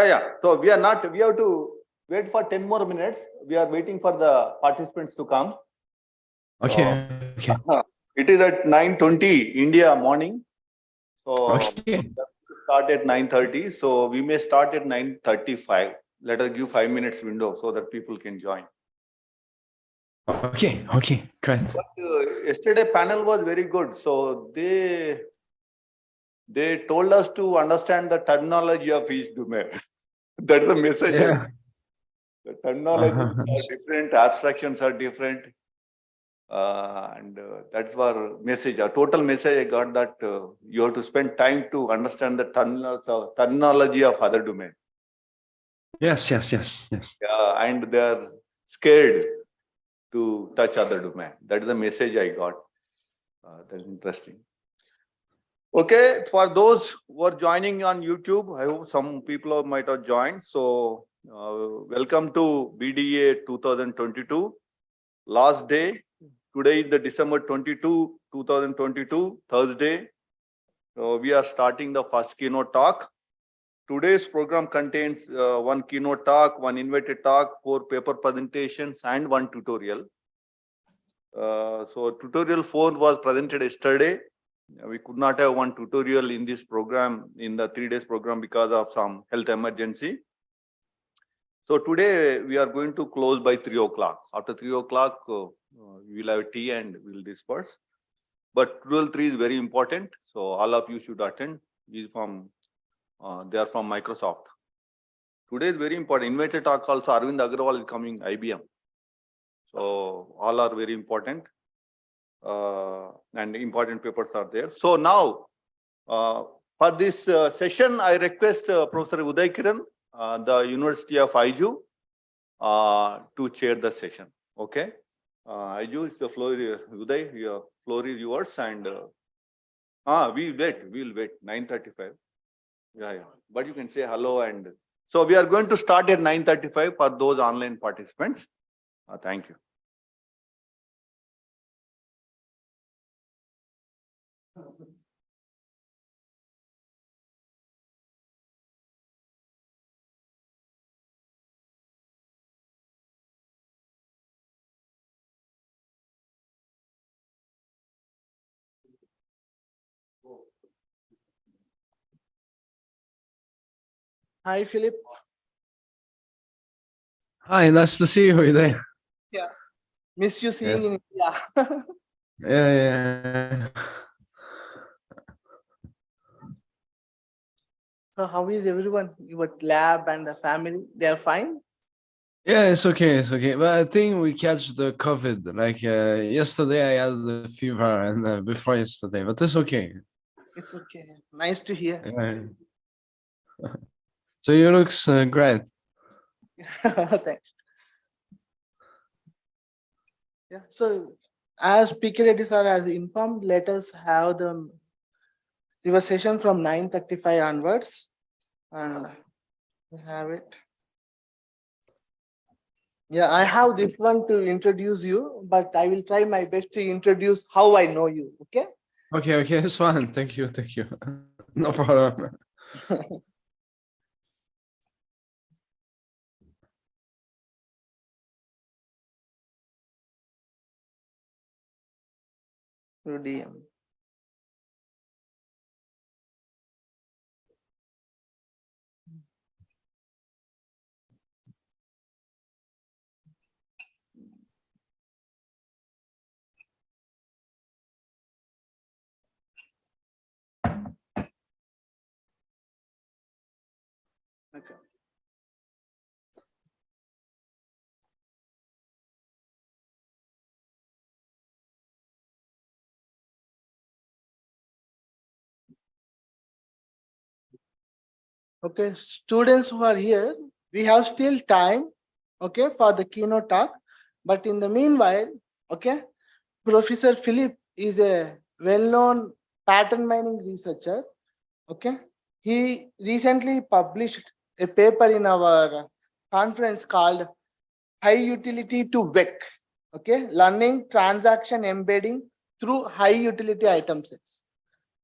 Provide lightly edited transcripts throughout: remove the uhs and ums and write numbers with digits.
Yeah. So we have to wait for 10 more minutes. We are waiting for the participants to come. Okay. It is at 9:20 India morning. So okay. we have to start at 9:30. So we may start at 9:35. Let us give 5 minutes window so that people can join. Okay, great. But yesterday panel was very good. So they told us to understand the terminology of each domain. That's the message. Yeah. The terminologies are different, abstractions are different. And that's our message. Our total message I got that you have to spend time to understand the terminology of other domain. Yes. Yeah, and they are scared to touch other domain. That is the message I got. That's interesting. Okay, for those who are joining on YouTube, I hope some people might have joined. So welcome to BDA 2022, last day. Today is the December 22, 2022, Thursday. We are starting the first keynote talk. Today's program contains one keynote talk, one invited talk, 4 paper presentations, and 1 tutorial. So tutorial 4 was presented yesterday. We could not have one tutorial in this program, in the 3 days program, because of some health emergency. So today we are going to close by 3 o'clock. After 3 o'clock, we will have tea and we will disperse. But tutorial 3 is very important. So all of you should attend. They are from Microsoft. Today is very important. Invited talk also, Arvind Agrawal is coming, IBM. So all are very important. And important papers are there. So now, for this session, I request Professor Uday Kiran, the University of Aiju, to chair the session. Okay, Aiju, the floor, Uday, your floor is yours, and we'll wait 9:35. Yeah. But you can say hello, and so we are going to start at 9:35 for those online participants. Thank you. Hi, Philip. Hi, nice to see you Uday. Yeah, miss you seeing in India. Yeah. So how is everyone? Your lab and the family, they are fine? Yeah, it's okay. But I think we catch the COVID. Like yesterday, I had the fever, and before yesterday, but it's okay. It's okay. Nice to hear. Yeah. So you looks great. Thanks. Yeah. So as speaker ladies are as informed, let us have your session from 9:35 onwards, and we have it. Yeah, I have this one to introduce you, but I will try my best to introduce how I know you. Okay. Okay, it's fine. Thank you. No problem. DM. Okay. Okay, students who are here, we have still time, okay, for the keynote talk. But in the meanwhile, okay, Professor Philip is a well-known pattern mining researcher. Okay, he recently published a paper in our conference called High Utility to WEC. Okay, learning transaction embedding through high utility item sets.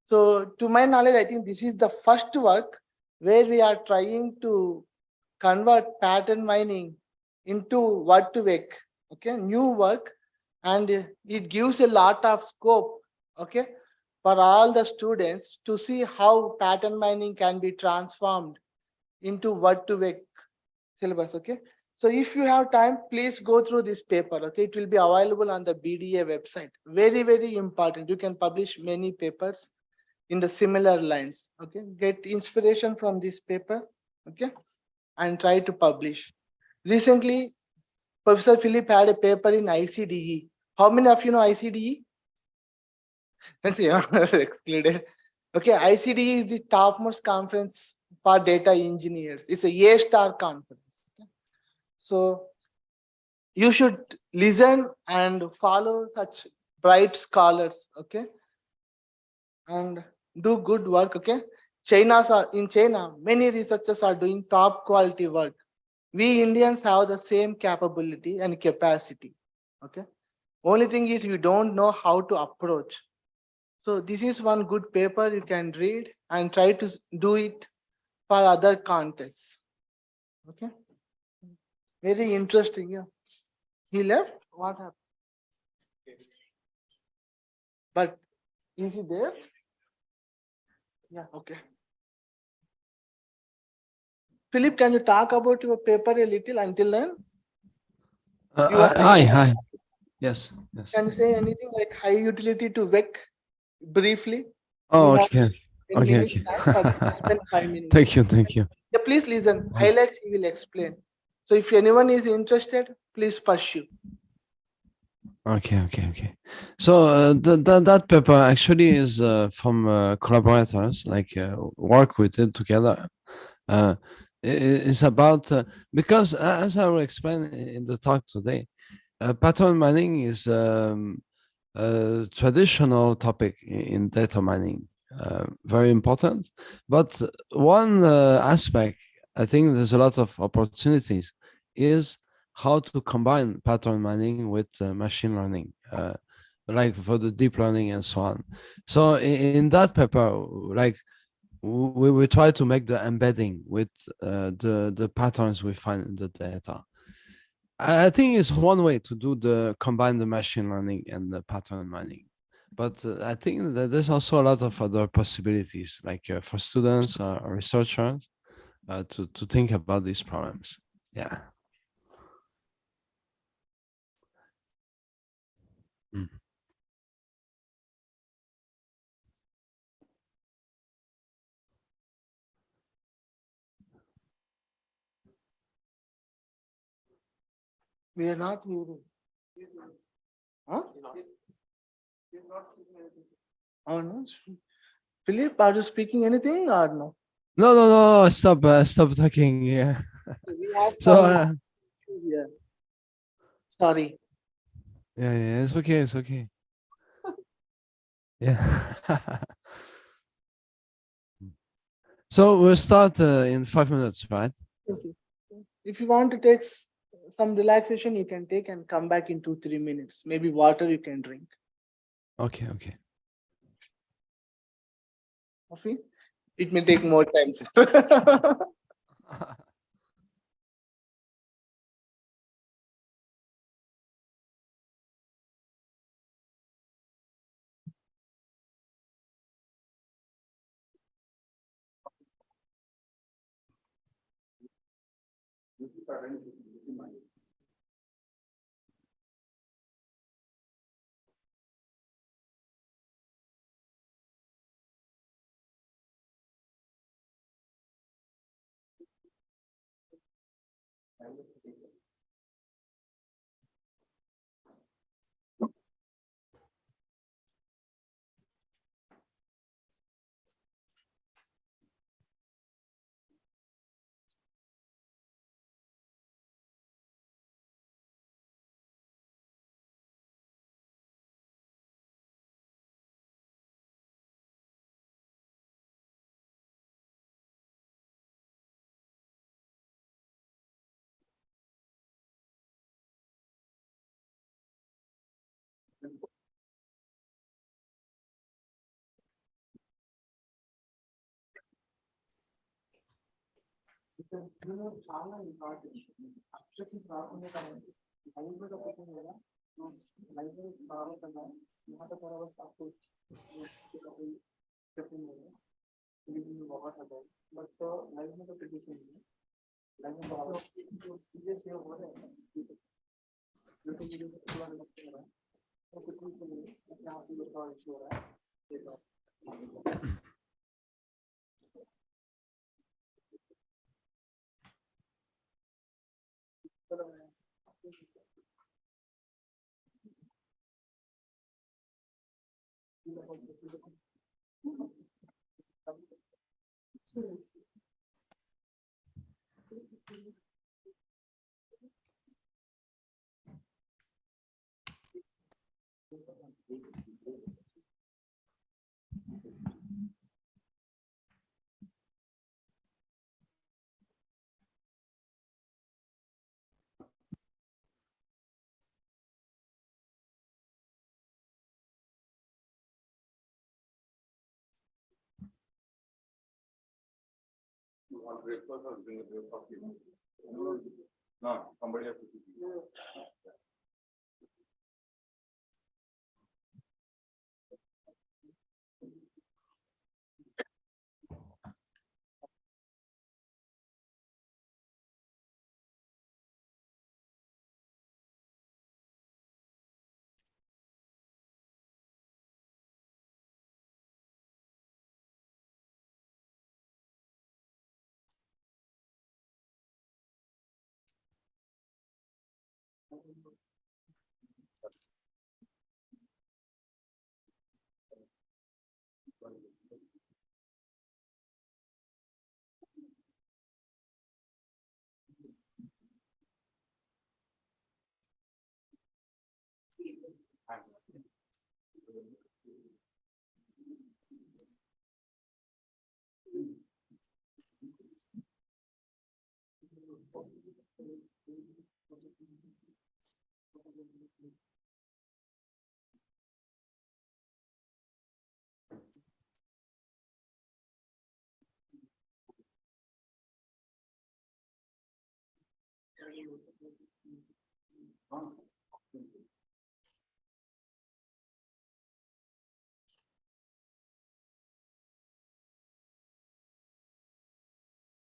So, to my knowledge, I think this is the first work where we are trying to convert pattern mining into what to make, okay, new work, and it gives a lot of scope, okay, for all the students to see how pattern mining can be transformed into what to make syllabus, okay. So if you have time, please go through this paper, okay. It will be available on the BDA website. Very, very important. You can publish many papers in the similar lines, okay. Get inspiration from this paper, okay, and try to publish. Recently, Professor Philip had a paper in ICDE. How many of you know ICDE? Let's see, excluded. Okay, ICDE is the topmost conference for data engineers. It's a A-star conference. Okay? So you should listen and follow such bright scholars, okay, and do good work, okay. In China, many researchers are doing top quality work. We Indians have the same capability and capacity, okay. Only thing is we don't know how to approach. So this is one good paper you can read and try to do it for other contests, okay. Very interesting, yeah. He left. What happened? But is he there? Yeah, okay. Philip, can you talk about your paper a little until then? You are, Hi. Yes. can you say anything like high utility to WEC briefly? Oh, We have okay. 10 minutes time, but spend 5 minutes. Thank you. Yeah, please listen. Highlights he will explain. So if anyone is interested, please pursue. Okay. So that paper actually is from collaborators, like work we did together. It's about because as I will explain in the talk today, pattern mining is a traditional topic in data mining, very important. But one aspect, I think there's a lot of opportunities, is how to combine pattern mining with machine learning, like for the deep learning and so on. So in that paper, like we try to make the embedding with the patterns we find in the data. I think it's one way to do the combine the machine learning and the pattern mining. But I think that there's also a lot of other possibilities, like for students or researchers, to think about these problems. Yeah. Mm. We are not hearing. Huh? Oh, no. Philip, are you speaking anything or no? No. Stop talking. Yeah. We have So some issue here. Sorry. yeah. It's okay. Yeah. So we'll start in 5 minutes, right? Yes, yes. If you want to take some relaxation, you can take and come back in 2-3 minutes. Maybe water you can drink. Okay. Coffee? It may take more time. చాలా important. Abstraction రాకుండా కదండి library ఒకటి కదా library కాకుండా మాట తర్వాత చెప్పింది కదా ఇది ఒకటి బట్ లైబ్రరీ పెట్టేసింది You want breakfast or bring a breakfast? No, somebody has to cook it.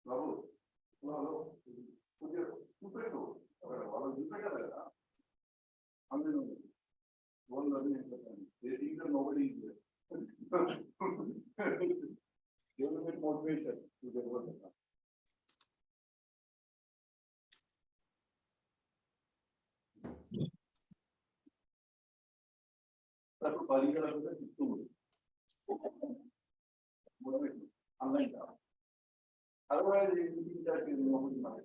బాబు చూపెట్టు వాళ్ళు చూపెట్టారు కదా అందులో ఫోన్ నోబడి మోటివేషన్ పది చెప్తూ online otherwise you think that is nobody might.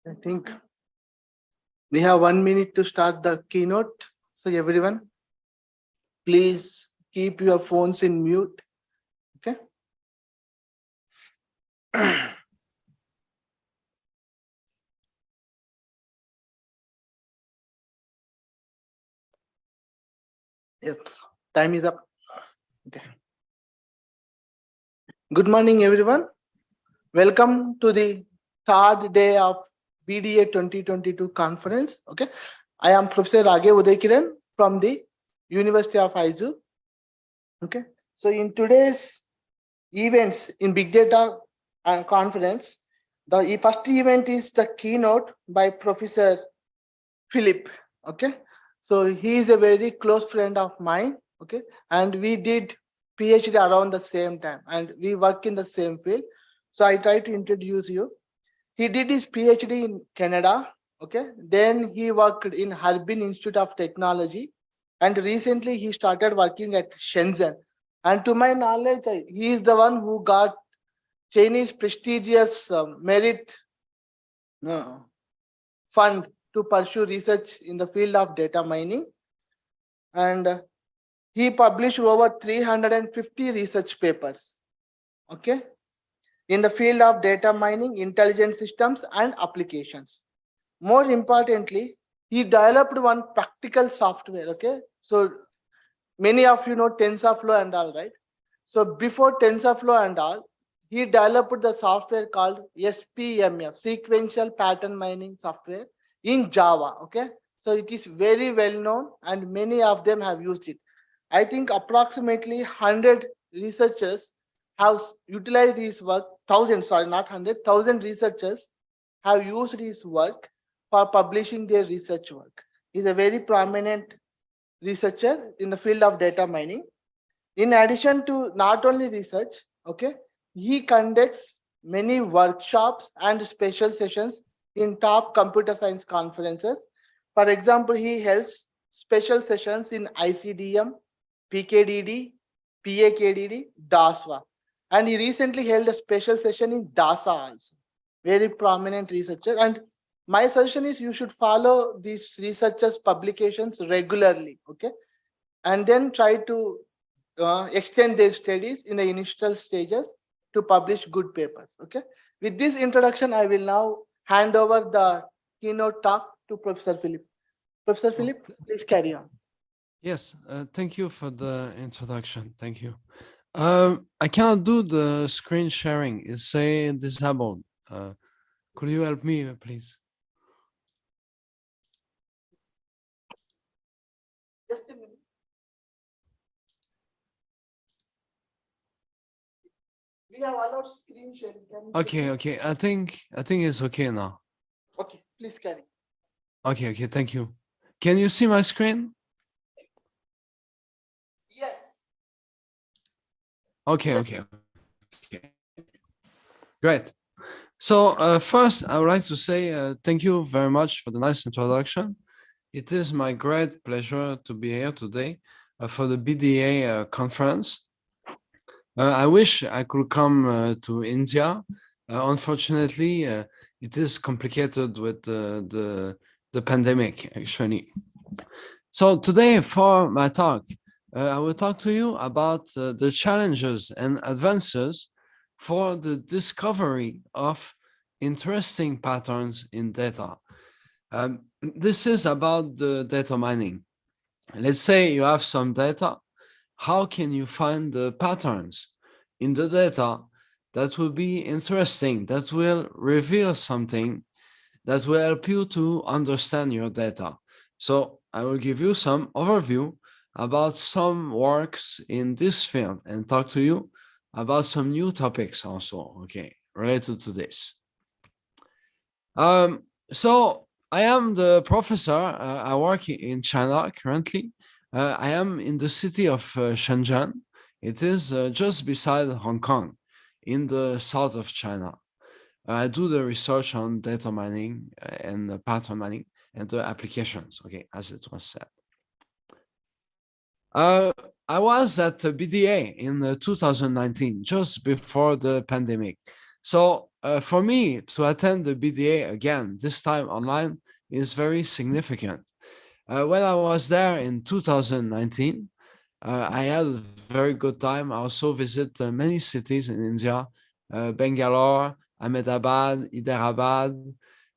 I think we have 1 minute to start the keynote. So everyone, please keep your phones in mute. Okay. Yep. Time is up. Okay. Good morning, everyone. Welcome to the third day of BDA 2022 conference. Okay. I am Professor Rage Udaikiran from the University of Aizu. Okay. So in today's events in Big Data conference, the first event is the keynote by Professor Philip. Okay. So he is a very close friend of mine. Okay. And we did PhD around the same time and we work in the same field. So I try to introduce you. He did his PhD in Canada. Okay. Then he worked in Harbin Institute of Technology. And recently he started working at Shenzhen. And to my knowledge, he is the one who got Chinese prestigious merit fund to pursue research in the field of data mining. And he published over 350 research papers, okay, in the field of data mining, intelligent systems, and applications. More importantly, he developed one practical software, okay? So many of you know TensorFlow and all, right? So before TensorFlow and all, he developed the software called SPMF, Sequential Pattern Mining Software in Java, okay? So it is very well known and many of them have used it. I think approximately 100 researchers have utilized his work, 1,000, sorry, not 100, 1,000 researchers have used his work for publishing their research work. He's a very prominent researcher in the field of data mining. In addition to not only research, okay, he conducts many workshops and special sessions in top computer science conferences. For example, he holds special sessions in ICDM, PKDD, PAKDD, DASWA. And he recently held a special session in DASA also. Very prominent researcher. And my suggestion is you should follow these researchers' publications regularly, okay? And then try to extend their studies in the initial stages to publish good papers, okay? With this introduction, I will now hand over the keynote talk to Professor Philip. Professor Philip, please carry on. Yes, thank you for the introduction. Thank you. I cannot do the screen sharing. It's saying disabled. Could you help me, please? Just a minute. We have allowed screen sharing. Okay. I think it's okay now. Okay, please carry. Okay. Thank you. Can you see my screen? Yes. Okay. Great. So first, I would like to say thank you very much for the nice introduction. It is my great pleasure to be here today for the BDA conference. I wish I could come to India. Unfortunately, it is complicated with the pandemic, actually. So today, for my talk, I will talk to you about the challenges and advances for the discovery of interesting patterns in data. This is about the data mining. Let's say you have some data. How can you find the patterns in the data that will be interesting, that will reveal something that will help you to understand your data? So I will give you some overview about some works in this field and talk to you about some new topics also, okay, related to this. So I am the professor. I work in China currently. I am in the city of Shenzhen. It is just beside Hong Kong in the south of China. I do the research on data mining and pattern mining and the applications, okay, as it was said. I was at BDA in 2019, just before the pandemic. So for me to attend the BDA again, this time online, is very significant. When I was there in 2019, I had a very good time. I also visit many cities in India, Bangalore, Ahmedabad, Hyderabad.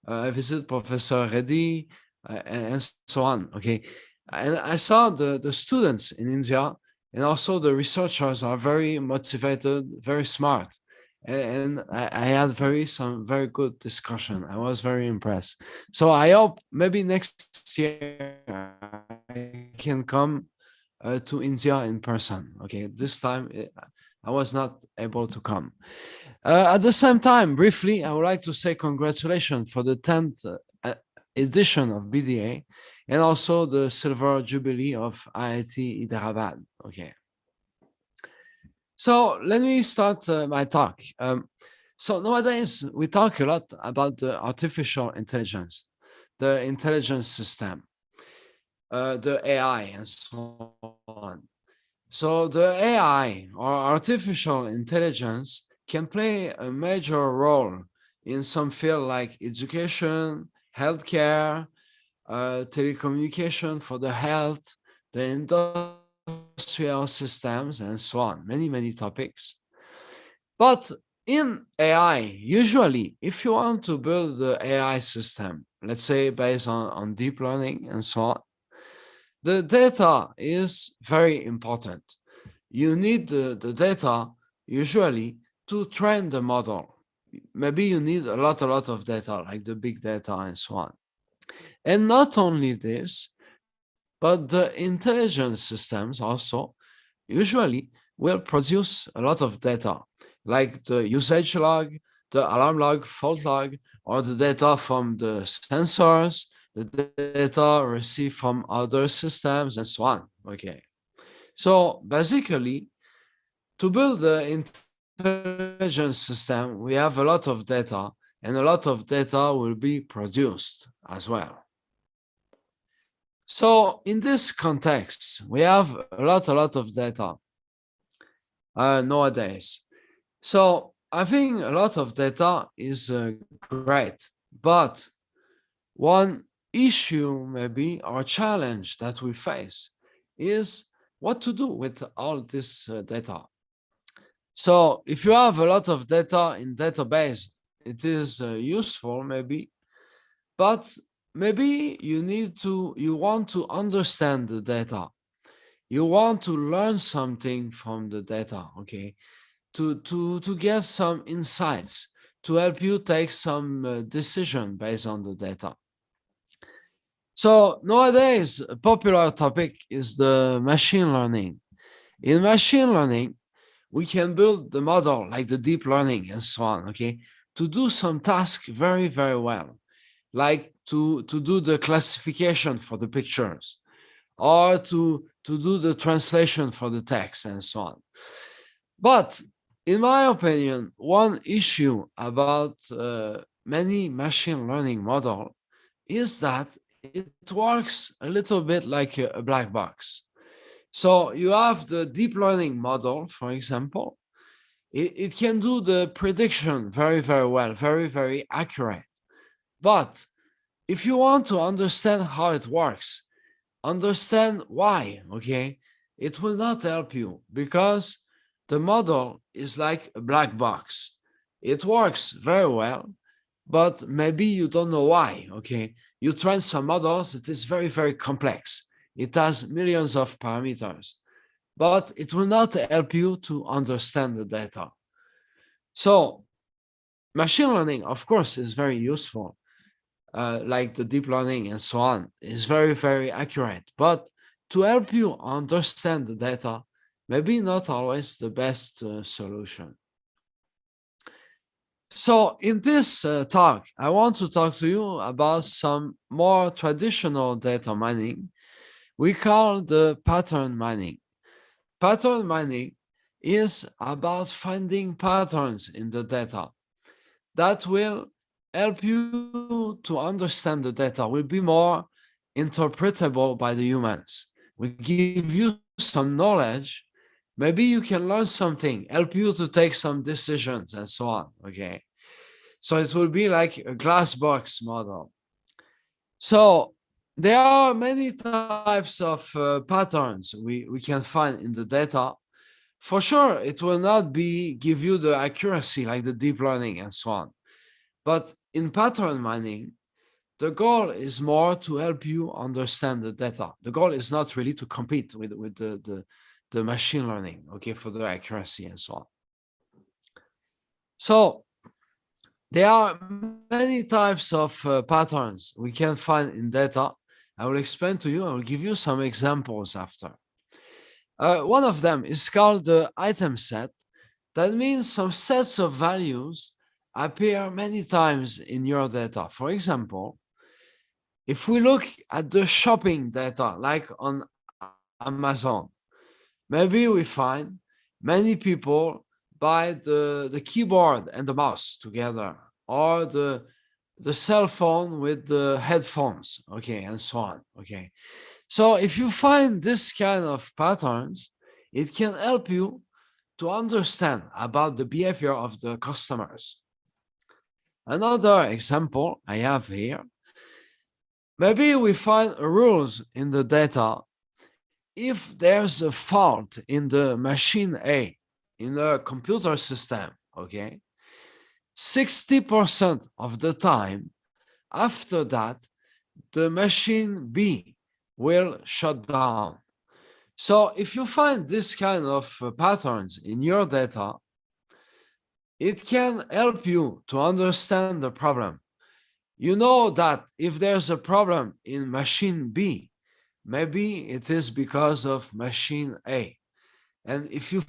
I visit Professor Reddy and so on. Okay, and I saw the students in India and also the researchers are very motivated, very smart, and I had some very good discussion. I was very impressed. So I hope maybe next year I can come to India in person. Okay, this time I was not able to come. At the same time, briefly, I would like to say congratulations for the 10th edition of BDA and also the Silver Jubilee of IIT Hyderabad. Okay. So let me start my talk. So nowadays, we talk a lot about the artificial intelligence, the intelligence system, the AI, and so on. So the AI or artificial intelligence can play a major role in some field like education, healthcare, telecommunication for the health, the industrial systems, and so on. Many topics. But in AI, usually, if you want to build the AI system, let's say based on deep learning and so on, the data is very important. You need the data usually to train the model. Maybe you need a lot of data, like the big data and so on. And not only this, but the intelligence systems also usually will produce a lot of data, like the usage log, the alarm log, fault log, or the data from the sensors, the data received from other systems, and so on. Okay. So basically, to build the intelligence system, we have a lot of data, and a lot of data will be produced as well. So in this context, we have a lot of data nowadays. So I think a lot of data is great, but one issue maybe or challenge that we face is what to do with all this data. So if you have a lot of data in database, it is useful maybe, but maybe you want to understand the data. You want to learn something from the data, okay? To get some insights, to help you take some decision based on the data. So nowadays, a popular topic is the machine learning. In machine learning, we can build the model like the deep learning and so on, okay, to do some tasks very well, like to do the classification for the pictures, or to do the translation for the text and so on. But in my opinion, one issue about many machine learning model is that it works a little bit like a black box. So you have the deep learning model, for example. It can do the prediction very well, very accurate. But if you want to understand how it works, understand why, okay, it will not help you because the model is like a black box. It works very well, but maybe you don't know why, okay? You train some models, it is very complex. It has millions of parameters, but it will not help you to understand the data. So machine learning, of course, is very useful, like the deep learning and so on, is very accurate. But to help you understand the data, maybe not always the best solution. So in this talk, I want to talk to you about some more traditional data mining we call the pattern mining. Pattern mining is about finding patterns in the data that will help you to understand the data, will be more interpretable by the humans. We give you some knowledge maybe you can learn something, help you to take some decisions and so on, okay? So it will be like a glass box model. So there are many types of patterns we can find in the data. For sure, it will not give you the accuracy like the deep learning and so on. But in pattern mining, the goal is more to help you understand the data. The goal is not really to compete with the machine learning, okay, for the accuracy and so on. So there are many types of patterns we can find in data. I will explain to you, I will give you some examples after. One of them is called the item set. That means some sets of values appear many times in your data. For example, if we look at the shopping data, like on Amazon, maybe we find many people buy the keyboard and the mouse together, or the cell phone with the headphones, okay, and so on, okay. So if you find this kind of patterns, it can help you to understand about the behavior of the customers. Another example I have here, maybe we find rules in the data. If there's a fault in the machine A, in a computer system, okay, 60% of the time after that, the machine B will shut down. So if you find this kind of patterns in your data, it can help you to understand the problem. You know that if there's a problem in machine B, maybe it is because of machine A. And if you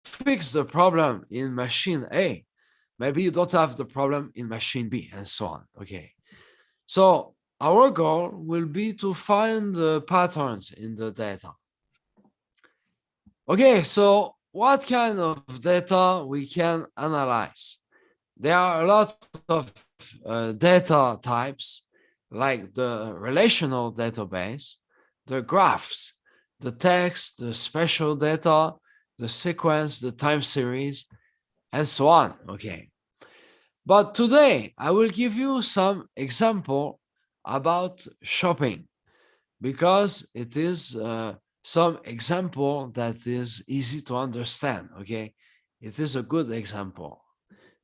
fix the problem in machine A, maybe you don't have the problem in machine B, and so on, okay? So our goal will be to find the patterns in the data. Okay, so what kind of data we can analyze? There are a lot of data types, like the relational database, the graphs, the text, the spatial data, the sequence, the time series, and so on, okay? But today, I will give you some example about shopping, because it is some example that is easy to understand, okay? It is a good example.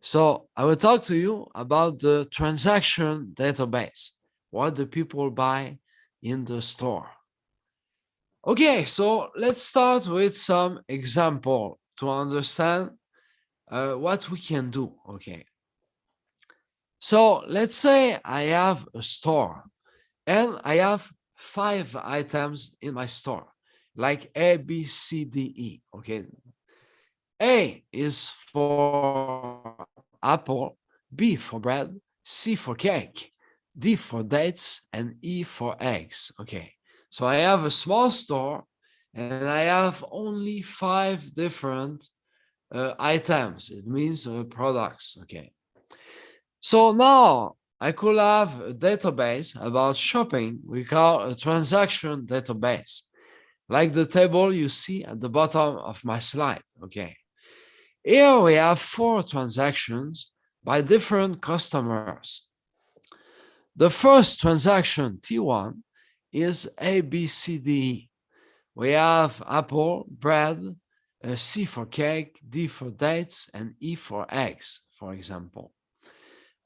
So I will talk to you about the transaction database, what the people buy in the store. Okay, so let's start with some example to understand what we can do, okay? So let's say I have a store and I have 5 items in my store, like A, B, C, D, E, okay? A is for apple, B for bread, C for cake, D for dates, and E for eggs, okay? So I have a small store and I have only 5 different items. It means products, okay? So now I could have a database about shopping we call a transaction database, like the table you see at the bottom of my slide, okay? Here we have 4 transactions by different customers. The first transaction, T1, is A, B, C, D, E. We have apple, bread, C for cake, D for dates, and E for eggs, for example.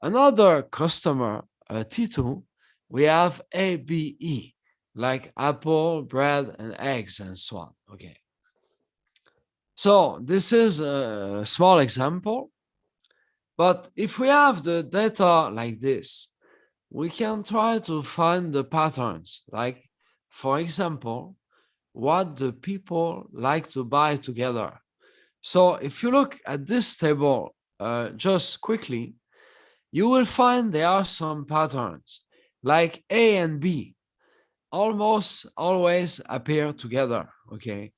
Another customer, T2, we have A, B, E, like apple, bread, and eggs, and so on, okay? So this is a small example, but if we have the data like this, we can try to find the patterns, like, for example, what the people like to buy together. So if you look at this table just quickly, you will find there are some patterns, like A and B almost always appear together, okay?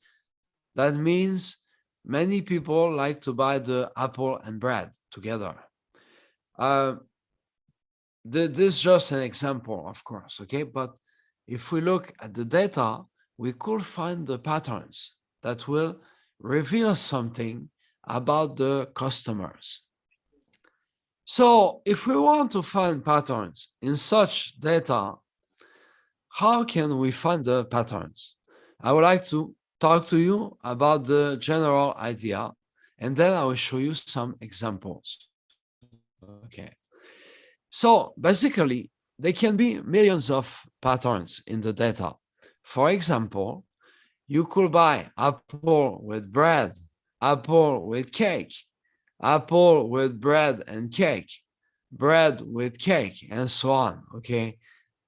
That means many people like to buy the apple and bread together. This is just an example, of course, okay? But if we look at the data, we could find the patterns. that will reveal something about the customers. So if we want to find patterns in such data, how can we find the patterns? I would like to talk to you about the general idea, and then I will show you some examples. Okay. So basically, there can be millions of patterns in the data. For example, you could buy apple with bread, apple with cake, apple with bread and cake, bread with cake, and so on. Okay.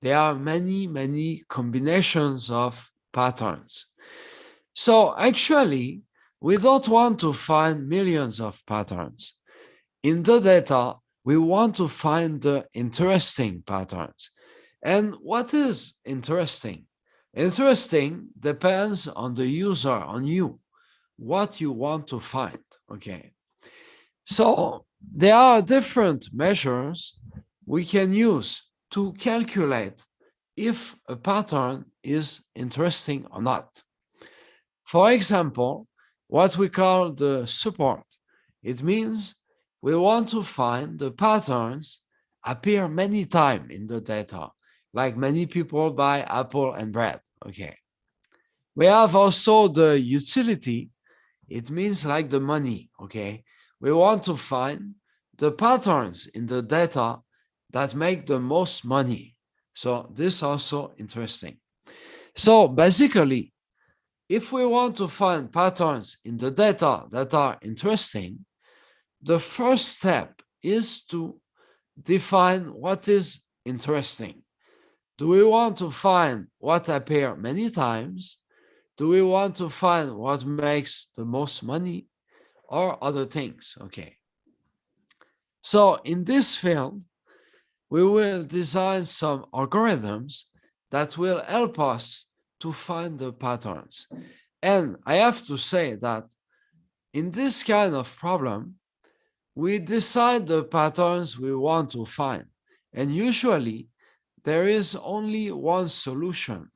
There are many combinations of patterns. So actually, we don't want to find millions of patterns. In the data, we want to find the interesting patterns. And what is interesting? Interesting depends on the user, on you, what you want to find, okay? So there are different measures we can use to calculate if a pattern is interesting or not. For example, what we call the support, it means we want to find the patterns appear many times in the data, like many people buy apple and bread, okay? We have also the utility, it means like the money, okay? We want to find the patterns in the data that make the most money. So this is also interesting. So basically, if we want to find patterns in the data that are interesting, the first step is to define what is interesting. Do we want to find what appear many times? Do we want to find what makes the most money or other things? Okay. So in this field, we will design some algorithms that will help us to find the patterns. And I have to say that in this kind of problem, we decide the patterns we want to find. And usually, there is only one solution.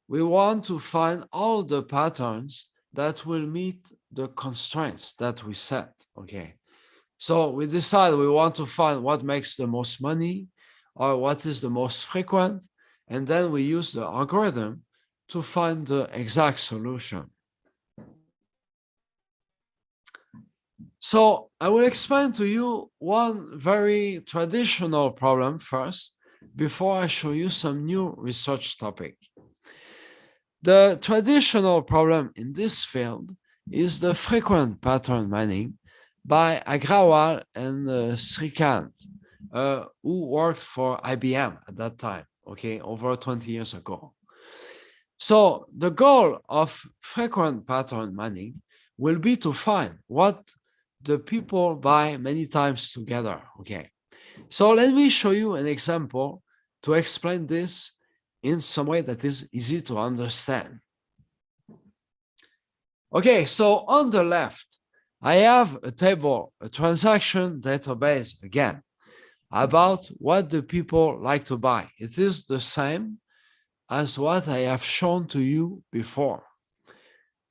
We want to find all the patterns that will meet the constraints that we set, okay? So we decide we want to find what makes the most money or what is the most frequent, and then we use the algorithm to find the exact solution. So I will explain to you one very traditional problem first, before I show you some new research topic. The traditional problem in this field is the frequent pattern mining by Agrawal and Srikant, who worked for IBM at that time, okay, over 20 years ago. So the goal of frequent pattern mining will be to find what the people buy many times together, okay? So let me show you an example to explain this in some way that is easy to understand. Okay, so on the left, I have a table, a transaction database again, about what the people like to buy. It is the same as what I have shown to you before.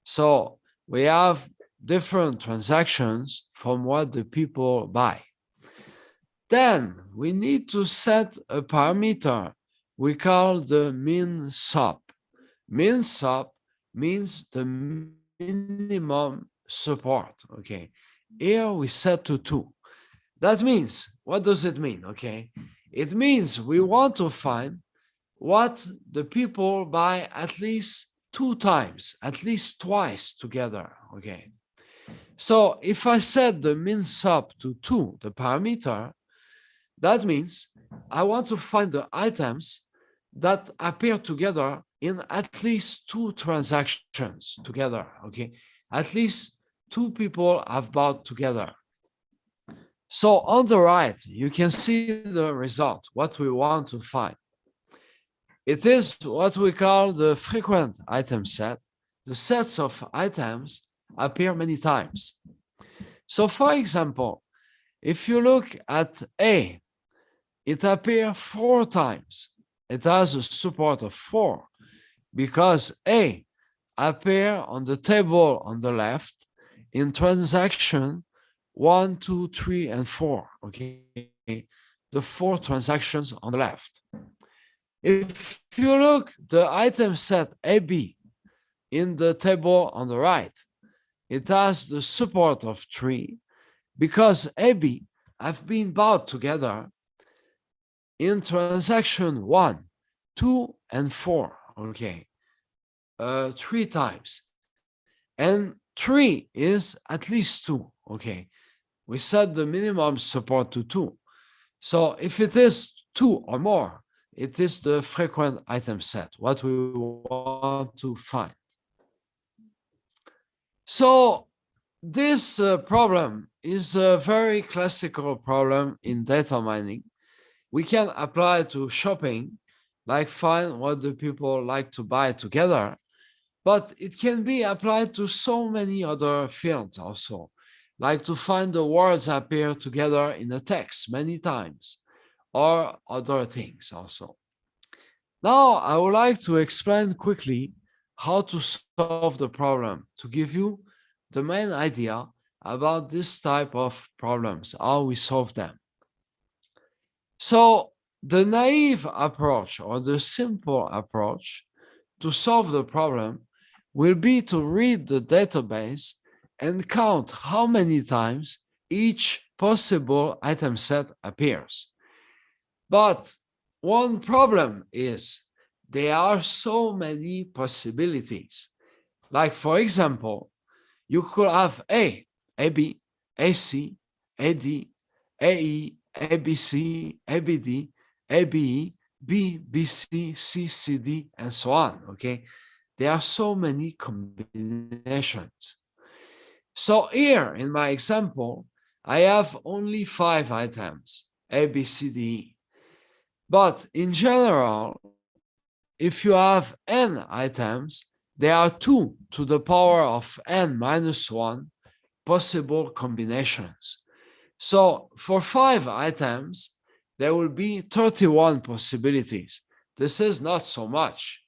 So we have different transactions from what the people buy. Then we need to set a parameter we call the min sup. Min sup means the minimum support, okay? Here we set to 2. That means, what does it mean, okay? It means we want to find what the people buy at least 2 times, at least twice together, okay? So if I set the min sup to 2, the parameter, that means I want to find the items that appear together in at least 2 transactions together, okay? At least 2 people have bought together. So on the right, you can see the result, what we want to find. It is what we call the frequent item set. The sets of items appear many times. So for example, if you look at A, it appears 4 times. It has a support of 4 because A appear on the table on the left in transaction 1, 2, 3, and 4. Okay, the 4 transactions on the left. If you look the item set AB in the table on the right, it has the support of 3 because AB have been bought together in transaction 1, 2, and 4. Okay, 3 times, and 3 is at least 2. Okay, we set the minimum support to 2. So if it is 2 or more, it is the frequent item set, what we want to find. So this problem is a very classical problem in data mining. We can apply to shopping, like find what the people like to buy together, but it can be applied to so many other fields also, like to find the words appear together in a text many times, or other things also. Now, I would like to explain quickly how to solve the problem, to give you the main idea about this type of problems, how we solve them. So, the naive approach or the simple approach to solve the problem will be to read the database and count how many times each possible item set appears. But one problem is there are so many possibilities. Like, for example, you could have A, AB, AC, AD, AE, ABC, ABD, ABE, B, BC, C, CD, and so on. Okay, there are so many combinations. So here in my example, I have only 5 items, A, B, C, D, E. But in general, if you have n items, there are 2 to the power of n minus 1 possible combinations. So for 5 items, there will be 31 possibilities. This is not so much.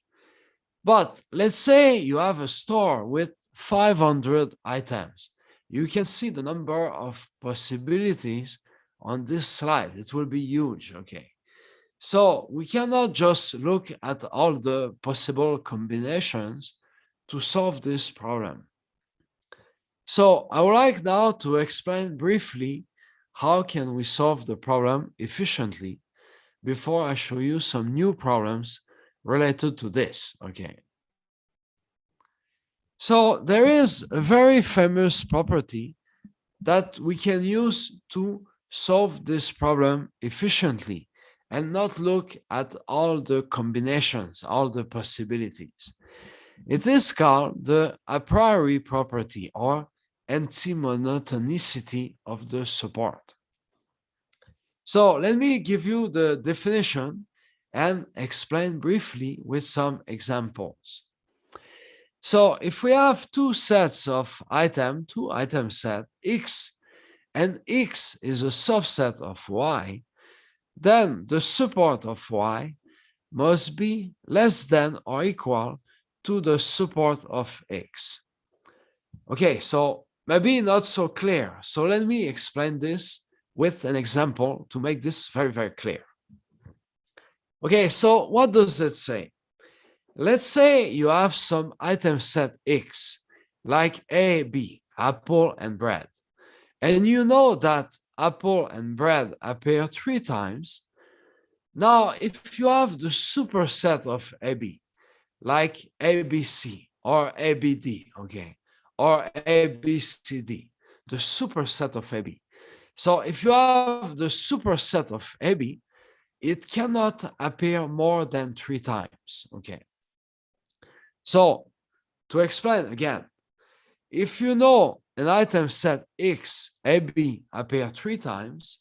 But let's say you have a store with 500 items. You can see the number of possibilities on this slide. It will be huge, okay? So we cannot just look at all the possible combinations to solve this problem. So I would like now to explain briefly how can we solve the problem efficiently before I show you some new problems related to this, okay? So there is a very famous property that we can use to solve this problem efficiently and not look at all the combinations, all the possibilities. It is called the a priori property or antimonotonicity of the support. So let me give you the definition and explain briefly with some examples. So if we have 2 sets of items, 2 item set X, and X is a subset of Y, then the support of Y must be less than or equal to the support of X. Okay, so maybe not so clear. So let me explain this with an example to make this very, very clear. Okay, so what does it say? Let's say you have some item set X, like A, B, apple and bread. And you know that apple and bread appear 3 times. Now, if you have the superset of AB, like ABC or ABD, okay, or ABCD, the superset of AB. So if you have the superset of AB, it cannot appear more than 3 times, okay? So to explain again, if you know an item set X, AB appear 3 times,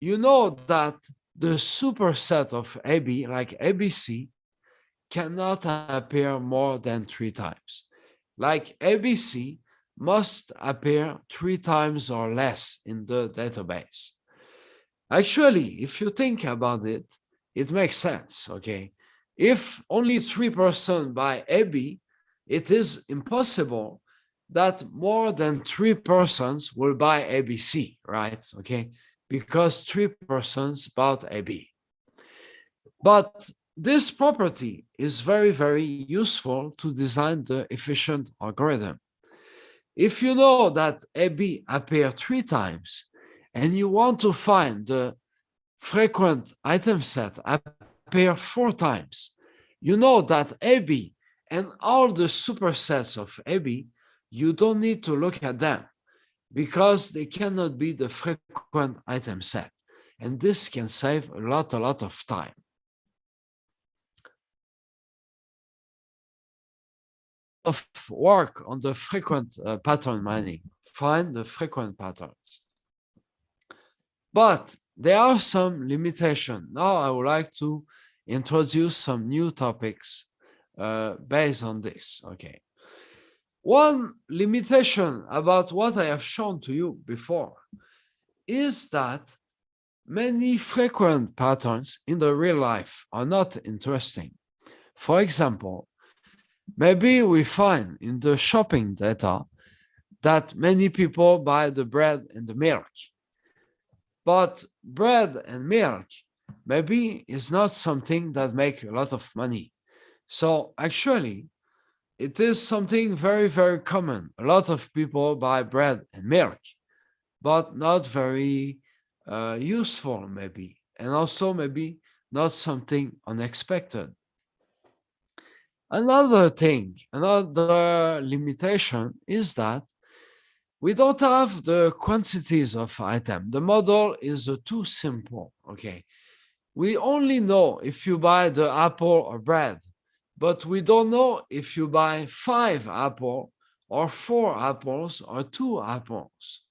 you know that the superset of AB, like ABC, cannot appear more than 3 times. Like ABC must appear 3 times or less in the database. Actually, if you think about it, it makes sense, okay? If only 3% buy AB, it is impossible that more than 3 persons will buy ABC, right? Okay, because 3 persons bought AB. But this property is very, very useful to design the efficient algorithm. If you know that AB appear 3 times and you want to find the frequent item set appear 4 times, you know that AB and all the supersets of AB, you don't need to look at them because they cannot be the frequent item set. And this can save a lot of time. Of work on the frequent pattern mining, find the frequent patterns. But there are some limitations. Now I would like to introduce some new topics based on this. Okay. One limitation about what I have shown to you before is that many frequent patterns in the real life are not interesting. For example, maybe we find in the shopping data that many people buy the bread and the milk. But bread and milk maybe is not something that make a lot of money. So actually, it is something very, very common. A lot of people buy bread and milk, but not very useful maybe. And also maybe not something unexpected. Another thing, another limitation is that we don't have the quantities of item. The model is too simple, okay? We only know if you buy the apple or bread, but we don't know if you buy 5 apples or 4 apples or 2 apples.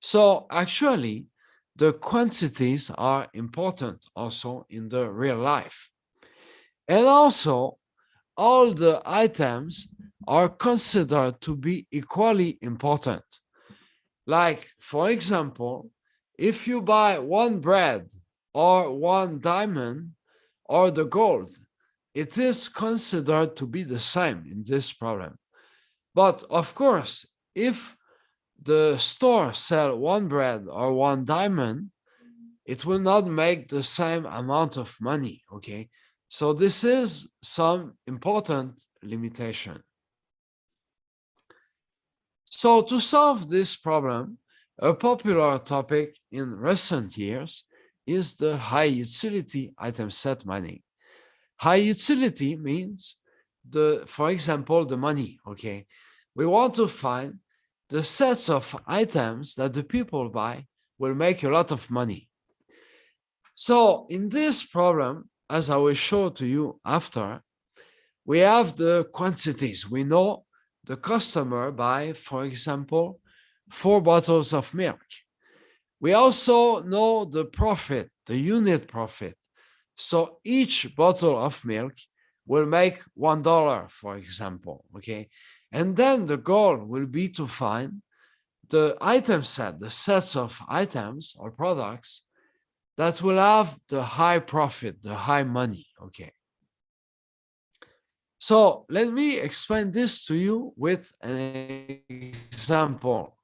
So actually, the quantities are important also in the real life. And also, all the items are considered to be equally important. Like, for example, if you buy 1 bread or 1 diamond or the gold, it is considered to be the same in this problem. But of course, if the store sells 1 bread or 1 diamond, it will not make the same amount of money, okay? So this is some important limitation. So to solve this problem, a popular topic in recent years is the high utility item set mining. High utility means for example, the money, okay? We want to find the sets of items that the people buy will make a lot of money. So in this problem, as I will show to you after, we have the quantities. We know the customer buy, for example, 4 bottles of milk. We also know the profit, the unit profit. So each bottle of milk will make $1, for example, okay? And then the goal will be to find the item set, the sets of items or products that will have the high profit, the high money, okay? So let me explain this to you with an example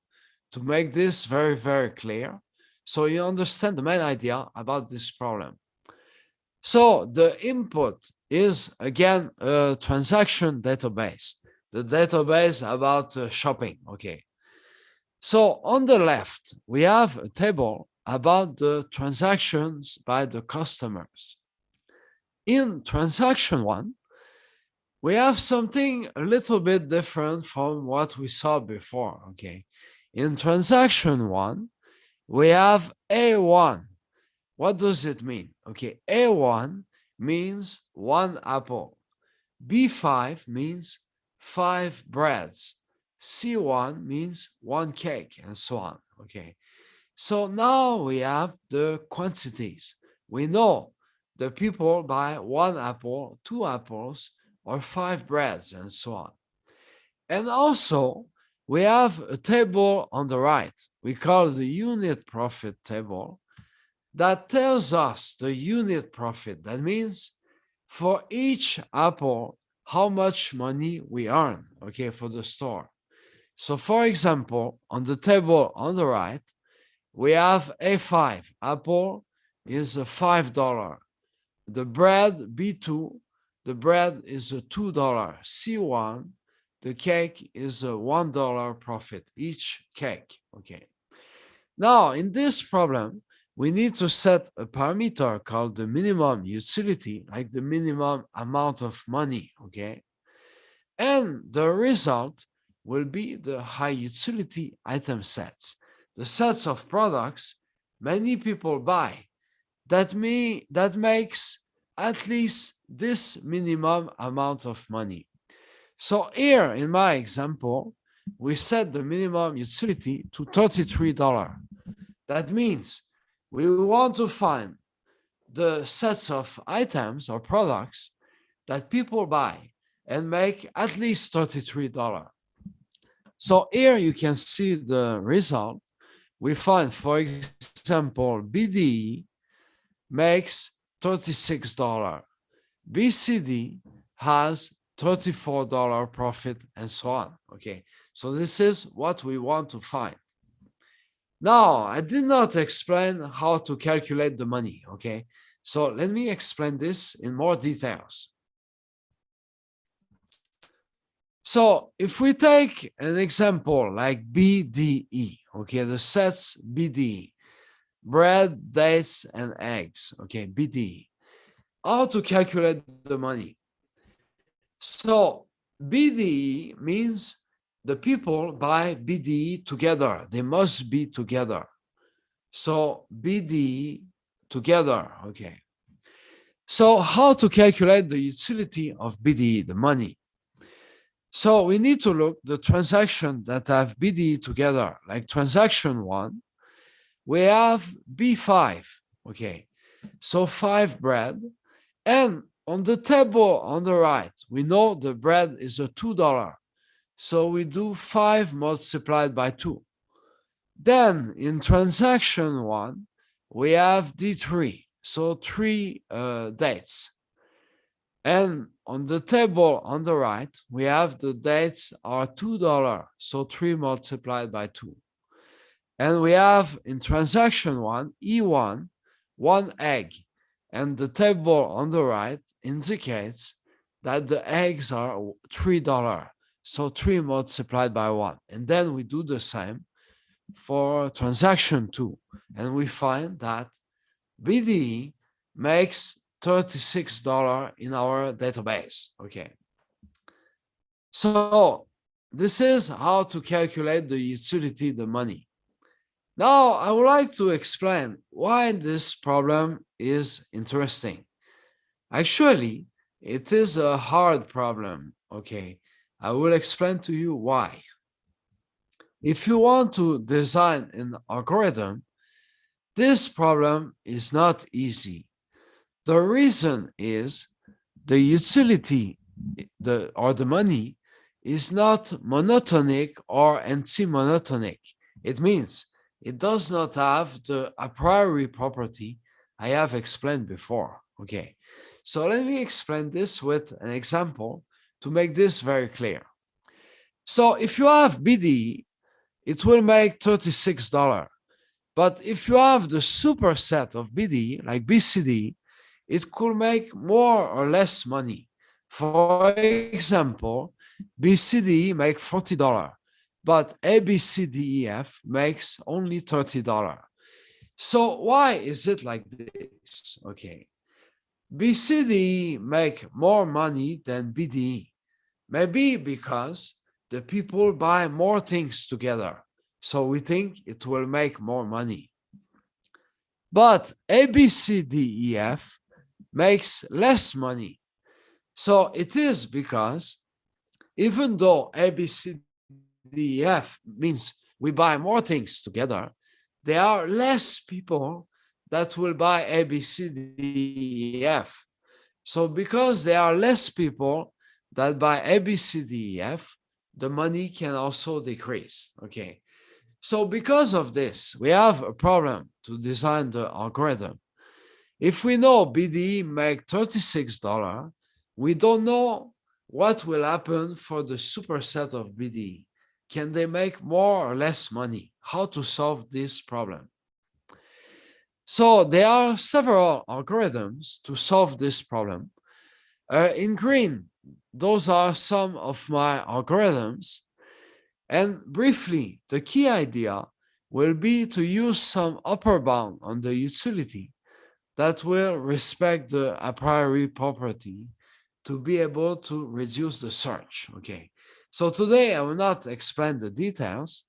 to make this very, very clear so you understand the main idea about this problem. So the input is, again, a transaction database, the database about shopping, okay? So on the left, we have a table about the transactions by the customers. In transaction 1, we have something a little bit different from what we saw before, okay? In transaction 1, we have A1. What does it mean? Okay, A1 means 1 apple. B5 means 5 breads. C1 means 1 cake, and so on, okay? So now we have the quantities. We know the people buy 1 apple, 2 apples, or 5 breads, and so on. And also, we have a table on the right. We call the unit profit table that tells us the unit profit. That means for each apple how much money we earn, okay, for the store. So for example, on the table on the right, we have A5, apple is a $5. The bread, B2, the bread is a $2. C1, the cake is a $1 profit, each cake, okay. Now, in this problem, we need to set a parameter called the minimum utility, like the minimum amount of money, okay? And the result will be the high utility item sets, the sets of products many people buy. That makes at least this minimum amount of money. So here in my example, we set the minimum utility to $33. That means we want to find the sets of items or products that people buy and make at least $33. So here you can see the result. We find, for example, BDE makes $36. BCD has $34 profit and so on. Okay, so this is what we want to find. Now, I did not explain how to calculate the money, okay? So let me explain this in more details. So if we take an example like BDE, okay, the sets BDE, bread, dates, and eggs, okay, BDE, how to calculate the money? So BDE means the people buy BDE together. They must be together. So BDE together, okay. So how to calculate the utility of BDE, the money? So we need to look the transaction that have BDE together, like transaction 1, we have B5, okay. So 5 bread, and on the table on the right, we know the bread is a $2. So we do 5 multiplied by 2. Then in transaction 1, we have D3, so 3 dates. And on the table on the right, we have the dates are $2, so 3 multiplied by 2. And we have in transaction 1, E1, 1 egg. And the table on the right indicates that the eggs are $3, so 3 multiplied by 1. And then we do the same for transaction 2. And we find that BDE makes $36 in our database, okay. So this is how to calculate the utility, the money. Now, I would like to explain why this problem is interesting. Actually, it is a hard problem, okay? I will explain to you why. If you want to design an algorithm, this problem is not easy. The reason is the utility or the money is not monotonic or antimonotonic. It means it does not have the a priori property I have explained before. Okay, so let me explain this with an example to make this very clear. So if you have BDE, it will make $36. But if you have the superset of BDE, like BCD, it could make more or less money. For example, BCD make $40, but ABCDEF makes only $30. So why is it like this? Okay, BCD make more money than BDE. Maybe because the people buy more things together. So we think it will make more money. But ABCDEF makes less money. So it is because even though ABCDEF means we buy more things together, there are less people that will buy ABCDEF. So because there are less people that buy ABCDEF, the money can also decrease, okay? So because of this, we have a problem to design the algorithm. If we know BDE make $36, we don't know what will happen for the superset of BD? Can they make more or less money? How to solve this problem? So there are several algorithms to solve this problem. In green, those are some of my algorithms. And briefly, the key idea will be to use some upper bound on the utility that will respect the a priori property to be able to reduce the search. Okay. So today I will not explain the details.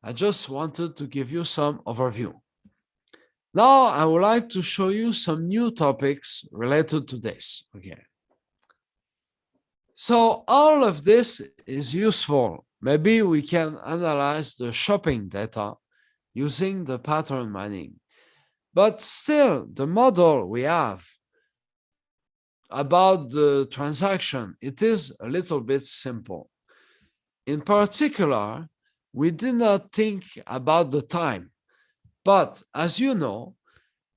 I just wanted to give you some overview. Now I would like to show you some new topics related to this. Okay. So all of this is useful. Maybe we can analyze the shopping data using the pattern mining. But still, the model we have about the transaction, it is a little bit simple. In particular, we did not think about the time. But as you know,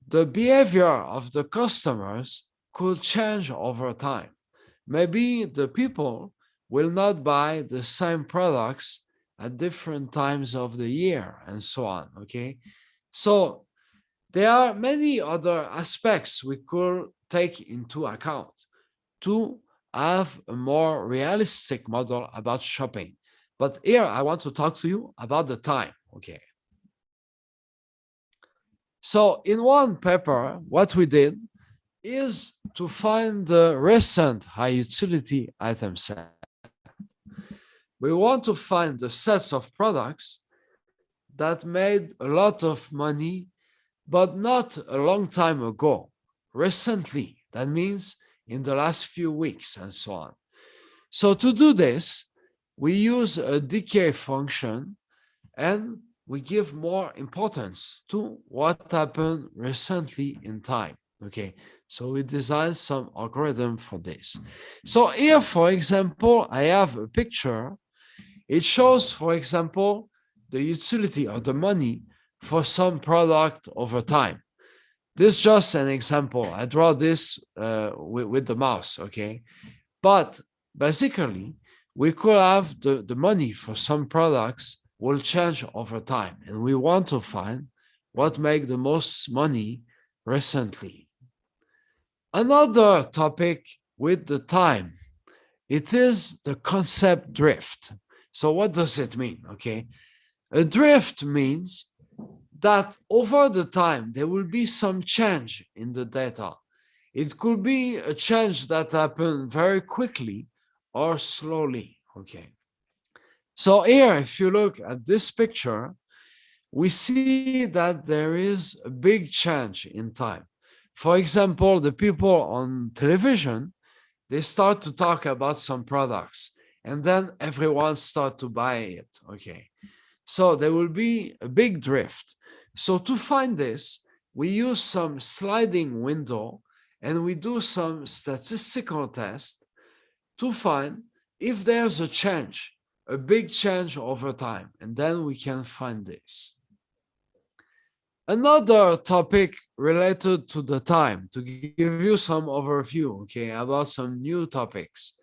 the behavior of the customers could change over time. Maybe the people will not buy the same products at different times of the year and so on, okay? So there are many other aspects we could take into account to have a more realistic model about shopping. But here I want to talk to you about the time, okay? So in one paper, what we did is to find the recent high utility item set. We want to find the sets of products that made a lot of money, but not a long time ago, recently. That means in the last few weeks and so on. So to do this, we use a decay function and we give more importance to what happened recently in time. Okay, so we designed some algorithm for this. So here, for example, I have a picture. It shows, for example, the utility or the money for some product over time. This is just an example. I draw this with the mouse, okay? But basically, we could have the money for some products will change over time. And we want to find what make the most money recently. Another topic with the time, it is the concept drift. So what does it mean? Okay, a drift means that over the time there will be some change in the data. It could be a change that happened very quickly or slowly. Okay, so here, if you look at this picture, we see that there is a big change in time. For example, the people on television, they start to talk about some products and then everyone start to buy it, okay? So there will be a big drift. So to find this, we use some sliding window and we do some statistical test to find if there's a change, a big change over time, and then we can find this. Another topic related to the time, to give you some overview, okay, about some new topics,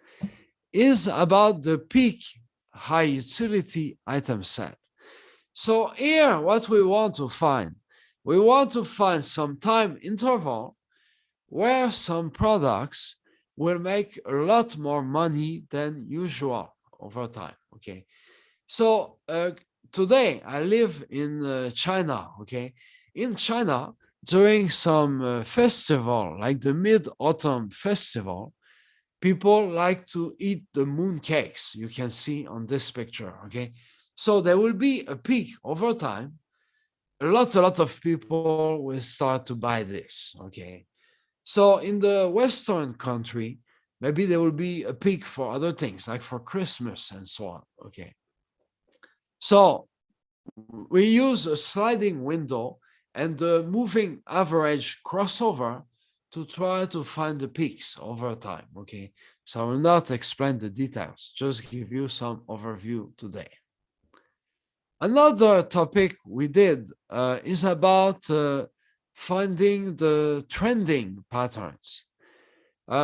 is about the peak high utility item set. So here, what we want to find some time interval where some products will make a lot more money than usual over time, okay? So today I live in China, okay? In China, during some festival, like the Mid-Autumn Festival, people like to eat the moon cakes you can see on this picture, okay? So there will be a peak over time. A lot of people will start to buy this, okay? So in the Western country, maybe there will be a peak for other things, like for Christmas and so on, okay? So we use a sliding window and the moving average crossover to try to find the peaks over time, okay? So I will not explain the details, just give you some overview today. Another topic we did is about finding the trending patterns.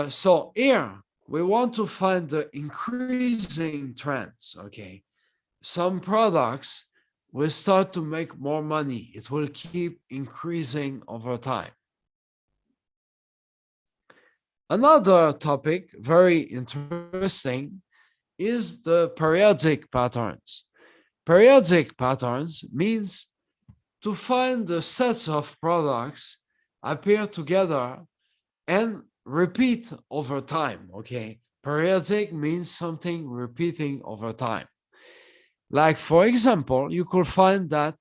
So here we want to find the increasing trends, okay? Some products will start to make more money. It will keep increasing over time. Another topic, very interesting, is the periodic patterns. Periodic patterns means to find the sets of products appear together and repeat over time, okay? Periodic means something repeating over time. Like, for example, you could find that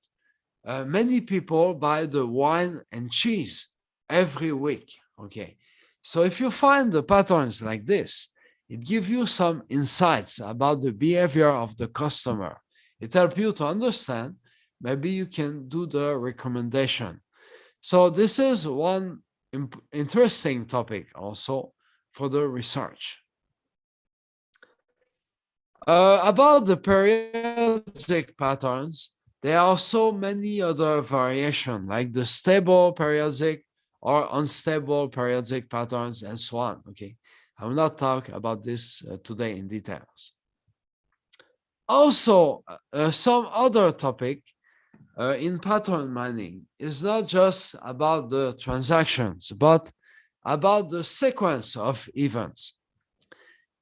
many people buy the wine and cheese every week, okay? So if you find the patterns like this, it gives you some insights about the behavior of the customer. It helps you to understand, maybe you can do the recommendation. So this is one interesting topic also for the research. About the periodic patterns, there are so many other variations, like the stable periodic or unstable periodic patterns and so on, okay? I will not talk about this today in details. Also, some other topic in pattern mining is not just about the transactions, but about the sequence of events.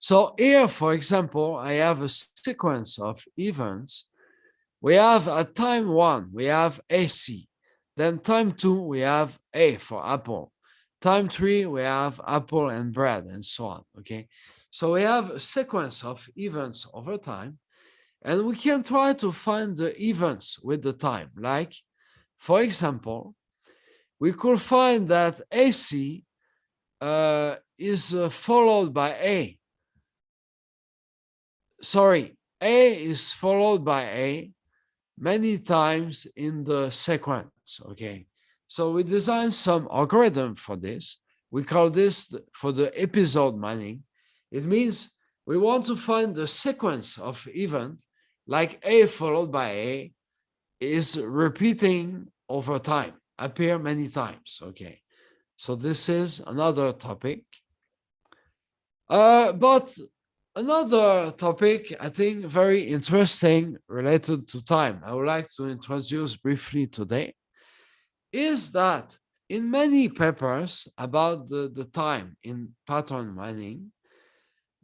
So here, for example, I have a sequence of events. We have at time 1, we have AC. Then time 2, we have A for apple. Time 3, we have apple and bread and so on, okay? So we have a sequence of events over time, and we can try to find the events with the time. Like, for example, we could find that AC is followed by A. Sorry, A is followed by A many times in the sequence, okay? So we designed some algorithm for this. We call this for the episode mining. It means we want to find the sequence of event, like A followed by A is repeating over time, appear many times, okay? So this is another topic. But another topic, I think, very interesting related to time, I would like to introduce briefly today, is that in many papers about the time in pattern mining,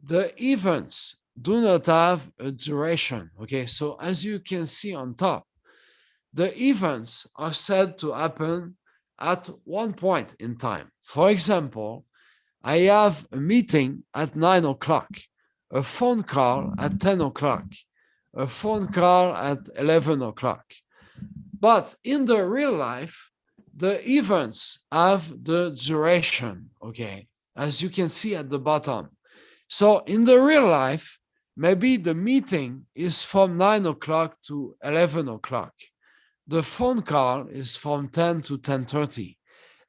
the events do not have a duration, okay? So as you can see on top, the events are said to happen at one point in time. For example, I have a meeting at 9 o'clock, a phone call at 10 o'clock, a phone call at 11 o'clock. But in the real life, the events have the duration, okay, as you can see at the bottom. So in the real life, maybe the meeting is from 9 o'clock to 11 o'clock. The phone call is from 10 to 10:30.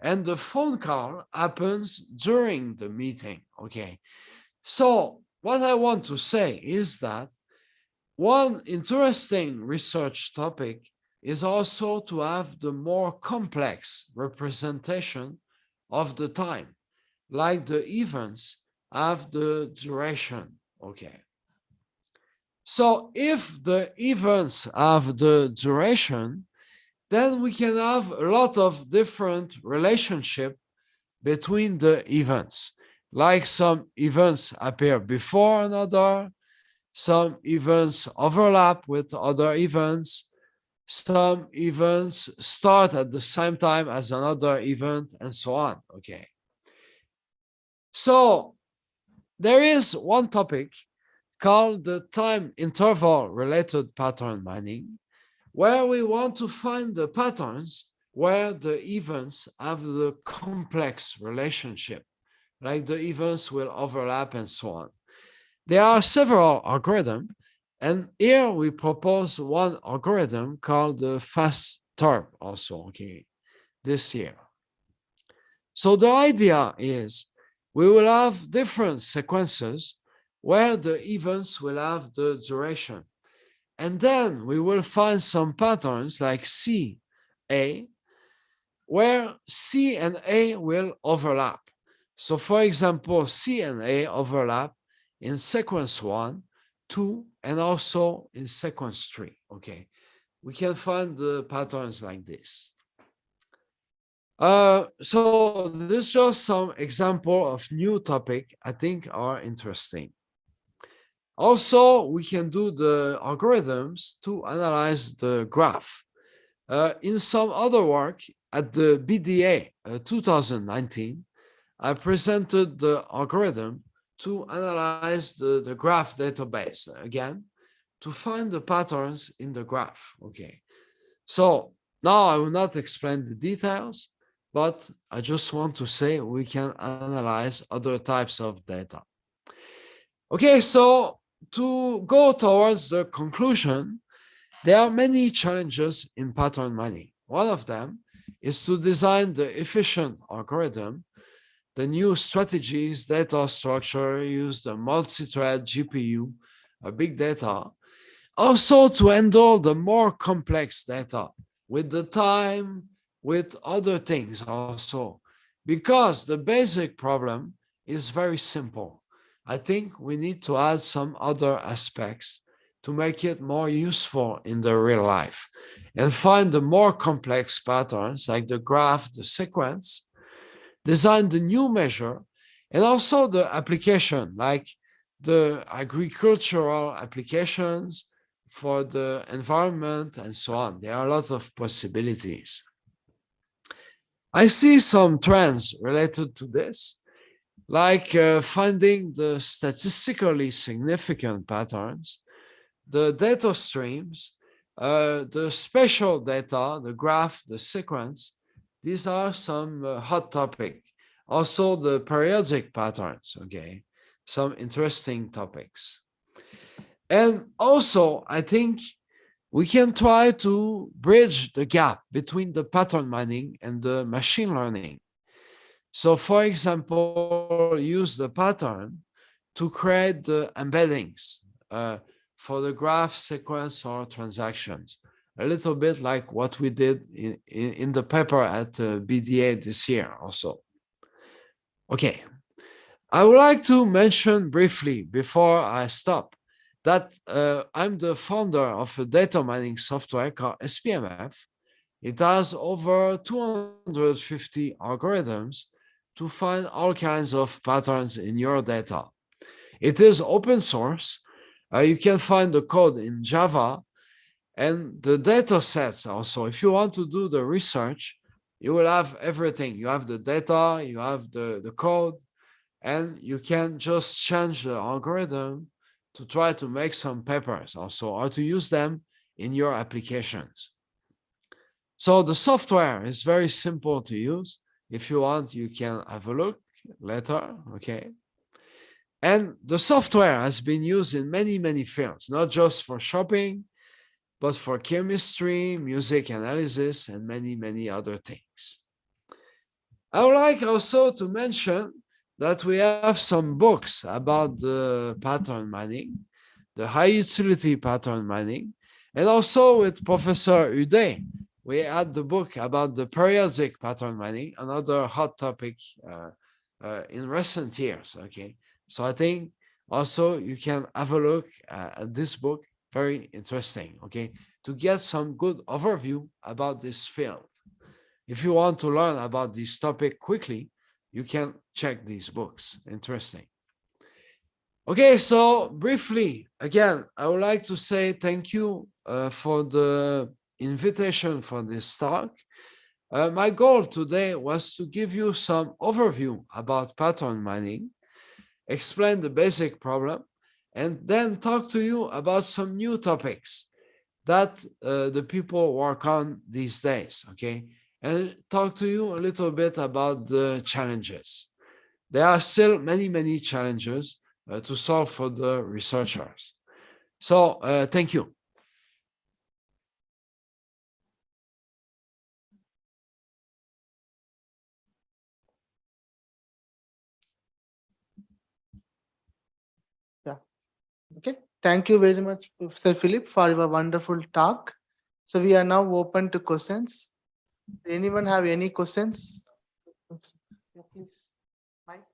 And the phone call happens during the meeting, okay? So what I want to say is that one interesting research topic is also to have the more complex representation of the time, like the events have the duration, okay? So if the events have the duration, then we can have a lot of different relationship between the events. Like some events appear before another, some events overlap with other events, some events start at the same time as another event, and so on, okay? So there is one topic called the time interval related pattern mining, where we want to find the patterns where the events have the complex relationship, like the events will overlap and so on. There are several algorithms, and here we propose one algorithm called the fast Tarp also, okay, this year. So the idea is we will have different sequences where the events will have the duration. And then we will find some patterns like C, A, where C and A will overlap. So for example, C and A overlap in sequence 1, 2, and also in sequence 3. Okay, we can find the patterns like this. So this is just some example of new topic I think are interesting. Also, we can do the algorithms to analyze the graph. In some other work at the BDA 2019, I presented the algorithm to analyze the graph database again to find the patterns in the graph. Okay, so now I will not explain the details, but I just want to say we can analyze other types of data. Okay, so to go towards the conclusion, there are many challenges in pattern mining. One of them is to design the efficient algorithm, the new strategies, data structure, use the multi-thread GPU, big data, also to handle the more complex data with the time, with other things also, because the basic problem is very simple. I think we need to add some other aspects to make it more useful in the real life and find the more complex patterns like the graph, the sequence, design the new measure, and also the application like the agricultural applications for the environment and so on. There are a lot of possibilities. I see some trends related to this, like finding the statistically significant patterns, the data streams, the spatial data, the graph, the sequence. These are some hot topics. Also the periodic patterns, okay, some interesting topics. And also, I think we can try to bridge the gap between the pattern mining and the machine learning. So for example, use the pattern to create the embeddings for the graph, sequence, or transactions. A little bit like what we did in the paper at BDA this year also. Okay, I would like to mention briefly before I stop that I'm the founder of a data mining software called SPMF. It has over 250 algorithms to find all kinds of patterns in your data. It is open source. You can find the code in Java and the data sets also. If you want to do the research, you will have everything. You have the data, you have the code, and you can just change the algorithm to try to make some papers also, or to use them in your applications. So the software is very simple to use. If you want, you can have a look later, okay? And the software has been used in many, many fields, not just for shopping, but for chemistry, music analysis, and many, many other things. I would like also to mention that we have some books about the pattern mining, the high utility pattern mining, and also with Professor Uday, we had the book about the periodic pattern mining, another hot topic in recent years, okay? So I think also you can have a look at this book, very interesting, okay? To get some good overview about this field. If you want to learn about this topic quickly, you can check these books, interesting. Okay, so briefly, again, I would like to say thank you for the invitation for this talk. My goal today was to give you some overview about pattern mining, explain the basic problem, and then talk to you about some new topics that the people work on these days, okay? And talk to you a little bit about the challenges. There are still many, many challenges to solve for the researchers. So thank you. Yeah. Okay. Thank you very much, Professor Philip, for your wonderful talk. So we are now open to questions. Anyone have any questions? Yeah, please. Mike.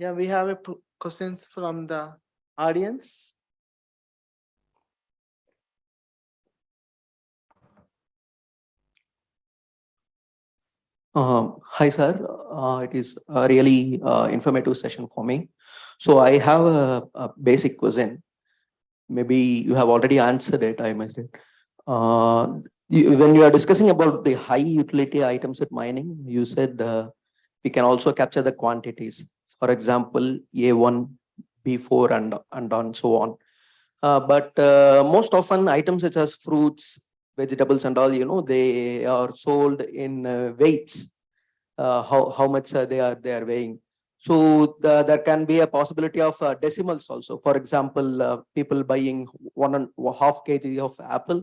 Yeah, we have questions from the audience. Hi, sir. It is a really informative session for me. So I have a basic question. Maybe you have already answered it, I must say. When you are discussing about the high utility items at mining, you said we can also capture the quantities. For example, A1, B4, and on so on. But most often items such as fruits, vegetables, and all, they are sold in weights. How much they are weighing. So there can be a possibility of decimals also. For example, people buying 1.5 kg of apple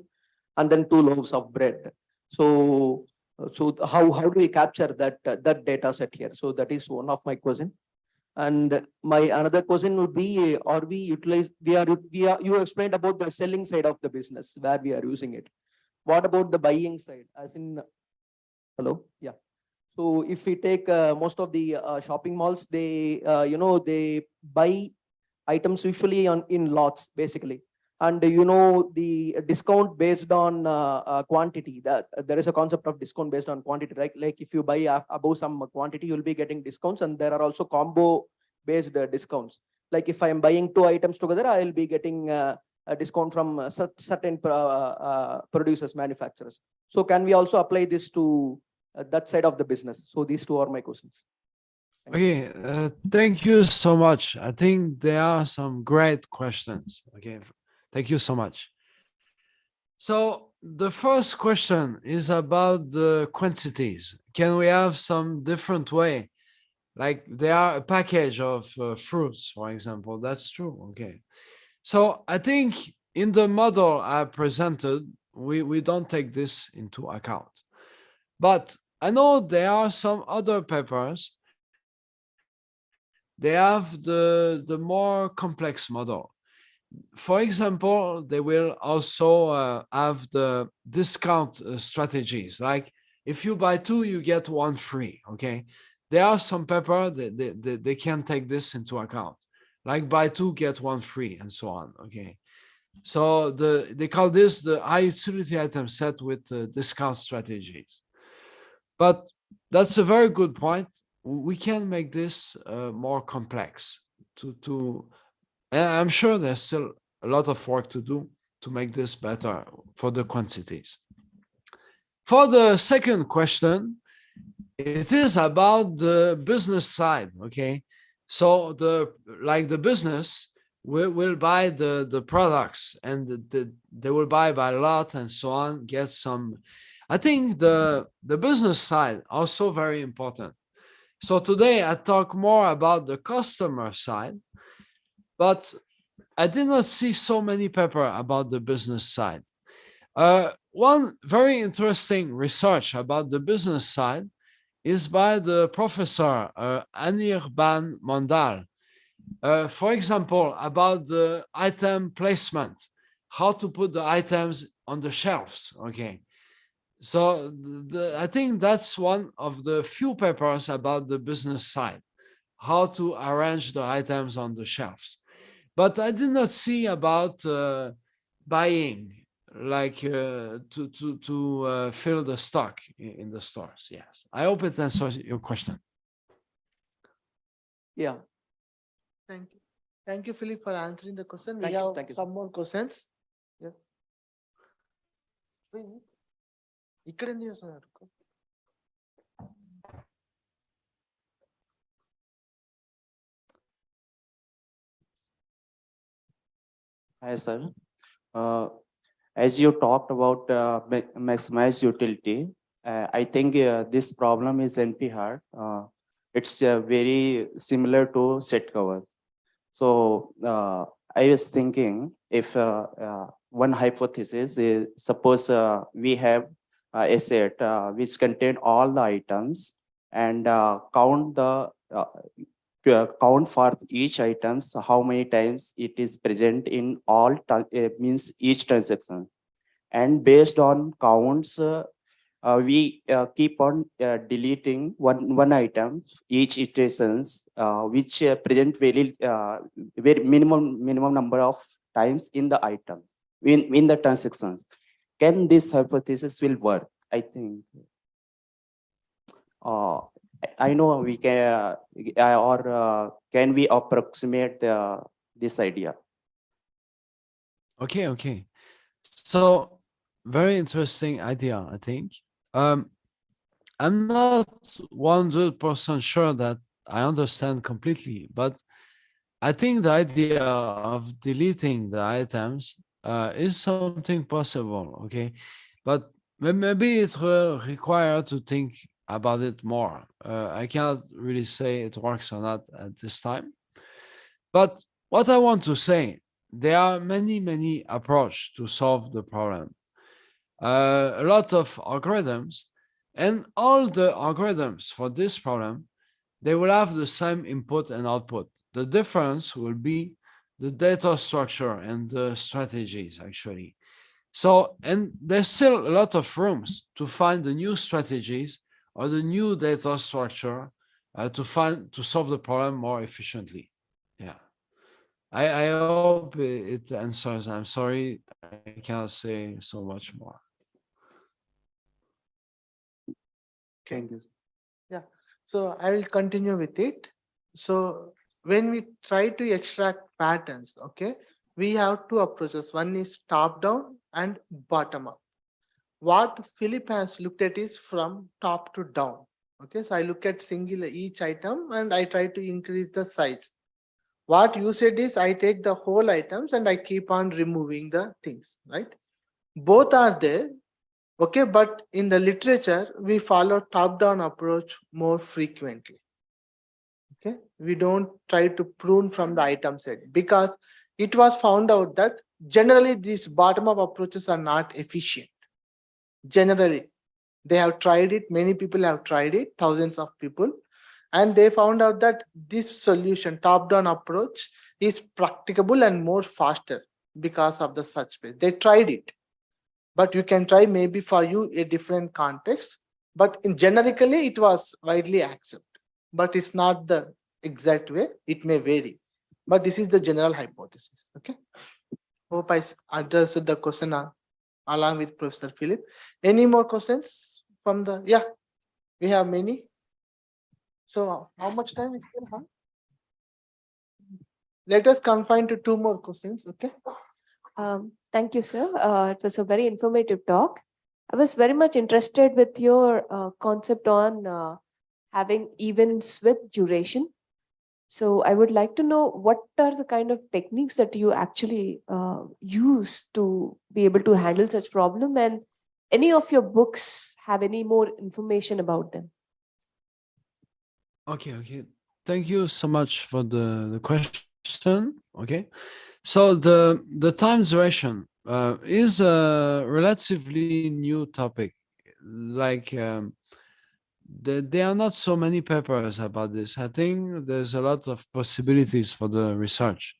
and then 2 loaves of bread. So how do we capture that data set here? So that is one of my question. And my another question would be: are we utilize? You explained about the selling side of the business where we are using it. What about the buying side? As in, hello, yeah. So if we take most of the shopping malls, they buy items usually in lots basically, and the discount based on quantity. That there is a concept of discount based on quantity, right? Like if you buy above some quantity, you'll be getting discounts, and there are also combo based discounts. Like if I am buying 2 items together, I will be getting a discount from certain producers, manufacturers. So can we also apply this to that side of the business? So these two are my questions. Okay, thank you so much. I think there are some great questions. Okay, thank you so much. So the first question is about the quantities. Can we have some different way? Like there are a package of fruits, for example. That's true. Okay. So I think in the model I presented, we don't take this into account. But I know there are some other papers. They have the more complex model. For example, they will also have the discount strategies. Like if you buy 2, you get 1 free. Okay, there are some paper that they can take this into account. Like buy 2, get 1 free, and so on. Okay, so they call this the high utility item set with discount strategies. But that's a very good point. We can make this more complex and I'm sure there's still a lot of work to do to make this better for the quantities. For the second question, it is about the business side. Okay, so the business will buy the products, and they will buy by lot and so on, get some. I think the business side also very important. So today I talk more about the customer side, but I did not see so many paper about the business side. One very interesting research about the business side is by the professor Anirban Mondal. For example, about the item placement, how to put the items on the shelves. Okay, so I think that's one of the few papers about the business side, how to arrange the items on the shelves. But I did not see about buying, like to fill the stock in the stores. Yes, I hope it answers your question. Yeah. Thank you, Philip, for answering the question. We Thank you, have thank you. some more questions. Yes. ఇక్కడ ఎందుకు చేస్తున్నారు? Hi, sir. As you talked about maximize utility, I think this problem is NP-hard. It's very similar to set covers. So I was thinking if one hypothesis is, suppose we have a set which contain all the items and count for each items how many times it is present in all means each transaction, and based on counts we keep on deleting one item each iterations, which present very minimum number of times in the items in the transactions. Can this hypothesis will work? I think. I know we can, or can we approximate this idea? Okay. So very interesting idea, I think. I'm not 100% sure that I understand completely, but I think the idea of deleting the items is something possible, okay? But maybe it will require to think about it more. I cannot really say it works or not at this time. But what I want to say, there are many approaches to solve the problem. A lot of algorithms, and all the algorithms for this problem, they will have the same input and output. The difference will be the data structure and the strategies, actually. So, and there's still a lot of rooms to find the new strategies or the new data structure to solve the problem more efficiently. Yeah. I hope it answers. I'm sorry, I cannot say so much more. Thank you. Yeah. So I will continue with it. So when we try to extract patterns, okay, we have two approaches. One is top down and bottom up. What Philip has looked at is from top to down. Okay, so I look at singular each item and I try to increase the size. What you said is I take the whole items and I keep on removing the things, right? Both are there. Okay, but in the literature, we follow top-down approach more frequently. Okay, we don't try to prune from the item set because it was found out that generally these bottom-up approaches are not efficient. Generally, they have tried it, many people have tried it, thousands of people, and they found out that this solution, top-down approach, is practicable and more faster because of the search space. They tried it, but you can try maybe for you a different context. But in generically, it was widely accepted, but it's not the exact way. It may vary, but this is the general hypothesis. Okay. Hope I addressed the question along with Professor Philip. Any more questions from the? Yeah, we have many. So how much time we still have? Let us confine to two more questions. Okay. Thank you, sir. It was a very informative talk. I was very much interested with your concept on having events with duration. So I would like to know what are the kind of techniques that you actually use to be able to handle such problem, and any of your books have any more information about them? Okay. Thank you so much for the question. Okay. So the time duration is a relatively new topic. Like there are not so many papers about this. I think there's a lot of possibilities for the research.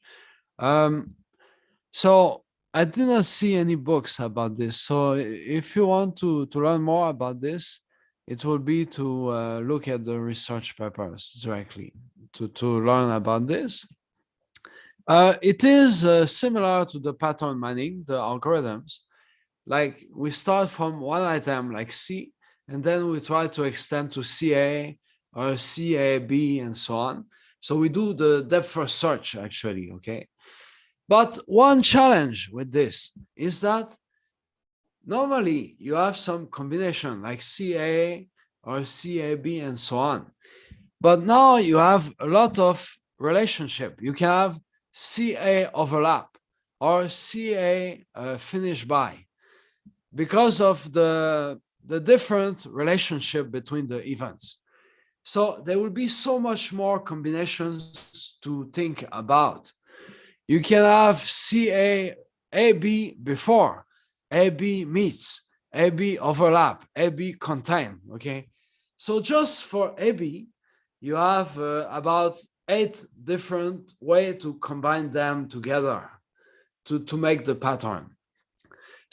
So I did not see any books about this. So if you want to learn more about this, it will be to look at the research papers directly to learn about this. It is similar to the pattern mining, the algorithms. Like we start from one item like C, and then we try to extend to CA or CAB and so on. So we do the depth first search actually, okay? But one challenge with this is that normally you have some combination like CA or CAB and so on. But now you have a lot of relationship. You can have CA overlap or CA finish by because of the different relationship between the events. So there will be so much more combinations to think about. You can have CA, AB before, AB meets, AB overlap, AB contain, okay? So just for AB, you have about 8 different ways to combine them together to make the pattern.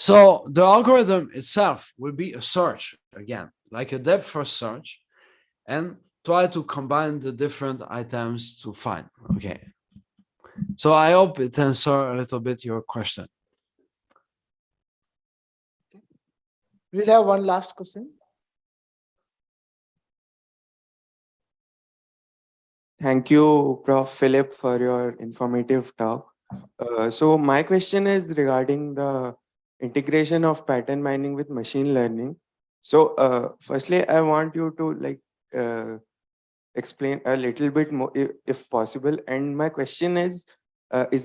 So the algorithm itself will be a search again, like a depth first search, and try to combine the different items to find. Okay. So I hope it answers a little bit your question. We'll have one last question. Thank you, Prof. Philip, for your informative talk. So my question is regarding the integration of pattern mining with machine learning. So firstly, I want you to explain a little bit more if possible. And my question is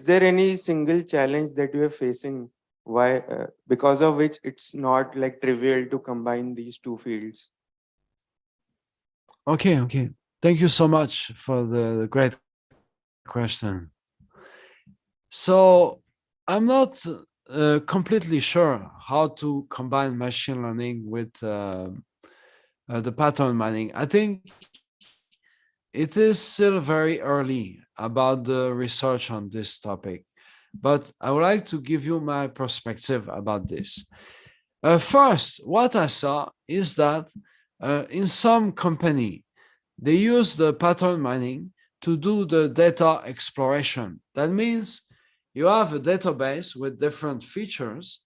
there any single challenge that you are facing why because of which it's not like trivial to combine these two fields? Okay. Thank you so much for the great question. So I'm not completely sure how to combine machine learning with the pattern mining. I think it is still very early about the research on this topic, but I would like to give you my perspective about this. First, what I saw is that in some company, they use the pattern mining to do the data exploration. That means you have a database with different features,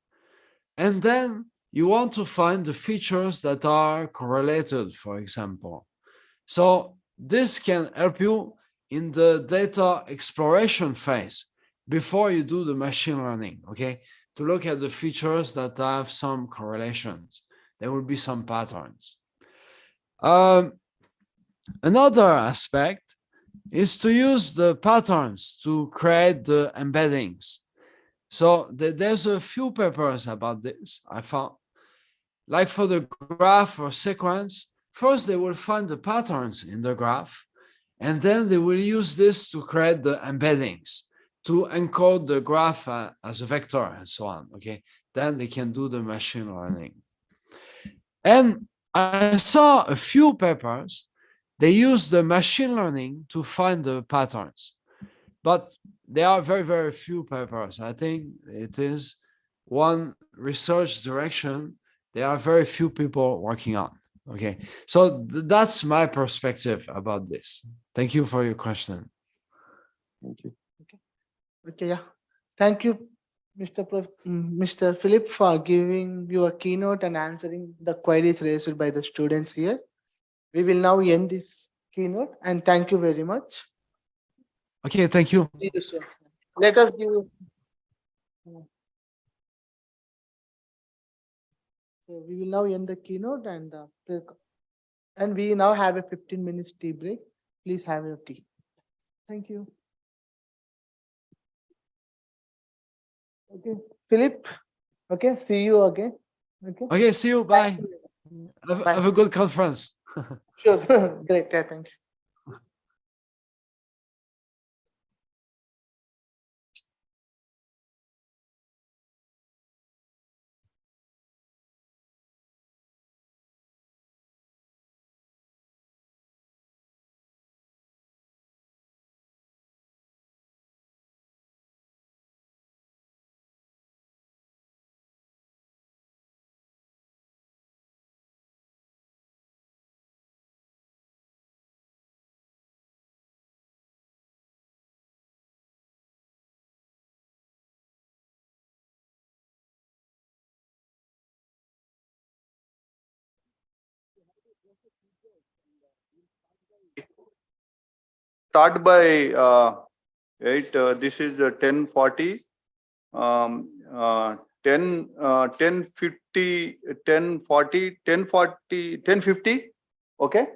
and then you want to find the features that are correlated, for example. So this can help you in the data exploration phase before you do the machine learning, okay? To look at the features that have some correlations. There will be some patterns. Another aspect is to use the patterns to create the embeddings. So there's a few papers about this I found. Like for the graph or sequence, first they will find the patterns in the graph, and then they will use this to create the embeddings, to encode the graph as a vector and so on, okay? Then they can do the machine learning. And I saw a few papers, they use the machine learning to find the patterns. But there are very, very few papers. I think it is one research direction. There are very few people working on. Okay, so that's my perspective about this. Thank you for your question. Thank you. Okay, yeah. Thank you, Mr. Philip, for giving your keynote and answering the queries raised by the students here. We will now end this keynote and thank you very much. Okay, thank you. See you soon. Let us give. So we will now end the keynote and we now have a 15 minutes tea break. Please have your tea. Thank you. Okay, Philip. Okay, see you again. Okay. Okay, see you. Bye. Have a good conference. Sure. Great. Yeah, thank you. Start by 8. This is 10:40. 10:50, 10:40, 10:40, 10:50. Okay.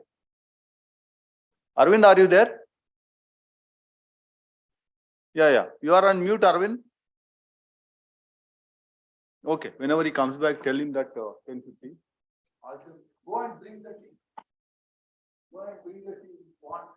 Arvind, are you there? Yeah. You are on mute, Arvind. Okay. Whenever he comes back, tell him that 10:50. Go and bring the tea. Go and bring the tea. What?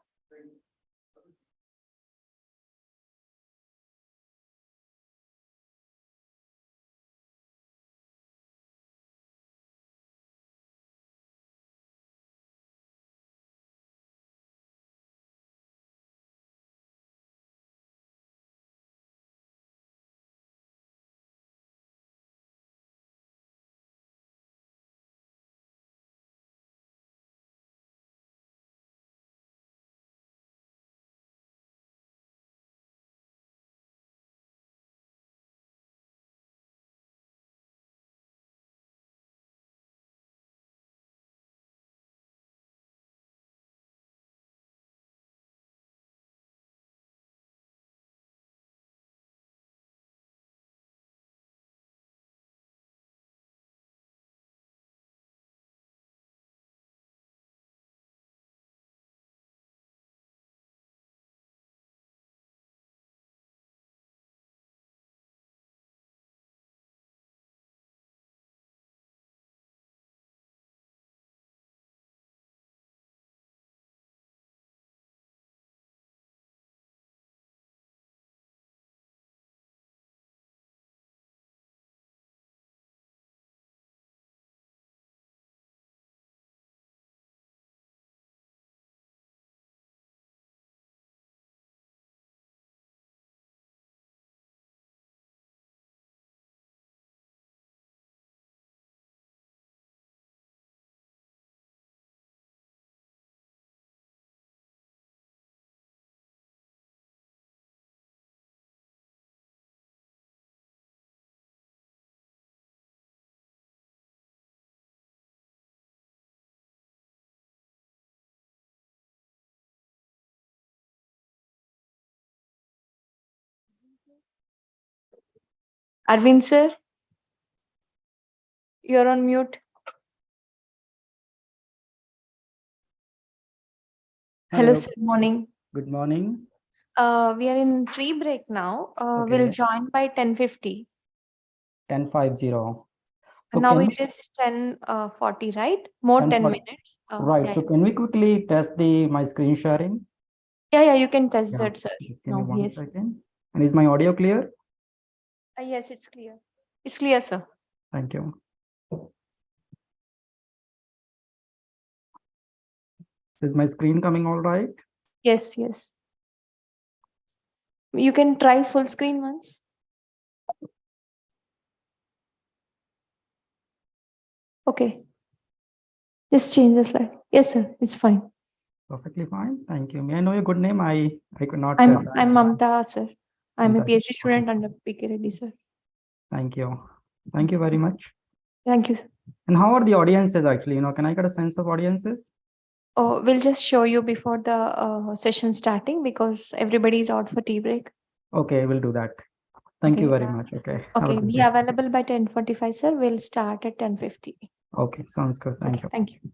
Arvind sir, you're on mute. Hello, Hello. sir. Morning. Good morning. We are in tree break now. We'll Okay. join by 10:50. 10:50. So Now can it we, is 10:40, right? More 10 10:40 minutes. right. Yeah, So can we quickly test my screen sharing? yeah, you can test Yeah. that, sir. Just give me No, one yes. second. And is my audio clear? Yes, it's clear. It's clear, sir. Thank you. Is my screen coming all right? Yes, yes. You can try full screen once. Okay. Just change the slide. Yes, sir. It's fine. Perfectly fine. Thank you. May I know your good name? I could not. I'm Mamta, sir. I'm a Mamta. PhD student under PK Reddy, sir. Thank you. Thank you very much. Thank you, sir. And how are the audiences actually? Can I get a sense of audiences? Oh, we'll just show you before the session starting because everybody is out for tea break. Okay, we'll do that. Thank you Okay, very much. Okay. Have a Okay, good be day. available by 10:45, sir. We'll start at 10:50. Okay, sounds good. Thank you. Thank you.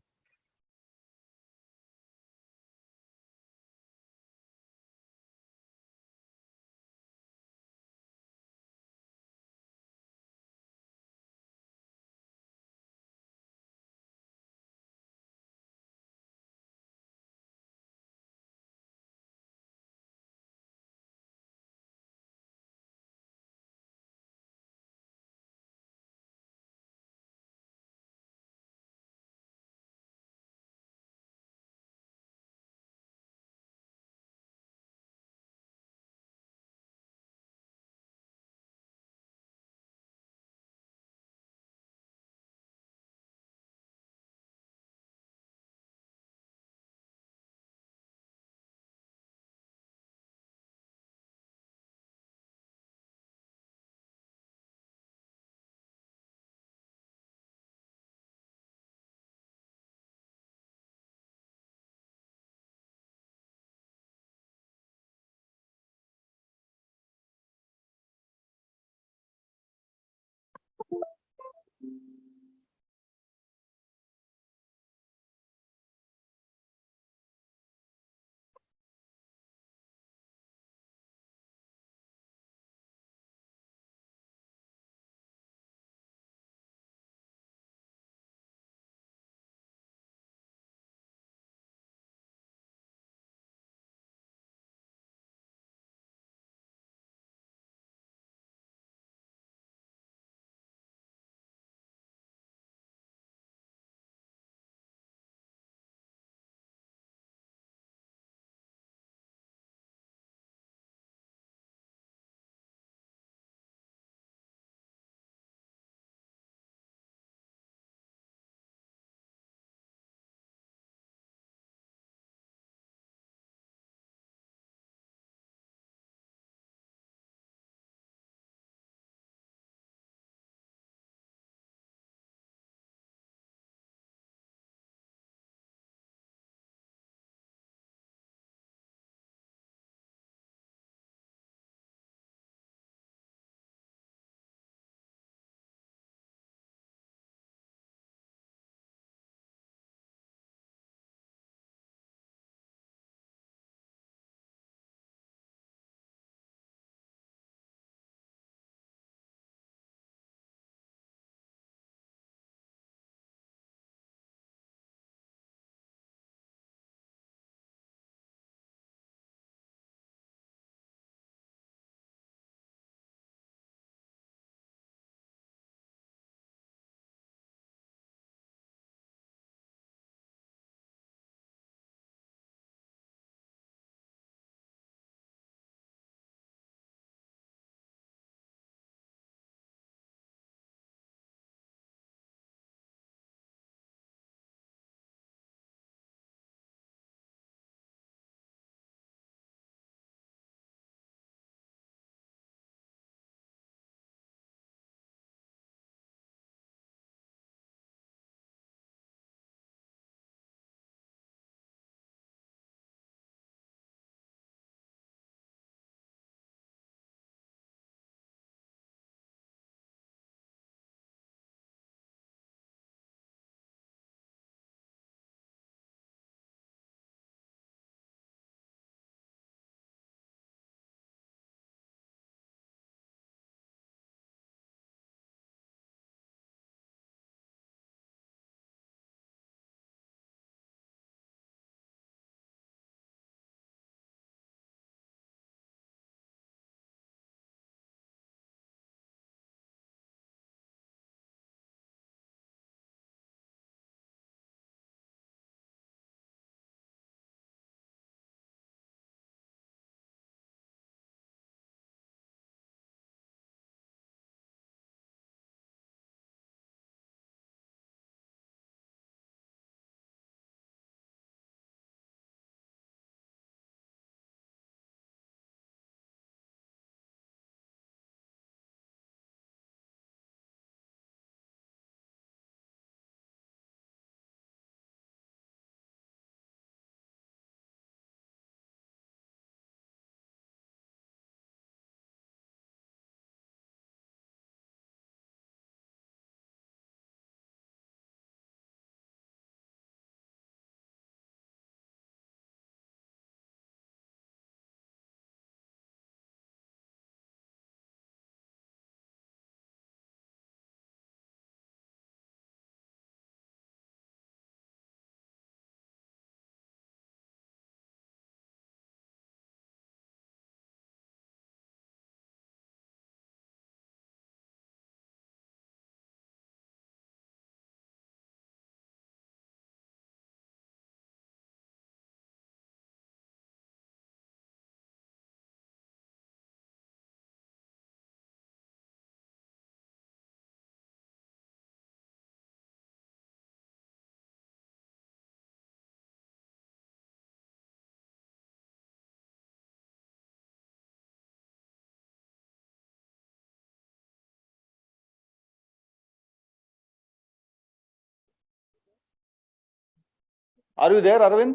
Are you there, Arvind?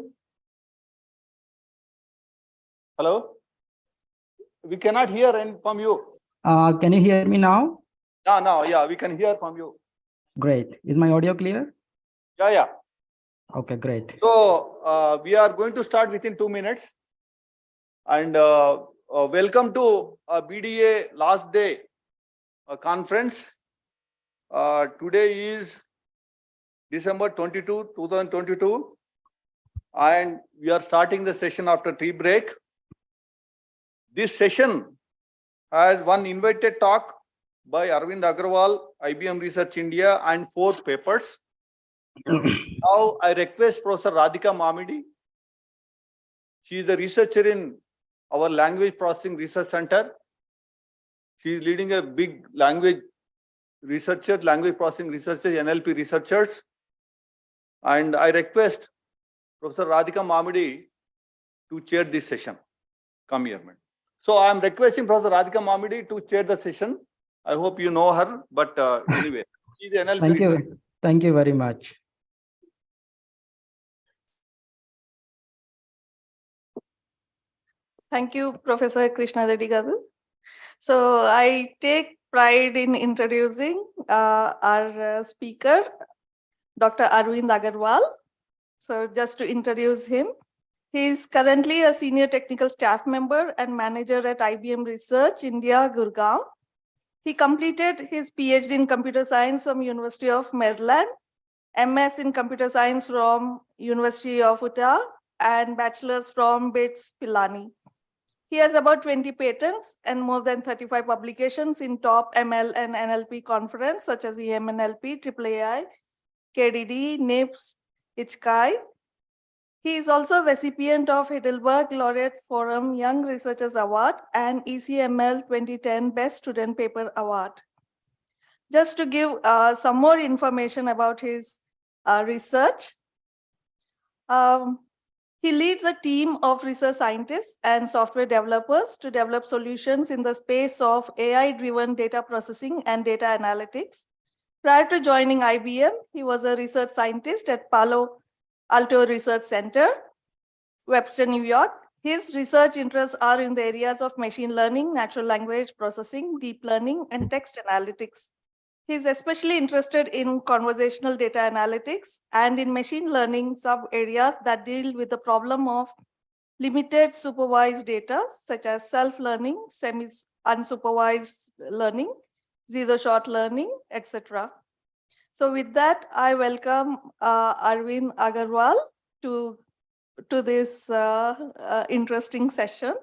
Hello? We cannot hear from you. Can you hear me now? No, yeah, we can hear from you. Great. Is my audio clear? Yeah. Okay, great. So we are going to start within 2 minutes. And welcome to BDA last day conference. Today is December 22, 2022. And we are starting the session after tea break. This session has one invited talk by Arvind Agarwal, IBM Research India, and 4 papers. Now I request Professor Radhika Mamidi. She is a researcher in our Language Processing Research Center. She is leading a big language processing researchers, NLP researchers. And I request Professor Radhika Mamidi to chair this session. Come here, man. So I am requesting Professor Radhika Mamidi to chair the session. I hope you know her, but anyway, she is an NLP Thank researcher. you. Thank you very much. Thank you, Professor Krishna Reddy Garu. So I take pride in introducing our speaker, Dr. Arvind Agarwal. So just to introduce him, he is currently a senior technical staff member and manager at IBM Research India, Gurgaon. He completed his PhD in computer science from University of Maryland, MS in computer science from University of Utah, and bachelor's from BITS Pilani. He has about 20 patents and more than 35 publications in top ML and NLP conference such as EMNLP, AAAI, KDD, NIPS, ICHKAI. He is also recipient of Heidelberg Laureate Forum Young Researchers Award and ECML 2010 Best Student Paper Award. Just to give some more information about his research, he leads a team of research scientists and software developers to develop solutions in the space of AI-driven data processing and data analytics. Prior to joining IBM, he was a research scientist at Palo Alto Research Center, Webster, New York. His research interests are in the areas of machine learning, natural language processing, deep learning, and text analytics. He's especially interested in conversational data analytics and in machine learning sub-areas that deal with the problem of limited supervised data, such as self-learning, semi-unsupervised learning, zero-shot learning, etc. So with that, I welcome Arvind Agarwal to this interesting session.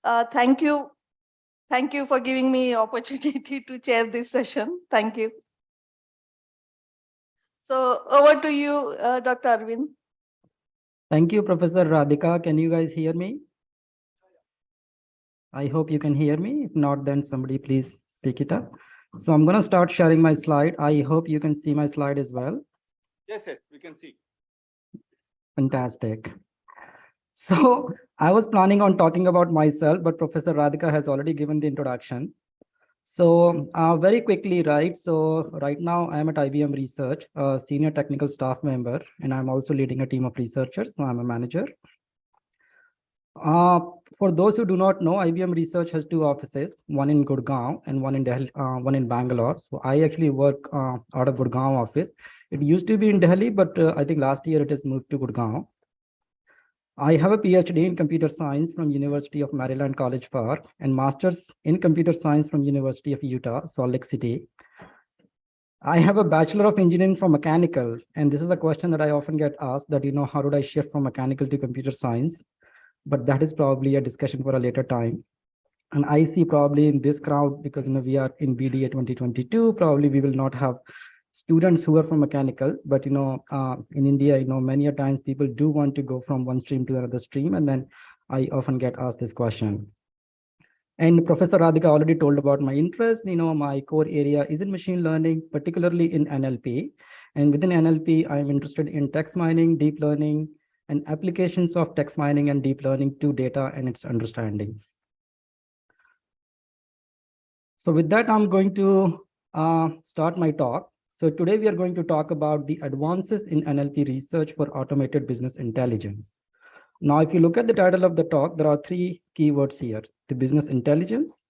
Thank you. Thank you for giving me opportunity to chair this session. Thank you. So over to you, Dr. Arvind. Thank you, Professor Radhika. Can you guys hear me? I hope you can hear me. If not, then somebody please speak it up. So I'm going to start sharing my slide. I hope you can see my slide as well. Yes, we can see. Fantastic. So I was planning on talking about myself, but Professor Radhika has already given the introduction. So very quickly, right? So right now I'm at IBM Research, a senior technical staff member, and I'm also leading a team of researchers. So I'm a manager. For those who do not know, IBM Research has 2 offices, one in Gurgaon and one in Delhi, one in Bangalore. So I actually work out of Gurgaon office. It used to be in Delhi, but I think last year it has moved to Gurgaon. I have a PhD in computer science from University of Maryland, College Park, and master's in computer science from University of Utah, Salt Lake City. I have a bachelor of engineering from mechanical, and this is a question that I often get asked that, how did I shift from mechanical to computer science? But that is probably a discussion for a later time. And I see probably in this crowd, because we are in BDA 2022, probably we will not have students who are from mechanical, but in India, many a times people do want to go from one stream to another stream, and then I often get asked this question. And Professor Radhika already told about my interest. My core area is in machine learning, particularly in NLP. And within NLP, I'm interested in text mining, deep learning, and applications of text mining and deep learning to data and its understanding. So with that, I'm going to start my talk. So today we are going to talk about the advances in NLP research for automated business intelligence. Now, if you look at the title of the talk, there are three keywords here: the business intelligence,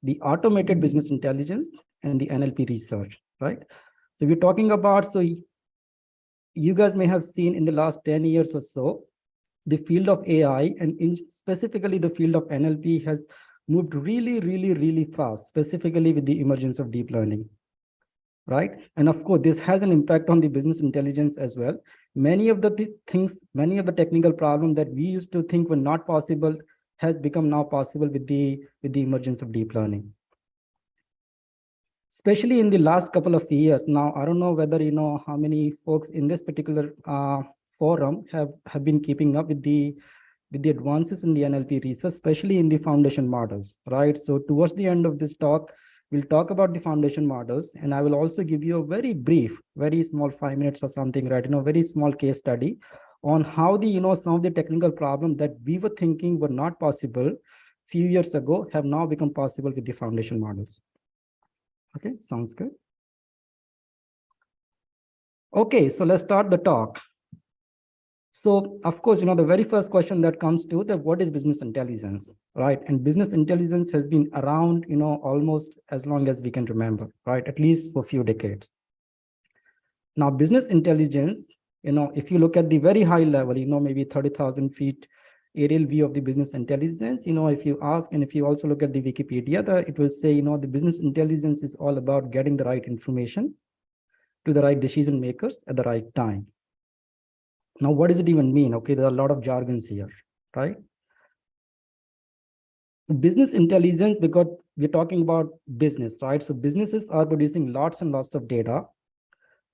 the automated business intelligence, and the NLP research, right? So we're talking about, so you guys may have seen in the last 10 years or so, the field of AI and specifically the field of NLP has moved really fast, specifically with the emergence of deep learning, right? And of course, this has an impact on the business intelligence as well. Many of the things, many of the technical problems that we used to think were not possible has become now possible with the emergence of deep learning. Especially in the last couple of years. Now, I don't know whether you know how many folks in this particular forum have been keeping up with the advances in the NLP research, especially in the foundation models, right? So towards the end of this talk, we'll talk about the foundation models, and I will also give you a very brief, very small 5 minutes or something, right? Very small case study on how the, some of the technical problems that we were thinking were not possible few years ago have now become possible with the foundation models. Okay, sounds good. Okay, so let's start the talk. So of course, the very first question that comes to what is business intelligence, right? And business intelligence has been around, almost as long as we can remember, right? At least for a few decades. Now, business intelligence, if you look at the very high level, maybe 30,000 feet aerial view of the business intelligence, if you ask, and if you also look at the Wikipedia, it will say, the business intelligence is all about getting the right information to the right decision makers at the right time. Now, what does it even mean? Okay, there are a lot of jargons here, right? Business intelligence, because we're talking about business, right? So businesses are producing lots and lots of data.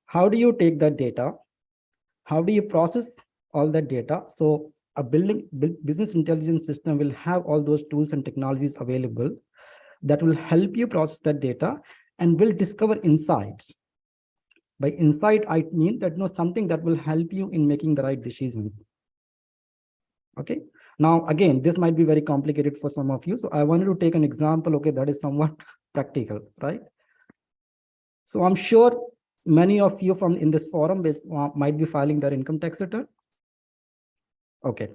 How do you take that data? How do you process all that data? So a business intelligence system will have all those tools and technologies available that will help you process that data and will discover insights. By insight, I mean that something that will help you in making the right decisions. Okay. Now, again, this might be very complicated for some of you. So I wanted to take an example, okay, that is somewhat practical, right? So I'm sure many of you in this forum might be filing their income tax return. Okay.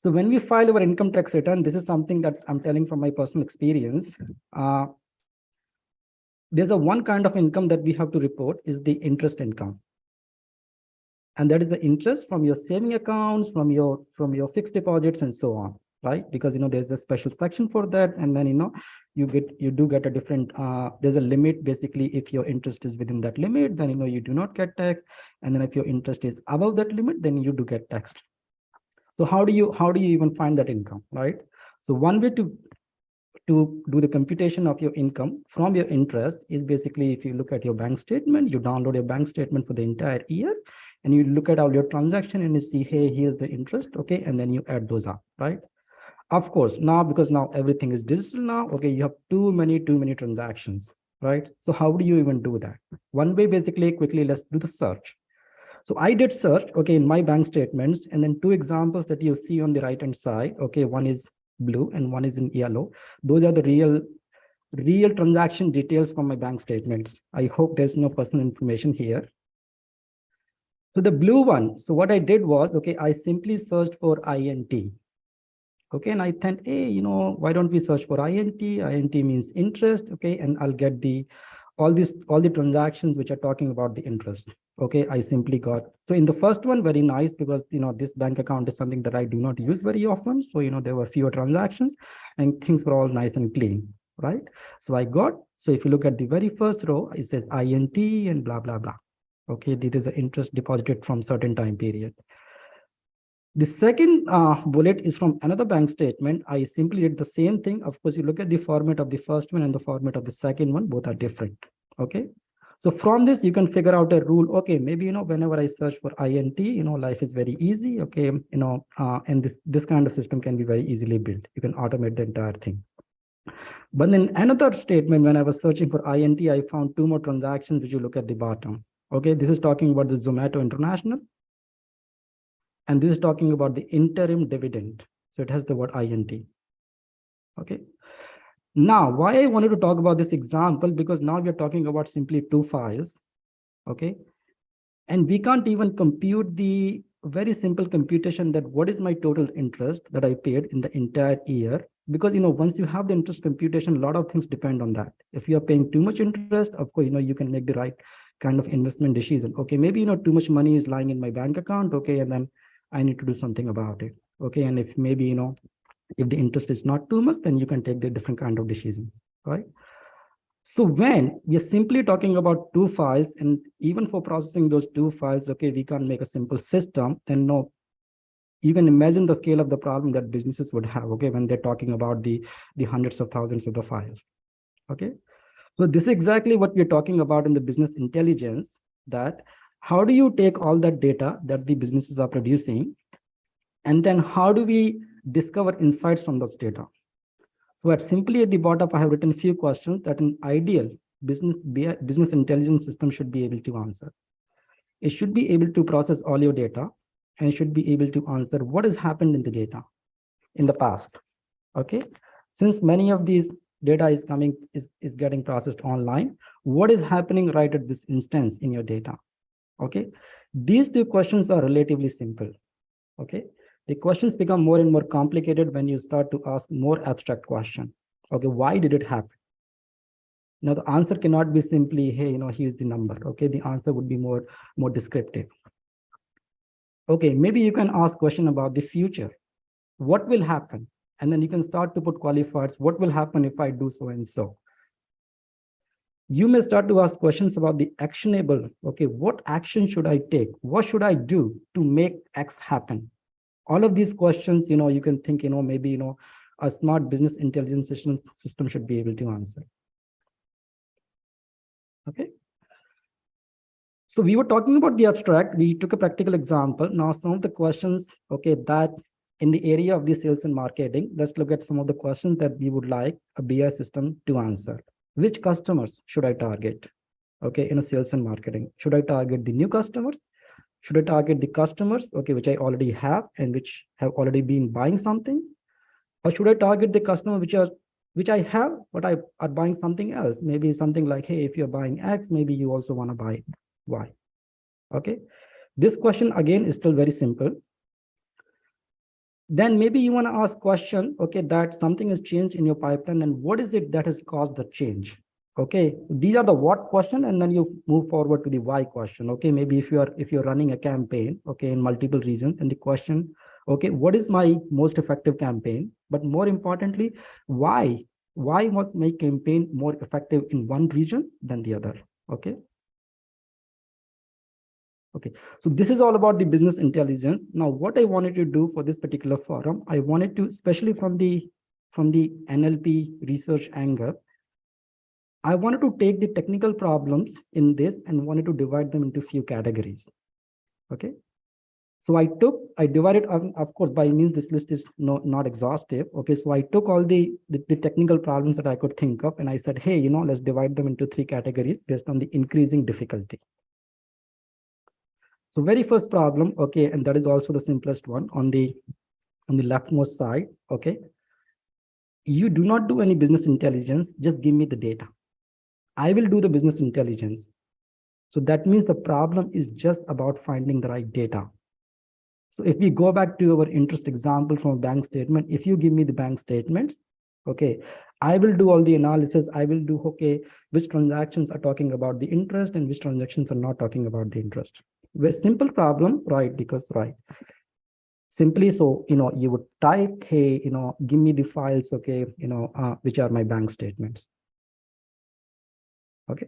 So when we file our income tax return, this is something that I'm telling from my personal experience. There's one kind of income that we have to report is the interest income. And that is the interest from your saving accounts, from your fixed deposits and so on, right? Because, there's a special section for that. And then, you do get a different, there's a limit. Basically, if your interest is within that limit, then, you do not get taxed. And then if your interest is above that limit, then you do get taxed. So how do you even find that income, right? So one way to do the computation of your income from your interest is basically, if you look at your bank statement, you download your bank statement for the entire year, and you look at all your transaction and you see, hey, here's the interest, okay, and then you add those up, right? Of course, because now everything is digital now, okay, you have too many transactions, right? So how do you even do that? One way, basically, quickly, let's do the search. So I did search, okay, in my bank statements, and then two examples that you see on the right-hand side, okay, one is blue and one is in yellow. Those are the real transaction details from my bank statements. I hope there's no personal information here. So the blue one, so what I did was, okay, I simply searched for INT. Okay, and I thought, hey, why don't we search for INT? INT means interest, okay, and I'll get all the transactions which are talking about the interest. Okay, I simply got, so in the first one, very nice, because this bank account is something that I do not use very often. So there were fewer transactions and things were all nice and clean, right? So so if you look at the very first row, it says INT and blah, blah, blah. Okay, this is an interest deposited from certain time period. The second bullet is from another bank statement. I simply did the same thing. Of course, you look at the format of the first one and the format of the second one, both are different. Okay. So from this, you can figure out a rule. Okay, maybe, whenever I search for INT, life is very easy. Okay. And this kind of system can be very easily built. You can automate the entire thing. But then another statement, when I was searching for INT, I found two more transactions, which you look at the bottom. Okay. This is talking about the Zomato International. And this is talking about the interim dividend. So it has the word INT. Okay. Now, why I wanted to talk about this example, because now we're talking about simply two files. okay? And we can't even compute the very simple computation that what is my total interest that I paid in the entire year. Because, once you have the interest computation, a lot of things depend on that. If you are paying too much interest, of course, you can make the right kind of investment decision. Okay, maybe, too much money is lying in my bank account. Okay, and then I need to do something about it. Okay, and if maybe, if the interest is not too much, then you can take the different kind of decisions, right? So when we are simply talking about two files, and even for processing those two files, okay, we can't make a simple system, then no, you can imagine the scale of the problem that businesses would have, okay, when they're talking about the hundreds of thousands of the files, okay? So this is exactly what we're talking about in the business intelligence, that how do you take all that data that the businesses are producing, and then how do we discover insights from those data? So simply at the bottom, I have written a few questions that an ideal business intelligence system should be able to answer. It should be able to process all your data and should be able to answer what has happened in the data in the past. Okay, since many of these data is getting processed online, what is happening right at this instance in your data? Okay, these two questions are relatively simple. Okay, the questions become more and more complicated when you start to ask more abstract questions. Okay, why did it happen? Now the answer cannot be simply, hey, here's the number. Okay, the answer would be more descriptive. Okay, maybe you can ask question about the future. What will happen? And then you can start to put qualifiers. What will happen if I do so and so? You may start to ask questions about the actionable. Okay, what action should I take? What should I do to make X happen? All of these questions, you can think, maybe, a smart business intelligence system should be able to answer. Okay. So we were talking about the abstract. We took a practical example. Now, some of the questions, okay, that in the area of the sales and marketing, let's look at some of the questions that we would like a BI system to answer. Which customers should I target? Okay, in a sales and marketing, should I target the new customers? Should I target the customers, okay, which I already have and which have already been buying something? Or should I target the customer which I have, but I are buying something else? Maybe something like, hey, if you're buying X, maybe you also want to buy Y. Okay, this question again is still very simple. Then maybe you want to ask question, okay, that something has changed in your pipeline, and what is it that has caused the change? Okay, these are the what question, and then you move forward to the why question. Okay, maybe if you're running a campaign, okay, in multiple regions, and the question, okay, what is my most effective campaign? But more importantly, why was my campaign more effective in one region than the other? Okay. Okay, so this is all about the business intelligence. Now, what I wanted to do for this particular forum, I wanted to, especially from the NLP research angle, I wanted to take the technical problems in this and wanted to divide them into few categories. Okay, so I divided, of course, by means this list is not exhaustive. Okay, so I took all the technical problems that I could think of, and I said, hey, let's divide them into three categories based on the increasing difficulty. So very first problem, okay, and that is also the simplest one on the leftmost side, okay. You do not do any business intelligence, just give me the data. I will do the business intelligence. So that means the problem is just about finding the right data. So if we go back to our interest example from a bank statement, if you give me the bank statements, okay, I will do all the analysis. I will do, okay, which transactions are talking about the interest and which transactions are not talking about the interest. Very simple problem, right? Because, right, simply, so, you would type, hey, give me the files, okay, which are my bank statements. Okay.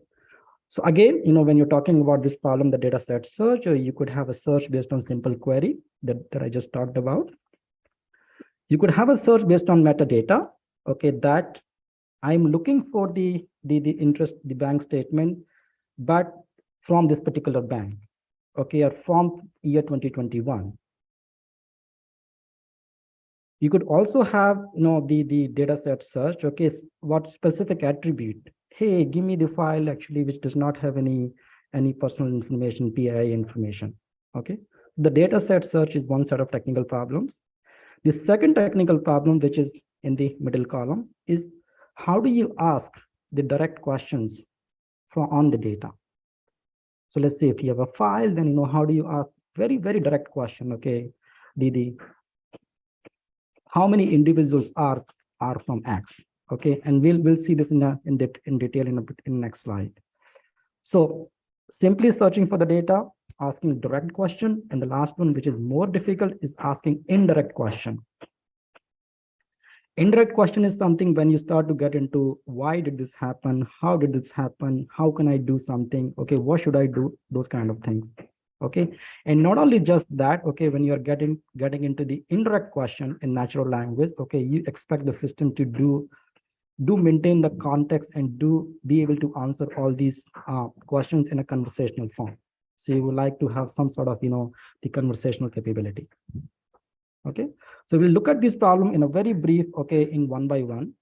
So again, when you're talking about this problem, the data set search, or you could have a search based on simple query that I just talked about. You could have a search based on metadata, okay, that I'm looking for the interest, the bank statement, but from this particular bank, okay, or from year 2021. You could also have, the data set search, okay, what specific attribute? Hey, give me the file actually which does not have any personal information, PII information, okay. The data set search is one set of technical problems. The second technical problem, which is in the middle column, is how do you ask the direct questions on the data? So let's say if you have a file, then how do you ask very, very direct question? Okay, Didi, how many individuals are from X? Okay, and we'll see this in detail in the next slide. So simply searching for the data, asking direct question, and the last one, which is more difficult, is asking indirect question. Indirect question is something when you start to get into why did this happen? How did this happen? How can I do something? Okay, what should I do? Those kind of things. Okay, and not only just that, okay, when you're getting into the indirect question in natural language, okay, you expect the system to do maintain the context and be able to answer all these questions in a conversational form. So you would like to have some sort of the conversational capability. Okay, so we'll look at this problem in a very brief, okay, in one by one.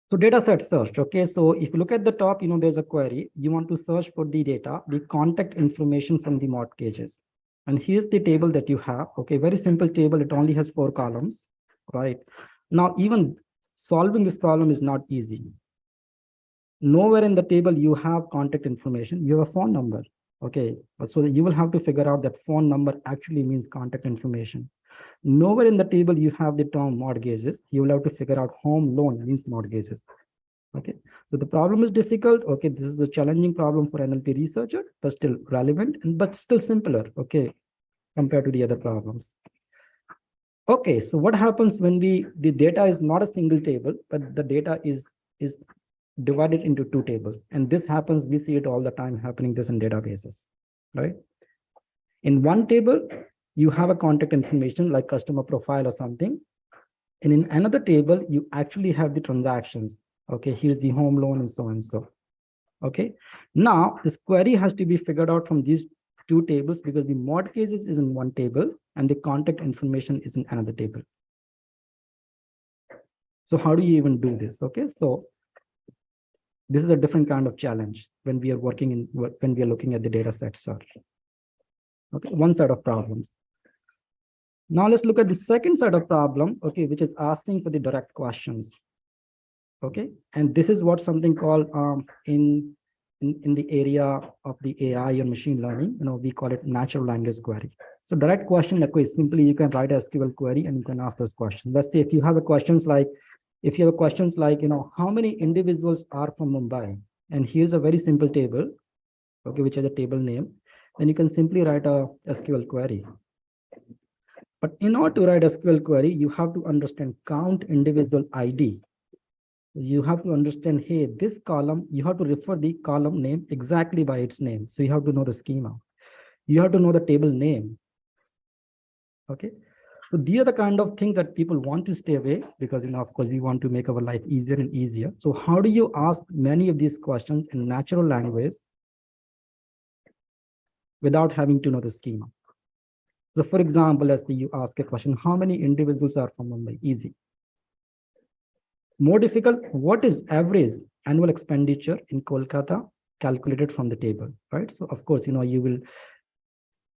So data set search. Okay, so if you look at the top, there's a query. You want to search for the data, the contact information from the mortgages. And here's the table that you have. Okay, very simple table. It only has 4 columns, right? Now, even solving this problem is not easy. Nowhere in the table you have contact information. You have a phone number. Okay, so you will have to figure out that phone number actually means contact information. Nowhere in the table you have the term mortgages. You will have to figure out home loan means mortgages. Okay, so the problem is difficult. Okay, this is a challenging problem for NLP researcher, but still relevant but still simpler. Okay, compared to the other problems. Okay, so what happens when the data is not a single table, but the data is divided into 2 tables, and this happens. We see it all the time happening this in databases, right? In one table, you have a contact information like customer profile or something. And in another table, you actually have the transactions. Okay, here's the home loan and so and so. Okay, now this query has to be figured out from these 2 tables because the mortgages is in one table and the contact information is in another table. So how do you even do this? Okay, so this is a different kind of challenge when we are when we are looking at the data set search. Okay, one set of problems. Now let's look at the second set of problem, okay, which is asking for the direct questions. Okay, and this is what something called in the area of the AI and machine learning, we call it natural language query. So direct question, okay, simply you can write a SQL query and you can ask those questions. Let's say if you have a questions like, how many individuals are from Mumbai? And here's a very simple table, okay, which has a table name. Then you can simply write a SQL query. But in order to write a SQL query, you have to understand count individual ID. You have to understand, hey, this column, you have to refer the column name exactly by its name. So you have to know the schema. You have to know the table name. Okay. So these are the kind of things that people want to stay away because, of course, we want to make our life easier and easier. So how do you ask many of these questions in natural language without having to know the schema? So for example, let's say you ask a question, how many individuals are from Mumbai? Easy. More difficult, what is average annual expenditure in Kolkata calculated from the table, right? So of course, you will,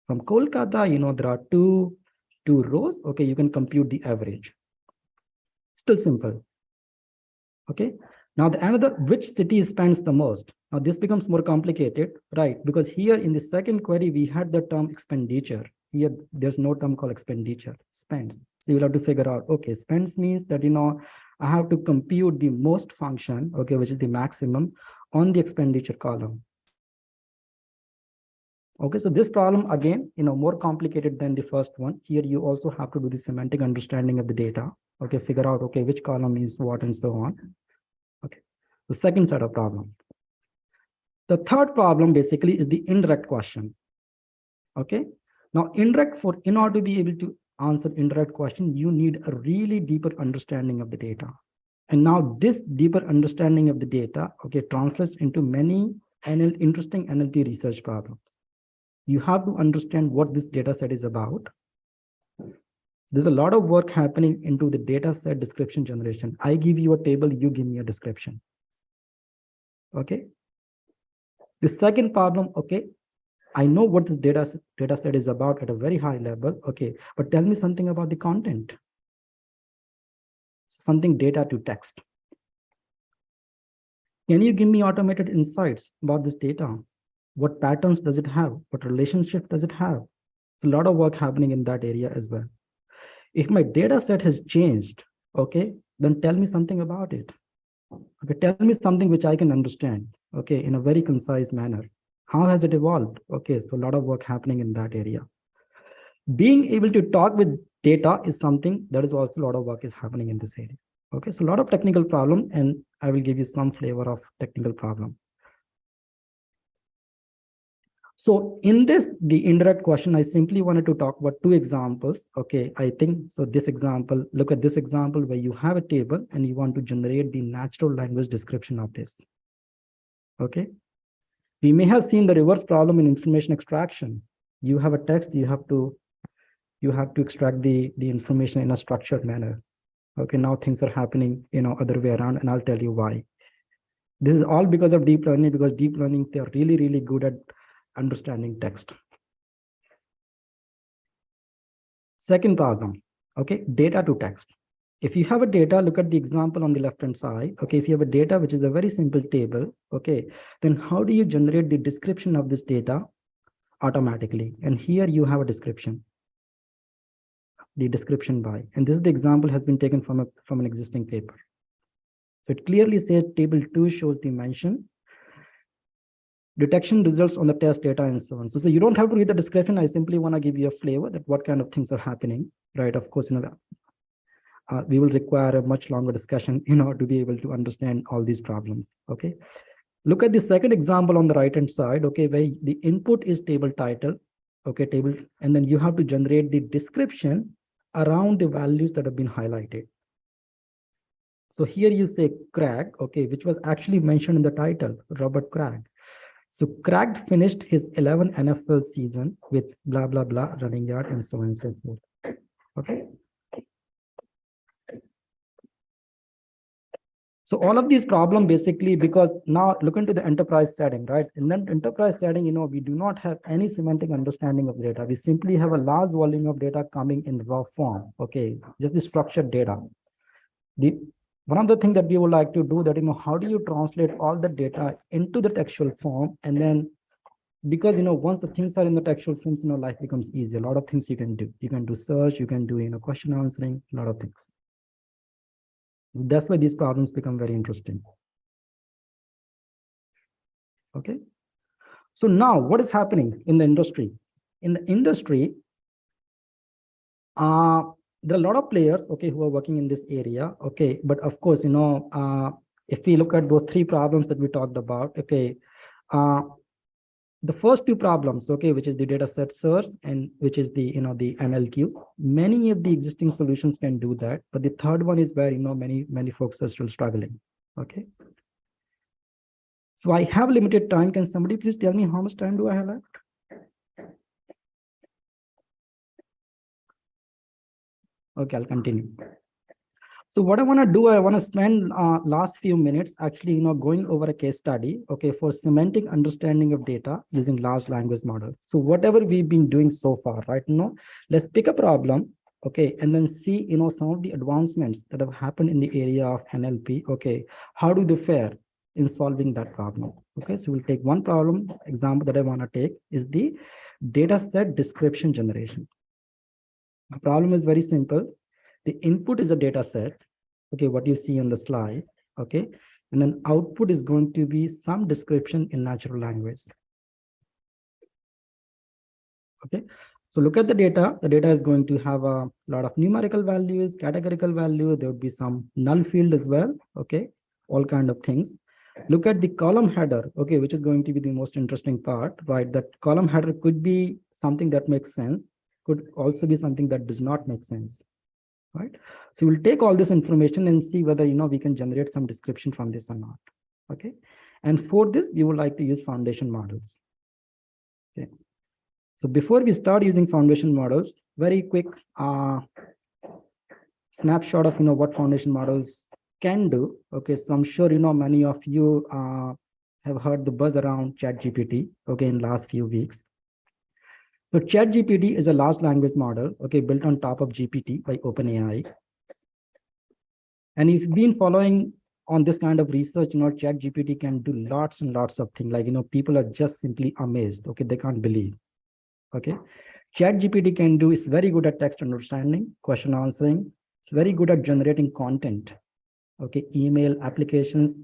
from Kolkata, there are two rows, okay, you can compute the average. Still simple, okay? Now the another, which city spends the most? Now this becomes more complicated, right? Because here in the second query, we had the term expenditure. Here, there's no term called expenditure, spends. So you'll have to figure out, okay, spends means that, I have to compute the most function, okay, which is the maximum on the expenditure column. Okay, so this problem, again, more complicated than the first one. Here, you also have to do the semantic understanding of the data. Okay, figure out, okay, which column means what and so on. Okay, the second set of problem. The third problem basically is the indirect question. Okay, now indirect, in order to be able to answer indirect question, you need a really deeper understanding of the data. And now this deeper understanding of the data, okay, translates into many interesting NLP research problems. You have to understand what this data set is about. There's a lot of work happening into the data set description generation. I give you a table, you give me a description. Okay. The second problem, okay, I know what this data set is about at a very high level, okay, but tell me something about the content. Something data to text. Can you give me automated insights about this data? What patterns does it have? What relationship does it have? There's a lot of work happening in that area as well. If my data set has changed, okay, then tell me something about it. Okay, tell me something which I can understand, okay, in a very concise manner. How has it evolved? Okay, so a lot of work happening in that area. Being able to talk with data is something that is also a lot of work is happening in this area. Okay, so a lot of technical problem, and I will give you some flavor of technical problem. So in this, the indirect question, I simply wanted to talk about two examples. Okay, I think, so this example, look at this example where you have a table and you want to generate the natural language description of this. Okay, we may have seen the reverse problem in information extraction. You have a text, you have to extract the information in a structured manner. Okay, now things are happening, other way around, and I'll tell you why. This is all because of deep learning, because deep learning, they are really, really good at understanding text. Second problem, okay, data to text. If you have a data, look at the example on the left-hand side. Okay, if you have a data, which is a very simple table, okay, then how do you generate the description of this data automatically? And here you have a description, the description by, and this is the example has been taken from an existing paper. So it clearly says table 2 shows the mention, detection results on the test data, and so on. So you don't have to read the description. I simply want to give you a flavor that what kind of things are happening, right? Of course, we will require a much longer discussion, to be able to understand all these problems. Okay, look at the second example on the right hand side. Okay, where the input is table title. Okay, table, and then you have to generate the description around the values that have been highlighted. So here you say Craig, okay, which was actually mentioned in the title, Robert Craig. So Craig finished his 11th NFL season with blah, blah, blah, running yard, and so on and so forth. Okay. So all of these problems basically, because now look into the enterprise setting, right? In that enterprise setting, we do not have any semantic understanding of data. We simply have a large volume of data coming in raw form. Okay, just the structured data. One of the things that we would like to do that, how do you translate all the data into the textual form? And then, because, once the things are in the textual forms, life becomes easier. A lot of things you can do. You can do search, you can do, question answering, a lot of things. That's why these problems become very interesting. Okay. So now what is happening in the industry? In the industry, there are a lot of players, okay, who are working in this area. Okay. But of course, if we look at those three problems that we talked about, okay, the first two problems, okay, which is the data set search and which is the, the MLQ, many of the existing solutions can do that. But the third one is where, many folks are still struggling. Okay. So I have limited time. Can somebody please tell me how much time do I have left? Okay, I'll continue. So what I want to do, I want to spend last few minutes actually, going over a case study, okay, for semantic understanding of data using large language model. So whatever we've been doing so far, right? Let's pick a problem, okay, and then see, some of the advancements that have happened in the area of NLP. Okay, how do they fare in solving that problem? Okay, so we'll take one problem example that I want to take is the data set description generation. The problem is very simple. The input is a data set, okay, what you see on the slide, okay, and then output is going to be some description in natural language. Okay, so look at the data. The data is going to have a lot of numerical values, categorical value. There would be some null field as well, okay, all kind of things. Look at the column header, okay, which is going to be the most interesting part, right? That column header could be something that makes sense, could also be something that does not make sense. Right, so we'll take all this information and see whether we can generate some description from this or not. Okay, and for this we would like to use foundation models. Okay, so before we start using foundation models, very quick snapshot of what foundation models can do. Okay, so I'm sure many of you have heard the buzz around ChatGPT. Okay, in last few weeks. So ChatGPT is a large language model, okay, built on top of GPT by OpenAI. And if you've been following on this kind of research, Chat GPT can do lots and lots of things. Like, people are just simply amazed. Okay, they can't believe. Okay, Chat GPT can do is very good at text understanding, question answering. It's very good at generating content. Okay, email applications,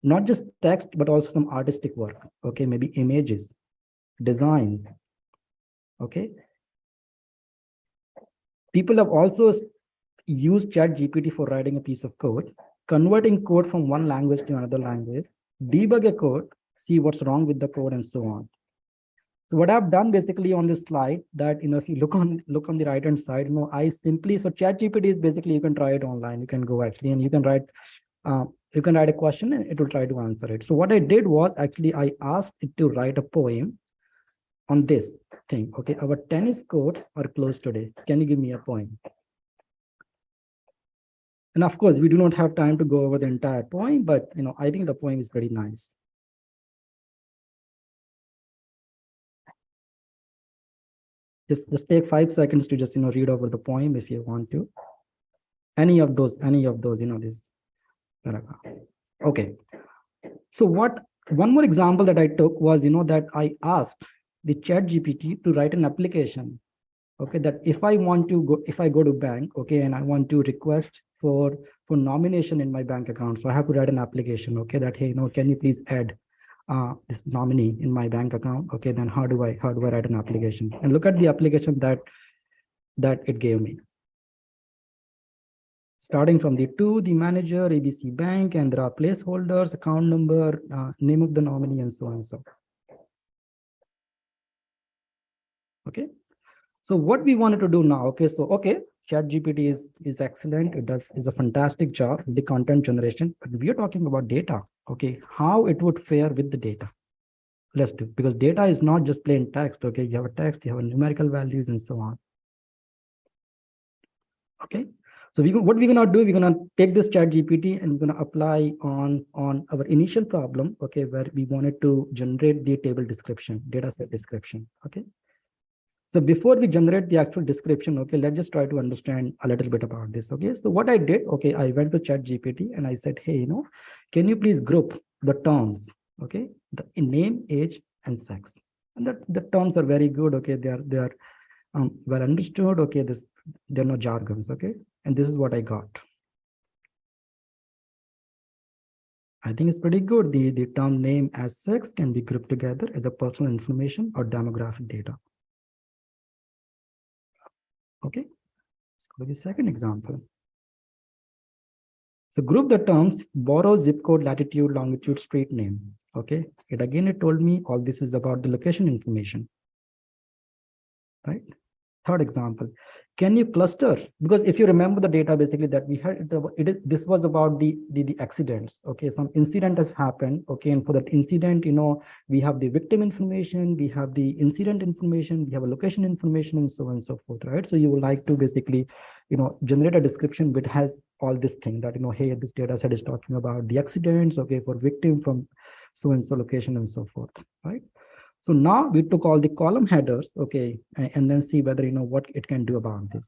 not just text, but also some artistic work. Okay, maybe images, designs. Okay, people have also used Chat GPT for writing a piece of code, converting code from one language to another language, debug a code, see what's wrong with the code, and so on. So what I've done basically on this slide, that if you look on the right hand side, I simply, so Chat GPT is basically, you can try it online. You can go actually, and you can write a question and it will try to answer it. So what I did was actually I asked it to write a poem on this thing. Okay, our tennis courts are closed today. Can you give me a poem? And of course, we do not have time to go over the entire poem, but I think the poem is pretty nice. Just take 5 seconds to just read over the poem if you want to. Any of those, this paragraph. Okay. So one more example that I took was that I asked the Chat GPT to write an application. Okay, that if I go to bank, okay, and I want to request for nomination in my bank account, so I have to write an application. Okay, that hey, can you please add this nominee in my bank account? Okay, then how do I write an application? And look at the application that it gave me. Starting from the manager, ABC Bank, and there are placeholders, account number, name of the nominee, and so on and so on. Okay. So what we wanted to do now, okay, Chat GPT is excellent. Is a fantastic job with the content generation, but we are talking about data. Okay, how it would fare with the data. Let's do, because data is not just plain text. Okay, you have a text, you have numerical values, and so on. Okay, so what we're gonna do, we're gonna take this Chat GPT and we're gonna apply on our initial problem. Okay, where we wanted to generate the table description, data set description. Okay. So before we generate the actual description, okay, let's just try to understand a little bit about this. Okay, so what I did, okay, I went to Chat GPT and I said, hey, can you please group the terms, okay, the name, age, and sex. And the terms are very good. Okay, they are well understood. Okay, there are no jargons. Okay, and this is what I got. I think it's pretty good. The term name as sex can be grouped together as a personal information or demographic data. Okay, let's go to the second example. So group the terms borrow, zip code, latitude, longitude, street name. Okay, it told me all this is about the location information. Right. Third example, can you cluster? Because if you remember the data basically that we had, this was about the accidents. Okay, some incident has happened. Okay, and for that incident, we have the victim information, we have the incident information, we have a location information, and so on and so forth. Right. So you would like to basically, generate a description which has all this thing that hey, this data set is talking about the accidents. Okay, for victim from so and so location and so forth. Right. So now we took all the column headers, okay, and then see whether what it can do about this.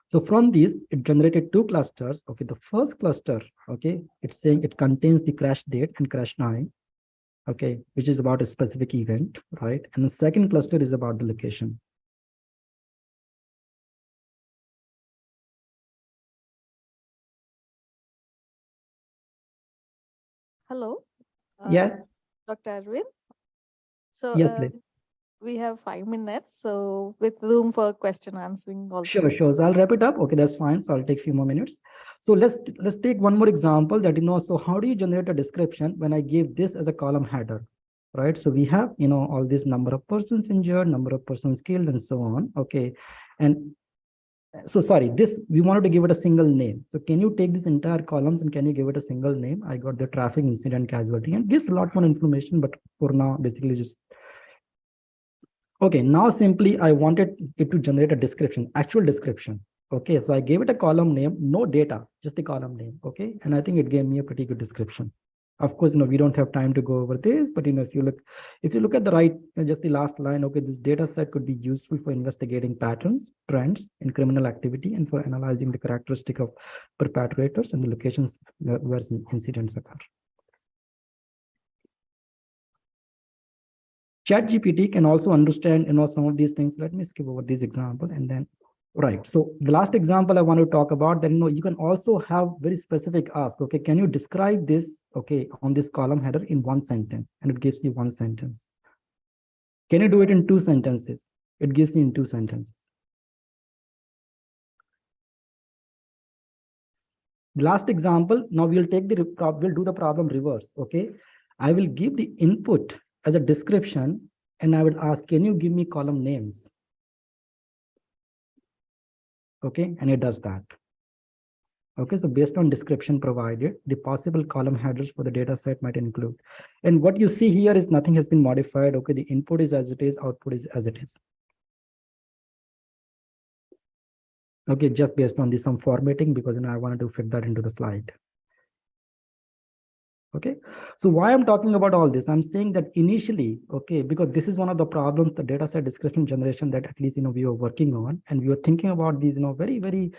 So from these, it generated two clusters. Okay, the first cluster, okay, it's saying it contains the crash date and crash time, okay, which is about a specific event, right? And the second cluster is about the location. Hello. Yes. Dr. Arvind. So Yes, please. we have 5 minutes, so with room for question answering also. Sure. So I'll wrap it up. Okay, that's fine. So I'll take a few more minutes. So let's take one more example that so how do you generate a description when I give this as a column header, right? So we have all this number of persons injured, number of persons killed, and so on. Okay, and so sorry, this we wanted to give it a single name. So can you take this entire columns and can you give it a single name? I got the traffic incident casualty and gives a lot more information, but for now, basically just. Okay, now simply I wanted it to generate a description, actual description. Okay, so I gave it a column name, no data, just the column name. Okay, and I think it gave me a pretty good description. Of course, we don't have time to go over this, but if you look at the right, just the last line, okay, this data set could be useful for investigating patterns, trends in criminal activity, and for analyzing the characteristic of perpetrators and the locations where incidents occur. ChatGPT can also understand, some of these things. Let me skip over this example and then, right. So the last example I want to talk about, that, you can also have very specific ask, okay, can you describe this, okay, on this column header in one sentence? And it gives you one sentence. Can you do it in 2 sentences? It gives you in 2 sentences. The last example, now we'll do the problem reverse, okay? I will give the input as a description, and I will ask, can you give me column names? Okay, and it does that. Okay, so based on description provided, the possible column headers for the data set might include. And what you see here is nothing has been modified. Okay, the input is as it is, output is as it is. Okay, just based on some formatting, because I wanted to fit that into the slide. Okay, so why I'm talking about all this, I'm saying that initially, okay, because this is one of the problems, the data set description generation, that at least we were working on, and we were thinking about these very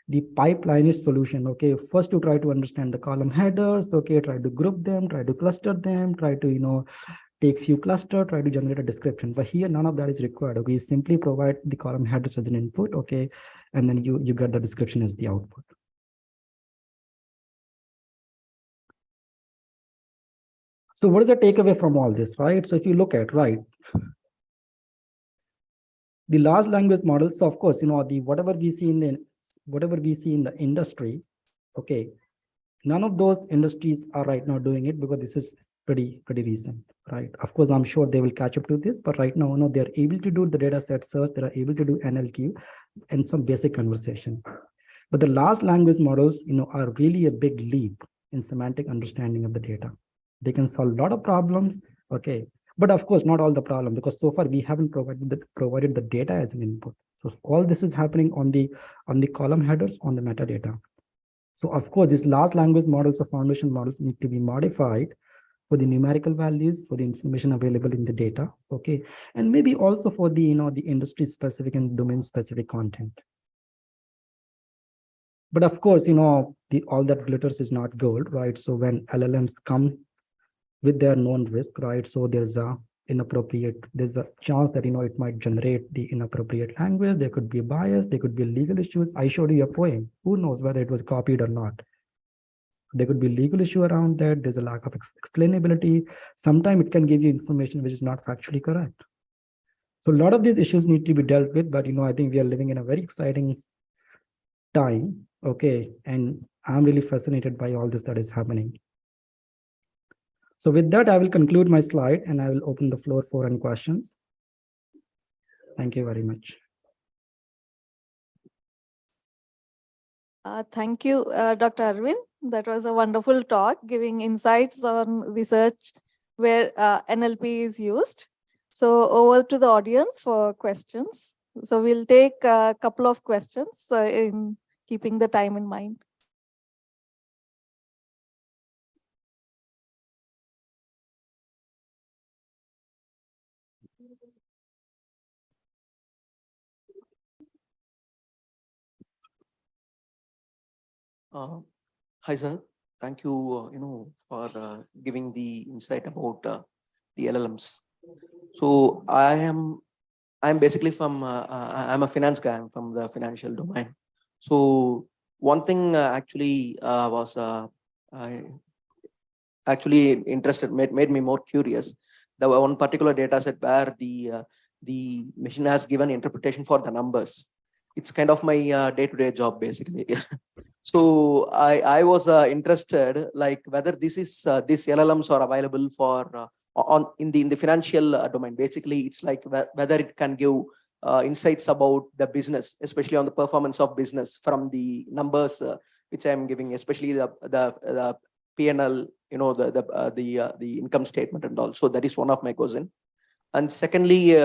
the pipeline solution. Okay, first to try to understand the column headers, okay, try to group them, try to cluster them, try to take few cluster, try to generate a description. But here none of that is required. Okay, you simply provide the column headers as an input, okay, and then you get the description as the output. So what is the takeaway from all this, right? So if you look at, right, the large language models, so of course, the whatever we see in the industry, okay, none of those industries are right now doing it, because this is pretty recent, right? Of course, I'm sure they will catch up to this, but right now, they're able to do the data set search, they are able to do NLQ and some basic conversation. But the large language models, are really a big leap in semantic understanding of the data. They can solve a lot of problems, okay, but of course not all the problem, because so far we haven't provided the data as an input. So all this is happening on the column headers, on the metadata. So of course, these large language models or foundation models need to be modified for the numerical values, for the information available in the data, okay, and maybe also for the the industry specific and domain specific content. But of course, all that glitters is not gold, right? So when LLMs come with their known risk, right? So there's a chance that it might generate the inappropriate language. There could be a bias, there could be legal issues. I showed you a poem. Who knows whether it was copied or not? There could be legal issue around that. There's a lack of explainability. Sometimes it can give you information which is not factually correct. So a lot of these issues need to be dealt with, but I think we are living in a very exciting time, okay, and I'm really fascinated by all this that is happening. So with that, I will conclude my slide and I will open the floor for any questions. Thank you very much. Thank you, Dr. Arvind. That was a wonderful talk, giving insights on research where NLP is used. So over to the audience for questions. So we'll take a couple of questions in keeping the time in mind. Hi, sir. Thank you, for giving the insight about the LLMs. So I'm basically from I'm a finance guy. I'm from the financial domain. So one thing actually was actually interested, made me more curious. The one particular data set where the machine has given interpretation for the numbers. It's kind of my day-to-day job basically. So I was interested, like whether these LLMs are available for in the financial domain. Basically, it's like whether it can give insights about the business, especially on the performance of business from the numbers which I'm giving, especially the P&L, the income statement and all. So that is one of my question. And secondly,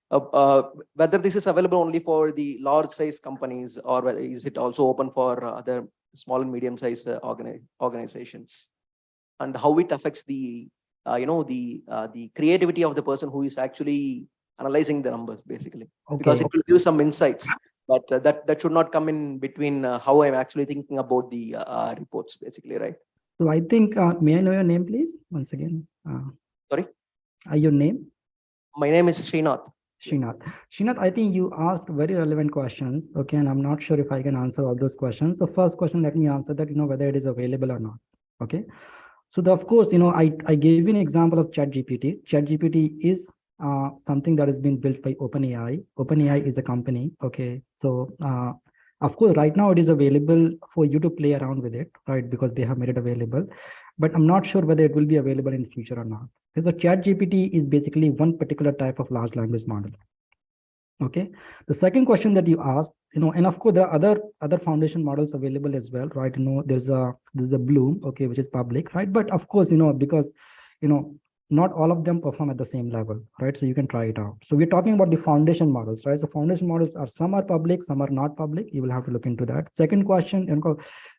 whether this is available only for the large size companies, or whether is it also open for other small and medium size organizations? and how it affects the the creativity of the person who is actually analyzing the numbers, basically, because it will give some insights. But that should not come in between how I'm actually thinking about the reports, basically, right? So I think, may I know your name, please? Once again. Sorry? Your name? My name is Srinath. Srinath. Srinath, I think you asked very relevant questions. Okay, and I'm not sure if I can answer all those questions. So first question, let me answer that, whether it is available or not. Okay. So of course, I gave you an example of ChatGPT. ChatGPT is something that has been built by OpenAI. OpenAI is a company. Okay. So of course, right now it is available for you to play around with it, right? Because they have made it available. But I'm not sure whether it will be available in future or not. So ChatGPT is basically one particular type of large language model. Okay. The second question that you asked, and of course there are other foundation models available as well, right? There's a Bloom, okay, which is public, right? But of course, because not all of them perform at the same level, right? So you can try it out. So we're talking about the foundation models, right? So foundation models are, some are public, some are not public. You will have to look into that. Second question,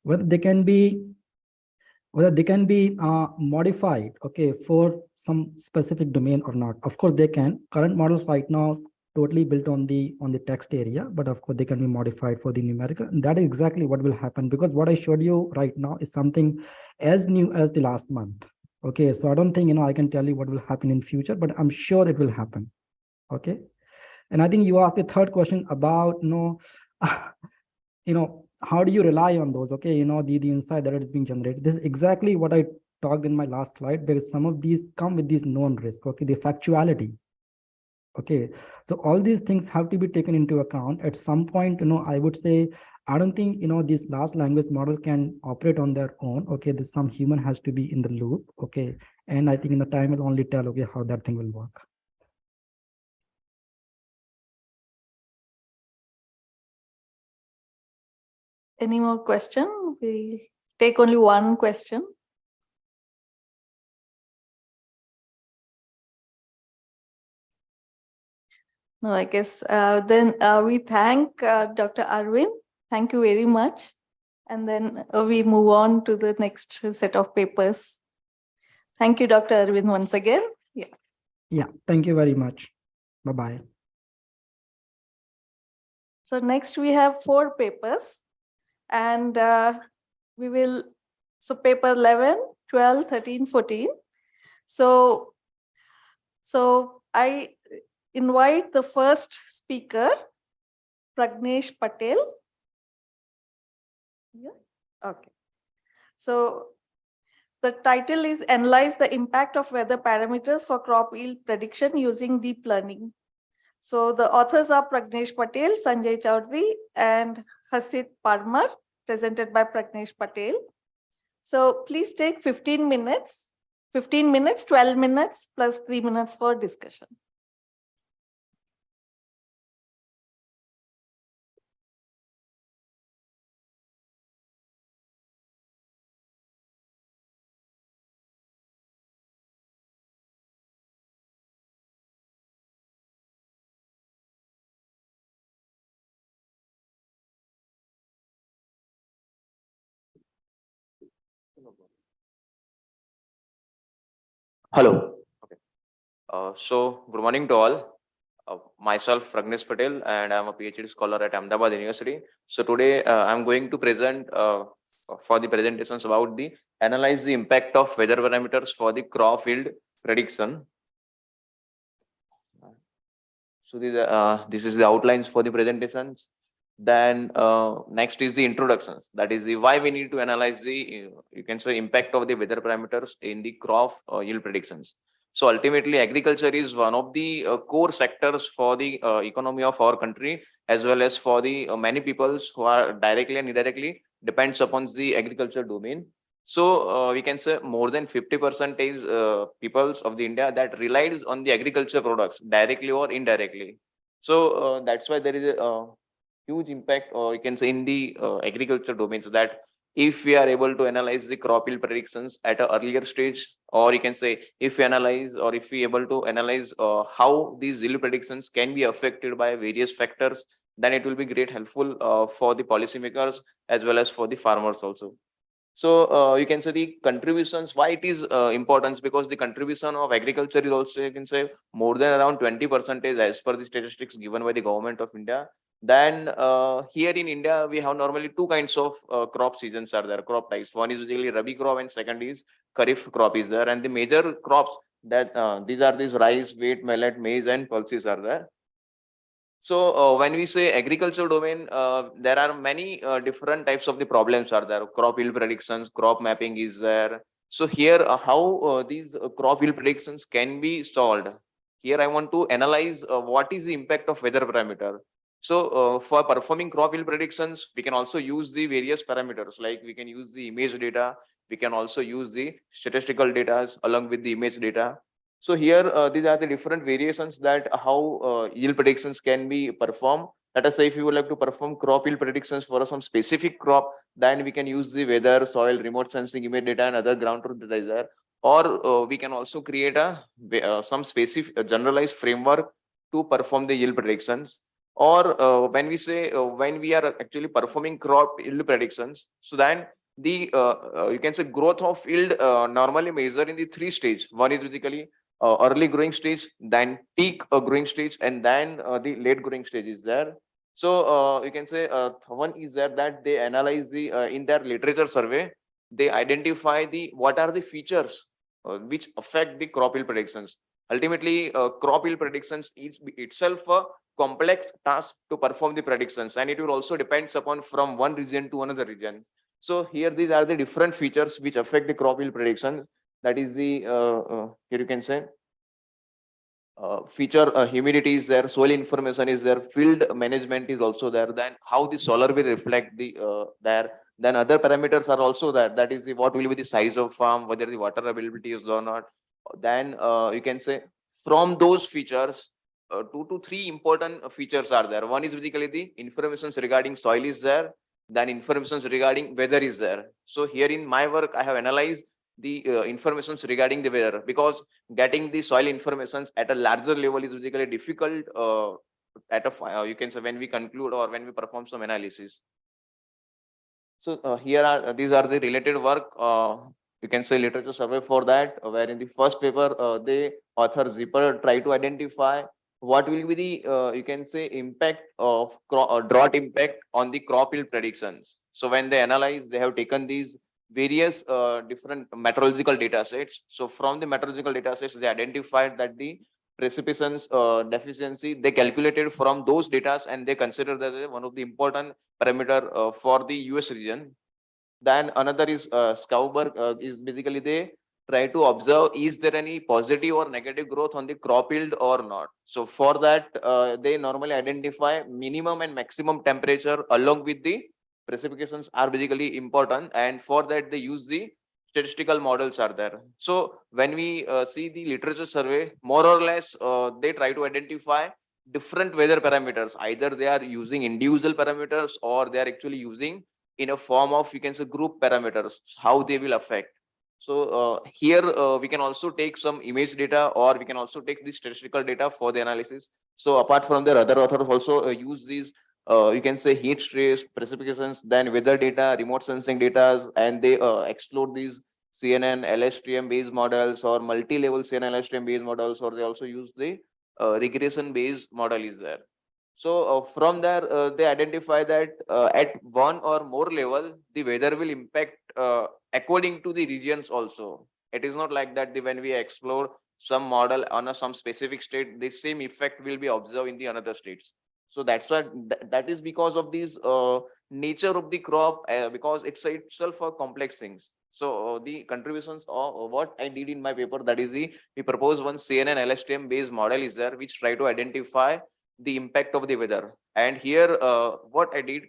whether they can be modified, okay, for some specific domain or not. Of course they can. Current models right now totally built on the text area, but of course they can be modified for the numerical, and that is exactly what will happen, because what I showed you right now is something as new as the last month. Okay, so I don't think I can tell you what will happen in future, but I'm sure it will happen. Okay. And I think you asked the third question about how do you rely on those? Okay, the insight that is being generated. This is exactly what I talked in my last slide, because some of these come with these known risks. Okay, the factuality. Okay, so all these things have to be taken into account at some point. I would say, I don't think this large language model can operate on their own. Okay, there's some human has to be in the loop. Okay, and I think in the time will only tell, okay, how that thing will work. Any more question? We'll take only one question. No, I guess then we thank Dr. Arvind. Thank you very much. And then we move on to the next set of papers. Thank you, Dr. Arvind, once again. Yeah. Yeah, thank you very much. Bye-bye. So next we have 4 papers, and we will, so paper 11, 12, 13, 14. So I invite the first speaker, Pragnesh Patel. Yeah. Okay. So the title is Analyze the Impact of Weather Parameters for Crop Yield Prediction Using Deep Learning. So the authors are Pragnesh Patel, Sanjay Chaudhary, and Hasit Parmar, presented by Pragnesh Patel. So please take 15 minutes, 12 minutes, plus 3 minutes for discussion. Hello. Okay. So, good morning to all. Myself, Pragnesh Patel, and I'm a PhD scholar at Ahmedabad University. So today, I'm going to present for the presentations about the analyze the impact of weather parameters for the crop yield prediction. So this is the outlines for the presentations. Then next is the introductions. That is the why we need to analyze the you can say impact of the weather parameters in the crop yield predictions. So ultimately, agriculture is one of the core sectors for the economy of our country, as well as for the many peoples who are directly and indirectly depends upon the agriculture domain. So we can say more than 50% is peoples of the India that relies on the agriculture products directly or indirectly. So that's why there is a huge impact, or you can say in the agriculture domain, so that if we are able to analyze the crop yield predictions at an earlier stage, or you can say if we analyze, or if we able to analyze how these yield predictions can be affected by various factors, then it will be great helpful for the policymakers as well as for the farmers also. So you can say the contributions, why it is important, because the contribution of agriculture is also, you can say, more than around 20% as per the statistics given by the government of India. Then here in India, we have normally two kinds of crop seasons are there, crop types. One is basically Rabi crop and second is Kharif crop is there. And the major crops that these are rice, wheat, millet, maize and pulses are there. So when we say agricultural domain, there are many different types of the problems are there. Crop yield predictions, crop mapping is there. So here, how these crop yield predictions can be solved. Here I want to analyze what is the impact of weather parameter. So for performing crop yield predictions, we can also use the various parameters, like we can use the image data, we can also use the statistical data along with the image data. So here, these are the different variations that how yield predictions can be performed. Let us say if you would like to perform crop yield predictions for some specific crop, then we can use the weather, soil, remote sensing, image data, and other ground truth data there. Or we can also create a some specific generalized framework to perform the yield predictions. Or when we say when we are actually performing crop yield predictions, so then the you can say growth of yield normally measured in the three stages. One is basically early growing stage, then peak growing stage, and then the late growing stage is there. So you can say one is there that they analyze the in their literature survey, they identify the what are the features which affect the crop yield predictions. Ultimately, crop yield predictions is itself a complex task to perform the predictions, and it will also depends upon from one region to another region. So here these are the different features which affect the crop yield predictions. That is the here you can say feature humidity is there, soil information is there, field management is also there, then how the solar will reflect the there, then other parameters are also there, that is the, what will be the size of farm, whether the water availability is or not. Then you can say from those features, 2 to 3 important features are there. One is basically the information regarding soil is there, then information regarding weather is there. So here in my work I have analyzed the informations regarding the weather, because getting the soil informations at a larger level is basically difficult at a you can say when we conclude or when we perform some analysis. So here are these are the related work, you can say literature survey for that, where in the first paper they author Zipper try to identify what will be the you can say impact of drought impact on the crop yield predictions. So when they analyze, they have taken these various different meteorological data sets. So from the meteorological data sets, they identified that the precipitation deficiency they calculated from those data, and they consider that as one of the important parameter for the US region. Then another is Skauberg is basically they try to observe is there any positive or negative growth on the crop yield or not. So for that they normally identify minimum and maximum temperature along with the precipitations are basically important, and for that they use the statistical models are there. So when we see the literature survey, more or less they try to identify different weather parameters. Either they are using individual parameters or they are actually using in a form of, you can say, group parameters, how they will affect. So here we can also take some image data, or we can also take the statistical data for the analysis. So apart from there, other authors also use these you can say heat stress, precipitations, then weather data, remote sensing data, and they explore these CNN, LSTM based models or multi-level CNN, LSTM based models, or they also use the regression based model is there. So from there, they identify that at one or more level, the weather will impact according to the regions also. It is not like that when we explore some model on some specific state, the same effect will be observed in the another states. So that's why that is because of these nature of the crop, because it's itself a complex things. So the contributions of what I did in my paper, that is we propose one CNN LSTM based model is there, which try to identify the impact of the weather. And here what I did,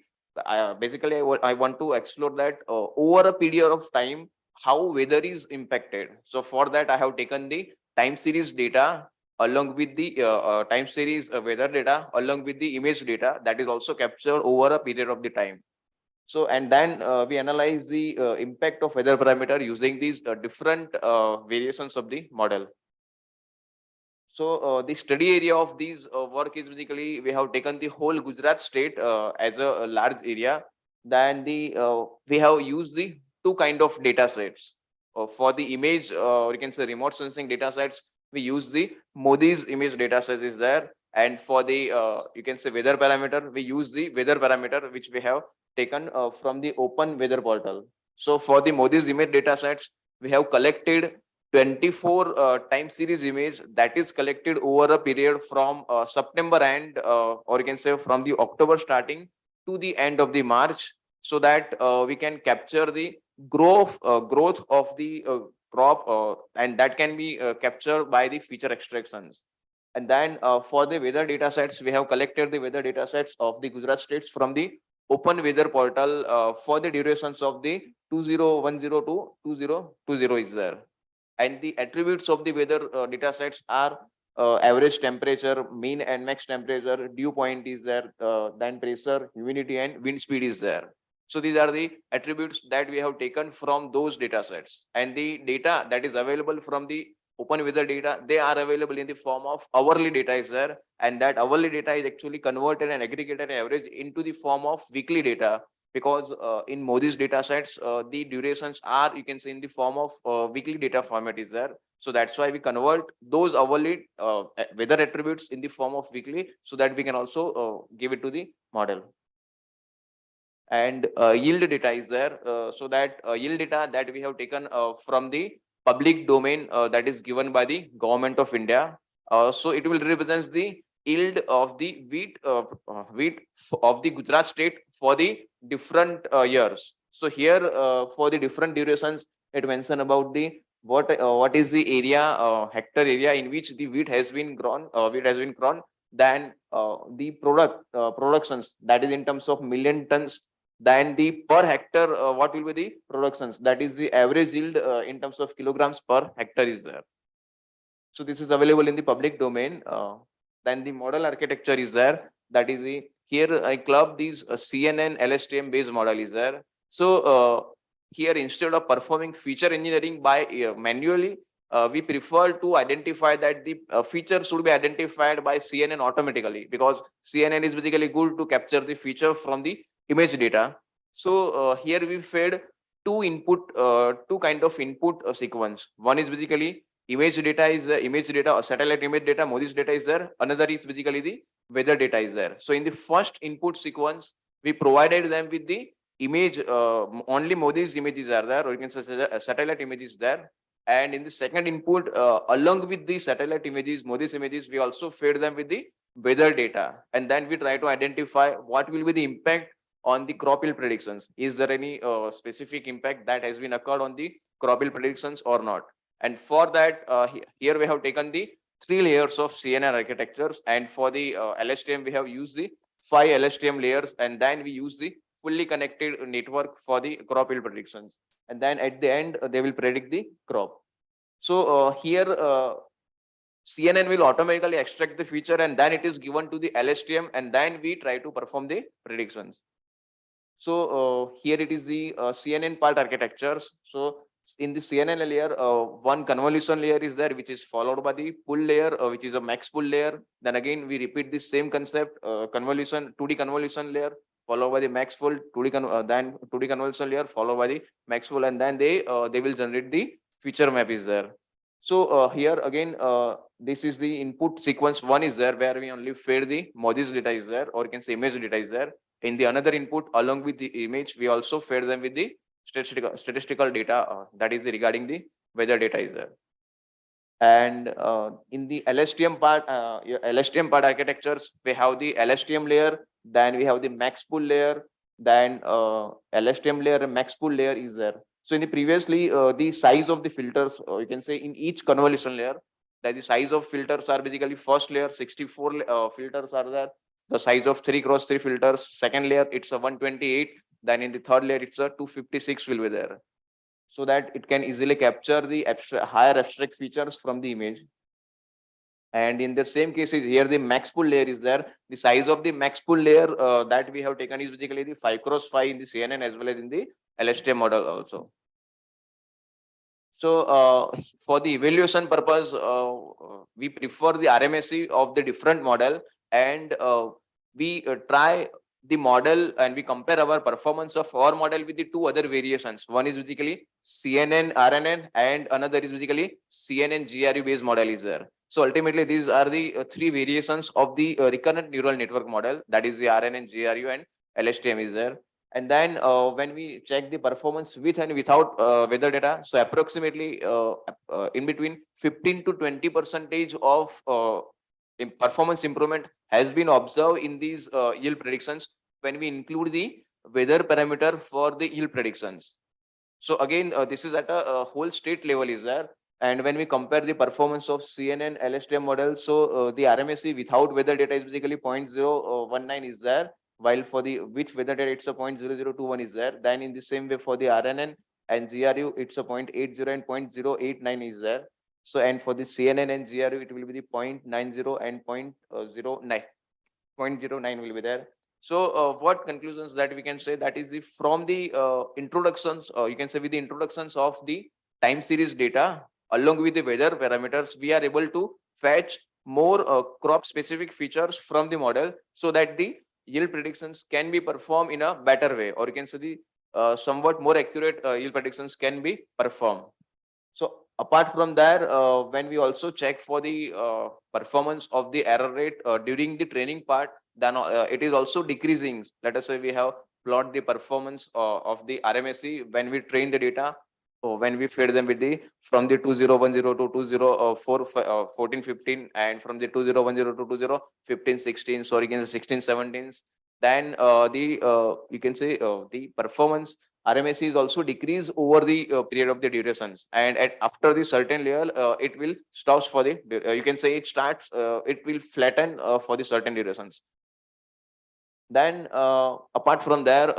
basically I want to explore that over a period of time how weather is impacted. So for that I have taken the time series data along with the time series weather data along with the image data that is also captured over a period of the time. So and then we analyze the impact of weather parameter using these different variations of the model. So the study area of these work is basically we have taken the whole Gujarat state as a large area. Then the we have used the two kind of data sets. For the image, or you can say remote sensing data sets, we use the Modi's image data set is there. And for the, you can say weather parameter, we use the weather parameter, which we have taken from the open weather portal. So for the Modi's image data sets, we have collected 24 time series image that is collected over a period from September end, or you can say from the October starting to the end of the March, so that we can capture the growth of the crop, and that can be captured by the feature extractions. And then for the weather data sets, we have collected the weather data sets of the Gujarat states from the open weather portal for the durations of the 2010 to 2020 is there. And the attributes of the weather data sets are average temperature, mean and max temperature, dew point is there, then pressure, humidity, and wind speed is there. So these are the attributes that we have taken from those data sets. And the data that is available from the open weather data, they are available in the form of hourly data is there. And that hourly data is actually converted and aggregated and averaged into the form of weekly data, because in Modi's data sets, the durations are, you can say, in the form of weekly data format is there. So that's why we convert those hourly weather attributes in the form of weekly, so that we can also give it to the model. And yield data is there, so that yield data that we have taken from the public domain that is given by the government of India. So it will represent the yield of the wheat of the Gujarat state for the different years. So here for the different durations, it mentioned about the what is the area, hectare area in which the wheat has been grown, then the productions, that is in terms of million tons, then the per hectare, what will be the productions, that is the average yield in terms of kilograms per hectare is there. So this is available in the public domain. Then the model architecture is there, that is the, here I club these CNN LSTM based model is there. So here, instead of performing feature engineering by manually, we prefer to identify that the feature should be identified by CNN automatically, because CNN is basically good to capture the feature from the image data. So here we fed two kind of input sequence. One is basically image data is image data or satellite image data, Modi's data is there. Another is basically the weather data is there. So in the first input sequence, we provided them with the image, only Modi's images are there, or you can say satellite images there. And in the second input, along with the satellite images, Modi's images, we also fed them with the weather data. And then we try to identify what will be the impact on the crop yield predictions. Is there any specific impact that has been occurred on the crop yield predictions or not? And for that, here we have taken the 3 layers of CNN architectures. And for the LSTM, we have used the 5 LSTM layers. And then we use the fully connected network for the crop yield predictions. And then at the end, they will predict the crop. So here, CNN will automatically extract the feature, and then it is given to the LSTM, and then we try to perform the predictions. So here it is the CNN part architectures. So in the CNN layer, one convolution layer is there, which is followed by the pool layer, which is a max pool layer. Then again, we repeat the same concept, convolution, 2D convolution layer, followed by the max pool, then 2D convolution layer, followed by the max pool, and then they will generate the feature map is there. So here again, this is the input sequence. One is there where we only fed the Modi's data is there, or you can say image data is there. In the another input, along with the image, we also fed them with the statistical data, that is regarding the weather data is there. And in the LSTM part architectures, we have the LSTM layer, then we have the max pool layer, then LSTM layer and max pool layer is there. So in the previously, the size of the filters, you can say in each convolution layer, that the size of filters are basically first layer, 64 filters are there. The size of 3x3 filters, second layer, it's a 128. Then in the third layer, it's a 256 will be there. So that it can easily capture the higher abstract features from the image. And in the same cases, here the max pool layer is there. The size of the max pool layer that we have taken is basically the 5x5 in the CNN as well as in the LSTM model also. So for the evaluation purpose, we prefer the RMSE of the different model, and we try the model and we compare our performance of our model with the two other variations. One is basically CNN RNN and another is basically CNN GRU based model is there. So ultimately these are the three variations of the recurrent neural network model, that is the RNN, GRU and LSTM is there. And then when we check the performance with and without weather data, so approximately in between 15 to 20% of performance improvement has been observed in these yield predictions when we include the weather parameter for the yield predictions. So again, this is at a whole state level is there. And when we compare the performance of CNN LSTM model, so the RMSE without weather data is basically 0.019 is there, while for the with weather data it's a 0.0021 is there. Then in the same way for the RNN and GRU, it's a 0.80 and 0.089 is there. So and for the CNN and GRU, it will be the 0.90 and 0.09. 0.09 will be there. So what conclusions that we can say, that is the from the introductions, you can say with the introductions of the time series data along with the weather parameters, we are able to fetch more crop specific features from the model so that the yield predictions can be performed in a better way, or you can say the somewhat more accurate yield predictions can be performed. So apart from that, when we also check for the performance of the error rate during the training part, then it is also decreasing. Let us say we have plot the performance of the RMSE when we train the data, or when we fed them with the from the 2010 to 2014 15, and from the 2010 to 2015 16, so again the 16 17, then you can say the performance RMSE is also decreased over the period of the durations, and after the certain level, it will stops for the you can say it starts it will flatten for the certain durations. Then apart from there,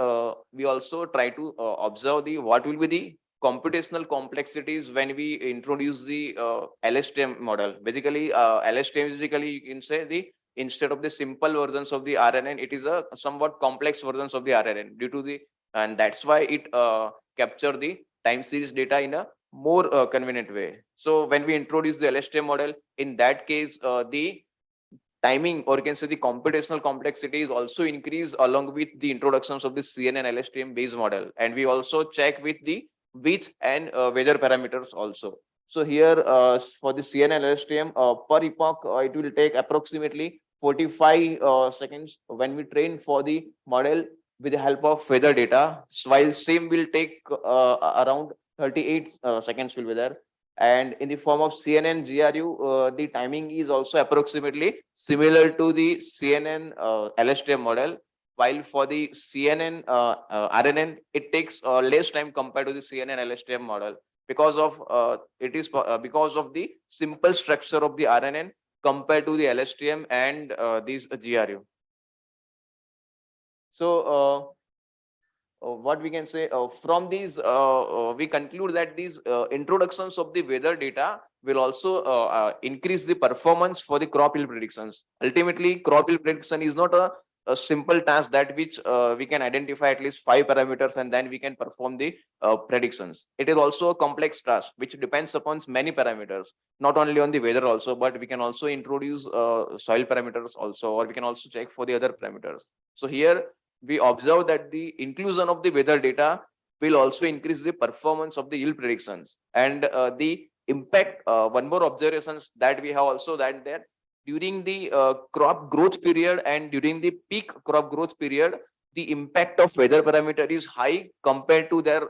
we also try to observe the what will be the computational complexities when we introduce the LSTM model. Basically, LSTM is basically you can say the instead of the simple versions of the RNN, it is a somewhat complex versions of the RNN due to the, and that's why it capture the time series data in a more convenient way. So when we introduce the LSTM model, in that case, the timing, or you can say the computational complexity is also increased along with the introductions of the CNN LSTM based model. And we also check with the width and weather parameters also. So here for the CNN LSTM per epoch, it will take approximately 45 seconds when we train for the model with the help of weather data, while same will take around 38 seconds will be there. And in the form of CNN GRU, the timing is also approximately similar to the CNN LSTM model, while for the CNN RNN, it takes less time compared to the CNN LSTM model because of because of the simple structure of the RNN compared to the LSTM and these GRU. So what we can say from these, we conclude that these introductions of the weather data will also increase the performance for the crop yield predictions. Ultimately, crop yield prediction is not a simple task that which we can identify at least 5 parameters and then we can perform the predictions. It is also a complex task which depends upon many parameters, not only on the weather also, but we can also introduce soil parameters also, or we can also check for the other parameters. So here we observe that the inclusion of the weather data will also increase the performance of the yield predictions. And the impact, one more observations that we have also, that during the crop growth period and during the peak crop growth period, the impact of weather parameter is high compared to their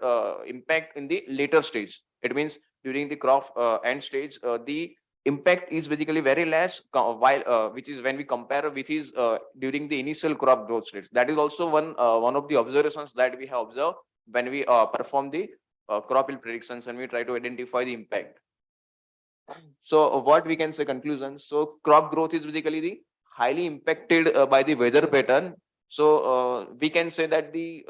impact in the later stage. It means during the crop end stage, the impact is basically very less, while which is when we compare with his during the initial crop growth stage. That is also one of the observations that we have observed when we perform the crop yield predictions and we try to identify the impact. So what we can say conclusion. So crop growth is basically the highly impacted by the weather pattern. So we can say that the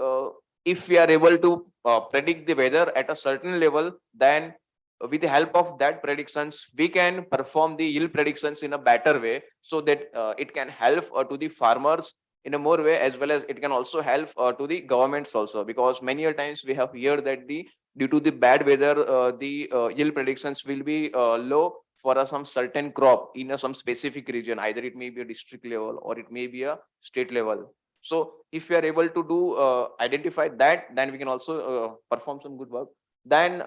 if we are able to predict the weather at a certain level, then with the help of that predictions, we can perform the yield predictions in a better way, so that it can help to the farmers in a more way, as well as it can also help to the governments also, because many a times we have heard that the due to the bad weather, the yield predictions will be low for some certain crop in some specific region. Either it may be a district level or it may be a state level. So if we are able to do identify that, then we can also perform some good work. Then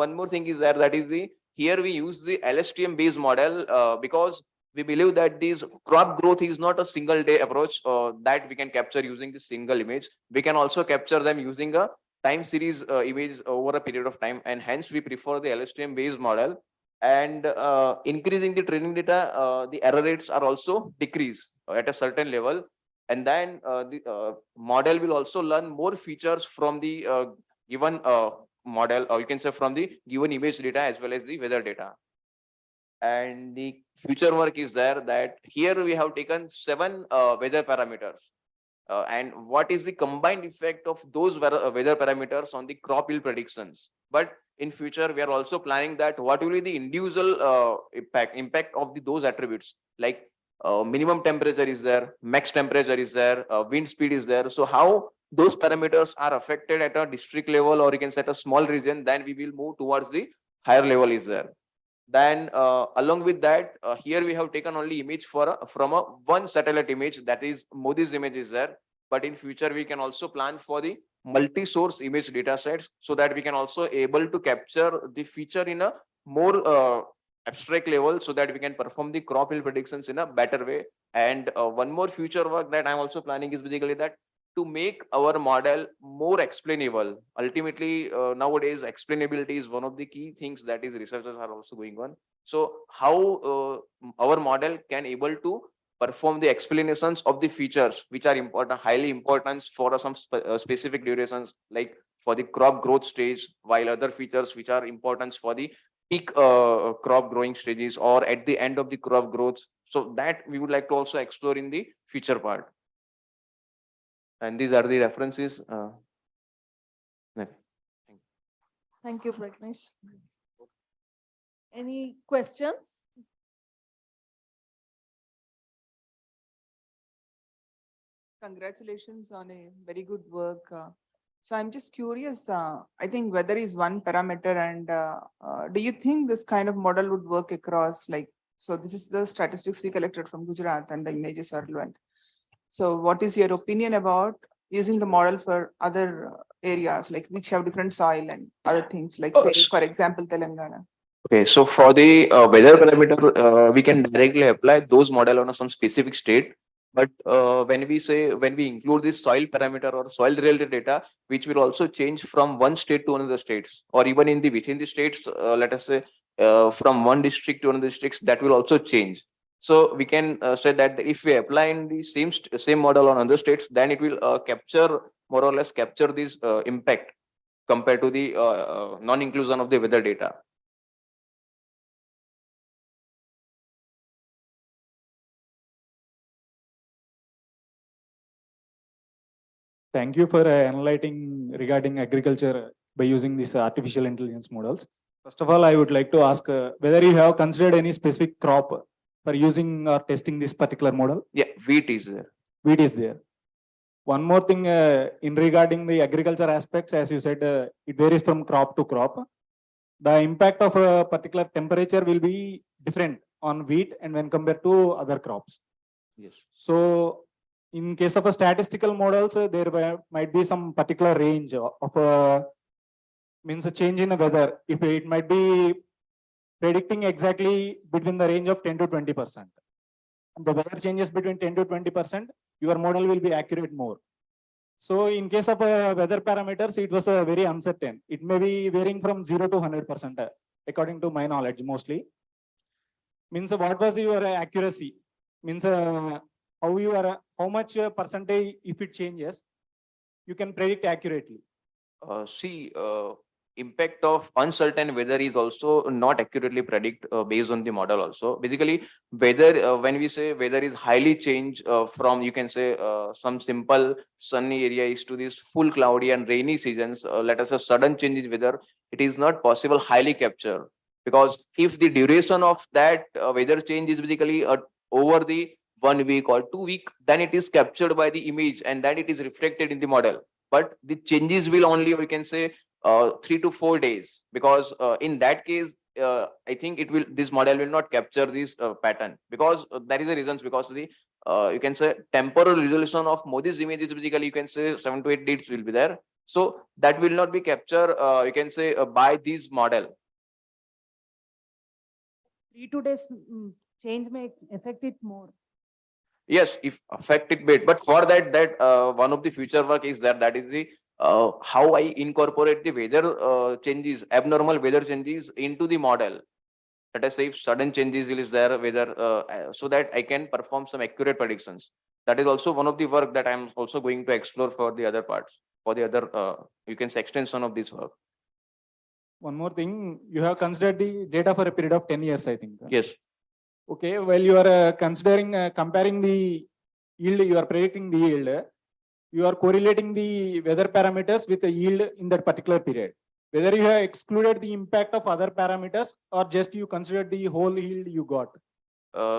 one more thing is there, that is the here we use the LSTM based model because we believe that this crop growth is not a single day approach that we can capture using the single image. We can also capture them using a time series image over a period of time, and hence we prefer the LSTM based model. And increasing the training data, the error rates are also decreased at a certain level. And then the model will also learn more features from the given model, or you can say from the given image data as well as the weather data. And the future work is there, that here we have taken 7 weather parameters. And what is the combined effect of those weather parameters on the crop yield predictions. But in future, we are also planning that what will be the individual impact of those attributes, like minimum temperature is there, max temperature is there, wind speed is there. So how those parameters are affected at a district level, or you can set a small region, then we will move towards the higher level is there. Then along with that, here we have taken only image from a one satellite image, that is Modi's image is there. But in future, we can also plan for the multi-source image data sets, so that we can also able to capture the feature in a more abstract level, so that we can perform the crop yield predictions in a better way. And one more future work that I'm also planning is basically that to make our model more explainable. Ultimately, nowadays, explainability is one of the key things that is researchers are also going on. So how our model can able to perform the explanations of the features which are important, highly important for some specific durations, like for the crop growth stage, while other features which are important for the peak crop growing stages or at the end of the crop growth. So that we would like to also explore in the future part. And these are the references. Thank you, Pragnesh. Any questions? Congratulations on a very good work. So I'm just curious, I think weather is one parameter, and do you think this kind of model would work across, like, so this is the statistics we collected from Gujarat and the images are relevant. So what is your opinion about using the model for other areas, like which have different soil and other things, like say, for example, Telangana? Okay, so for the weather parameter, we can directly apply those model on some specific state. But when we include this soil parameter or soil related data, which will also change from one state to another states, or even in the within the states, let us say from one district to another districts, that will also change. So we can say that if we apply in the same model on other states, then it will more or less capture this impact compared to the non-inclusion of the weather data. Thank you for enlightening regarding agriculture by using these artificial intelligence models. First of all, I would like to ask whether you have considered any specific crop for using or testing this particular model? Yeah, wheat is there. Wheat is there. One more thing in regarding the agriculture aspects, as you said, it varies from crop to crop. The impact of a particular temperature will be different on wheat and when compared to other crops. Yes. So in case of a statistical models, there might be some particular range of means a change in the weather. If it might be predicting exactly between the range of 10 to 20%. The weather changes between 10 to 20%, your model will be accurate more. So in case of weather parameters, it was very uncertain. It may be varying from 0 to 100%, according to my knowledge, mostly. Means what was your accuracy? Means how much percentage, if it changes, you can predict accurately. Impact of uncertain weather is also not accurately predict based on the model also. Basically, weather, when we say weather is highly changed from, you can say, some simple sunny areas to this full cloudy and rainy seasons, let us say sudden change in weather, it is not possible highly capture. Because if the duration of that weather change is basically over the 1 week or 2 weeks, then it is captured by the image and then it is reflected in the model. But the changes will only, we can say, 3 to 4 days, because in that case, I think this model will not capture this pattern, because there is a reasons, because the you can say temporal resolution of Modi's image is basically, you can say 7 to 8 dates will be there. So that will not be captured, you can say by this model. 3 2 days change may affect it more. Yes, if affected bit, but for that, one of the future work is there. That is the how I incorporate the weather changes, abnormal weather changes into the model. Let us say if sudden changes is there, whether so that I can perform some accurate predictions. That is also one of the work that I am also going to explore for the other parts, for the other you can say extension of this work. One more thing, you have considered the data for a period of 10 years, I think. Yes. Okay, while you are considering comparing the yield, you are predicting the yield, you are correlating the weather parameters with the yield in that particular period. Whether you have excluded the impact of other parameters or just you considered the whole yield you got.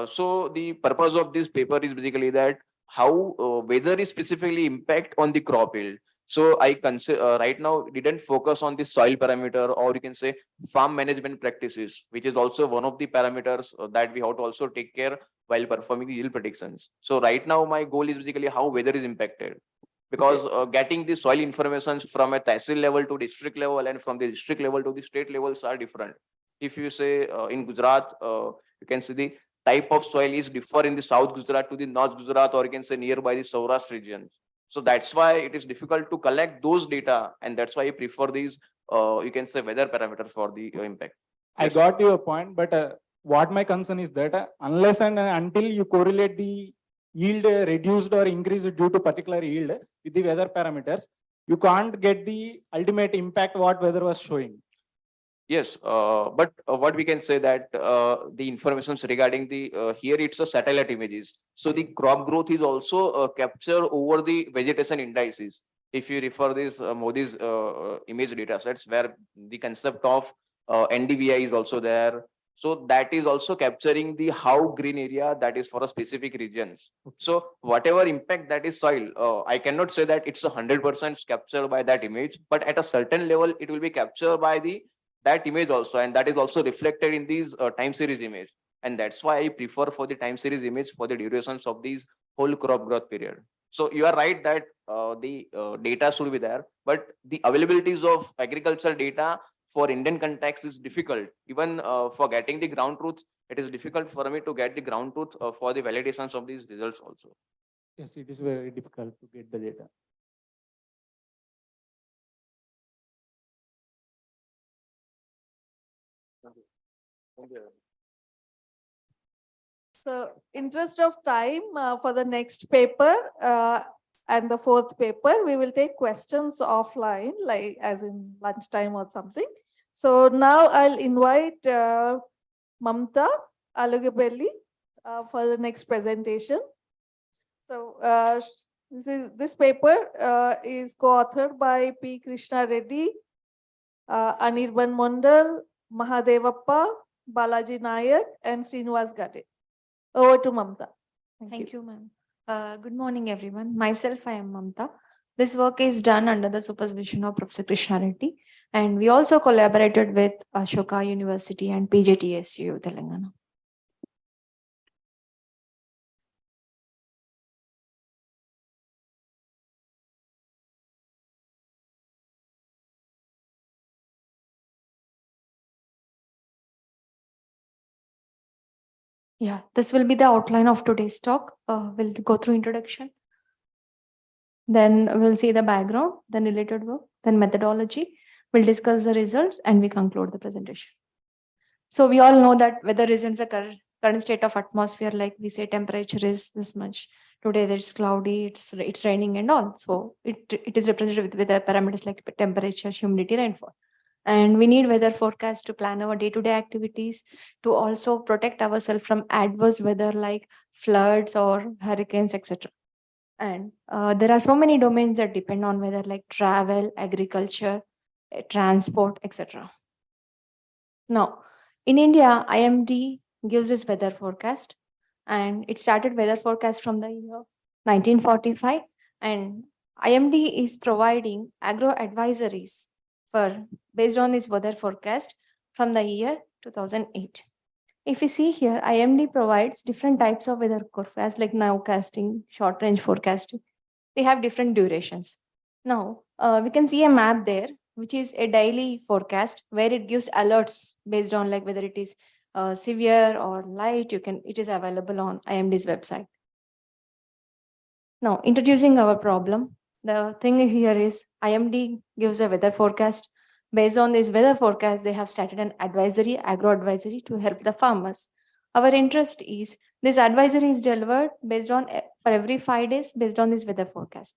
So the purpose of this paper is basically that how weather is specifically impact on the crop yield. So I consider right now didn't focus on the soil parameter, or you can say farm management practices, which is also one of the parameters that we have to also take care while performing the yield predictions. So right now my goal is basically how weather is impacted, because getting the soil information from a tehsil level to district level and from the district level to the state levels are different. If you say in Gujarat, you can see the type of soil is differ in the South Gujarat to the North Gujarat, or you can say nearby the Saurashtra region. So that's why it is difficult to collect those data, and that's why I prefer these you can say weather parameter for the impact. I got your point, but what my concern is that unless and until you correlate the yield reduced or increased due to particular yield with the weather parameters, you can't get the ultimate impact what weather was showing. Yes, but what we can say that the information regarding the here it's a satellite images. So the crop growth is also captured over the vegetation indices. If you refer this Modi's image data sets, where the concept of NDVI is also there. So that is also capturing the how green area that is for a specific regions. So whatever impact that is soil, I cannot say that it's 100% captured by that image, but at a certain level it will be captured by the that image also, and that is also reflected in these time series image, and that's why I prefer for the time series image for the durations of these whole crop growth period. So you are right that the data should be there, but the availabilities of agricultural data for Indian context is difficult. Even for getting the ground truth, it is difficult for me to get the ground truth for the validations of these results also. Yes, it is very difficult to get the data. So, interest of time for the next paper and the fourth paper, we will take questions offline, like as in lunchtime or something. So now I'll invite Mamta Alugabelli for the next presentation. So this paper is co-authored by P. Krishna Reddy, Anirban Mondal, Mahadevappa, Balaji Nayak, and Srinivas Gade. Over to Mamta. Thank you, ma'am. Good morning, everyone. Myself, I am Mamta. This work is done under the supervision of Professor Krishna Reddy, and we also collaborated with Ashoka University and PJTSU, Telangana. Yeah, this will be the outline of today's talk. We'll go through introduction. Then we'll see the background, then related work, then methodology. We'll discuss the results and we conclude the presentation. So we all know that weather reasons the current state of atmosphere, like we say temperature is this much. Today it's cloudy, it's raining and all. So it is represented with the parameters like temperature, humidity, rainfall. And we need weather forecast to plan our day-to-day activities, to also protect ourselves from adverse weather like floods or hurricanes, etc. And there are so many domains that depend on weather, like travel, agriculture, transport, etc. Now, in India, IMD gives this weather forecast, and it started weather forecast from the year 1945, and IMD is providing agro advisories based on this weather forecast from the year 2008. If you see here, IMD provides different types of weather forecast like nowcasting, short range forecasting. They have different durations. Now, we can see a map there, which is a daily forecast where it gives alerts based on like whether it is severe or light. It is available on IMD's website. Now, introducing our problem, the thing here is IMD gives a weather forecast. Based on this weather forecast, they have started an advisory, agro advisory to help the farmers. Our interest is this advisory is delivered based on for every 5 days based on this weather forecast.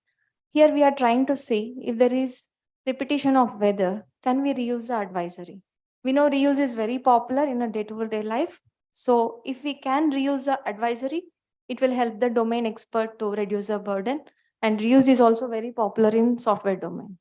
Here we are trying to see if there is repetition of weather, can we reuse the advisory? We know reuse is very popular in a day-to-day life. So if we can reuse the advisory, it will help the domain expert to reduce the burden, and reuse is also very popular in software domain.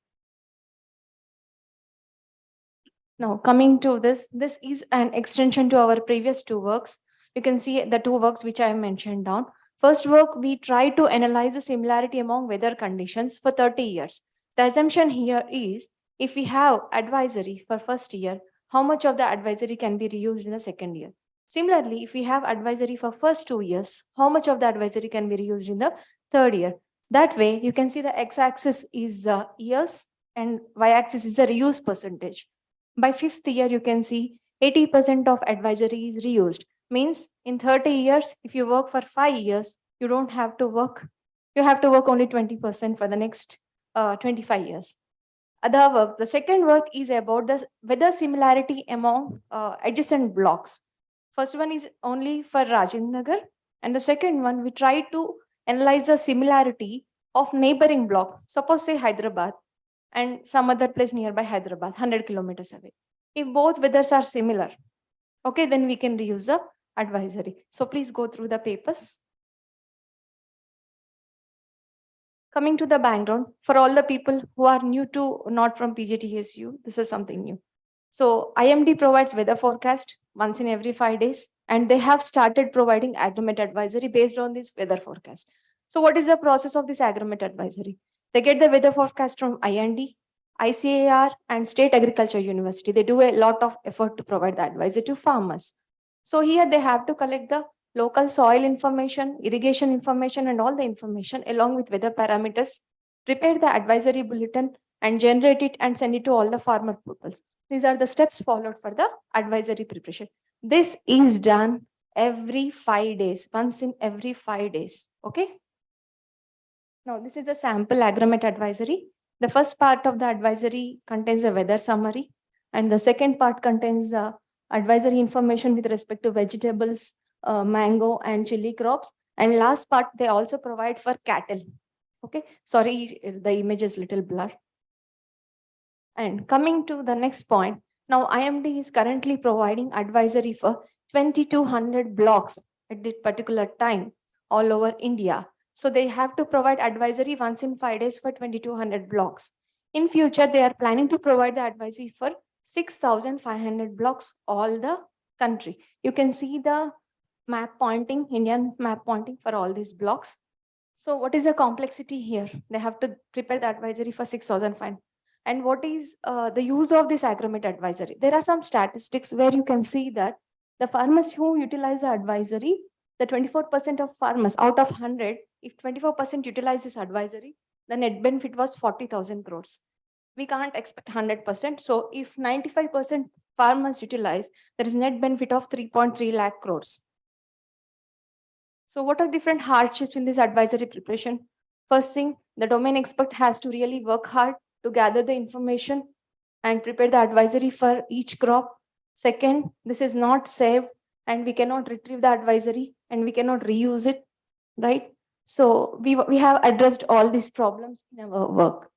Now coming to this is an extension to our previous two works. You can see the two works which I mentioned down. First work, we try to analyze the similarity among weather conditions for 30 years. The assumption here is if we have advisory for first year, how much of the advisory can be reused in the second year? Similarly, if we have advisory for first 2 years, how much of the advisory can be reused in the third year? That way, you can see the x-axis is years and y-axis is the reuse percentage. By fifth year, you can see 80% of advisory is reused. Means in 30 years, if you work for 5 years, you don't have to work. You have to work only 20% for the next 25 years. Other work, the second work is about the weather similarity among adjacent blocks. First one is only for Rajendra Nagar, and the second one, we try to analyze the similarity of neighboring blocks. Suppose say Hyderabad and some other place nearby Hyderabad, 100 kilometers away. If both weathers are similar, okay, then we can reuse the advisory. So please go through the papers. Coming to the background, for all the people who are new to, not from PGTSU, this is something new. So IMD provides weather forecast once in every 5 days, and they have started providing agreement advisory based on this weather forecast. So what is the process of this agreement advisory? They get the weather forecast from IND, ICAR, and State Agriculture University. They do a lot of effort to provide the advisory to farmers. So here they have to collect the local soil information, irrigation information, and all the information along with weather parameters, prepare the advisory bulletin and generate it and send it to all the farmer portals. These are the steps followed for the advisory preparation. This is done every 5 days, once in every 5 days. Okay. Now, this is a sample agreement advisory. The first part of the advisory contains a weather summary, and the second part contains advisory information with respect to vegetables, mango and chili crops. And last part, they also provide for cattle. Okay, sorry, the image is little blurred. And coming to the next point, now IMD is currently providing advisory for 2,200 blocks at this particular time all over India. So they have to provide advisory once in 5 days for 2,200 blocks. In future, they are planning to provide the advisory for 6,500 blocks all the country. You can see the map pointing, Indian map pointing for all these blocks. So what is the complexity here? They have to prepare the advisory for 6,500. And what is the use of this agreement advisory? There are some statistics where you can see that the farmers who utilize the advisory, the 24% of farmers out of 100, if 24% utilize this advisory, the net benefit was 40,000 crores. We can't expect 100%. So if 95% farmers utilize, there is net benefit of 3.3 lakh crores. So what are different hardships in this advisory preparation? First thing, the domain expert has to really work hard to gather the information and prepare the advisory for each crop. Second, this is not saved and we cannot retrieve the advisory and we cannot reuse it, right? So we have addressed all these problems in our work.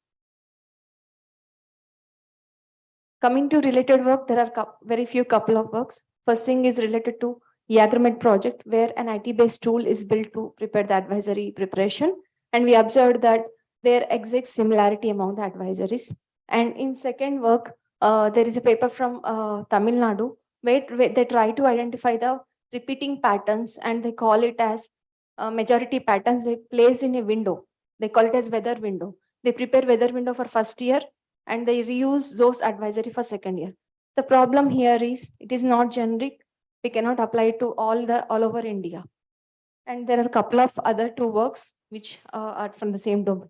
Coming to related work, there are very few couple of works. First thing is related to agreement project, where an IT-based tool is built to prepare the advisory preparation. And we observed that there exists similarity among the advisories. And in second work, there is a paper from Tamil Nadu, where they try to identify the repeating patterns and they call it as majority patterns. They place in a window. They call it as weather window. They prepare weather window for first year and they reuse those advisory for second year. The problem here is it is not generic, We cannot apply it to all over India. And there are a couple of other two works which are from the same domain.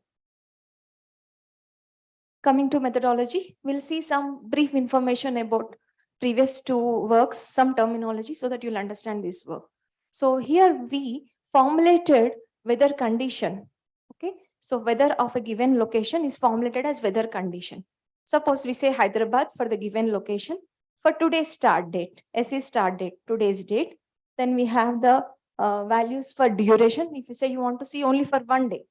Coming to methodology, we'll see some brief information about previous two works, some terminology so that you'll understand this work. So here we formulated weather condition. Okay, so weather of a given location is formulated as weather condition. Suppose we say Hyderabad for the given location for today's start date, SE start date, today's date. Then we have the values for duration. If you say you want to see only for 1 day,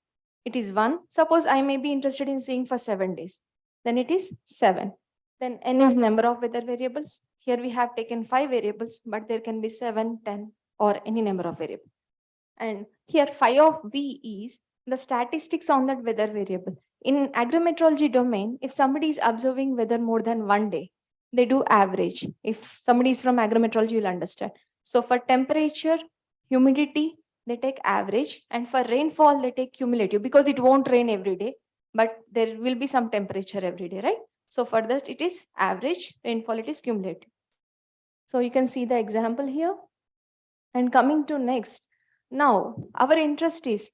it is 1. Suppose I may be interested in seeing for 7 days, then it is 7. Then n is number of weather variables. Here we have taken 5 variables, but there can be 7, 10, or any number of variables. And here phi of v is the statistics on that weather variable. In agrometeorology domain, if somebody is observing weather more than 1 day, they do average. If somebody is from agrometeorology, you'll understand. So for temperature, humidity, they take average, and for rainfall, they take cumulative because it won't rain every day, but there will be some temperature every day, right? So for that, it is average, rainfall, it is cumulative. So you can see the example here. And coming to next, now our interest is,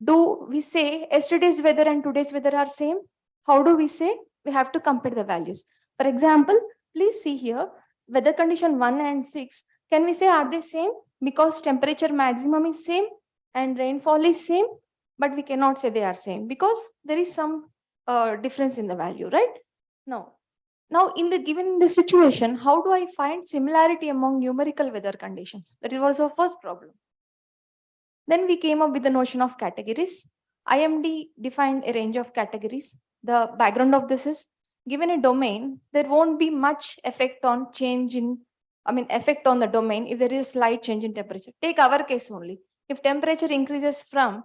do we say yesterday's weather and today's weather are same? How do we say? We have to compare the values. For example, please see here, weather condition 1 and 6. Can we say are they same? Because temperature maximum is same and rainfall is same, but we cannot say they are same because there is some difference in the value, right? No. Now, given the situation, how do I find similarity among numerical weather conditions? That was our first problem. Then we came up with the notion of categories. IMD defined a range of categories. The background of this is, given a domain, there won't be much effect on effect on the domain if there is a slight change in temperature. Take our case only. If temperature increases from,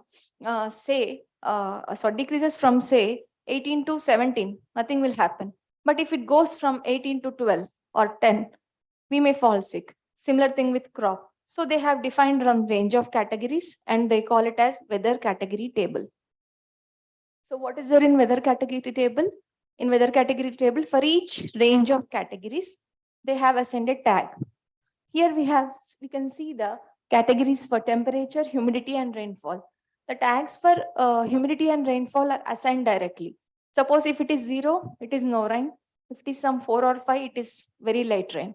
decreases from say 18 to 17, nothing will happen. But if it goes from 18 to 12 or 10, we may fall sick. Similar thing with crop. So they have defined a range of categories and they call it as weather category table. So what is there in weather category table? In weather category table, for each range of categories, they have assigned a tag. Here we can see the categories for temperature, humidity, and rainfall. The tags for humidity and rainfall are assigned directly. Suppose if it is 0, it is no rain. If it is some 4 or 5, it is very light rain.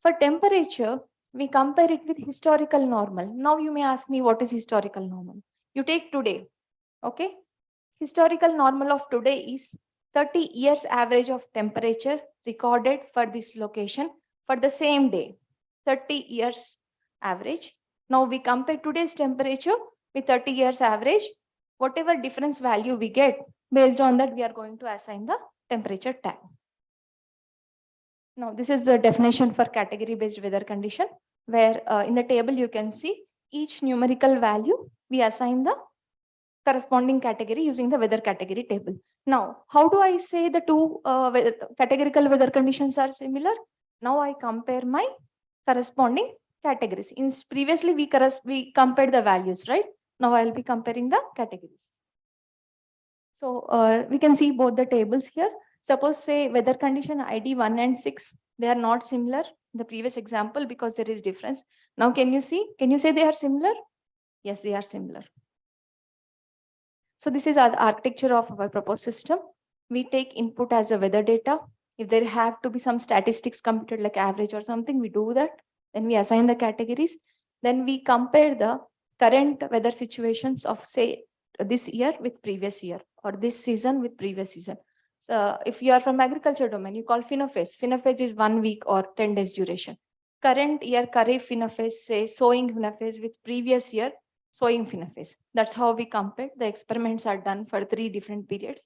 For temperature, we compare it with historical normal. Now you may ask me, what is historical normal? You take today, okay? Historical normal of today is 30 years average of temperature recorded for this location for the same day, 30 years average. Now we compare today's temperature with 30 years average. Whatever difference value we get, based on that, we are going to assign the temperature tag. Now, this is the definition for category-based weather condition, where in the table you can see each numerical value, we assign the corresponding category using the weather category table. Now, how do I say the two categorical weather conditions are similar? Now I compare my corresponding categories. Previously, we compared the values, right? Now I'll be comparing the categories. So we can see both the tables here. Suppose say weather condition ID 1 and 6, they are not similar in the previous example because there is difference. Now can you say they are similar? Yes, they are similar. So this is the architecture of our proposed system. We take input as a weather data. If there have to be some statistics computed like average or something, we do that. Then we assign the categories. Then we compare the current weather situations of say this year with previous year or this season with previous season. So if you are from agriculture domain, you call phenophase. Phenophase is 1 week or 10 days duration. Current year Kharif phenophase, say sowing phenophase with previous year sowing phenophase. That's how we compare. The experiments are done for 3 different periods.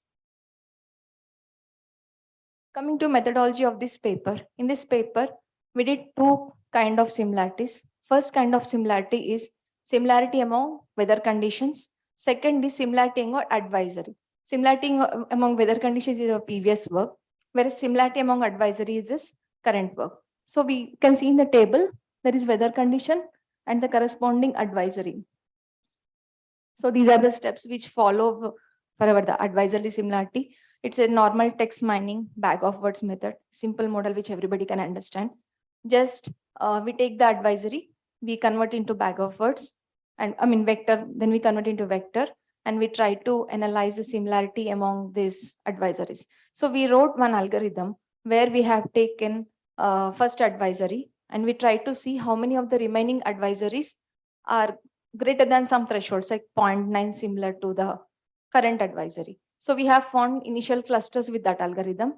Coming to methodology of this paper. In this paper, we did 2 kind of similarities. First kind of similarity is similarity among weather conditions. Second is similarity among advisory. Similarity among weather conditions is your previous work, whereas similarity among advisory is this current work. So we can see in the table, there is weather condition and the corresponding advisory. So these are the steps which follow for the advisory similarity. It's a normal text mining bag of words method, simple model which everybody can understand. Just we take the advisory, we convert into bag of words, and I mean vector, then we convert into vector, and we try to analyze the similarity among these advisories. So we wrote one algorithm where we have taken first advisory, and we try to see how many of the remaining advisories are greater than some thresholds, like 0.9, similar to the current advisory. So we have found initial clusters with that algorithm.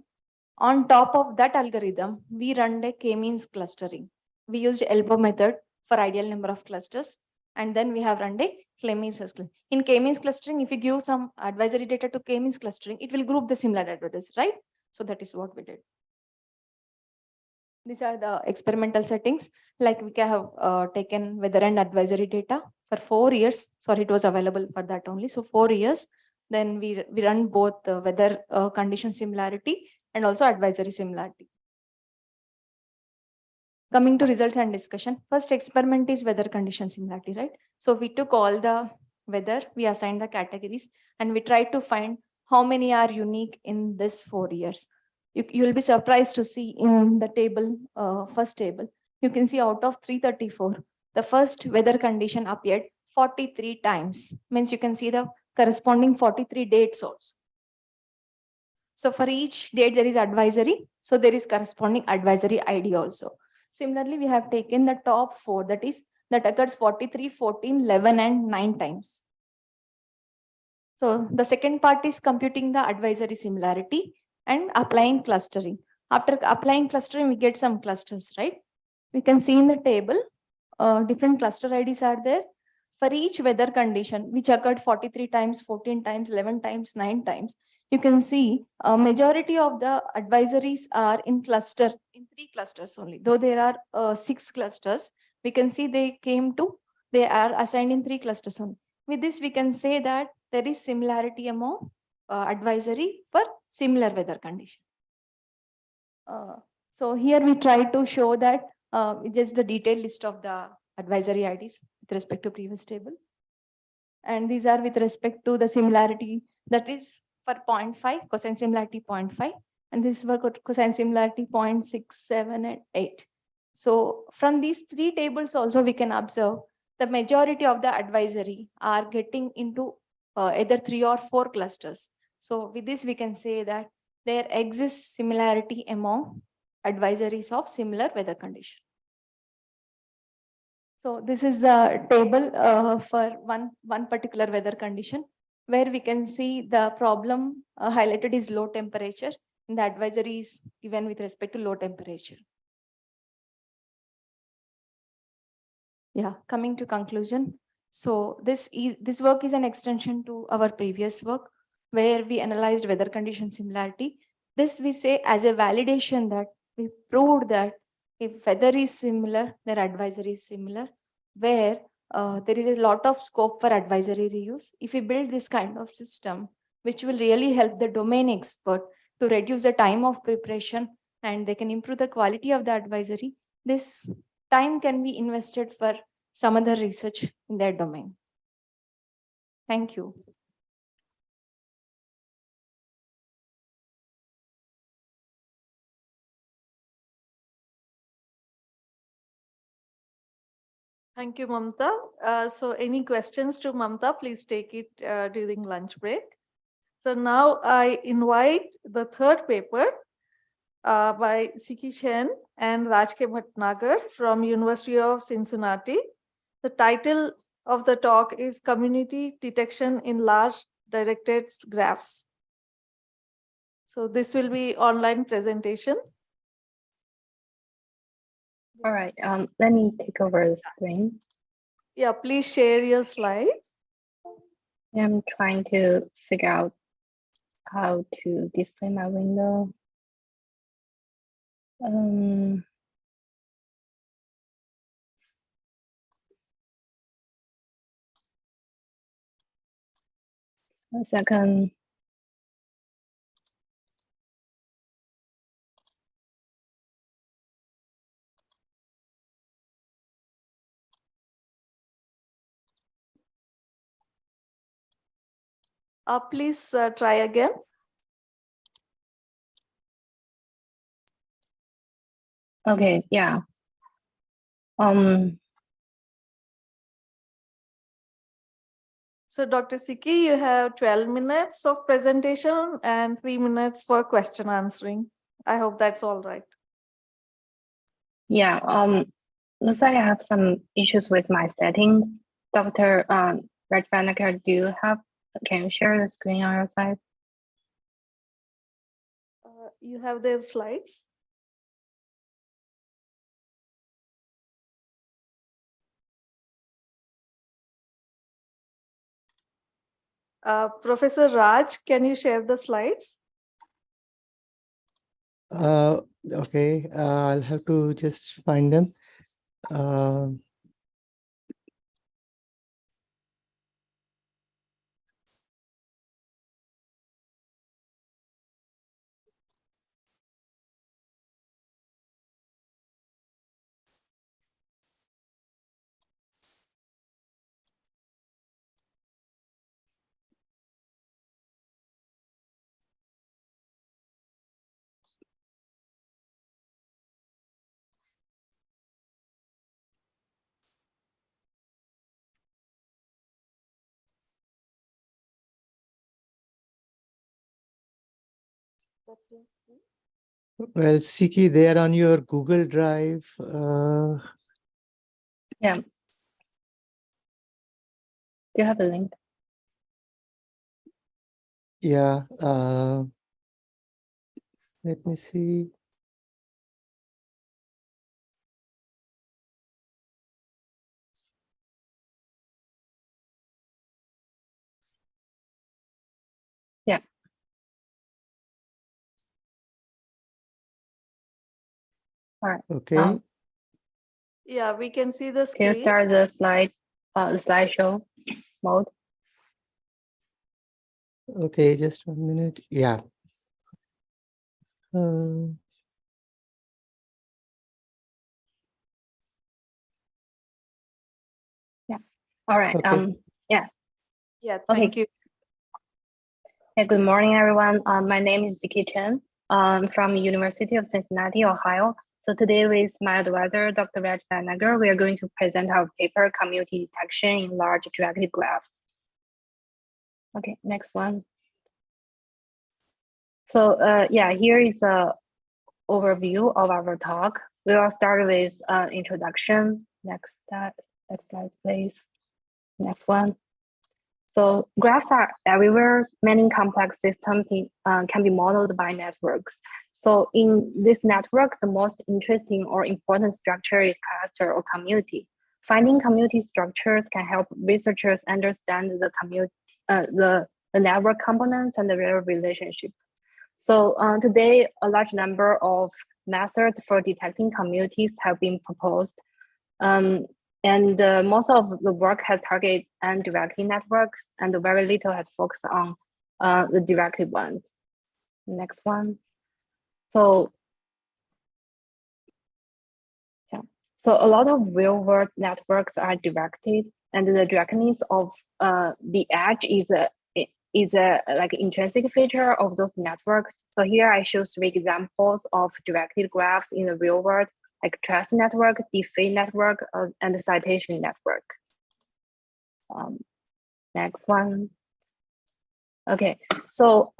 On top of that algorithm, we run a k-means clustering. We used elbow method for ideal number of clusters, and then we have run a k-means clustering. In k-means clustering, if you give some advisory data to k-means clustering, it will group the similar advisories, right? So that is what we did. These are the experimental settings. Like we have taken weather and advisory data for 4 years. Sorry, it was available for that only. So 4 years. Then we run both weather condition similarity and also advisory similarity. Coming to results and discussion. First experiment is weather condition similarity, right? So we took all the weather, we assigned the categories, and we tried to find how many are unique in this 4 years. You will be surprised to see in the table, first table, you can see out of 334, the first weather condition appeared 43 times. Means you can see the corresponding 43 dates also. So for each date there is advisory. So there is corresponding advisory ID also. Similarly, we have taken the top 4, that occurs 43, 14, 11, and 9 times. So the second part is computing the advisory similarity and applying clustering. After applying clustering, we get some clusters, right? We can see in the table, different cluster IDs are there for each weather condition, which occurred 43 times, 14 times, 11 times, 9 times. You can see a majority of the advisories are in 3 clusters only. Though there are 6 clusters, we can see they are assigned in 3 clusters only. With this, we can say that there is similarity among advisory for similar weather condition. So here we try to show that just the detailed list of the advisory IDs with respect to previous table. And these are with respect to the similarity, that is for 0.5, cosine similarity 0.5, and this is for cosine similarity 0.6, 7, and 8. So from these 3 tables also we can observe the majority of the advisory are getting into either 3 or 4 clusters. So with this we can say that there exists similarity among advisories of similar weather condition. So this is a table for one particular weather condition, where we can see the problem highlighted is low temperature, and the advisory is given with respect to low temperature. Yeah, coming to conclusion. So this work is an extension to our previous work, where we analyzed weather condition similarity. This we say as a validation that we proved that if weather is similar, their advisory is similar, where there is a lot of scope for advisory reuse. If we build this kind of system, which will really help the domain expert to reduce the time of preparation, and they can improve the quality of the advisory, this time can be invested for some other research in their domain. Thank you. Thank you, Mamta. So any questions to Mamta, please take it during lunch break. So now I invite the third paper by Siki Chen and Rajke Bhatnagar from University of Cincinnati. The title of the talk is Community Detection in Large Directed Graphs. So this will be online presentation. All right, let me take over the screen. Yeah, please share your slides. I'm trying to figure out how to display my window. Just 1 second. Please try again. Okay, yeah. So Dr. Siki, you have 12 minutes of presentation and 3 minutes for question answering. I hope that's all right. Yeah, looks like I have some issues with my settings. Dr. Rajvanakar, can you share the screen on your side? You have the slides? Professor Raj, can you share the slides? Okay, I'll have to just find them. Well, Siki, they are on your Google Drive. Yeah. Do you have a link? Yeah. Let me see. Yeah. All right. Okay. Yeah, we can see the Can screen. you start the slideshow mode? Okay, just 1 minute. Yeah. Yeah. All right. Okay. Yeah. Yeah, Okay. thank you. Hey, good morning, everyone. My name is Ziki Chen. I'm from University of Cincinnati, Ohio. So today with my advisor, Dr. Raj Nagar, we are going to present our paper, Community Detection in Large Directed Graphs. Okay, next one. So yeah, here is a overview of our talk. We will start with introduction. Next slide, please. Next one. So graphs are everywhere. Many complex systems can be modeled by networks. So in this network, the most interesting or important structure is cluster or community. Finding community structures can help researchers understand the network components and their relationship. So today, a large number of methods for detecting communities have been proposed. And most of the work has targeted undirected networks, and very little has focused on the directed ones. Next one. So yeah, so a lot of real-world networks are directed, and the directness of the edge is a like intrinsic feature of those networks. So here I show 3 examples of directed graphs in the real world, like trace network, defeat network, and the citation network. Next one. Okay, so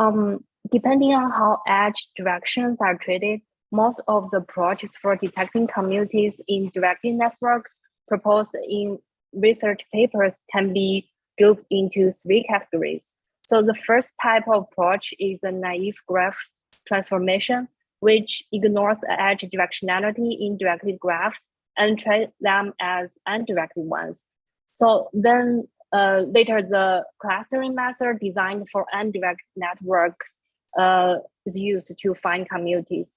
depending on how edge directions are treated, most of the approaches for detecting communities in directed networks proposed in research papers can be grouped into 3 categories. So the first type of approach is a naive graph transformation, which ignores edge directionality in directed graphs and treat them as undirected ones. So then later, the clustering method designed for undirected networks is used to find communities.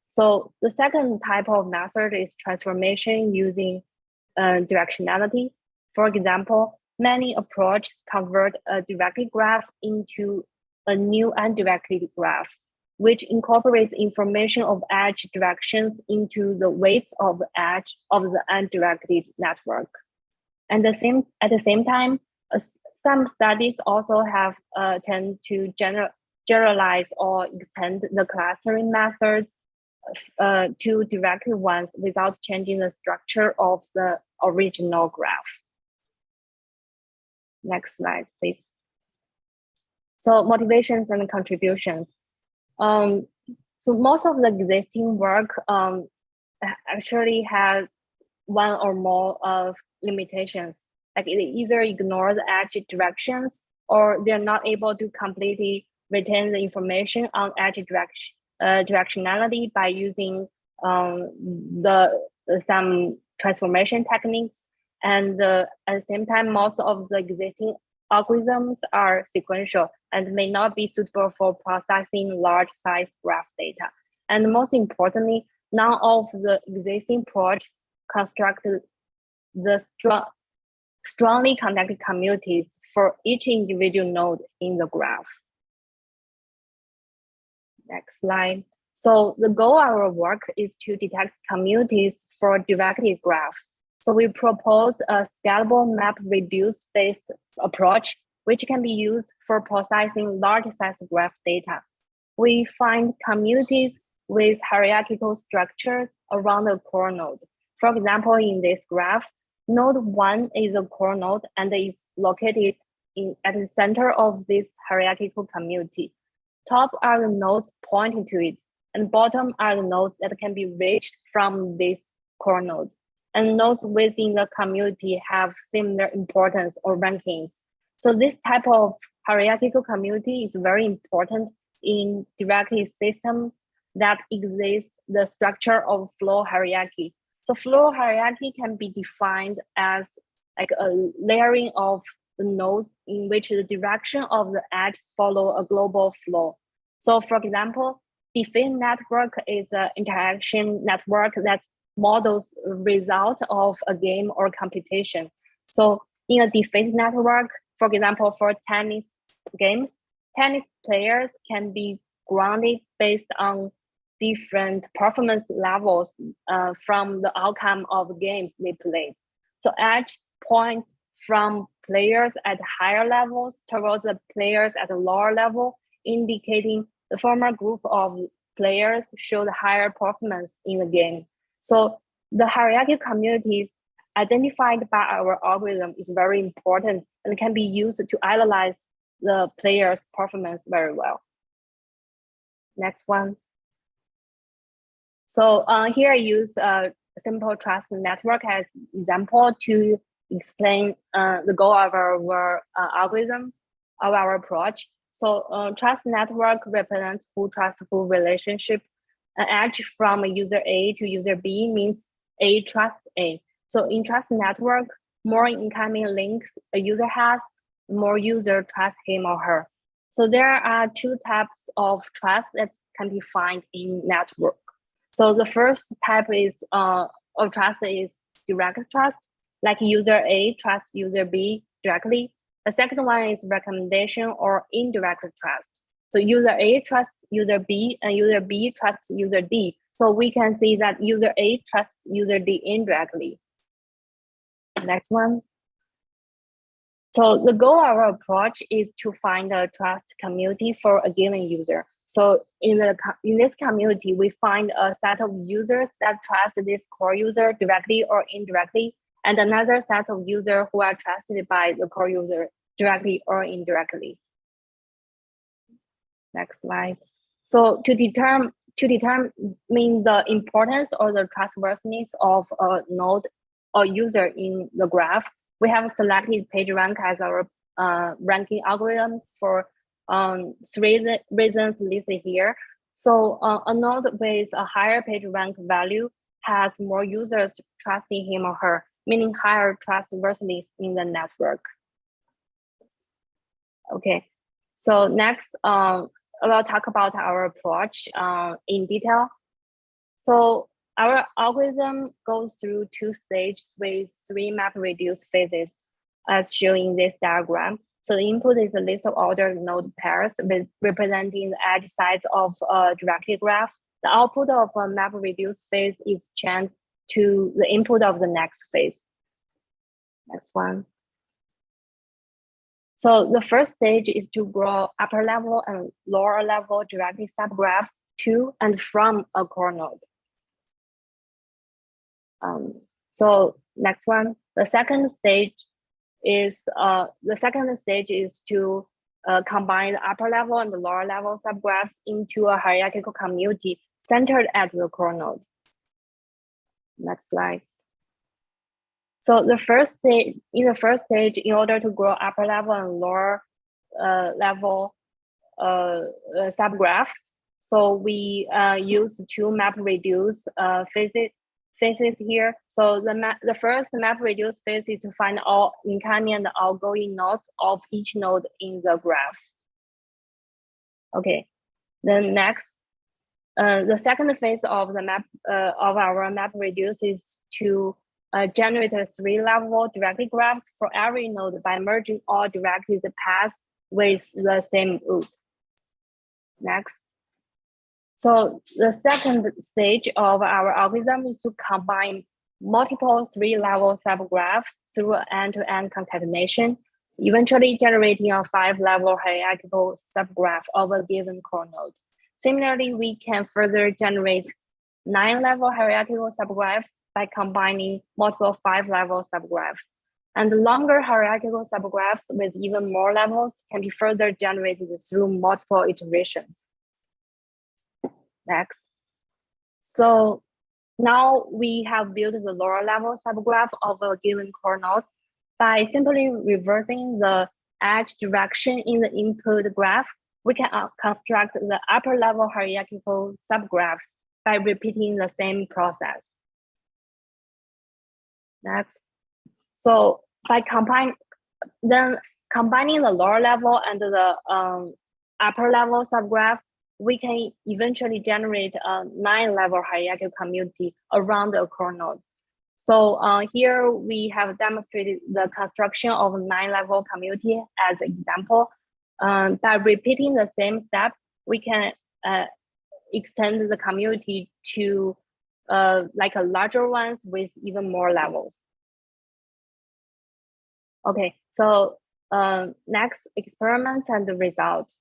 So the second type of method is transformation using directionality. For example, many approaches convert a directed graph into a new undirected graph, which incorporates information of edge directions into the weights of the edge of the undirected network. And at the same time, some studies also have tend to generalize or extend the clustering methods two directed ones without changing the structure of the original graph. Next slide, please. So motivations and contributions. So most of the existing work actually has one or more of limitations. Like it either ignores the edge directions or they're not able to completely retain the information on edge directionality by using some transformation techniques. And at the same time, most of the existing algorithms are sequential and may not be suitable for processing large size graph data. And most importantly, none of the existing projects construct the strongly connected communities for each individual node in the graph. Next slide. So the goal of our work is to detect communities for directed graphs. So we propose a scalable map-reduce based approach, which can be used for processing large size graph data. We find communities with hierarchical structures around the core node. For example, in this graph, node 1 is a core node and is located at the center of this hierarchical community. Top are the nodes pointing to it, and bottom are the nodes that can be reached from this core node. And nodes within the community have similar importance or rankings. So this type of hierarchical community is very important in directed systems that exist the structure of flow hierarchy. So flow hierarchy can be defined as like a layering of the nodes in which the direction of the edges follow a global flow. So for example, defined network is an interaction network that models result of a game or competition. So in a defined network, for example, for tennis games, tennis players can be grounded based on different performance levels from the outcome of games they played. So edges point from players at higher levels towards the players at a lower level, indicating the former group of players showed higher performance in the game. So the hierarchical communities identified by our algorithm is very important and can be used to analyze the player's performance very well. Next one. So here I use a simple trust network as example to explain the goal of our algorithm, of our approach. So trust network represents who trusts who relationship. An edge from user A to user B means A trusts A. So in trust network, more incoming links a user has, more user trust him or her. So there are two types of trust that can be found in network. So the first type is of trust is direct trust, like user A trusts user B directly. The second one is recommendation or indirect trust. So user A trusts user B and user B trusts user D. So we can see that user A trusts user D indirectly. Next one. So the goal of our approach is to find a trust community for a given user. So in this community, we find a set of users that trust this core user directly or indirectly, and another set of users who are trusted by the core user directly or indirectly. Next slide. So to determine the importance or the trustworthiness of a node or user in the graph, we have selected PageRank as our ranking algorithms for 3 reasons listed here. So a node with a higher PageRank value has more users trusting him or her, meaning higher trustworthiness in the network. Okay, so next, I'll talk about our approach in detail. So our algorithm goes through 2 stages with 3 map-reduced phases, as shown in this diagram. So the input is a list of ordered node pairs representing the edge size of a directed graph. The output of a map-reduced phase is changed to the input of the next phase. Next one. So the first stage is to grow upper level and lower level directed subgraphs to and from a core node. So next one, the second stage is to combine the upper level and the lower level subgraphs into a hierarchical community centered at the core node. Next slide. So in the first stage, in order to grow upper level and lower level subgraphs, so we use two map reduce phases here. So the first map reduce phase is to find all incoming and outgoing nodes of each node in the graph. Okay, then next, the second phase of the map of our map reduce is to generate a 3-level directed graphs for every node by merging all directed paths with the same root. Next. So the second stage of our algorithm is to combine multiple 3-level subgraphs through end-to-end concatenation, eventually generating a 5-level hierarchical subgraph of a given core node. Similarly, we can further generate 9-level hierarchical subgraphs by combining multiple 5-level subgraphs. And longer hierarchical subgraphs with even more levels can be further generated through multiple iterations. Next. So now we have built the lower level subgraph of a given core node by simply reversing the edge direction in the input graph. We can construct the upper level hierarchical subgraphs by repeating the same process. Next. So by combining the lower level and the upper level subgraph, we can eventually generate a 9-level hierarchical community around a core node. So here we have demonstrated the construction of a 9-level community as an example. By repeating the same step, we can extend the community to like a larger ones with even more levels. Okay, so next, experiments and the results.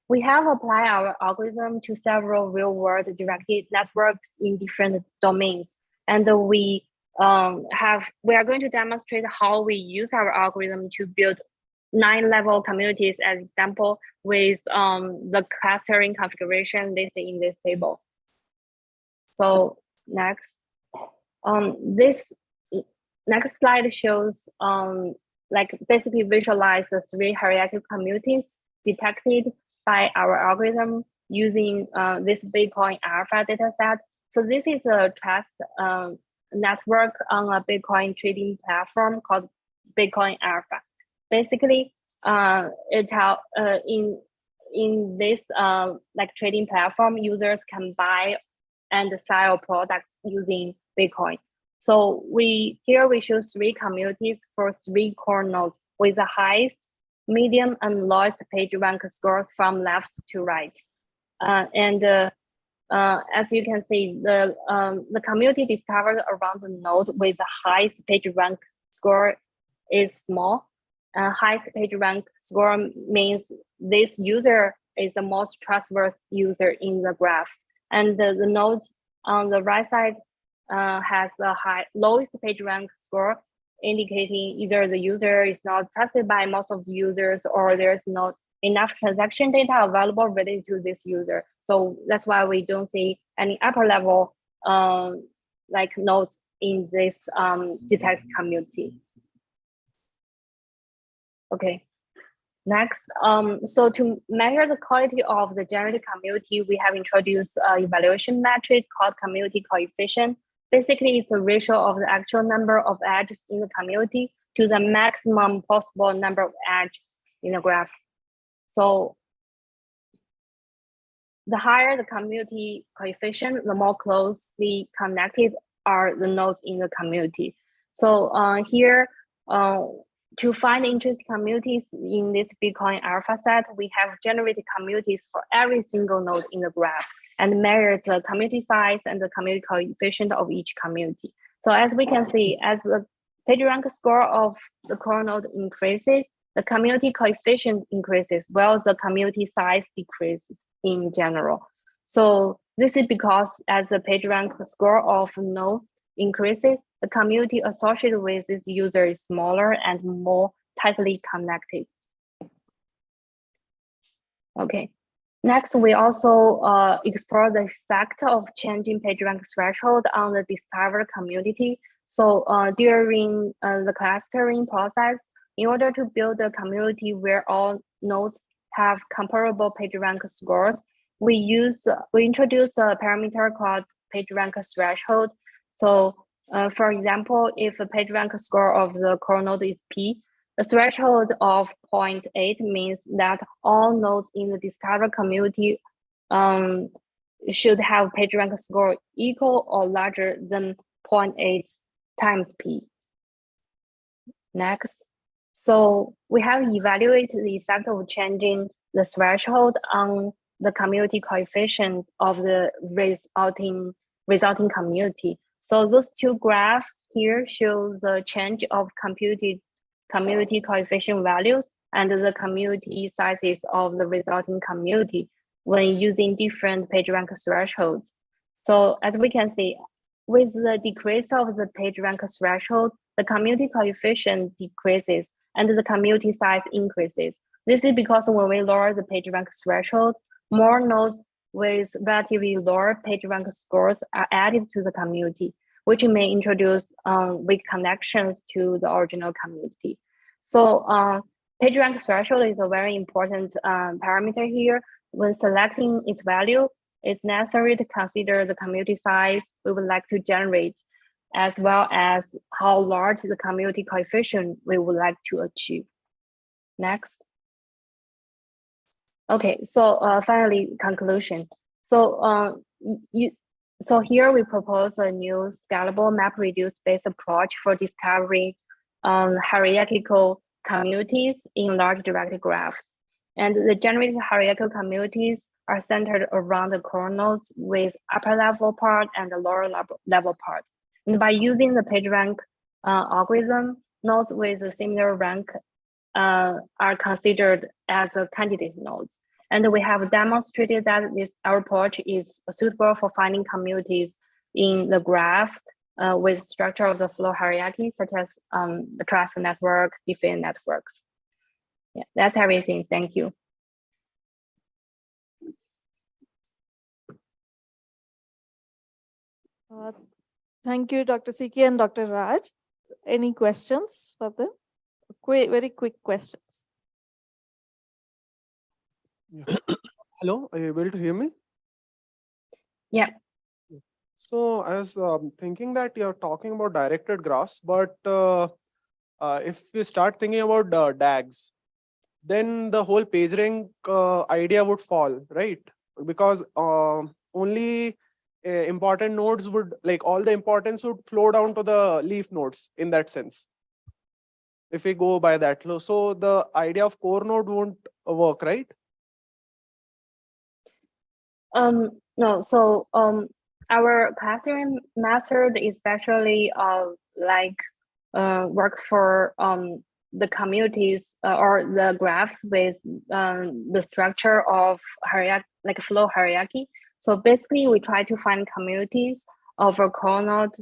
We have applied our algorithm to several real-world directed networks in different domains, and we are going to demonstrate how we use our algorithm to build 9-level communities as example with the clustering configuration listed in this table. So next, this next slide shows like basically visualize the 3 hierarchical communities detected by our algorithm using this Bitcoin Alpha dataset. So this is a trust network on a Bitcoin trading platform called Bitcoin Alpha. Basically, in this like trading platform, users can buy and sell products using Bitcoin. So here we show 3 communities for 3 core nodes with the highest, medium, and lowest page rank scores from left to right. As you can see, the community discovered around the node with the highest page rank score is small. Highest page rank score means this user is the most trustworthy user in the graph. And the node on the right side has the lowest page rank score, indicating either the user is not trusted by most of the users or there's not enough transaction data available related to this user. So that's why we don't see any upper level like nodes in this detect community. Okay, next, so to measure the quality of the generated community, we have introduced an evaluation metric called community coefficient. Basically, it's a ratio of the actual number of edges in the community to the maximum possible number of edges in the graph. So the higher the community coefficient, the more closely connected are the nodes in the community. So here, to find interesting communities in this Bitcoin Alpha set, we have generated communities for every single node in the graph and measured the community size and the community coefficient of each community. So as we can see, as the PageRank score of the core node increases, the community coefficient increases while the community size decreases in general. So This is because as the PageRank score of node increases, the community associated with this user is smaller and more tightly connected. Okay. Next, we also explore the effect of changing PageRank threshold on the Discover community. So during the clustering process, in order to build a community where all nodes have comparable PageRank scores, we introduce a parameter called PageRank threshold. So for example, if a PageRank score of the core node is P, the threshold of 0.8 means that all nodes in the Discover community should have PageRank score equal or larger than 0.8 times P. Next. So we have evaluated the effect of changing the threshold on the community coefficient of the resulting community. So those two graphs here show the change of community coefficient values and the community sizes of the resulting community when using different PageRank thresholds. So as we can see, with the decrease of the PageRank threshold, the community coefficient decreases and the community size increases. This is because when we lower the PageRank threshold, more nodes with relatively lower PageRank scores are added to the community, which may introduce weak connections to the original community. So PageRank threshold is a very important parameter here. When selecting its value, it's necessary to consider the community size we would like to generate, as well as how large the community coefficient we would like to achieve. Next. Okay, so finally, conclusion. So so here we propose a new scalable MapReduce-based approach for discovering hierarchical communities in large directed graphs. And the generated hierarchical communities are centered around the core nodes with upper level part and the lower level part. And by using the PageRank algorithm, nodes with a similar rank are considered as candidate nodes. And we have demonstrated that our approach is suitable for finding communities in the graph with structure of the flow hierarchy, such as the trust network, different networks. Yeah, that's everything. Thank you. Thank you, Dr. Siki and Dr. Raj. Any questions for them? Very quick questions. Yeah. Hello, are you able to hear me? Yeah. So I was thinking that you're talking about directed graphs, but if you start thinking about DAGs, then the whole PageRank idea would fall, right? Because only important nodes would, like all the importance would flow down to the leaf nodes in that sense. If we go by that, so the idea of core node won't work, right? No, so our clustering method especially work for the communities or the graphs with the structure of hierarchy, like a flow hierarchy. So basically, we try to find communities of a core node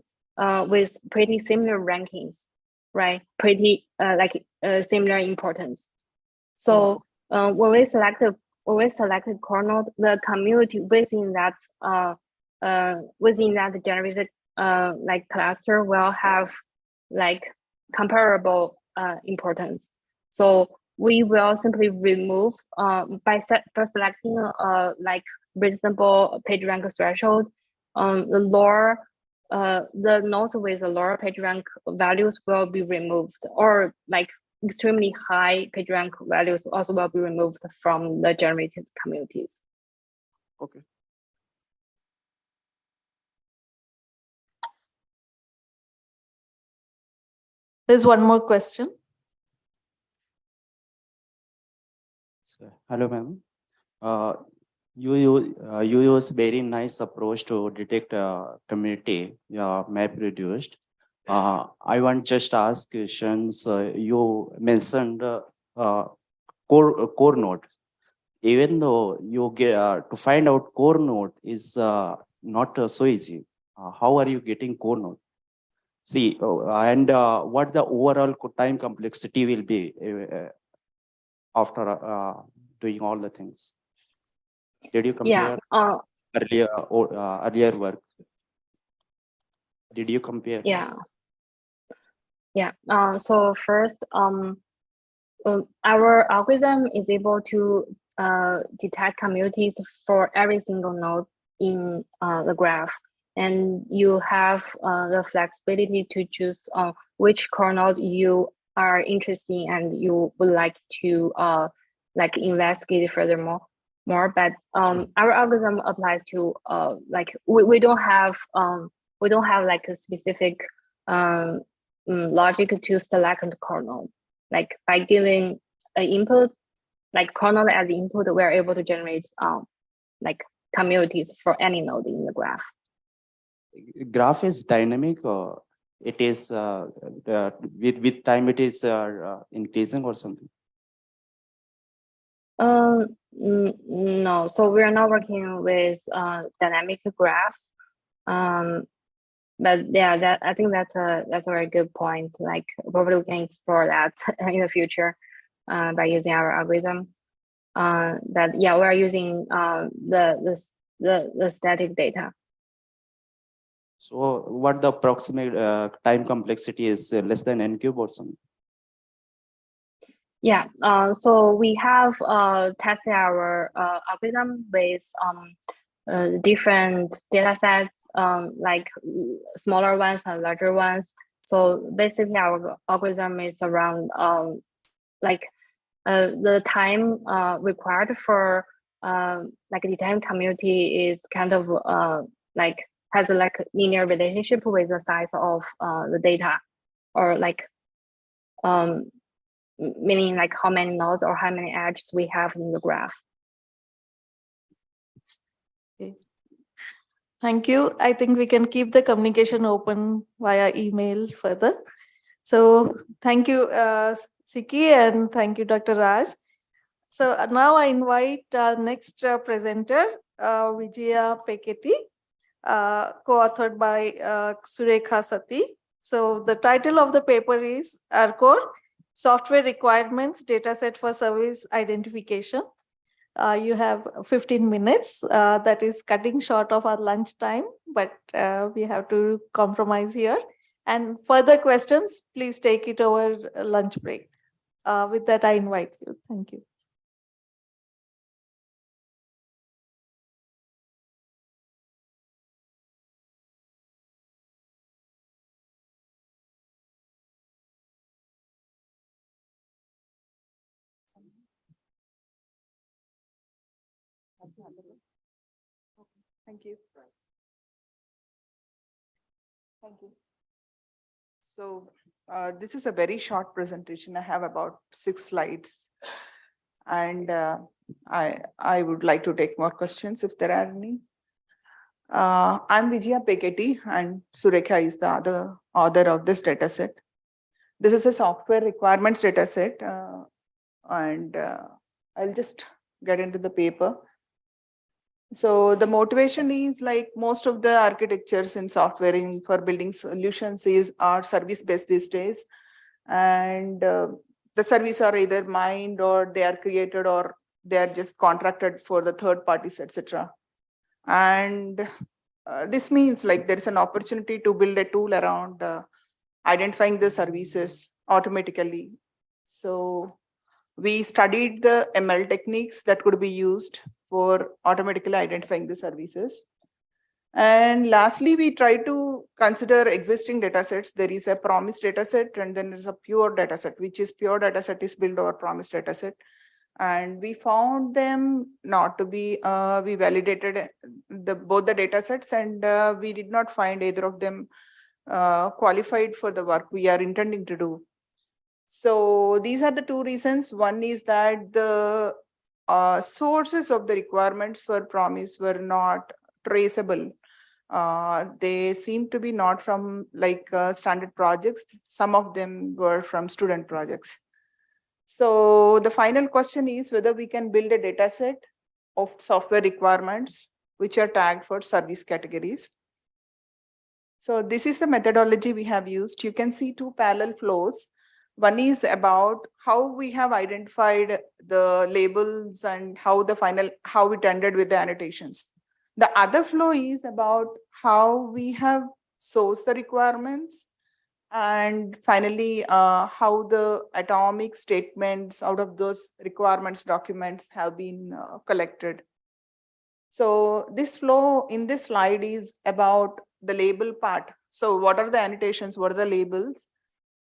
with pretty similar rankings, right? Pretty similar importance. So when we select a core node, the community within that generated cluster will have comparable importance. So we will simply remove by selecting reasonable PageRank threshold. The nodes with the lower PageRank values will be removed, or extremely high PageRank values also will be removed from the generated communities. Okay. There's one more question. Hello, ma'am. You use very nice approach to detect community map reduced. I want just ask questions. You mentioned core node. even though you get to find out core node is not so easy. How are you getting core node? See, and what the overall time complexity will be after doing all the things? Did you Yeah. compare earlier work? Did you compare? Yeah. Yeah. So first, our algorithm is able to detect communities for every single node in the graph, and you have the flexibility to choose which core node you are interested in and you would like to like investigate furthermore. But our algorithm applies to like we don't have like a specific logic to select the core node. Like by giving an input, like core node as input, we're able to generate like communities for any node in the graph. Graph is dynamic, or it is with time it is increasing or something? No, so we're not working with dynamic graphs. But yeah, I think that's a very good point. Like probably we can explore that in the future by using our algorithm. That yeah, we're using the static data. So what the approximate time complexity is less than n cube or something? Yeah, so we have tested our algorithm with different data sets, like smaller ones and larger ones. So basically our algorithm is around like the time required for like the time community is kind of like has a like linear relationship with the size of the data, or like meaning like how many nodes or how many edges we have in the graph. Okay. Thank you. I think we can keep the communication open via email further. So thank you, Siki, and thank you, Dr. Raj. So now I invite our next presenter, Vijaya Peketi, co-authored by Surekha Sati. So the title of the paper is ARCORE, Software Requirements Dataset for Service Identification. You have 15 minutes. That is cutting short of our lunch time, but we have to compromise here. And further questions, please take it over lunch break. With that, I invite you. Thank you. Thank you. Thank you. So this is a very short presentation. I have about 6 slides. And I would like to take more questions if there are any. I'm Vijaya Peketi, and Surekha is the other author of this dataset. This is a software requirements dataset, and I'll just get into the paper. So the motivation is like most of the architectures in software for building solutions are service-based these days. And the service are either mined or they are created or they are just contracted for the third parties, etc. And this means like there is an opportunity to build a tool around identifying the services automatically. So we studied the ML techniques that could be used for automatically identifying the services. And lastly, we try to consider existing datasets. There is a promise dataset, and then there's a pure dataset, which is pure dataset is built over promise dataset. And we found them not to be, we validated both the datasets, and we did not find either of them qualified for the work we are intending to do. So these are the 2 reasons. One is that the sources of the requirements for promise were not traceable. They seem to be not from like standard projects. Some of them were from student projects. So the final question is whether we can build a data set of software requirements which are tagged for service categories. So this is the methodology we have used. You can see two parallel flows. One is about how we have identified the labels and how it ended with the annotations. The other flow is about how we have sourced the requirements, and finally how the atomic statements out of those requirements documents have been collected. So this flow in this slide is about the label part. So what are the annotations? What are the labels?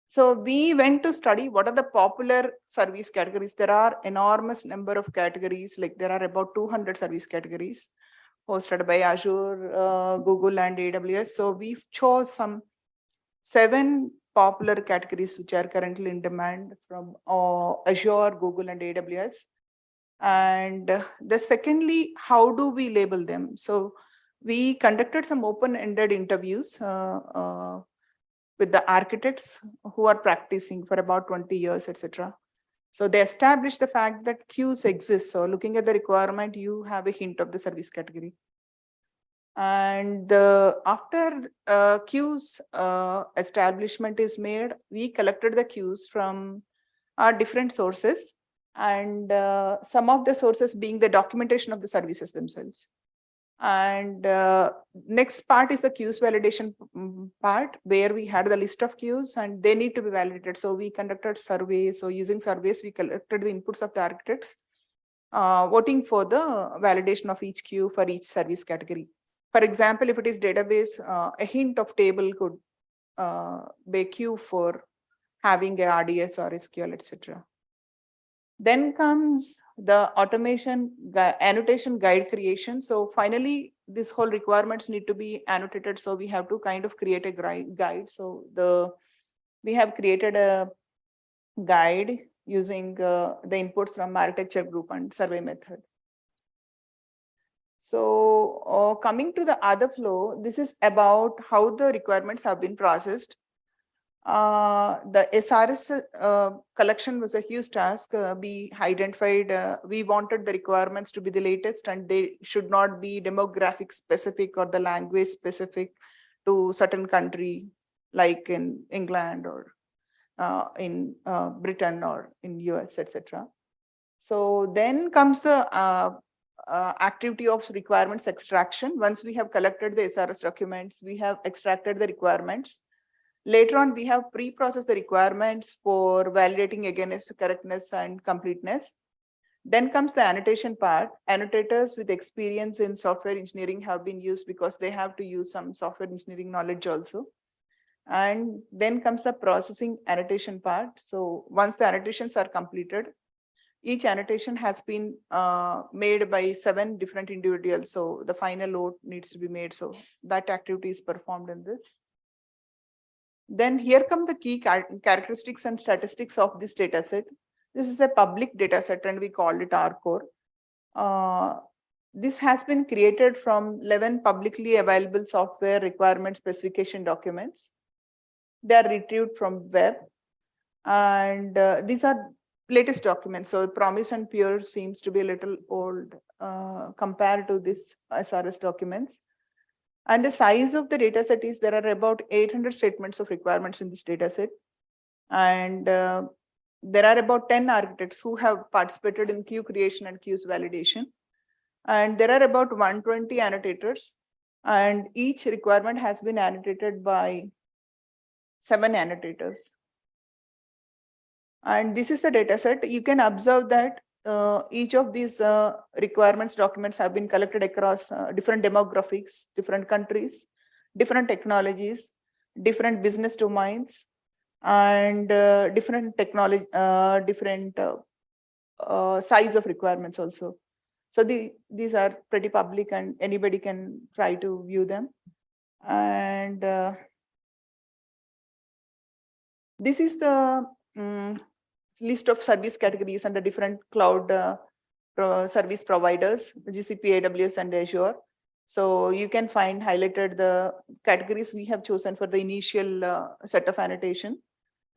So we went to study what are the popular service categories. There are enormous number of categories, like there are about 200 service categories hosted by Azure, Google and AWS. So we chose some 7 popular categories which are currently in demand from Azure, Google and AWS. And the secondly, how do we label them? So we conducted some open-ended interviews with the architects who are practicing for about 20 years, etc. So they established the fact that queues exist. So looking at the requirement, you have a hint of the service category. And after queues establishment is made, we collected the queues from different sources, and some of the sources being the documentation of the services themselves. And next part is the queues validation part, where we had the list of queues and they need to be validated. So we conducted surveys. So using surveys, we collected the inputs of the architects, voting for the validation of each queue for each service category. For example, if it is database, a hint of table could be a queue for having a RDS or SQL, etc. Then comes the automation annotation guide creation. So finally, this whole requirements need to be annotated. So we have to kind of create a guide. So we have created a guide using the inputs from architecture group and survey method. So coming to the other flow, this is about how the requirements have been processed. The SRS collection was a huge task. We identified, we wanted the requirements to be the latest, and they should not be demographic specific or the language specific to certain country, like in England or in Britain or in US, etc. So then comes the activity of requirements extraction. Once we have collected the SRS documents, we have extracted the requirements. Later on, we have pre-processed the requirements for validating against correctness and completeness. Then comes the annotation part. Annotators with experience in software engineering have been used because they have to use some software engineering knowledge also. And then comes the processing annotation part. So once the annotations are completed, each annotation has been made by 7 different individuals. So the final load needs to be made. So that activity is performed in this. Then here come the key characteristics and statistics of this data set. This is a public data set and we called it R-Core. This has been created from 11 publicly available software requirement specification documents. They are retrieved from web, and these are latest documents. So Promise and Pure seems to be a little old compared to this SRS documents. And the size of the data set is there are about 800 statements of requirements in this data set. And there are about 10 architects who have participated in queue creation and queues validation. And there are about 120 annotators, and each requirement has been annotated by 7 annotators. And this is the data set. You can observe that each of these requirements documents have been collected across different demographics, different countries, different technologies, different business domains, and different technology, different size of requirements also. So these are pretty public and anybody can try to view them. And this is the list of service categories under different cloud service providers, GCP, AWS, and Azure. So you can find highlighted the categories we have chosen for the initial set of annotation.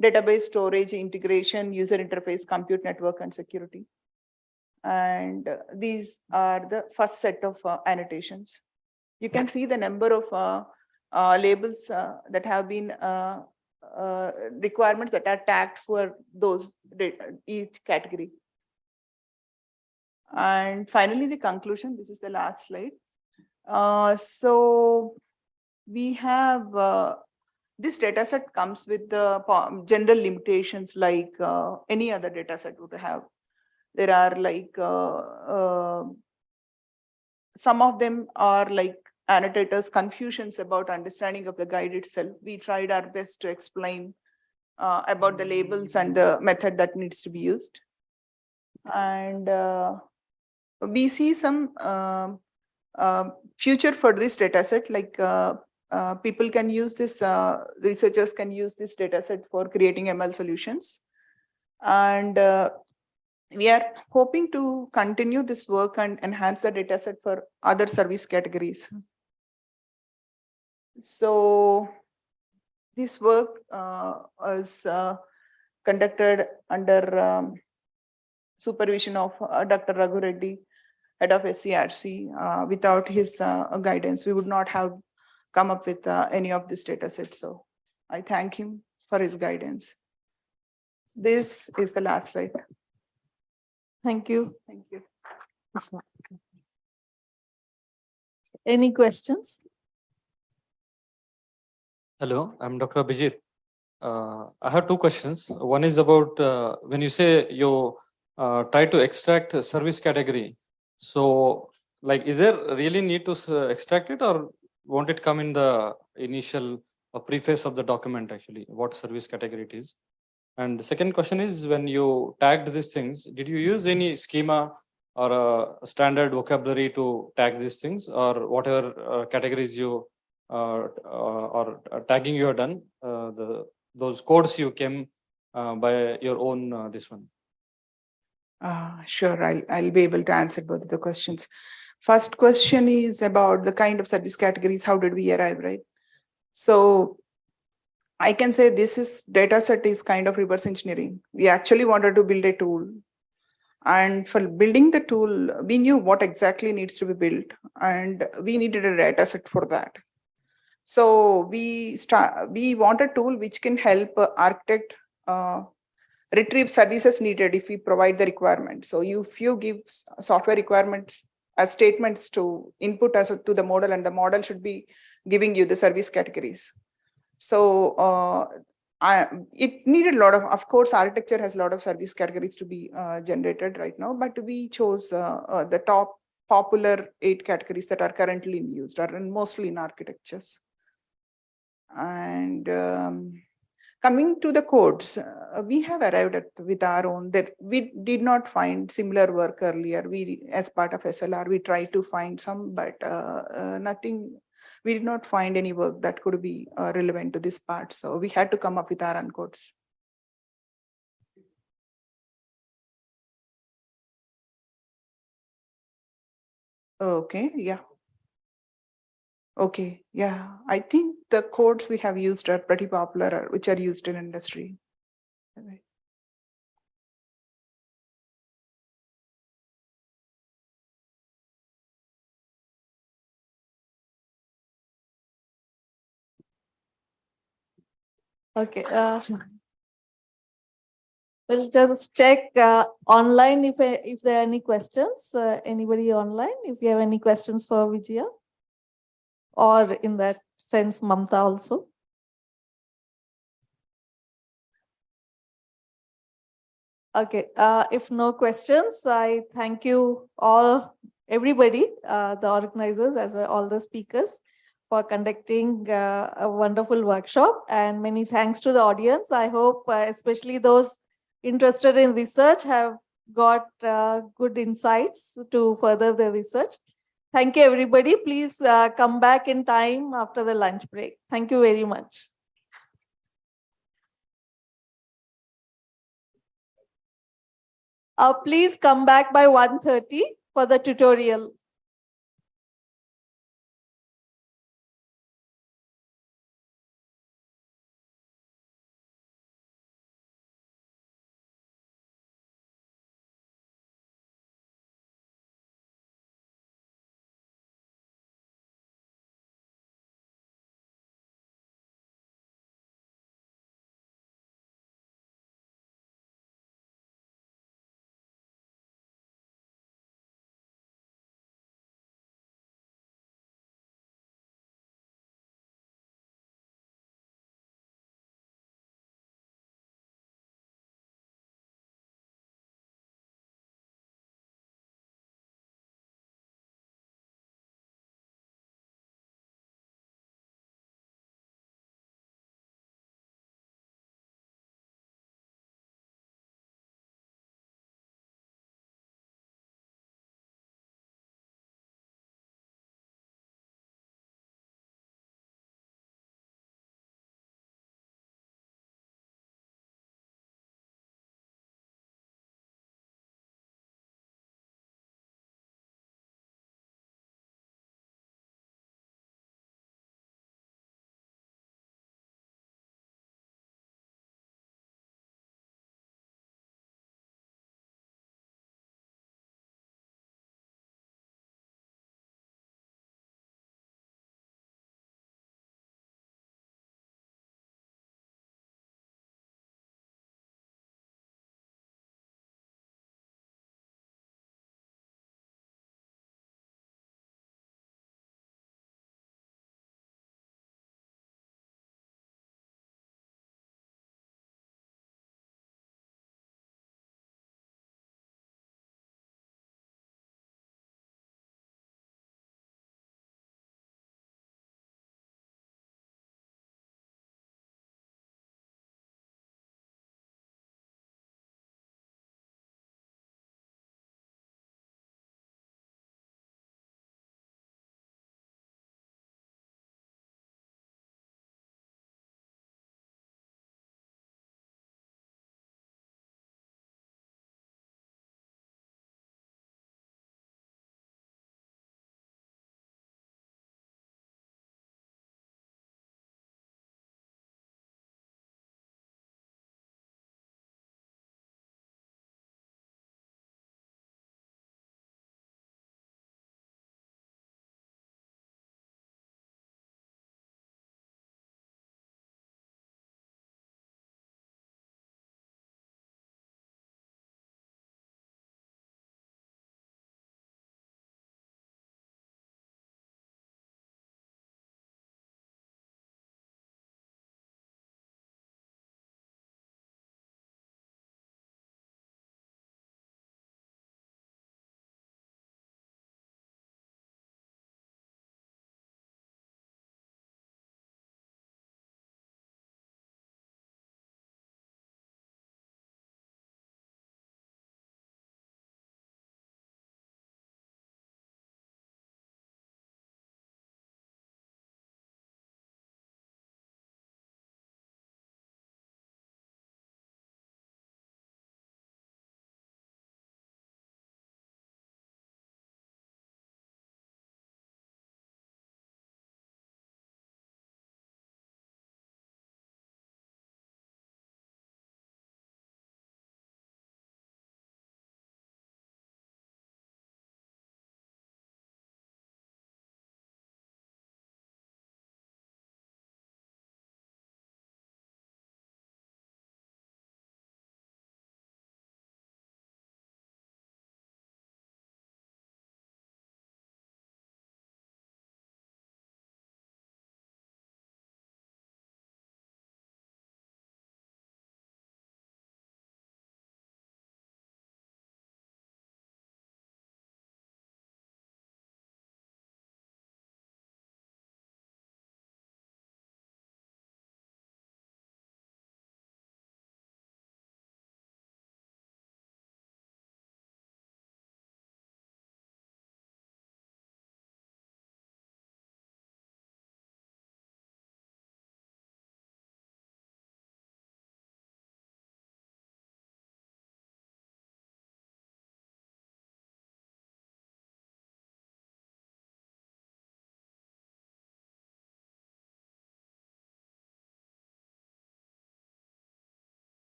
database storage, integration, user interface, compute network, and security. And these are the first set of annotations. You can see the number of labels that have been requirements that are tagged for those each category. And finally, the conclusion. This is the last slide. So we have this data set comes with the general limitations like any other data set would have. There are like some of them are like annotators' confusions about understanding of the guide itself. We tried our best to explain about the labels and the method that needs to be used. And we see some future for this data set, like people can use this, researchers can use this data set for creating ML solutions. And we are hoping to continue this work and enhance the data set for other service categories. So this work was conducted under supervision of Dr. Raghu Reddy, head of SCRC. Without his guidance, we would not have come up with any of this data set. So I thank him for his guidance. This is the last slide. Thank you. Thank you. Any questions? Hello, I'm Dr. Abhijit. I have two questions. One is about when you say you try to extract a service category. So, like, is there really need to extract it, or won't it come in the initial preface of the document actually, what service category it is? And the second question is, when you tagged these things, did you use any schema or a standard vocabulary to tag these things, or whatever categories you or tagging you have done, those codes you came by your own this one? Sure, I'll be able to answer both of the questions. First question is about the kind of service categories. How did we arrive, right? So I can say this data set is kind of reverse engineering. We actually wanted to build a tool. And for building the tool, we knew what exactly needs to be built, and we needed a data set for that. So we want a tool which can help architect retrieve services needed if we provide the requirement. So if you give software requirements as statements to input as to the model, and the model should be giving you the service categories. So it needed a lot of course, architecture has a lot of service categories to be generated right now, but we chose the top popular 8 categories that are currently in use, or mostly in architectures. And coming to the codes, we have arrived with our own, that we did not find similar work earlier. We, as part of SLR, we tried to find some, but nothing. We did not find any work that could be relevant to this part. So we had to come up with our own codes. Okay, yeah. Okay, yeah. I think the codes we have used are pretty popular, which are used in industry. Okay. We'll just check online if there are any questions. Anybody online? If you have any questions for Vijaya, or in that sense, Mamta also. Okay. If no questions, I thank you all, everybody, the organizers as well, all the speakers, for conducting a wonderful workshop, and many thanks to the audience. I hope especially those interested in research have got good insights to further their research. Thank you, everybody. Please come back in time after the lunch break. Thank you very much. Please come back by 1:30 for the tutorial.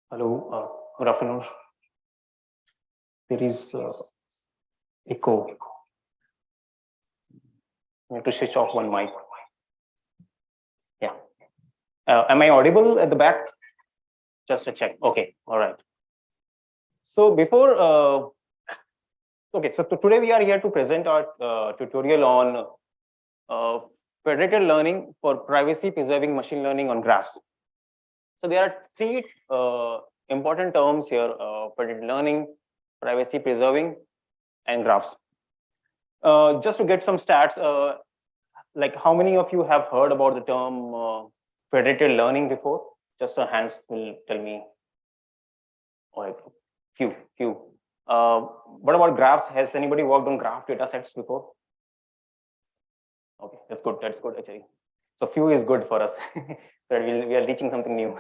Hello, good afternoon. There is echo. I have to switch off one mic. Yeah. Am I audible at the back? Just to check. Okay. All right. So before, okay. So today we are here to present our tutorial on federated learning for privacy preserving machine learning on graphs. So there are three important terms here: federated learning, privacy preserving, and graphs. Just to get some stats, like how many of you have heard about the term federated learning before? Just a hands will tell me. All right, few. What about graphs? Has anybody worked on graph data sets before? Okay, that's good. That's good actually. So few is good for us. So we are reaching something new.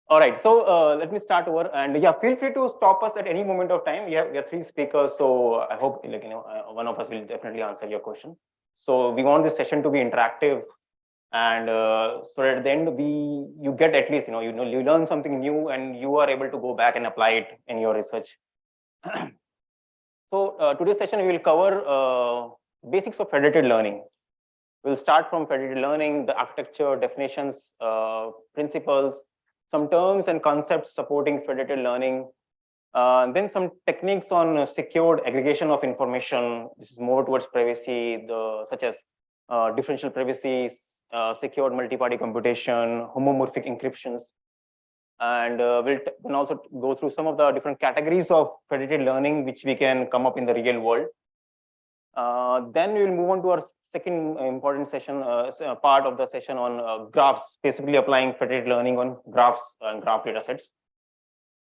All right, so let me start over, and yeah, feel free to stop us at any moment of time. We have three speakers, so I hope one of us will definitely answer your question. So we want this session to be interactive, and so at the end you get at least you learn something new, and you are able to go back and apply it in your research. So today's session we will cover basics of federated learning. We'll start from federated learning, the architecture, definitions, principles, some terms and concepts supporting federated learning, then some techniques on secured aggregation of information. This is more towards privacy, such as differential privacy, secured multi-party computation, homomorphic encryptions. And we'll then also go through some of the different categories of federated learning which we can come up in the real world. Then we will move on to our second important session, part of the session on graphs, basically applying federated learning on graphs and graph data sets.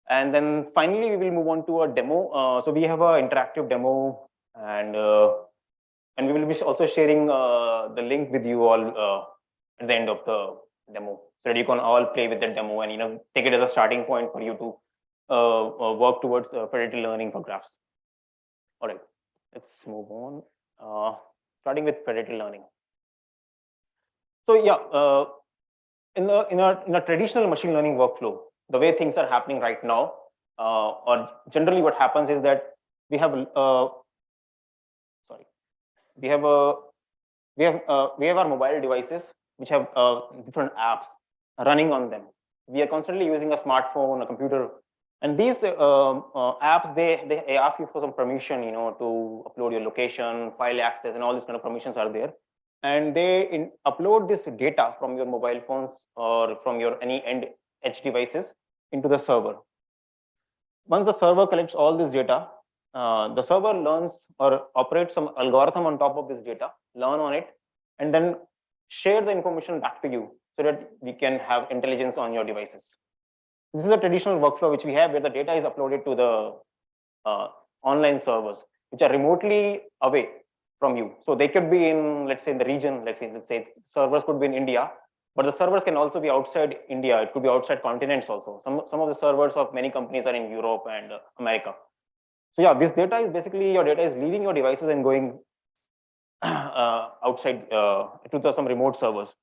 And then finally, we will move on to a demo. So we have an interactive demo, and we will be also sharing the link with you all at the end of the demo, so that you can all play with the demo and take it as a starting point for you to work towards federated learning for graphs. All right. Let's move on, starting with federated learning. So yeah, in a traditional machine learning workflow, the way things are happening right now, or generally what happens is that we have our mobile devices which have different apps running on them. We are constantly using a smartphone, a computer. And these apps, they ask you for some permission, to upload your location, file access, and all these kind of permissions are there. And they upload this data from your mobile phones or from your any end edge devices into the server. Once the server collects all this data, the server learns or operates some algorithm on top of this data, learn on it, and then share the information back to you so that we can have intelligence on your devices. This is a traditional workflow which we have, where the data is uploaded to the online servers, which are remotely away from you. So they could be in, let's say, in the region. Let's say servers could be in India, but the servers can also be outside India. It could be outside continents also. Some of the servers of many companies are in Europe and America. So yeah, this data is basically, your data is leaving your devices and going outside to some remote servers.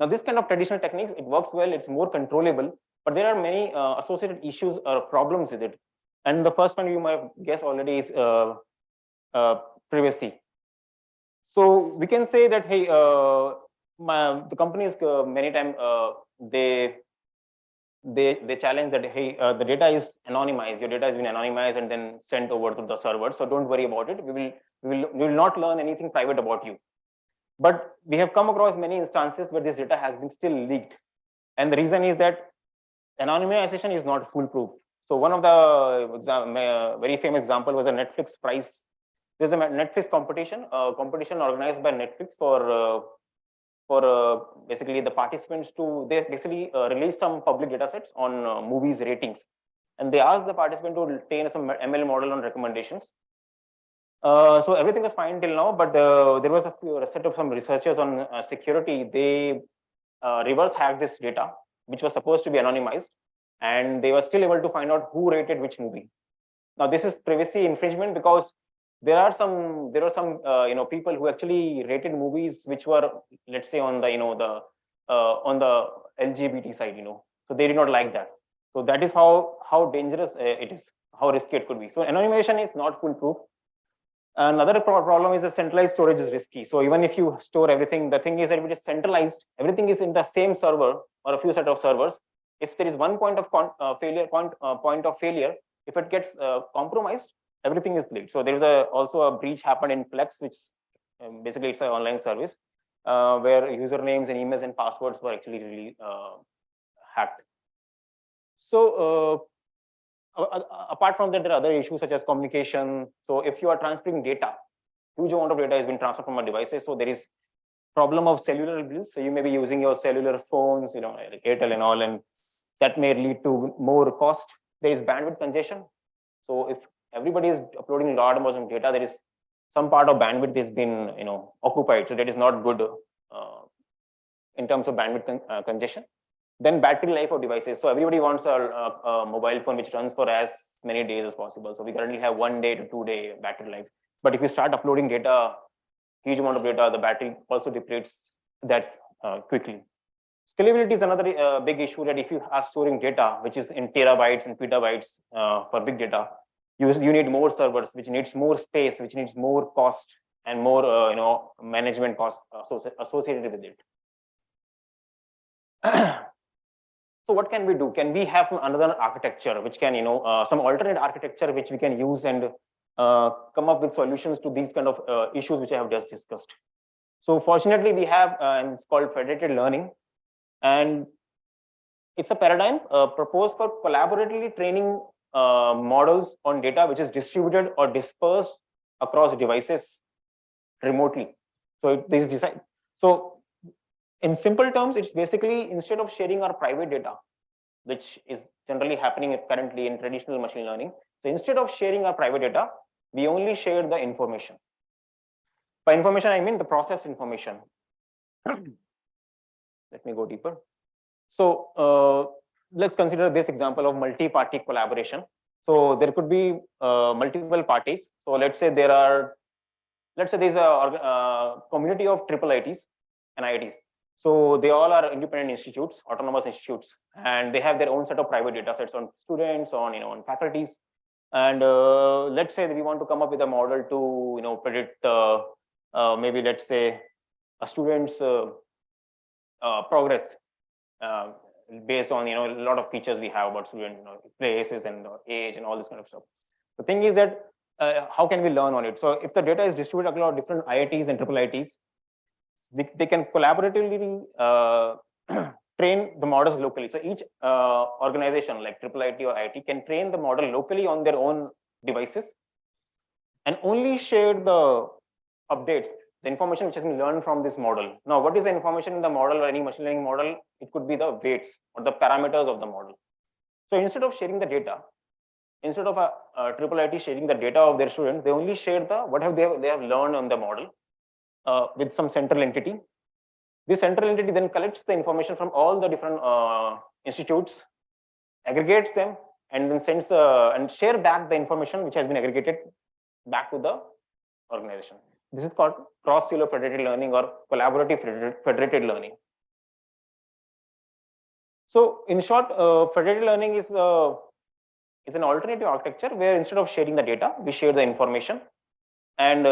Now, this kind of traditional techniques, it works well. It's more controllable. But there are many associated issues or problems with it. And the first one you might guess already is privacy. So we can say that, hey, the companies many times they challenge that, hey, the data is anonymized. Your data has been anonymized and then sent over to the server. So don't worry about it. We will not learn anything private about you. But we have come across many instances where this data has been still leaked. And the reason is that anonymization is not foolproof. So one of the very famous example was a Netflix prize. There's a Netflix competition organized by Netflix for basically the participants to basically release some public data sets on movies ratings, and they asked the participant to train some ML model on recommendations. So everything was fine till now, but there was a set of some researchers on security. They reverse hacked this data, which was supposed to be anonymized, and they were still able to find out who rated which movie. Now this is privacy infringement, because there are some people who actually rated movies which were, let's say, on the on the LGBT side, so they did not like that. So that is how dangerous it is, how risky it could be. So anonymization is not foolproof. Another problem is that centralized storage is risky. So even if you store everything, the thing is that if it is centralized, everything is in the same server or a few set of servers. If there is one point of failure, if it gets compromised, everything is leaked. So there is also a breach happened in Plex, which basically it's an online service where usernames and emails and passwords were actually really hacked. So apart from that, there are other issues such as communication. So if you are transferring data, huge amount of data has been transferred from our devices. So there is problem of cellular bills. So you may be using your cellular phones, like Airtel and all, and that may lead to more cost. There is bandwidth congestion. So if everybody is uploading large amounts of data, there is some part of bandwidth has been occupied. So that is not good in terms of bandwidth congestion. Then battery life of devices. So everybody wants a mobile phone which runs for as many days as possible. So we currently have 1 day to 2 day battery life. But if you start uploading data, huge amount of data, the battery also depletes that quickly. Scalability is another big issue, that if you are storing data, which is in terabytes and petabytes for big data, you need more servers, which needs more space, which needs more cost and more management costs associated with it. So what can we do? Can we have some another architecture which can, some alternate architecture which we can use and come up with solutions to these kind of issues which I have just discussed? So fortunately, we have, and it's called federated learning, and it's a paradigm proposed for collaboratively training models on data which is distributed or dispersed across devices remotely. So this design. So in simple terms, it's basically, instead of sharing our private data, which is generally happening currently in traditional machine learning. So instead of sharing our private data, we only share the information. By information, I mean the processed information. Let me go deeper. So let's consider this example of multi-party collaboration. So there could be multiple parties. So let's say there's a community of triple ITs and IITs. So they all are independent institutes, autonomous institutes, and they have their own set of private data sets on students, on faculties. And let's say that we want to come up with a model to predict maybe, let's say, a student's progress based on a lot of features we have about student places and age and all this kind of stuff. The thing is that how can we learn on it? So if the data is distributed across different IITs and triple IITs, they can collaboratively train the models locally. So each organization like triple IT or IIT can train the model locally on their own devices and only share the updates, the information which has been learned from this model. Now, what is the information in the model or any machine learning model? It could be the weights or the parameters of the model. So instead of sharing the data, instead of a triple IT sharing the data of their students, they only share what they have learned on the model with some central entity. This central entity then collects the information from all the different institutes, aggregates them, and then sends and share back the information which has been aggregated back to the organization. This is called cross-silo federated learning or collaborative federated learning. So in short, federated learning is an alternative architecture where instead of sharing the data, we share the information. And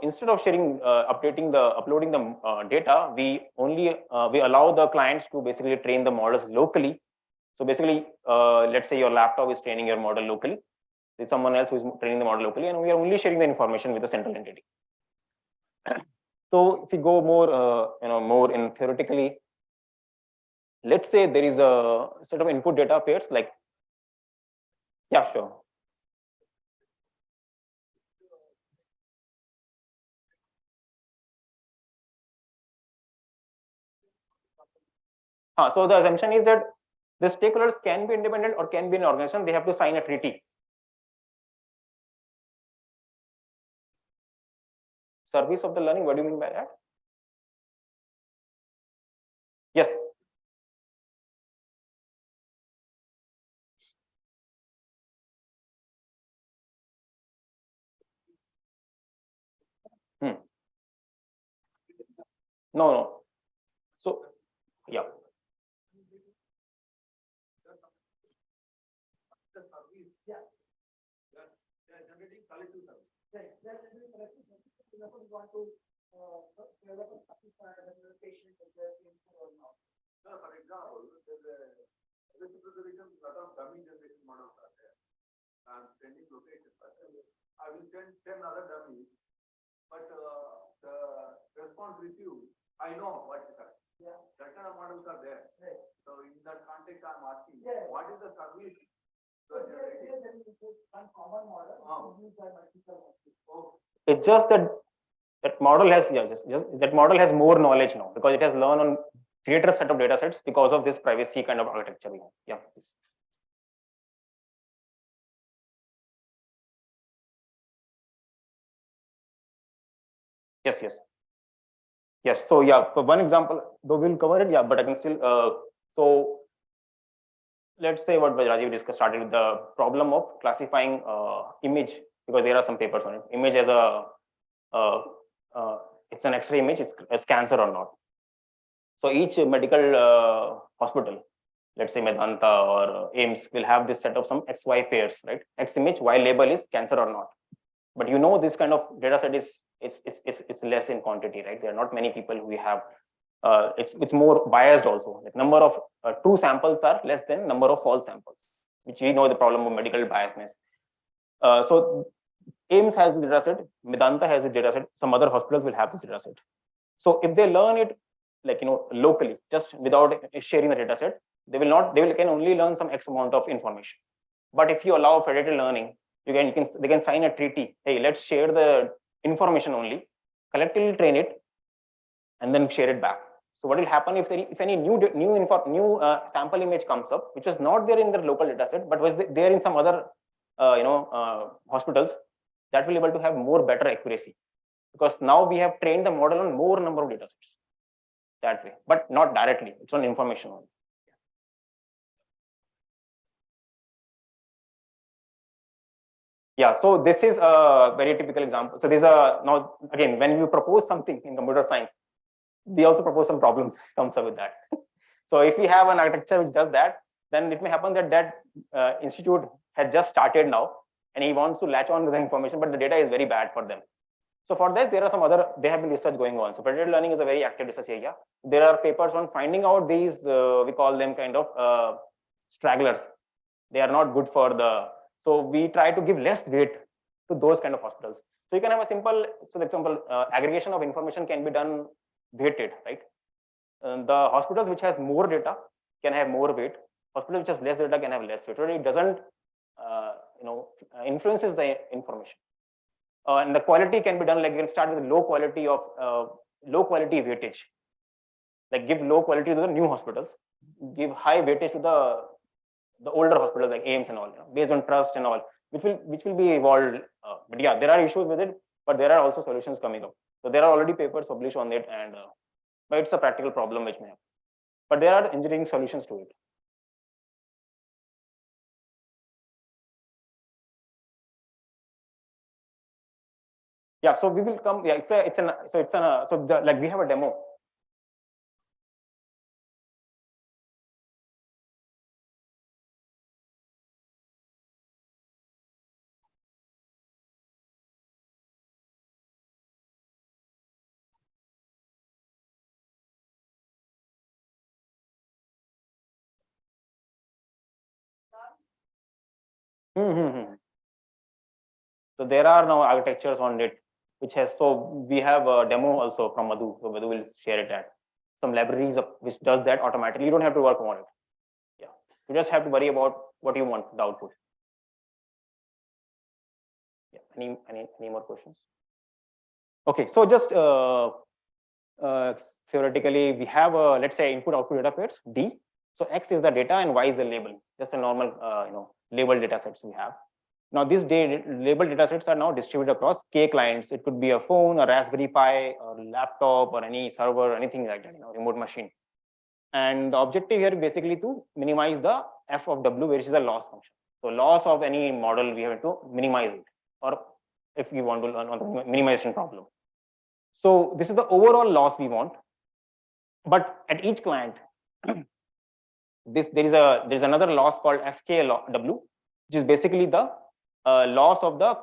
instead of sharing, uploading the data, we allow the clients to basically train the models locally. So basically, let's say your laptop is training your model locally. There's someone else who is training the model locally, and we are only sharing the information with the central entity. So if we go more, more in theoretically, let's say there is a set of input data pairs like, yeah, sure. So the assumption is that the stakeholders can be independent or can be an organization. They have to sign a treaty. Service of the learning, what do you mean by that? Yes. No. So, yeah. For example, there's a lot of dummy generation models are there. I'm sending locations. I will send 10 other dummies, but the response received, I know what is that. Yeah. That kind of models are there. Yeah. So in that context, I'm asking, what is the service? It's just that that model has that model has more knowledge now because it has learned on greater set of data sets because of this privacy kind of architecture. Yeah, please. Yes. So yeah, for one example, though we'll cover it, yeah, but I can still so let's say what Rajiv discussed started with the problem of classifying image, because there are some papers on it. Image as a it's an X-ray image, it's cancer or not. So each medical hospital, let's say Medanta or AIMS, will have this set of some XY pairs, right? X image, Y label is cancer or not. But you know, this kind of data set is it's less in quantity, right? There are not many people who have. It's more biased also. Like number of true samples are less than number of false samples, which we know the problem of medical biasness. So AIMS has this data set, Medanta has a data set, some other hospitals will have this data set. So if they learn it, like locally, just without sharing the data set, they can only learn some X amount of information. But if you allow federated learning, they can sign a treaty. Hey, let's share the information only, collectively train it, and then share it back. So what will happen if any new sample image comes up, which was not there in the local data set, but was there in some other hospitals, that will be able to have better accuracy, because now we have trained the model on more number of data sets that way, but not directly. It's on information only. Yeah, so this is a very typical example. So these are now again, when you propose something in computer science, we also propose some problems comes up with that. So if we have an architecture which does that, then it may happen that institute had just started now, and he wants to latch on to the information, but the data is very bad for them. So for that, there are some other, they have been research going on. So federated learning is a very active research area. There are papers on finding out these, we call them kind of stragglers. They are not good for the, so we try to give less weight to those kind of hospitals. So you can have a simple, so for example, aggregation of information can be done weighted, right? The hospitals which has more data can have more weight. Hospitals which has less data can have less weight. It doesn't, influences the information. And the quality can be done, like you can start with low quality weightage. Like give low quality to the new hospitals, give high weightage to the older hospitals like AIMS and all, based on trust and all, which will be evolved. But yeah, there are issues with it, but there are also solutions coming up. So there are already papers published on it, and but it's a practical problem which may have. But there are engineering solutions to it. Yeah, so we will come. Yeah, like we have a demo. So there are now architectures on it, which has, so we have a demo also from Madhu. So Madhu will share it at some libraries which does that automatically. You don't have to work on it. Yeah, you just have to worry about what you want the output. Yeah, any more questions? Okay, so just theoretically, we have let's say input output data pairs D. So X is the data and Y is the label. Just a normal label data sets we have. Now these labeled data sets are now distributed across K clients. It could be a phone, a Raspberry Pi, or laptop, or any server, anything like that, remote machine. And the objective here is basically to minimize the F of W, which is a loss function. So loss of any model, we have to minimize it, or if we want to learn on the minimization problem. So this is the overall loss we want. But at each client, there is another loss called FKW, which is basically the loss of the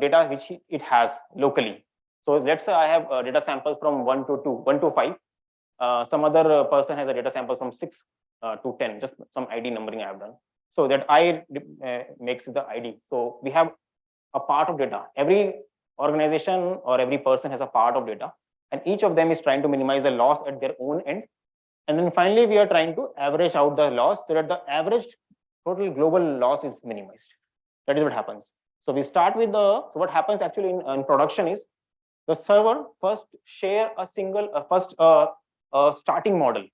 data which it has locally. So let's say I have data samples from 1 to 2, 1 to 5. Some other person has a data sample from 6 to 10, just some ID numbering I have done. So that I makes the ID. So we have a part of data. Every organization or every person has a part of data, and each of them is trying to minimize the loss at their own end. And then finally, we are trying to average out the loss so that the average total global loss is minimized. That is what happens. So we start with the, so what happens actually in production is the server first share a single, starting model.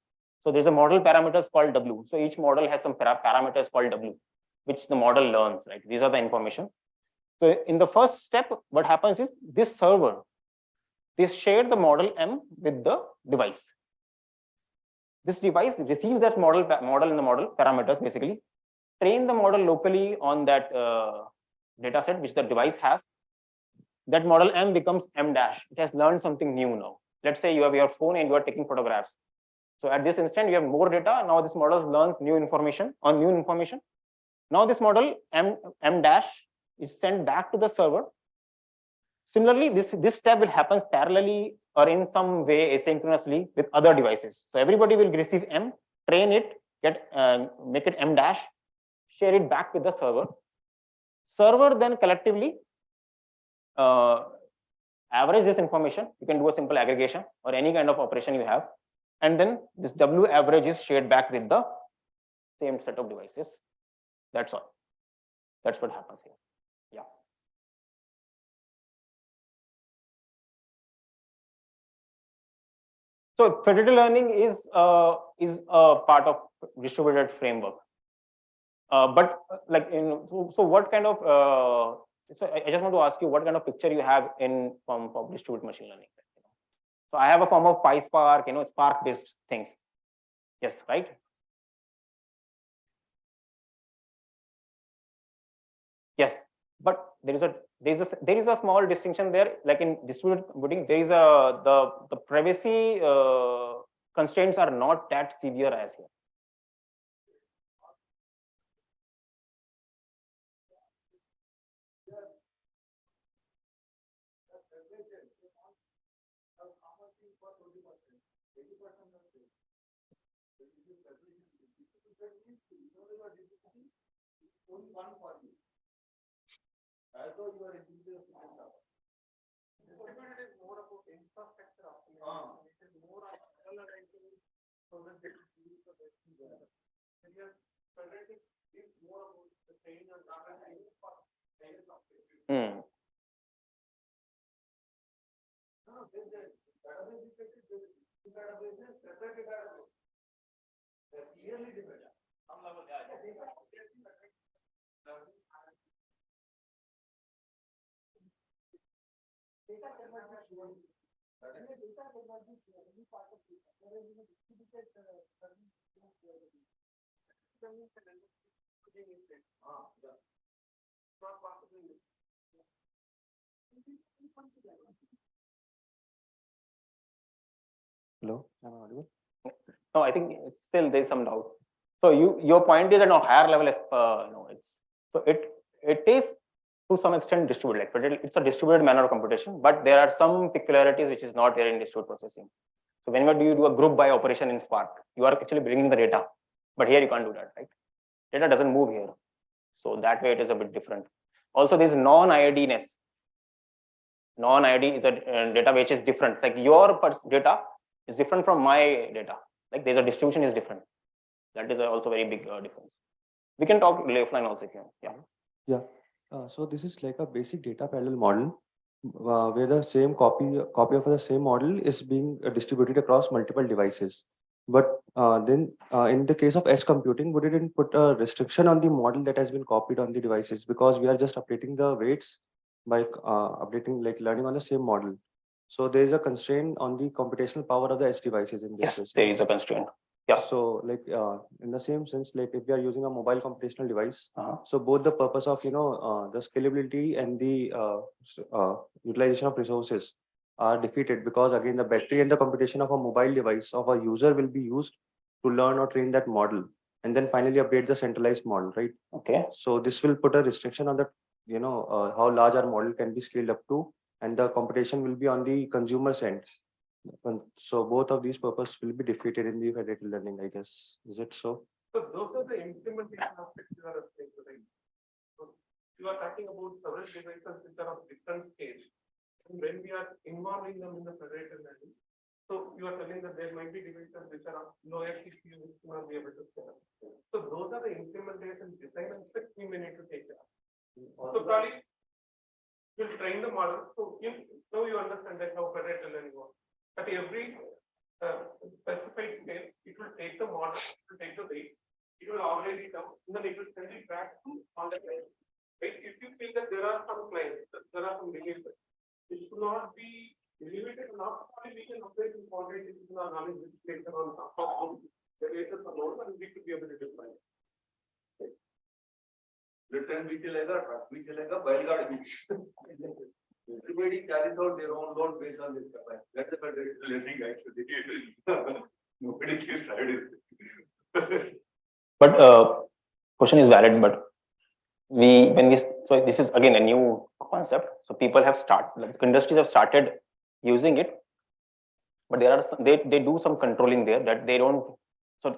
So there's a model parameters called W. So each model has some parameters called W, which the model learns, right? These are the information. So in the first step, what happens is this server, they share the model M with the device. This device receives that model in the model parameters, basically, train the model locally on that data set which the device has. That model M becomes M dash. It has learned something new now. Let's say you have your phone and you are taking photographs. So at this instant, you have more data. Now this model learns new information on new information. Now this model M dash is sent back to the server. Similarly, this step will happen parallelly or in some way asynchronously with other devices. So everybody will receive M, train it, make it M dash, share it back with the server. Server then collectively average this information. You can do a simple aggregation or any kind of operation you have. And then this W average is shared back with the same set of devices. That's all. That's what happens here. Yeah. So federated learning is a part of distributed framework. But like so what kind of so I just want to ask you what kind of picture you have in from distributed machine learning. So I have a form of PySpark, Spark based things. Yes, right? Yes, but there is a small distinction there. Like in distributed computing, there is the privacy constraints are not that severe as here. Hello, am I audible? No, I think still there's some doubt. So your point is that on higher level, it is to some extent distributed. Like it's a distributed manner of computation, but there are some peculiarities which is not there in distributed processing. So whenever you do a group by operation in Spark, you are actually bringing the data, but here you can't do that, right? Data doesn't move here, so that way it is a bit different. Also, there is non-IID-ness. Non-IID is a data which is different. Like your data is different from my data. Like there's a distribution is different. That is also very big difference. We can talk offline also if you want. Yeah. So this is like a basic data parallel model where the same copy of the same model is being distributed across multiple devices. But then in the case of edge computing, would it put a restriction on the model that has been copied on the devices, because we are just updating the weights by updating, like learning on the same model. So there is a constraint on the computational power of the edge devices in this case. There is a constraint. Yeah. So like in the same sense, like if we are using a mobile computational device, so both the purpose of the scalability and the utilization of resources are defeated, because again the battery and the computation of a mobile device of a user will be used to learn or train that model, and then finally update the centralized model, right? Okay. So this will put a restriction on the how large our model can be scaled up to, and the competition will be on the consumer's end. So both of these purposes will be defeated in the federated learning, I guess. Is it so? So those are the implementation aspects you are saying. So you are talking about several devices which are of different stage. And when we are involving them in the federated learning, so you are telling that there might be devices which are of lower CPU which will not be able to scale up. So those are the implementation design aspects we may need to take care of. So probably we'll train the model. So now you understand that how federated learning works. At every specified scale, it will take the model, it will take the weight, it will average it out, and then it will send it back to on the client. Right? If you feel that there are some clients, there are some behaviors, it should not be limited. Not only we can operate in quadrant, it is not knowledge which takes on top of the basis of load, and we could be able to define it. Return भी चलेगा, truck भी चलेगा, बैलगाड़ी भी. Everybody carries out their own load based on this capacity. That's the federated learning actually. Nobody keeps hiding. But question is valid, but so this is again a new concept. So people have industries have started using it, but there are they do some controlling there that they don't. So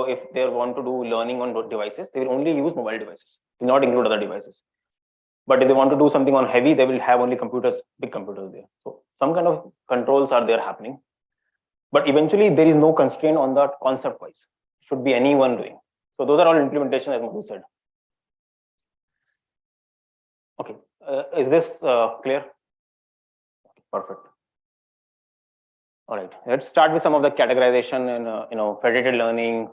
if they want to do learning on devices, they will only use mobile devices, do not include other devices. But if they want to do something on heavy, they will have only computers, big computers there. So some kind of controls are there happening. But eventually there is no constraint on that concept wise. Should be anyone doing. So those are all implementation, as Madhu said. Okay, is this clear? Okay, perfect. All right, let's start with some of the categorization and federated learning.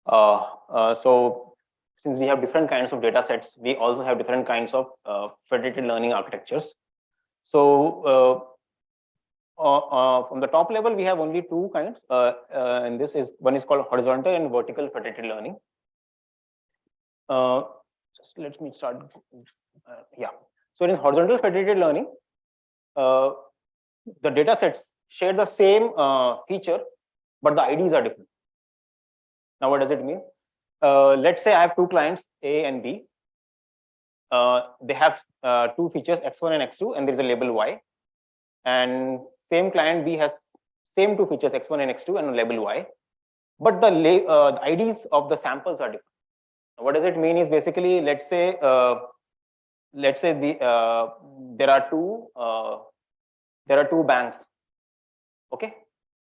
So since we have different kinds of data sets, we also have different kinds of federated learning architectures. So from the top level, we have only two kinds, and one is called horizontal and vertical federated learning. Just let me start. Yeah. So in horizontal federated learning, the data sets share the same feature, but the IDs are different. Now, what does it mean? Let's say I have two clients, A and B. They have two features, X1 and X2, and there is a label Y. And same client B has same two features, X1 and X2, and a label Y. But the IDs of the samples are different. What does it mean is basically, let's say there are two banks. Okay,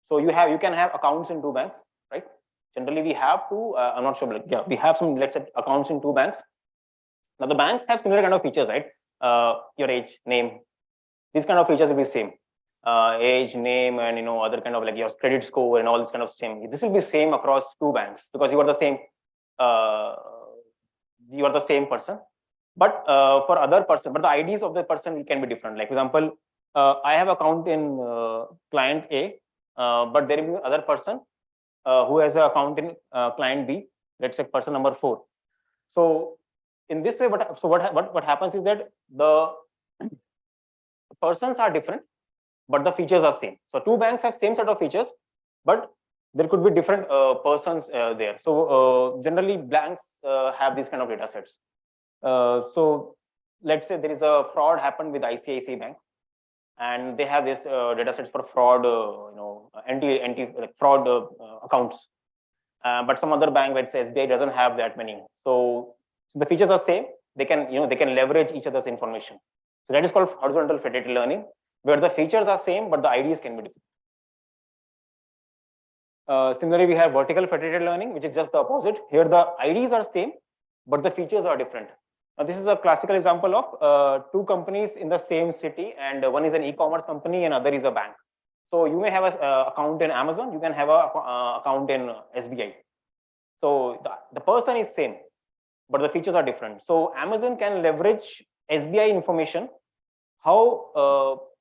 so you can have accounts in two banks, right? Generally, we have two. I'm not sure, but yeah, we have some, let's say, accounts in two banks. Now the banks have similar kind of features, right? Your age, name, these kind of features will be same. Age, name, and other kind of like your credit score and all this kind of same. This will be same across two banks because you are the same person. But for other person, but the IDs of the person can be different. Like for example, I have account in client A, but there will be other person who has an account in client B. Let's say person number 4. So in this way, what happens is that the persons are different, but the features are same. So two banks have same set of features, but there could be different persons there. So generally, banks have these kind of data sets. So let's say there is a fraud happened with ICICI Bank, and they have this data sets for fraud, fraud accounts. But some other bank, let's say SBI, doesn't have that many. So the features are same. They can leverage each other's information. So that is called horizontal federated learning, where the features are same, but the IDs can be different. Similarly, we have vertical federated learning, which is just the opposite. Here, the IDs are same, but the features are different. Now, this is a classical example of two companies in the same city, and one is an e-commerce company and other is a bank. So you may have an account in Amazon, you can have an account in SBI. So the person is same, but the features are different. So Amazon can leverage SBI information, how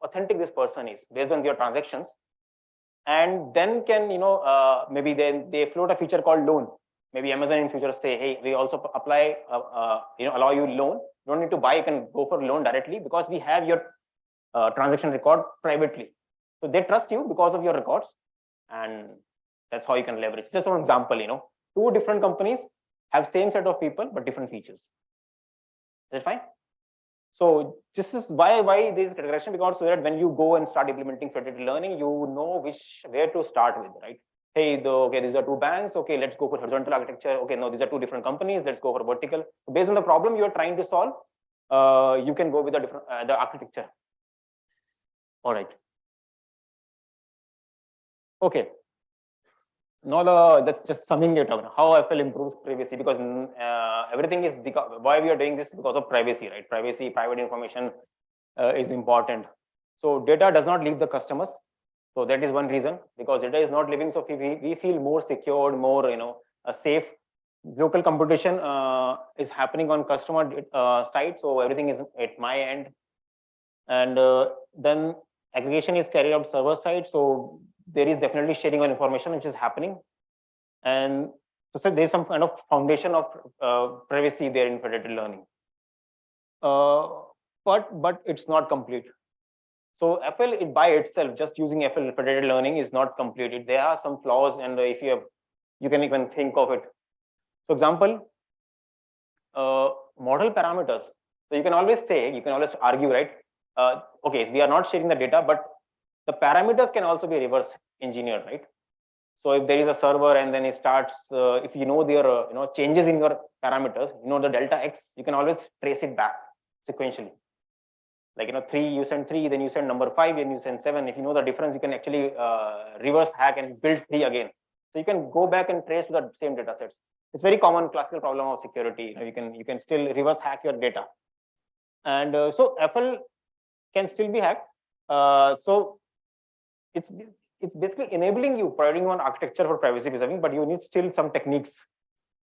authentic this person is based on their transactions, and then can maybe then they float a feature called loan. Maybe Amazon in future say, hey, we also apply allow you loan. You don't need to buy, you can go for loan directly because we have your transaction record privately. So they trust you because of your records, and that's how you can leverage. Just one example, two different companies have same set of people but different features. Is that fine? So this is why this categorization, because so that when you go and start implementing federated learning, you know where to start with, right? Hey, okay, these are two banks. Okay, let's go for horizontal architecture. Okay, no, these are two different companies. Let's go for vertical. Based on the problem you are trying to solve, you can go with the different the architecture. All right. Okay. Now that's just summing it up. How FL improves privacy, because everything is why we are doing this, because of privacy, right? Privacy, private information is important. So data does not leave the customers. So that is one reason, because data is not living. So we feel more secured, more safe. Local computation is happening on customer side, so everything is at my end, and then aggregation is carried out server side. So there is definitely sharing of information which is happening, and so there's some kind of foundation of privacy there in federated learning. But it's not complete. So FL by itself, just using FL federated learning is not complete. There are some flaws, and if you can even think of it. For example, model parameters. So you can always argue, right? Okay, we are not sharing the data, but the parameters can also be reverse engineered, right? So if there is a server and then it starts, if you know there are changes in your parameters, the delta X, you can always trace it back sequentially. Like 3, you send 3, then you send number 5, and you send 7. If you know the difference, you can actually reverse hack and build 3 again. So you can go back and trace to the same data sets. It's very common classical problem of security. You can still reverse hack your data, and so FL can still be hacked. So it's basically enabling you, providing one architecture for privacy preserving, but you need still some techniques.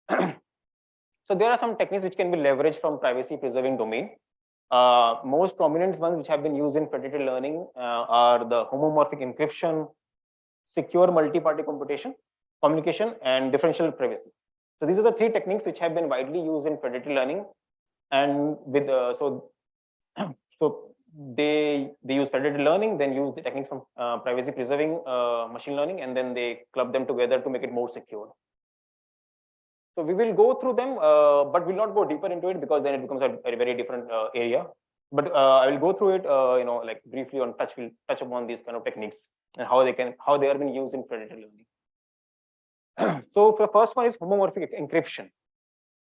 So there are some techniques which can be leveraged from privacy preserving domain. Most prominent ones which have been used in federated learning are the homomorphic encryption, secure multi-party communication, and differential privacy. So these are the 3 techniques which have been widely used in federated learning, and with so they use federated learning, then use the techniques from privacy preserving machine learning, and then they club them together to make it more secure. So we will go through them, but we'll not go deeper into it, because then it becomes a very different area. But I will go through it, like briefly on touch. We'll touch upon these kind of techniques and how they are being used in federated learning. So the first one is homomorphic encryption.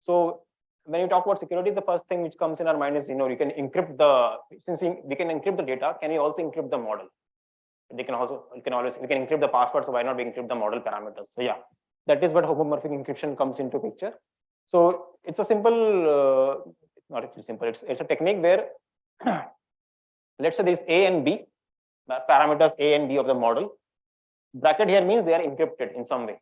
So when you talk about security, the first thing which comes in our mind is, you can encrypt we can encrypt the data, can you also encrypt the model? We can encrypt the password, so why not encrypt the model parameters? So yeah, that is what homomorphic encryption comes into picture. So it's a simple, not actually simple, it's a technique where let's say there's A and B, parameters A and B of the model. Bracket here means they are encrypted in some way.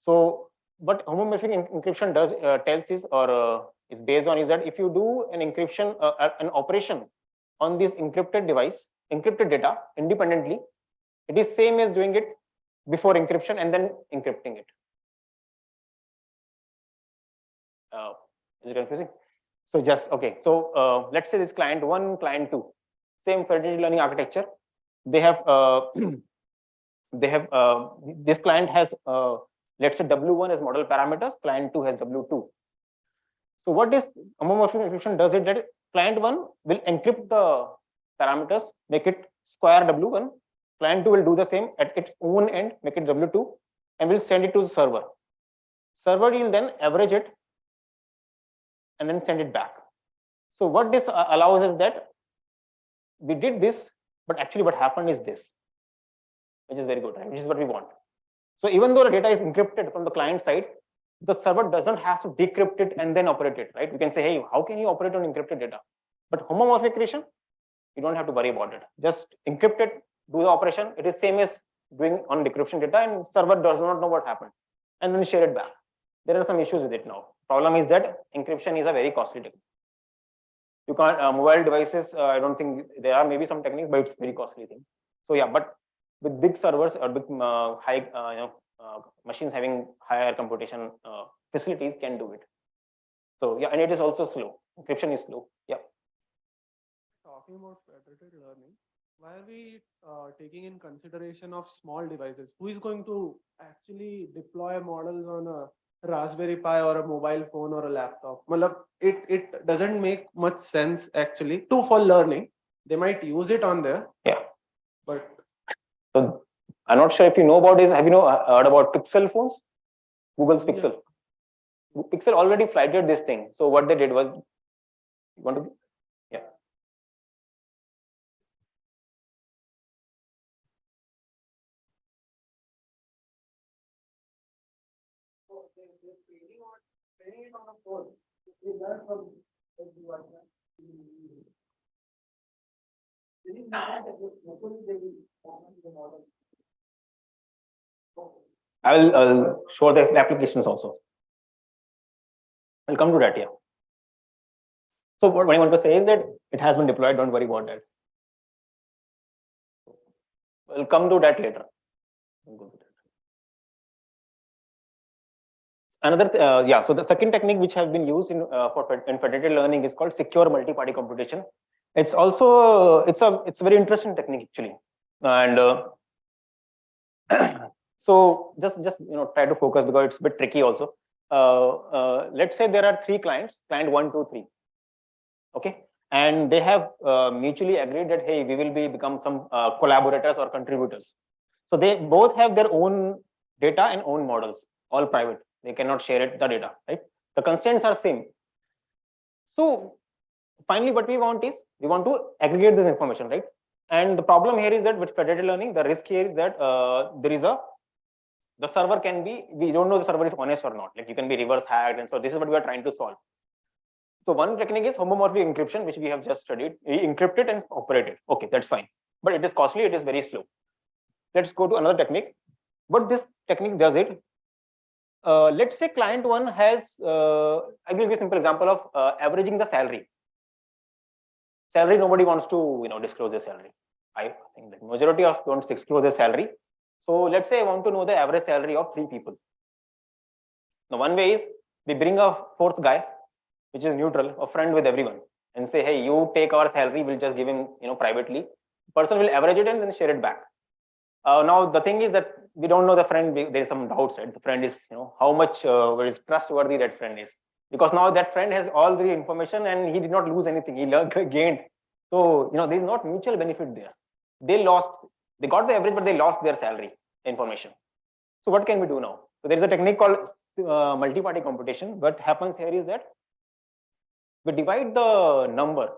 So what homomorphic encryption tells is, or is based on, is that if you do an encryption, an operation on this encrypted device, encrypted data independently, it is same as doing it before encryption and then encrypting it. Is it confusing? So just okay. So let's say this client 1, client 2, same federated learning architecture. They have this client has let's say W1 as model parameters, client 2 has W2. So what this homomorphic encryption does is that client 1 will encrypt the parameters, make it square W1. Client 2 will do the same at its own end, make it W2, and will send it to the server. Server will then average it and then send it back. So what this allows is that we did this, but actually what happened is this, which is very good, right? Which is what we want. So even though the data is encrypted from the client side, the server doesn't have to decrypt it and then operate it, right? We can say, hey, how can you operate on encrypted data? But homomorphic encryption, you don't have to worry about it. Just encrypt it, do the operation. It is same as doing on decryption data, and server does not know what happened, and then share it back. There are some issues with it now. Problem is that encryption is a very costly technique. You can't mobile devices. I don't think there are maybe some techniques, but it's very costly thing. So yeah, but with big servers or big high machines having higher computation facilities can do it. So yeah, and it is also slow. Encryption is slow. Yeah. Talking about federated learning, why are we taking in consideration of small devices? Who is going to actually deploy models on a Raspberry Pi or a mobile phone or a laptop. Matlab, it doesn't make much sense actually for learning. They might use it on there. Yeah. But so I'm not sure if you know about this. Have you heard about Pixel phones? Google's Pixel. Pixel already flighted this thing. So what they did was, you want to? Yeah. I'll show the applications also. I'll come to that here. So what I want to say is that it has been deployed. Don't worry about that. We'll come to that later. Another, so the second technique which has been used in federated learning is called secure multi-party computation. It's also it's a very interesting technique actually, and so just try to focus because it's a bit tricky also. Let's say there are 3 clients, client 1, 2, 3. Okay, and they have mutually agreed that hey, we will become some collaborators or contributors. So they both have their own data and own models, all private. They cannot share the data, right? The constraints are same. So finally, what we want is we want to aggregate this information, right? And the problem here is that with federated learning, the risk here is that the server can be, we don't know the server is honest or not. Like you can be reverse hacked, and so this is what we are trying to solve. So one technique is homomorphic encryption, which we have just studied. We encrypt it and operate it. Okay, that's fine. But it is costly, it is very slow. Let's go to another technique. What this technique does it, let's say client 1 has, I will give you a simple example of averaging the salary. Salary, nobody wants to disclose their salary. I think the majority of us don't disclose their salary. So let's say I want to know the average salary of 3 people. Now one way is we bring a 4th guy, which is neutral, a friend with everyone, and say, hey, you take our salary, we'll just give him privately. Person will average it and then share it back. Now the thing is that we don't know the friend. There is some doubts, right? The friend is how much is trustworthy that friend is, because now that friend has all the information and he did not lose anything. He gained. So there is not mutual benefit there. They got the average, but they lost their salary information. So what can we do now? So there is a technique called multi-party computation. What happens here is that we divide the number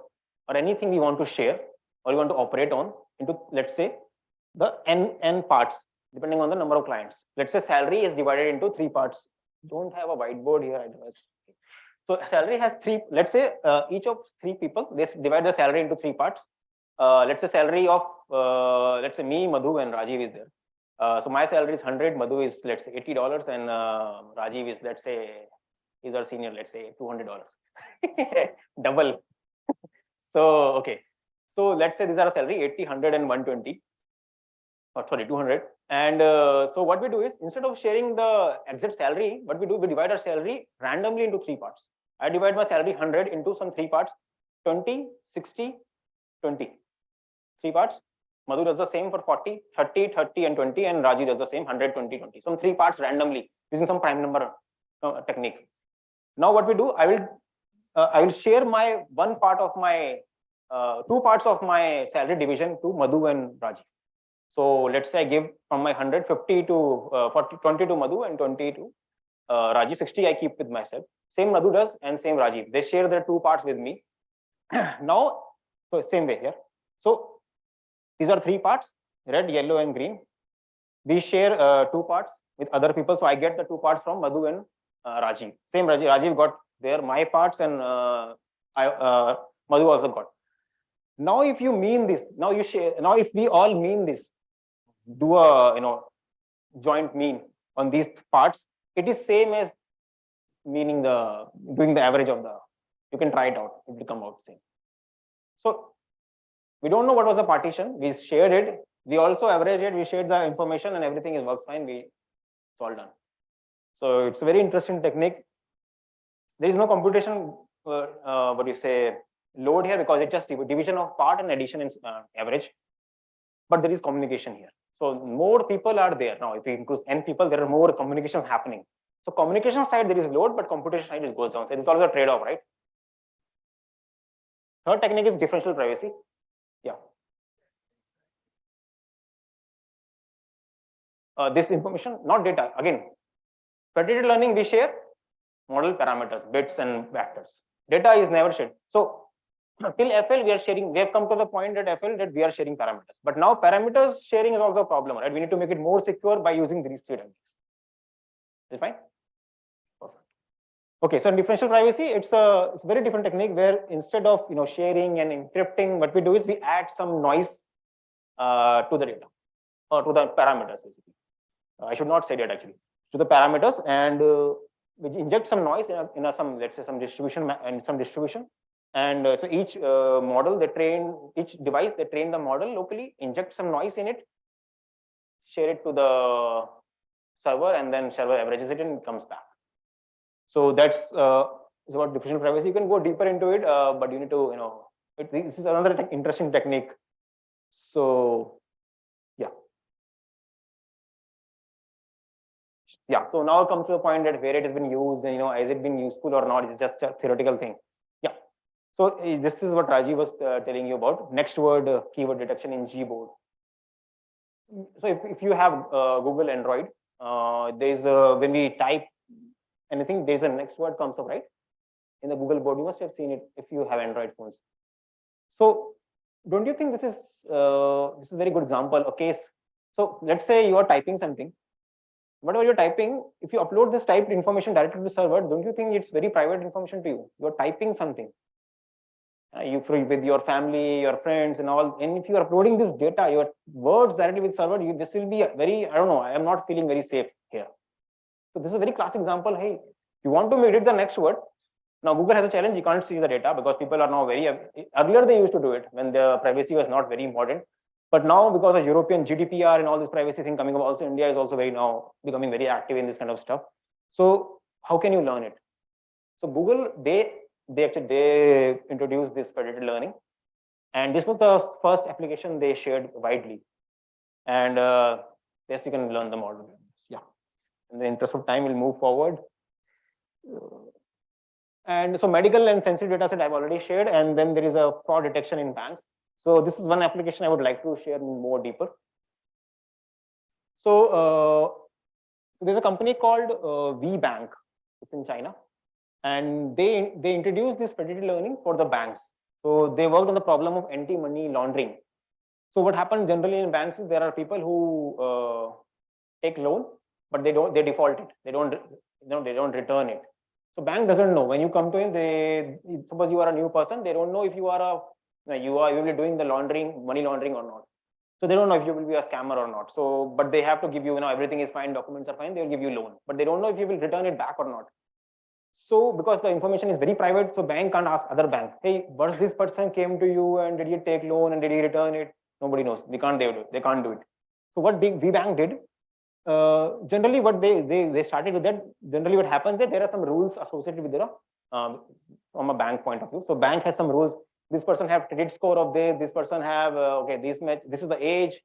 or anything we want to share or we want to operate on into, let's say, the n parts, depending on the number of clients. Let's say salary is divided into 3 parts. Don't have a whiteboard here, otherwise. So salary has 3, let's say each of 3 people, they divide the salary into 3 parts. Let's say salary of, let's say me, Madhu and Rajiv is there. So my salary is 100, Madhu is, let's say, $80, and Rajiv is, let's say, he's our senior, let's say $200. Double. So, okay. So let's say these are salary 80, 100 and 120. Or sorry, 200. And so what we do is, instead of sharing the exact salary, what we do, we divide our salary randomly into 3 parts. I divide my salary 100 into some 3 parts, 20, 60, 20. 3 parts. Madhu does the same for 40, 30, 30 and 20, and Raji does the same 100, 20, 20. Some 3 parts randomly using some prime number technique. Now what we do, I will share my 1 part of my 2 parts of my salary division to Madhu and Raji. So let's say I give from my 150 to 40, 20 to Madhu and 20 to Rajiv, 60 I keep with myself. Same Madhu does and same Rajiv. They share their 2 parts with me. Now, so same way here. So these are 3 parts, red, yellow and green. We share 2 parts with other people. So I get the 2 parts from Madhu and Rajiv. Same Rajiv got their my parts and Madhu also got. Now if you mean this, now you share, now if we all mean this, do a joint mean on these parts, it is same as meaning doing the average of the, you can try it out, it will come out same. So we don't know what was the partition, we shared it, we also averaged it, we shared the information and everything works fine, it's all done. So it's a very interesting technique. There is no computation, what you say, load here, because it's just division of part and addition and average, but there is communication here. So more people are there now. If we include n people, there are more communications happening. So communication side, there is load, but computation side, it goes down. So it's always a trade-off, right? Third technique is differential privacy. Yeah. This information, not data. Again, federated learning, we share model parameters, bits and vectors. Data is never shared. So till FL, we are sharing. We have come to the point at FL that we are sharing parameters. But now parameters sharing is also a problem, right? We need to make it more secure by using these three techniques. Is it fine? Perfect. Okay, so in differential privacy, it's a very different technique where instead of sharing and encrypting, what we do is we add some noise to the data or to the parameters basically. I should not say that actually, to the parameters, and we inject some noise in some, let's say, some distribution and so each model they train, each device they train the model locally, inject some noise in it, share it to the server, and then server averages it and it comes back. So that's is about differential privacy. You can go deeper into it, but you need to this is another interesting technique. So yeah, so now it comes to the point that where it has been used, and has it been useful or not? It's just a theoretical thing. Yeah. So this is what Rajiv was telling you about. Next word, keyword detection in Gboard. So if you have Google Android, there's when we type anything, there's a next word comes up, right? In the Google board, you must have seen it if you have Android phones. So don't you think this is a very good example, a case? So let's say you are typing something. Whatever you're typing, if you upload this typed information directly to the server, don't you think it's very private information to you? You're typing something. You with your family, your friends, and all. And if you are uploading this data, your words directly with server, this will be very, I don't know, I am not feeling very safe here. So this is a very classic example. Hey, you want to edit the next word. Now Google has a challenge. You can't see the data because people are now very, earlier they used to do it when the privacy was not very important. But now, because of European GDPR and all this privacy thing coming up, also India is also now becoming very active in this kind of stuff. So how can you learn it? So Google, they introduced this federated learning, and this was the first application they shared widely. And yes, you can learn the model. Yeah. In the interest of time, we'll move forward. And so medical and sensitive data set I've already shared, and then there is a fraud detection in banks. So this is one application I would like to share more deeper. So there's a company called VBank. It's in China, and they introduced this federated learning for the banks. So they worked on the problem of anti-money laundering. So what happens generally in banks is there are people who take loan, but they default it. They don't return it. So bank doesn't know. When you come to him, suppose you are a new person, they don't know if you will be doing the money laundering or not. So they don't know if you will be a scammer or not. So, but they have to give you, everything is fine, documents are fine, they will give you loan, but they don't know if you will return it back or not. So because the information is very private, so bank can't ask other bank, hey, once this person came to you and did he take loan and did he return it? Nobody knows. They can't do it. So what VBank did, generally what they started with that, generally what happens is there are some rules associated with it from a bank point of view. So bank has some rules. This person have credit score of this person have this is the age,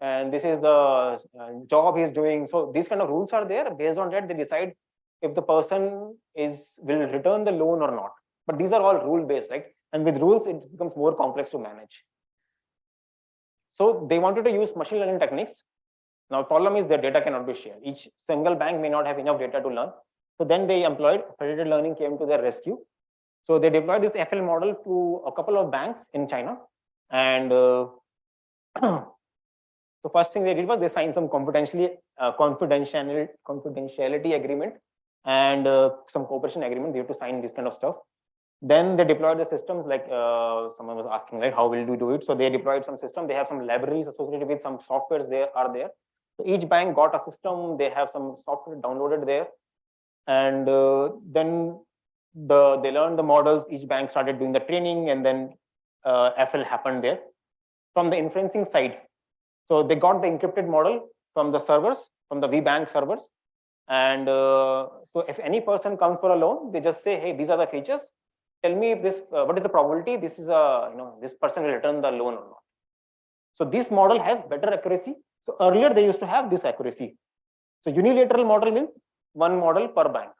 and this is the job he's doing. So these kind of rules are there. Based on that, they decide if the person will return the loan or not. But these are all rule based, right? And with rules, it becomes more complex to manage. So they wanted to use machine learning techniques. Now problem is their data cannot be shared. Each single bank may not have enough data to learn. So then they employed federated learning came to their rescue. So they deployed this FL model to a couple of banks in China. And the first thing they did was they signed some confidentiality agreement and some cooperation agreement. They have to sign this kind of stuff. Then they deployed the systems, like someone was asking, like, how will we do it? So they deployed some system. They have some libraries associated with some softwares are there. So each bank got a system. They have some software downloaded there. And then they learned the models. Each bank started doing the training, and then FL happened there. From the inferencing side, so they got the encrypted model from the servers, from the VBank servers. And so if any person comes for a loan, they just say, hey, these are the features. Tell me if this, what is the probability this is this person will return the loan or not. So this model has better accuracy. So earlier they used to have this accuracy. So unilateral model means one model per bank.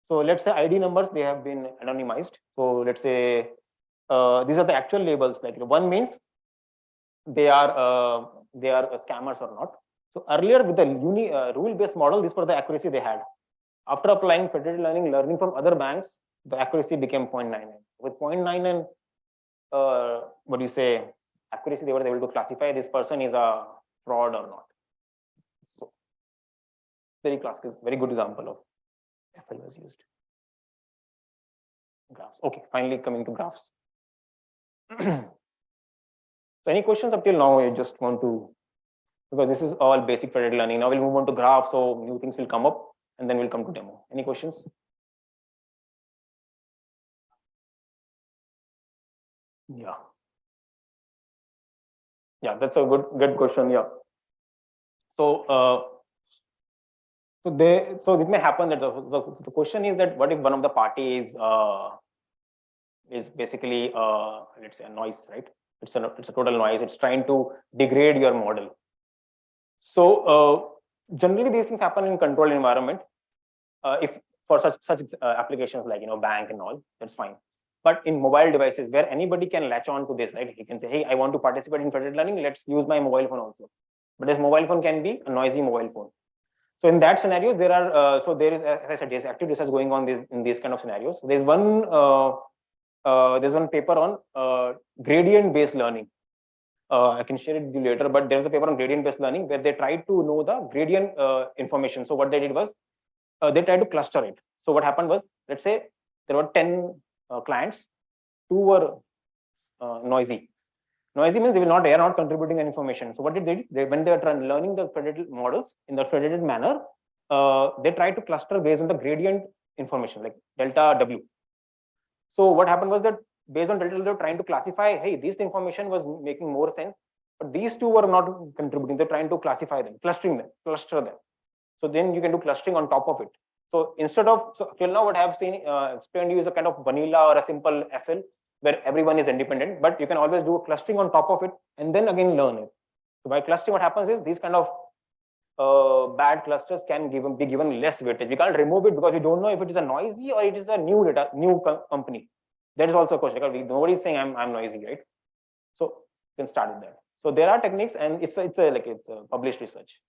So let's say ID numbers, they have been anonymized. So let's say these are the actual labels. Like one means they are scammers or not. So earlier with the rule-based model, this was the accuracy they had. After applying federated learning from other banks, the accuracy became 0.99. With 0.99, what do you say, accuracy, they were able to classify this person is a fraud or not. So very classical, very good example of FL was used. Graphs. Okay, finally coming to graphs. So any questions up till now? I just want to, because this is all basic federated learning. Now we'll move on to graphs, so new things will come up, and then we'll come to demo. Any questions? Yeah. Yeah, that's a good question. Yeah. So so it may happen that the question is that what if one of the parties is basically let's say a noise, right? It's a total noise. It's trying to degrade your model. So generally these things happen in controlled environment. If for such applications like bank and all, that's fine. But in mobile devices where anybody can latch on to this, right? He can say, hey, I want to participate in federated learning. Let's use my mobile phone also. But this mobile phone can be a noisy mobile phone. So in that scenarios, there are there is, as I said, there's active research going on in these kind of scenarios. There's one paper on gradient-based learning. I can share it with you later, but there's a paper on gradient-based learning where they tried to know the gradient information. So what they did was they tried to cluster it. So what happened was, let's say there were 10 clients, 2 were noisy. Noisy means they are not contributing any information. So what did they do? When they are learning the federated models in the federated manner, they try to cluster based on the gradient information like delta W. So what happened was that based on delta W, they were trying to classify, hey, this information was making more sense, but these 2 were not contributing. They're trying to classify them, cluster them. So then you can do clustering on top of it. So instead of, so till now what I have seen explained to you is a kind of vanilla or a simple FL where everyone is independent, but you can always do a clustering on top of it and then again learn it. So by clustering, what happens is these kind of bad clusters can be given less weightage. We can't remove it because we don't know if it is a noisy or it is a new company. That is also a question because nobody is saying I'm noisy, right? So you can start with that. So there are techniques, and it's a published research.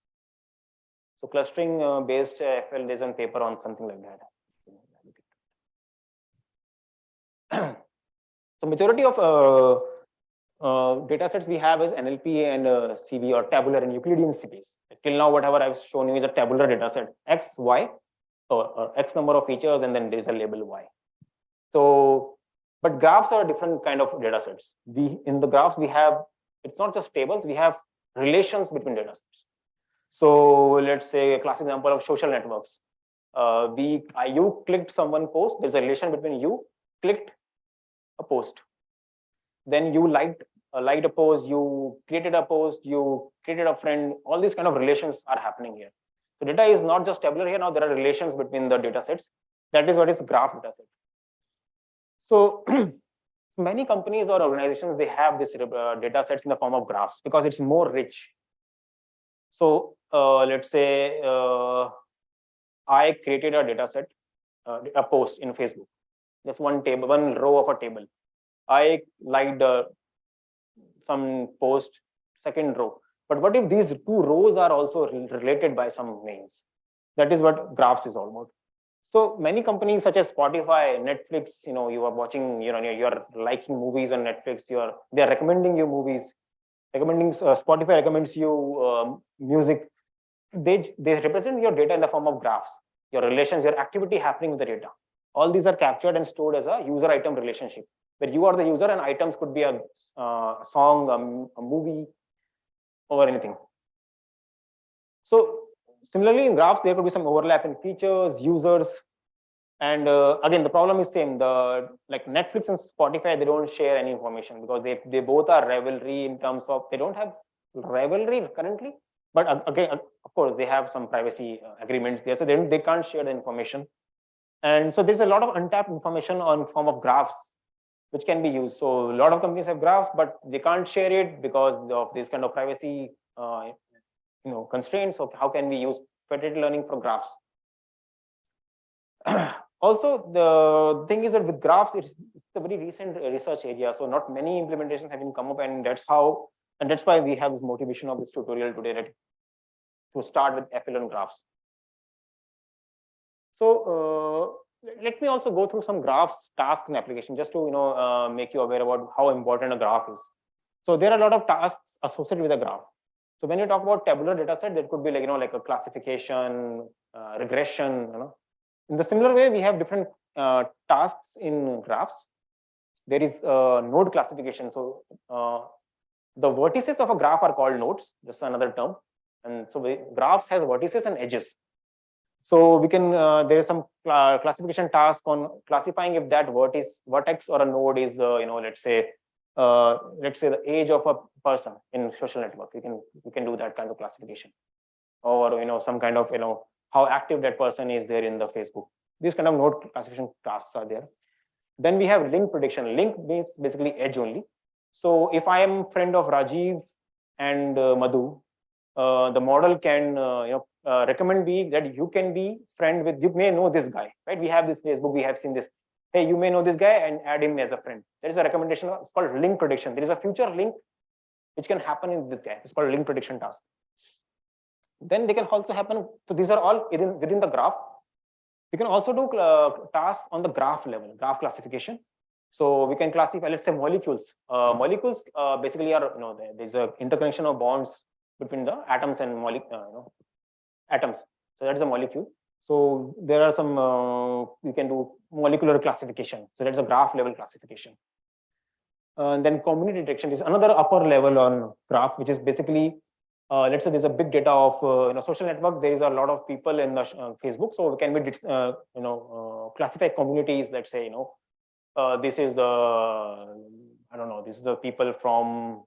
So clustering based FL, there's one paper on something like that. So majority of data sets we have is NLP and CV or tabular and Euclidean space. Till now, whatever I've shown you is a tabular data set, X, Y, or X number of features, and then there's a label Y. So, but graphs are different kind of data sets. In the graphs we have, it's not just tables, we have relations between data sets. So let's say a classic example of social networks. You clicked someone post, there's a relation between you clicked a post. Then you liked a post, you created a post, you created a friend, all these kind of relations are happening here. So data is not just tabular here, now there are relations between the data sets. That is what is graph data set. So many companies or organizations, they have this data sets in the form of graphs because it's more rich. So let's say I created a data set, a post in Facebook, just one row of a table. I liked some post, second row. But what if these 2 rows are also related by some names? That is what graphs is all about. So many companies such as Spotify, Netflix, you are watching, you're liking movies on Netflix, they're recommending you movies, Spotify recommends you music. They represent your data in the form of graphs, your relations, your activity happening with the data. All these are captured and stored as a user item relationship, where you are the user and items could be a song, a movie, or anything. So similarly in graphs, there could be some overlap in features, users, and again, the problem is same. Like Netflix and Spotify, they don't share any information because they both are rivalry in terms of, they don't have rivalry currently, but again, of course, they have some privacy agreements there, so they can't share the information. And so there's a lot of untapped information on form of graphs which can be used. So a lot of companies have graphs, but they can't share it because of this kind of privacy constraints. So how can we use federated learning for graphs? Also, the thing is that with graphs, it's a very recent research area. So not many implementations have been come up, and that's why we have this motivation of this tutorial today, right, to start with FLN graphs. So let me also go through some graphs, tasks, and application, just to make you aware about how important a graph is. So there are a lot of tasks associated with a graph. So when you talk about tabular data set, there could be like a classification, regression. In the similar way, we have different tasks in graphs. There is node classification. So the vertices of a graph are called nodes, just another term. And so graphs has vertices and edges. So we can there is some classification task on classifying if that vertex or a node is let's say the age of a person in social network. We can do that kind of classification, or some kind of how active that person is there in the Facebook. These kind of node classification tasks are there. Then we have link prediction. Link means basically edge only. So if I am friend of Rajiv and Madhu, the model can recommend me that you can be friend with, you may know this guy, right? We have this Facebook, we have seen this. Hey, you may know this guy and add him as a friend. There is a recommendation. It's called link prediction. There is a future link which can happen in this guy. It's called link prediction task. Then they can also happen. So these are all within the graph. We can also do tasks on the graph level, graph classification. So we can classify, let's say, molecules. Molecules basically are, there's a interconnection of bonds between the atoms and atoms. So that is a molecule. So there are some, you can do molecular classification. So that's a graph level classification. And then community detection is another upper level on graph, which is basically, let's say there's a big data of social network. There is a lot of people in the Facebook. So we can be, classify communities. Let's say, this is the, I don't know, this is the people from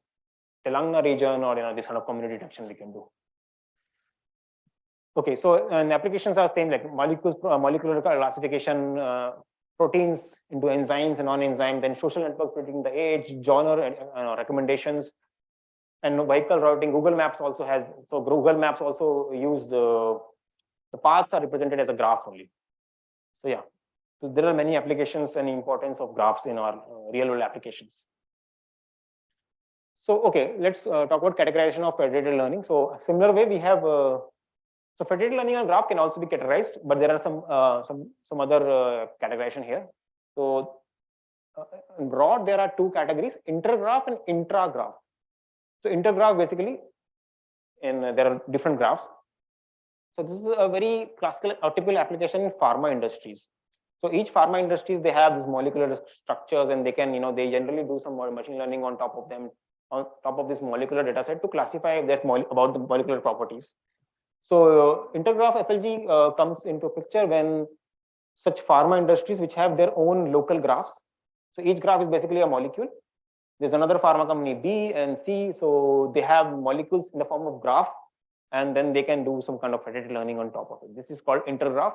Telangana region, or this kind of community detection we can do. Okay, so and applications are same, like molecular classification, proteins into enzymes and non-enzyme, then social networks predicting the age, genre, recommendations, and vehicle routing. Google Maps also has, so Google Maps also use the paths are represented as a graph only. So yeah, so there are many applications and importance of graphs in our real world applications. So okay, let's talk about categorization of federated learning. So similar way we have. So federated learning on graph can also be categorized, but there are some other categorization here. So in broad, there are two categories: intergraph and intragraph. So intergraph basically, there are different graphs. So this is a very classical or typical application in pharma industries. So each pharma industries, they have these molecular structures, and they can they generally do some more machine learning on top of them, on top of this molecular data set to classify that about the molecular properties. So intergraph FLG comes into picture when such pharma industries which have their own local graphs. So each graph is basically a molecule. There's another pharma company B and C, so they have molecules in the form of graph, and then they can do some kind of federated learning on top of it. This is called intergraph,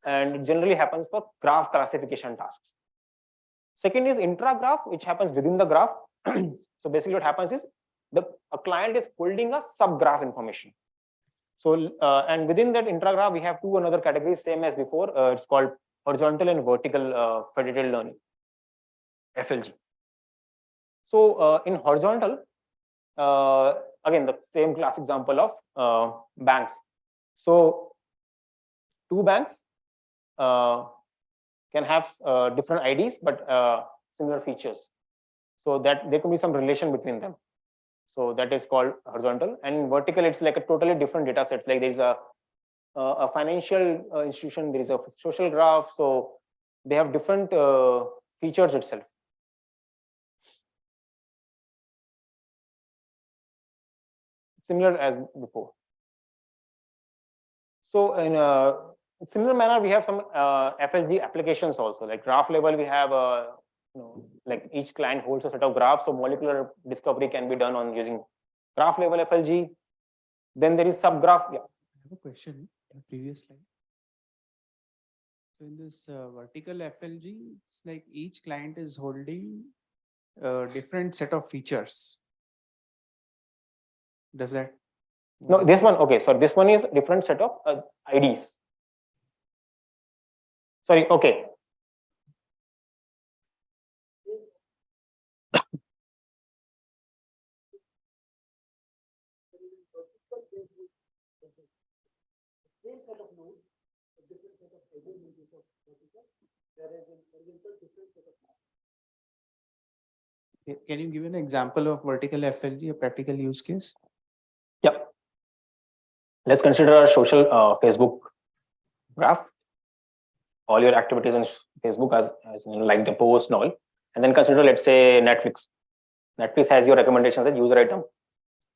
and it generally happens for graph classification tasks. Second is intragraph, which happens within the graph. So basically what happens is a client is holding a subgraph information. So, and within that intragraph, we have two another categories, same as before. It's called horizontal and vertical federated learning, FLG. So in horizontal, again, the same class example of banks. So two banks can have different IDs, but similar features. So that there can be some relation between them. So that is called horizontal, and vertical, it's like a totally different data set. Like there is a financial institution, there is a social graph. So they have different features itself. Similar as before. So in a similar manner, we have some FLG applications also. Like graph level, we have like each client holds a set of graphs, so molecular discovery can be done on using graph level FLG. Then there is subgraph. Yeah. I have a question in the previous slide. So in this vertical FLG, it's like each client is holding a different set of features. Does that? No, this one, okay, so this one is different set of IDs. Sorry, okay. Can you give an example of vertical FLG, a practical use case? Yeah. Let's consider a social Facebook graph. All your activities on Facebook as you know, like the post and all. And then consider, let's say, Netflix. Netflix has your recommendations as user item.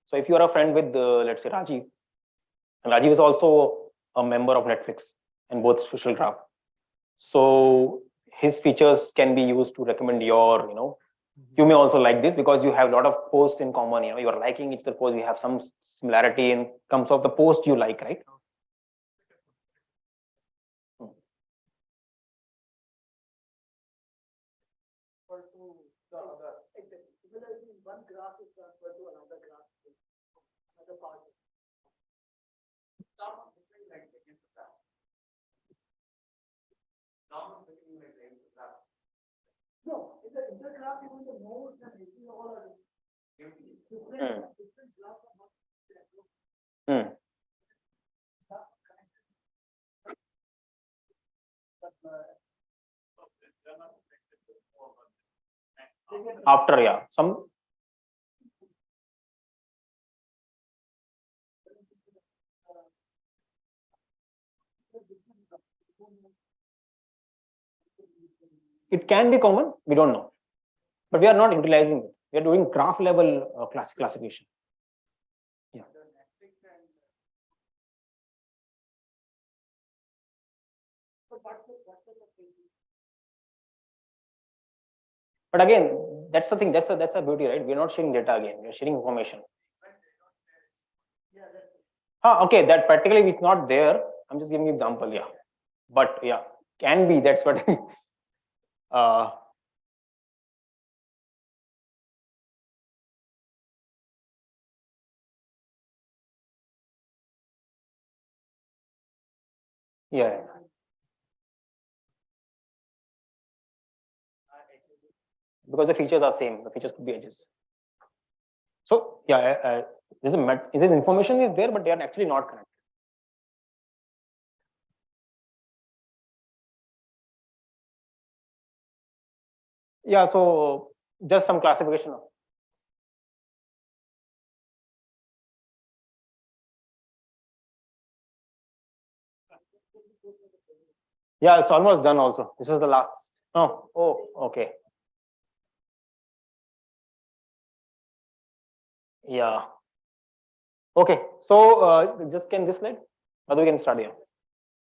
So if you are a friend with, let's say, Rajiv, and Rajiv is also a member of Netflix and both social graph. So his features can be used to recommend your, you may also like this because you have a lot of posts in common. You are liking each other post. We have some similarity in terms of the post you like, right? No, in the graph, even the nodes and everything all are different. After, yeah, some. It can be common, we don't know, but we are not utilizing it. We are doing graph level classification. Yeah. But again, that's the thing. That's a beauty, right? We're not sharing data again. We're sharing information. Okay, that practically it's not there. I'm just giving you example, yeah. But yeah, can be. That's what. Yeah. Because the features are same. The features could be edges. So yeah, this information is there, but they are actually not connected. Yeah, so just some classification of. Yeah, it's almost done also. This is the last. Oh, okay. Yeah. Okay, so just can this slide? Or we can start here.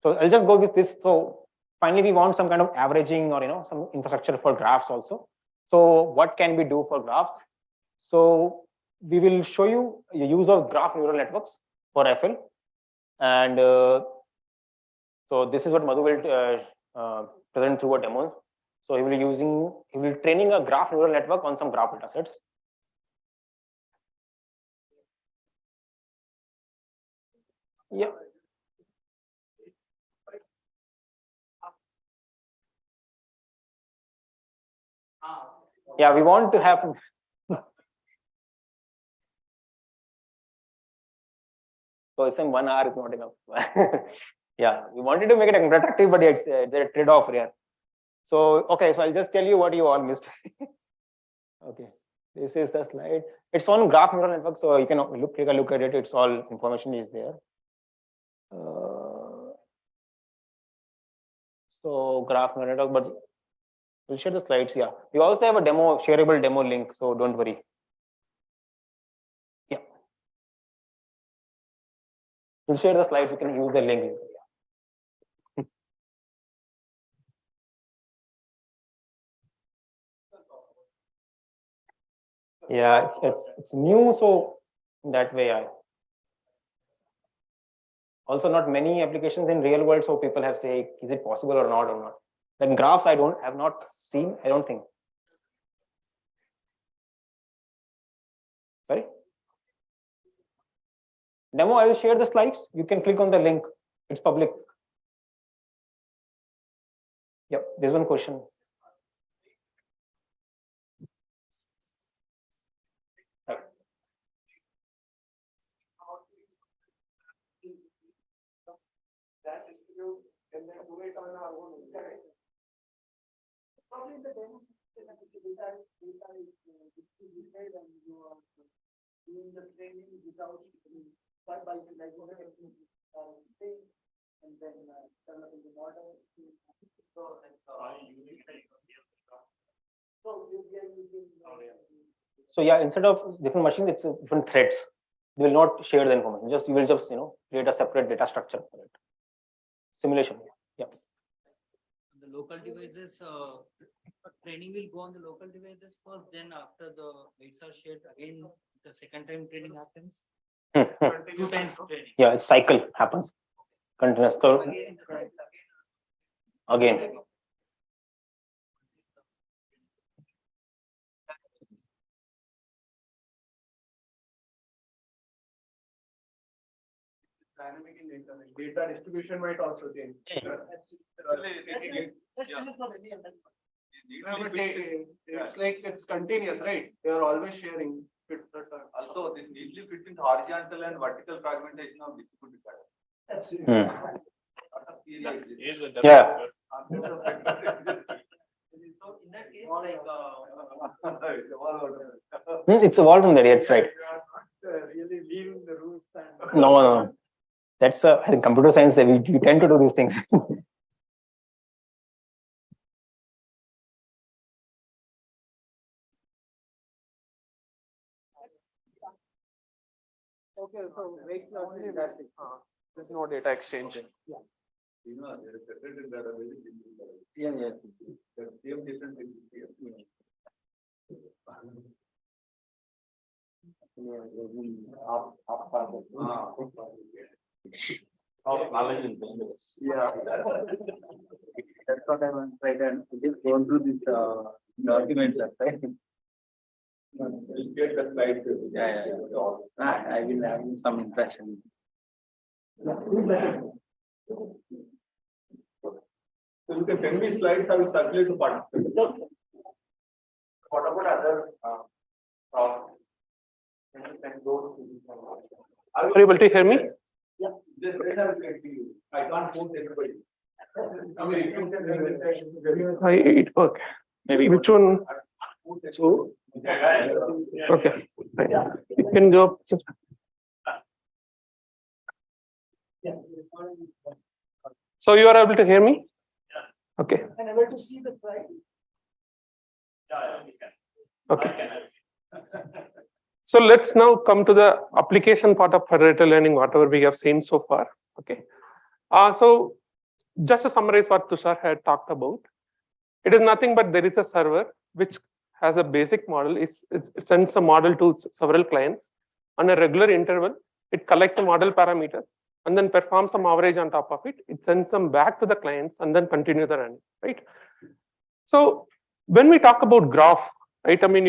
So I'll just go with this. So finally, we want some kind of averaging or some infrastructure for graphs also. So what can we do for graphs? So we will show you the use of graph neural networks for FL, and so this is what Madhu will present through a demo. So he will training a graph neural network on some graph data sets. Yeah. Yeah, we want to have. So it's in 1 hour is not enough. Yeah, we wanted to make it interactive, but it's a trade-off here. So okay, so I'll just tell you what you all missed. Okay, this is the slide. It's on graph neural network, so you can take a look at it. It's all information is there. So graph neural network, but we'll share the slides. Yeah, we also have a demo, shareable demo link, so don't worry. Yeah, we'll share the slides. You can use the link. Yeah, it's new, so that way also not many applications in real world, so people have say, is it possible or not? Then graphs I have not seen, I don't think. Sorry? Demo, I will share the slides. You can click on the link. It's public. Yep, there's one question. So yeah, instead of different machines, it's different threads. They will not share the information. Just you will just create a separate data structure for it. Simulation. Yeah. The local devices training will go on the local devices first. Then after the weights are shared again, the second time training happens. 2 times training. Yeah, it's cycle happens. Continuous. So again. Dynamic in data. Data distribution might also change. It's like it's continuous, right? They are always sharing. Also, this neatly fits into horizontal and vertical fragmentation of distributed data. Yeah. It's evolved from there. It's right. Really leaving the roots and No. That's I think computer science. We tend to do these things. okay, so wait, only that thing. There's no data exchange. Yeah. You know, there is separated data very simple. Yeah. The same different things here. Of knowledge and business. Yeah. That's what I was trying to just go through this document, right? Get the slide. Yeah. I will have some impression. So you can send me slides, I will circulate to participants. What about other Are you able to hear me? Yeah. Just I can't force everybody. I mean, you can Okay. Maybe which one? So, okay. You can go. So you are able to hear me? Okay. And able to see the slide. Okay. So let's now come to the application part of federated learning, whatever we have seen so far. Okay. So just to summarize what Tushar had talked about, it is nothing but there is a server which has a basic model. It sends a model to several clients on a regular interval. It collects the model parameters and then performs some average on top of it. It sends them back to the clients and then continue the run, right? So when we talk about graph, right? I mean,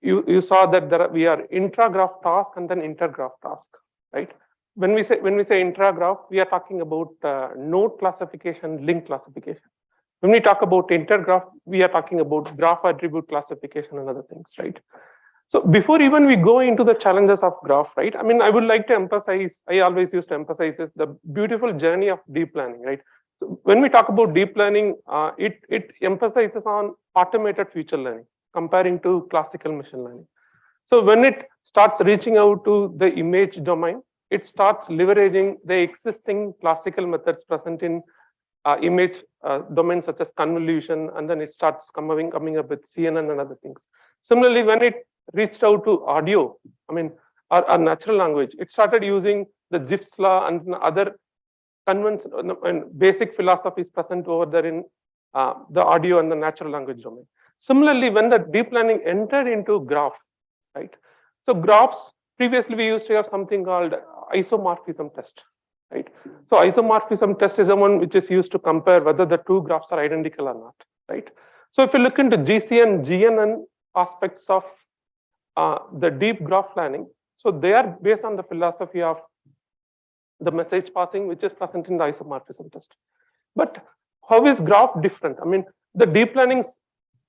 you saw that we are intra-graph task and then inter-graph task, right? When we say intra-graph, we are talking about node classification, link classification. When we talk about intergraph, we are talking about graph attribute classification and other things, right? So before even we go into the challenges of graph, right? I mean, I would like to emphasize, I always used to emphasize is the beautiful journey of deep learning, right? So when we talk about deep learning, it emphasizes on automated feature learning comparing to classical machine learning. So when it starts reaching out to the image domain, it starts leveraging the existing classical methods present in image domains such as convolution, and then it starts coming up with CNN and other things. Similarly, when it reached out to audio, I mean, or natural language, it started using the Zipf's law and other conventional and basic philosophies present over there in the audio and the natural language domain. Similarly, when the deep learning entered into graph, right? So graphs, previously we used to have something called isomorphism test, right? So isomorphism test is the one which is used to compare whether the two graphs are identical or not, right? So if you look into GCN, GNN aspects of the deep graph learning, so they are based on the philosophy of the message passing, which is present in the isomorphism test. But how is graph different? I mean, the deep learning's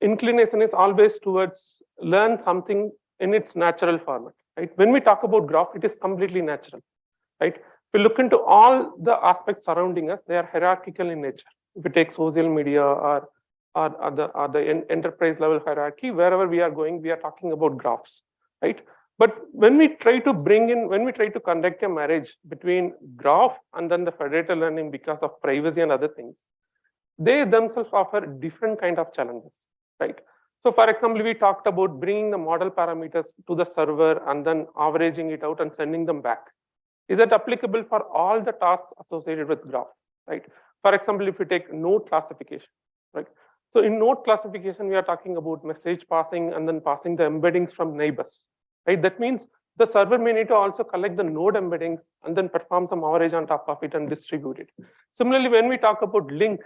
inclination is always towards learn something in its natural format, right? When we talk about graph, it is completely natural, right? If we look into all the aspects surrounding us, they are hierarchical in nature. If we take social media or the enterprise level hierarchy, wherever we are going, we are talking about graphs, right? But when we try to conduct a marriage between graph and then the federated learning because of privacy and other things, they themselves offer different kind of challenges, right? So for example, we talked about bringing the model parameters to the server and then averaging it out and sending them back. Is that applicable for all the tasks associated with graph, right? For example, if we take node classification, right? So in node classification, we are talking about message passing and then passing the embeddings from neighbors, right? That means the server may need to also collect the node embeddings and then perform some average on top of it and distribute it. Similarly, when we talk about link,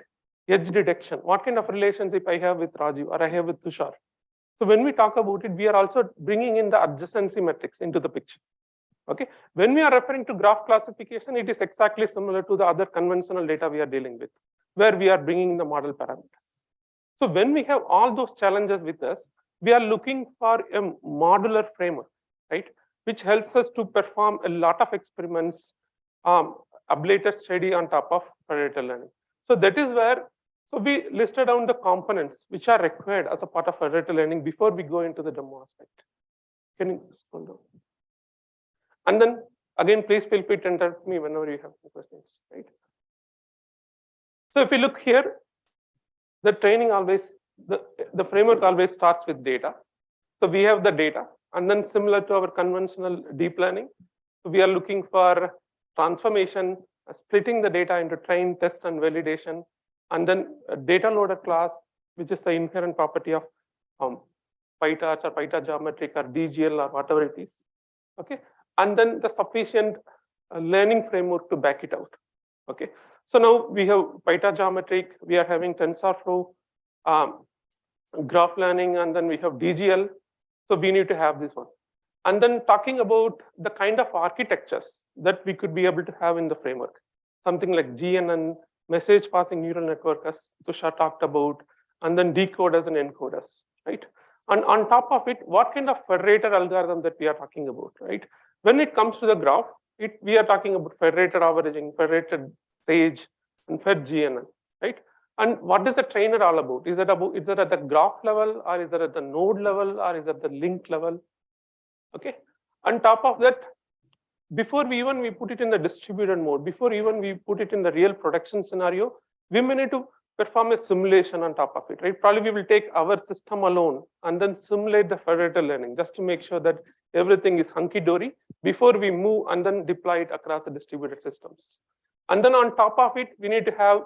edge detection, what kind of relationship I have with Rajiv or I have with Tushar. So when we talk about it, we are also bringing in the adjacency metrics into the picture. Okay, when we are referring to graph classification, it is exactly similar to the other conventional data we are dealing with, where we are bringing the model parameters. So when we have all those challenges with us, we are looking for a modular framework, right, which helps us to perform a lot of experiments, ablated study on top of federated learning. So that is where, so we listed down the components which are required as a part of federated learning before we go into the demo aspect. Can you scroll down? And then again, please feel free to interrupt me whenever you have questions, right? So if you look here, the training always, the framework always starts with data. So we have the data, and then similar to our conventional deep learning, we are looking for transformation, splitting the data into train, test, and validation, and then a data loader class, which is the inherent property of PyTorch or PyTorch geometric or DGL or whatever it is. Okay, and then the sufficient learning framework to back it out. Okay, so now we have PyTorch geometric, we are having TensorFlow, graph learning, and then we have DGL. So we need to have this one. And then talking about the kind of architectures that we could be able to have in the framework, something like GNN, message passing neural network, as Tushar talked about, and then decoders and encoders, right? And on top of it, what kind of federated algorithm that we are talking about, right? When it comes to the graph, we are talking about federated averaging, federated sage, and fed GNN, right? And what is the trainer all about? Is it at the graph level, or is it at the node level, or is it at the link level? Okay. On top of that, before we put it in the distributed mode, before even we put it in the real production scenario, we may need to perform a simulation on top of it, right? Probably we will take our system alone and then simulate the federated learning just to make sure that everything is hunky-dory before we move and then deploy it across the distributed systems. And then on top of it, we need to have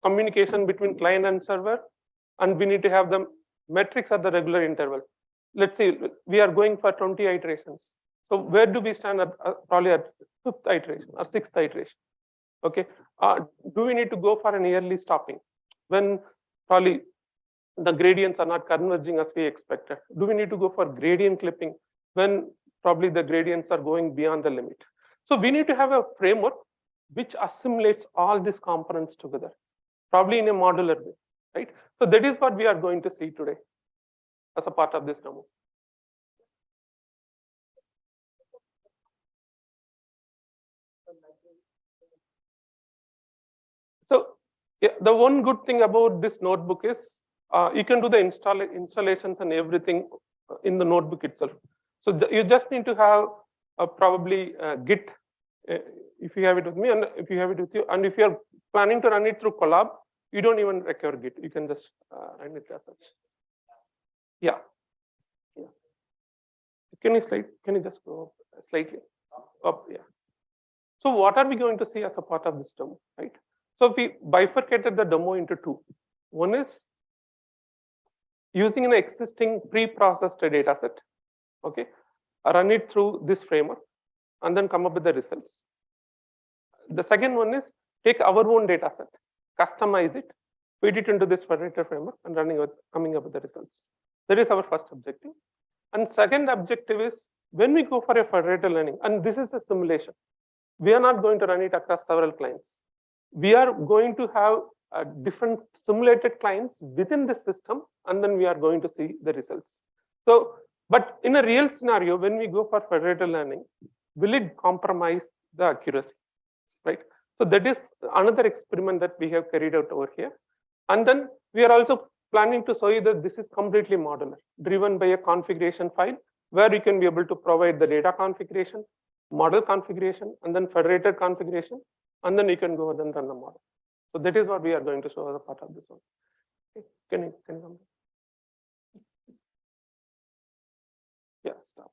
communication between client and server, and we need to have the metrics at the regular interval. Let's say we are going for 20 iterations. So where do we stand at probably at 5th iteration or 6th iteration? Okay, do we need to go for an yearly stopping when probably the gradients are not converging as we expected? Do we need to go for gradient clipping when probably the gradients are going beyond the limit? So we need to have a framework which assimilates all these components together, probably in a modular way, right? So that is what we are going to see today as a part of this demo. So yeah, the one good thing about this notebook is you can do the installations and everything in the notebook itself. So you just need to have probably Git, if you have it with me, and if you have it with you, and if you are planning to run it through Collab, you don't even require Git. You can just run it as such. Yeah. Yeah. Can you just go up slightly up? Yeah. So what are we going to see as a part of this demo, right? So we bifurcated the demo into two. One is using an existing pre-processed data set, okay, run it through this framework, and then come up with the results. The second one is take our own data set, customize it, feed it into this federated framework, and coming up with the results. That is our first objective. And second objective is when we go for a federated learning, and this is a simulation, we are not going to run it across several clients. We are going to have different simulated clients within the system, and then we are going to see the results. So, but in a real scenario, when we go for federated learning, will it compromise the accuracy, right? So that is another experiment that we have carried out over here. And then we are also planning to show you that this is completely modular, driven by a configuration file, where you can be able to provide the data configuration, model configuration, and then federated configuration, and then you can go ahead and run the model. So that is what we are going to show as a part of this one. Okay. Can you come? Yeah, stop.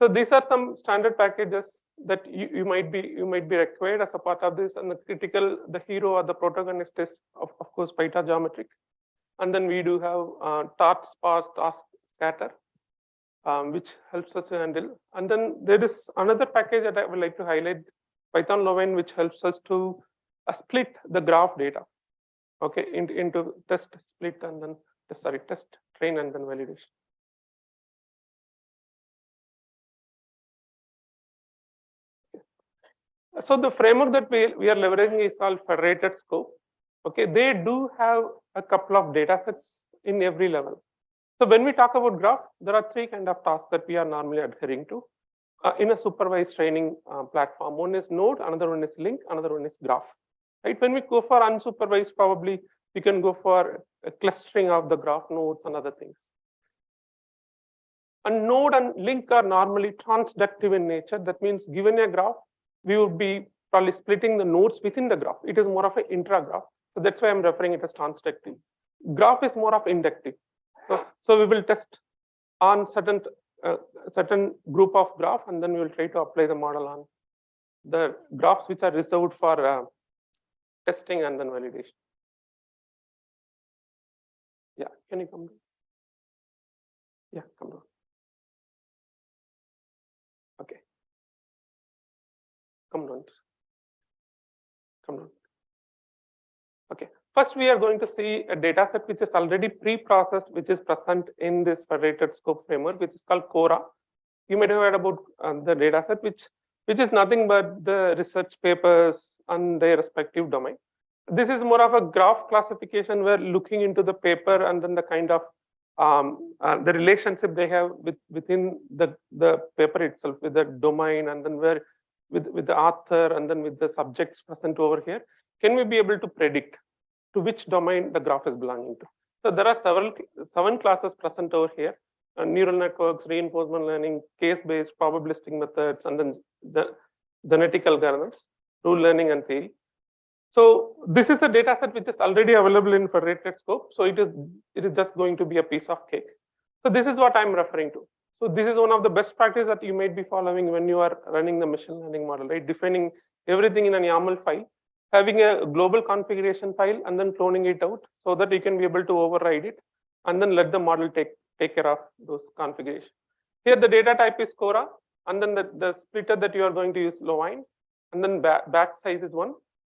So these are some standard packages that you might be required as a part of this, and the hero or the protagonist is of course Python geometric, and then we do have Tarp sparse task scatter, which helps us to handle. And then there is another package that I would like to highlight, Python Lovine, which helps us to split the graph data, okay, into test, split, and then test, train, and then validation. So the framework that we are leveraging is called federated scope. Okay, they do have a couple of data sets in every level. So when we talk about graph, there are three kind of tasks that we are normally adhering to in a supervised training platform. One is node, another one is link, another one is graph. Right? When we go for unsupervised, probably we can go for a clustering of the graph nodes and other things. And node and link are normally transductive in nature. That means given a graph, we would be probably splitting the nodes within the graph. It is more of an intra-graph. So that's why I'm referring it as transductive. Graph is more of inductive. So we will test on certain group of graph, and then we will try to apply the model on the graphs which are reserved for testing and then validation. Yeah, can you come down? Yeah, come down. Okay. Come down. Come down. Okay. First, we are going to see a data set which is already pre-processed, which is present in this federated scope framework, which is called Cora. You might have heard about the data set, which is nothing but the research papers and their respective domain. This is more of a graph classification where looking into the paper and then the kind of the relationship they have within the paper itself, with the domain, and then where with the author, and then with the subjects present over here. Can we be able to predict to which domain the graph is belonging to? So there are seven classes present over here: neural networks, reinforcement learning, case-based, probabilistic methods, and then the genetic algorithms, rule learning, and theory. So this is a data set which is already available in federated scope. So it is just going to be a piece of cake. So this is what I'm referring to. So this is one of the best practices that you might be following when you are running the machine learning model, right? Defining everything in an YAML file, having a global configuration file, and then cloning it out so that you can be able to override it and then let the model take care of those configurations. Here the data type is Cora, and then the splitter that you are going to use Lovine, and then batch size is 1.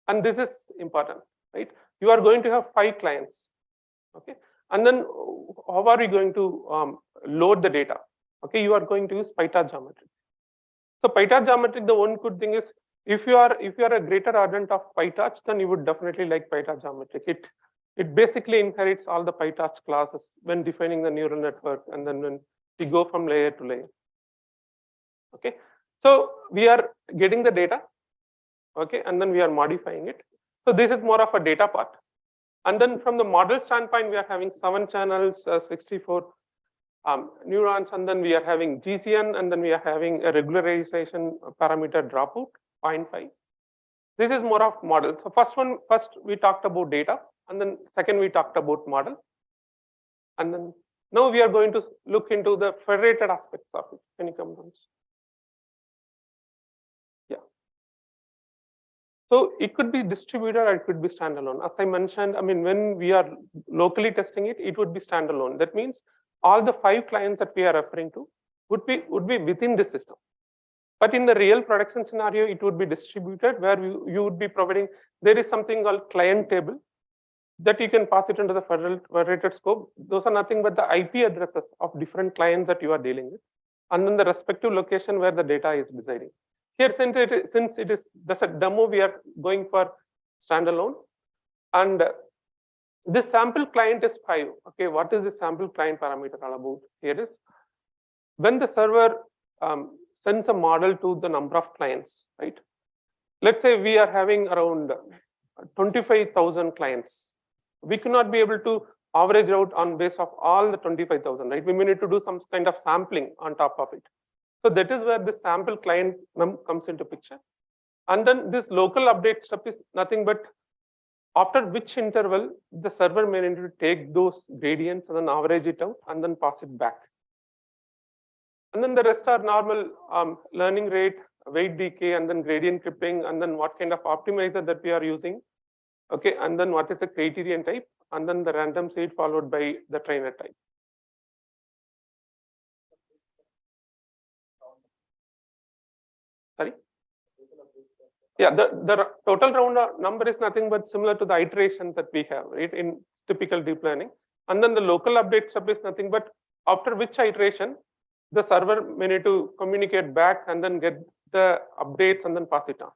And this is important, right? You are going to have 5 clients, okay? And then how are you going to load the data? Okay, you are going to use Python geometric. So Python geometric, the one good thing is, if you are a greater ardent of PyTorch, then you would definitely like Python geometric. It basically inherits all the PyTorch classes when defining the neural network, and then when we go from layer to layer. Okay, so we are getting the data, okay, and then we are modifying it. So this is more of a data part. And then from the model standpoint, we are having 7 channels, 64 neurons, and then we are having GCN, and then we are having a regularization parameter dropout 0.5. This is more of model. So first we talked about data, and then second we talked about model, and then now we are going to look into the federated aspects of it. Can you come down? Yeah. So it could be distributed or it could be standalone. As I mentioned, I mean, when we are locally testing it, it would be standalone. That means all the 5 clients that we are referring to would be within the system. But in the real production scenario, it would be distributed, where you would be providing, there is something called client table that you can pass it into the federated scope. Those are nothing but the IP addresses of different clients that you are dealing with, and then the respective location where the data is residing. Here, since it is that's a demo, we are going for standalone. And this sample client is 5. Okay, what is the sample client parameter all about? Here is when the server sends a model to the number of clients, right? Let's say we are having around 25,000 clients. We cannot be able to average out on base of all the 25,000, right? We may need to do some kind of sampling on top of it. So that is where the sample client comes into picture. And then this local update step is nothing but after which interval the server may need to take those gradients and then average it out and then pass it back. And then the rest are normal learning rate, weight decay, and then gradient clipping, and then what kind of optimizer that we are using. Okay, and then what is the criterion type, and then the random seed followed by the trainer type. Sorry? Yeah, the total round number is nothing but similar to the iterations that we have, right, in typical deep learning. And then the local update step is nothing but after which iteration the server may need to communicate back and then get the updates and then pass it on.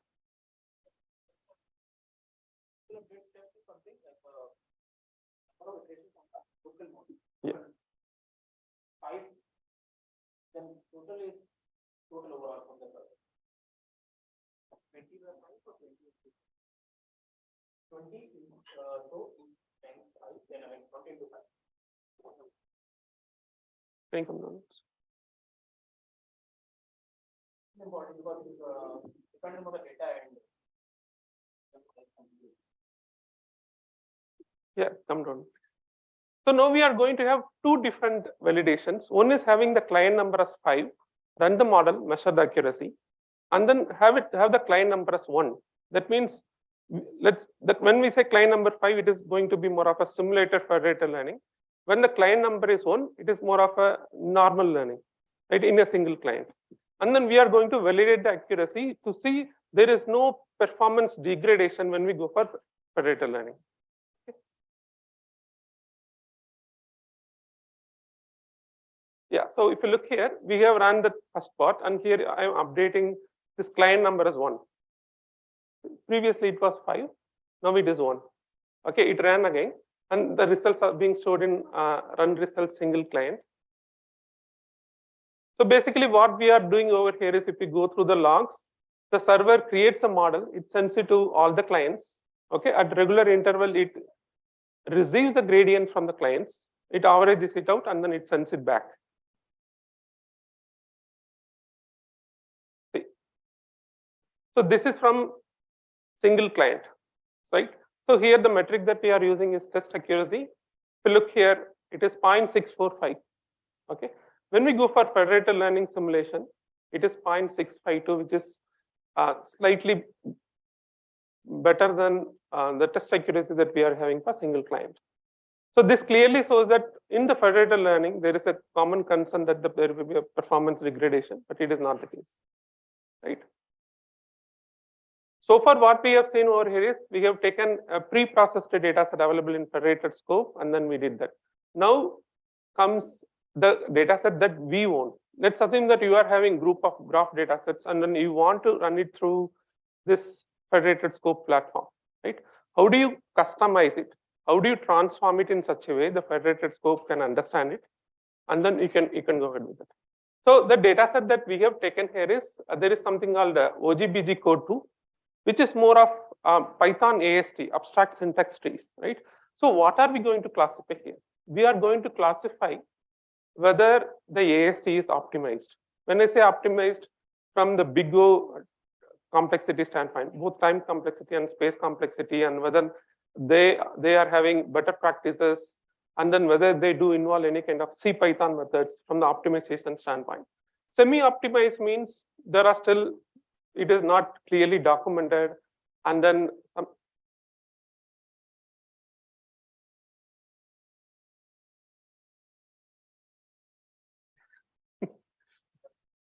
Yeah. 5, then total is total overall from the server. 20 were 5 or 20? 20 is so times 5, then I mean 20 into 5. Important because it is dependent on the data and yeah, come down. So now we are going to have two different validations. One is having the client number as 5, run the model, measure the accuracy, and then have the client number as 1. That means when we say client number 5, it is going to be more of a simulated federated learning. When the client number is 1, it is more of a normal learning, right, in a single client. And then we are going to validate the accuracy to see there is no performance degradation when we go for federated learning. Okay. Yeah, so if you look here, we have run the first part, and here I am updating this client number as 1. Previously it was 5, now it is 1. Okay, it ran again, and the results are being stored in run results single client. So basically what we are doing over here is if we go through the logs, the server creates a model, it sends it to all the clients. Okay, at regular interval, it receives the gradient from the clients, it averages it out, and then it sends it back. See. So this is from single client, right? So here the metric that we are using is test accuracy. If you look here, it is 0.645. Okay. When we go for federated learning simulation, it is 0.652, which is slightly better than the test accuracy that we are having for single client. So this clearly shows that in the federated learning, there is a common concern that there will be a performance degradation, but it is not the case, right? So far, what we have seen over here is we have taken a pre-processed data set available in federated scope, and then we did that. Now comes the data set that we own. Let's assume that you are having group of graph data sets, and then you want to run it through this federated scope platform, right? How do you customize it? How do you transform it in such a way the federated scope can understand it, and then you can go ahead with it. So the data set that we have taken here is there is something called OGBG code 2, which is more of Python AST, abstract syntax trees, right? So what are we going to classify here? We are going to classify whether the AST is optimized. When I say optimized, from the big O complexity standpoint, both time complexity and space complexity, and whether they are having better practices, and then whether they do involve any kind of C Python methods from the optimization standpoint. Semi-optimized means there are still, it is not clearly documented, and then some.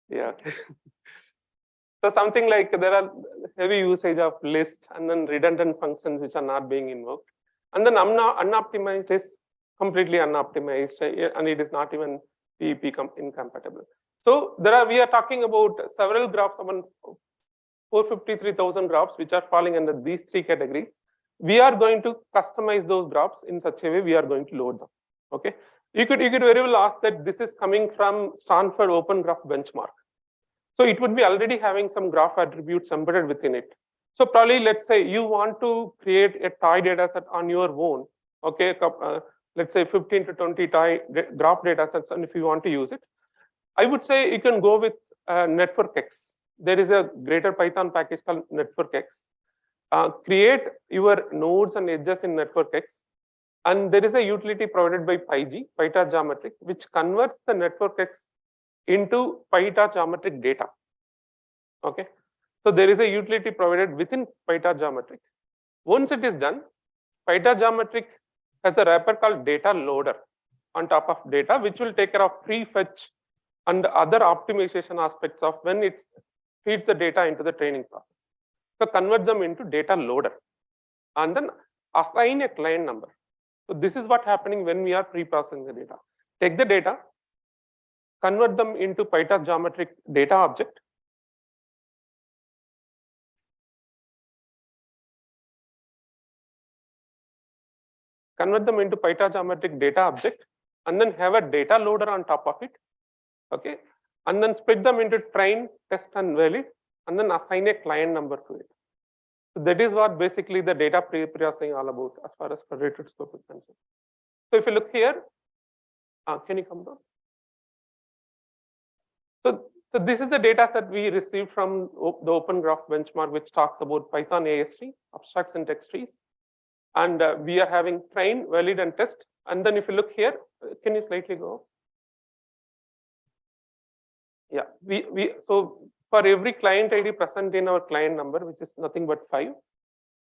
Yeah. So something like there are heavy usage of list and then redundant functions which are not being invoked. And then unoptimized is completely unoptimized, and it is not even PEP incompatible. So we are talking about several graphs, 453,000 graphs, which are falling under these 3 categories. we are going to customize those graphs in such a way we are going to load them. Okay. You could very well ask that this is coming from Stanford Open Graph benchmark. So it would be already having some graph attributes embedded within it. So probably let's say you want to create a toy data set on your own. Okay, let's say 15 to 20 toy graph data sets, and if you want to use it, I would say you can go with NetworkX. There is a greater Python package called NetworkX. Create your nodes and edges in NetworkX, and there is a utility provided by PyG, PyTorch geometric, which converts the NetworkX into PyTorch geometric data. Okay, so there is a utility provided within PyTorch geometric. Once it is done, PyTorch geometric has a wrapper called data loader on top of data, which will take care of prefetch and other optimization aspects of when it feeds the data into the training process. So convert them into data loader and then assign a client number. So this is what happening when we are pre-processing the data. Take the data, convert them into PyTorch geometric data object. Convert them into PyTorch geometric data object, and then have a data loader on top of it. Okay, and then split them into train, test, and valid, and then assign a client number to it. So that is what basically the data pre-processing all about as far as federated scope is concerned. So if you look here, can you come down? So this is the data set we received from the Open Graph benchmark, which talks about Python AST, abstract syntax trees. And we are having train, valid, and test. And then if you look here, can you slightly go? Yeah, so for every client ID present in our client number, which is nothing but 5,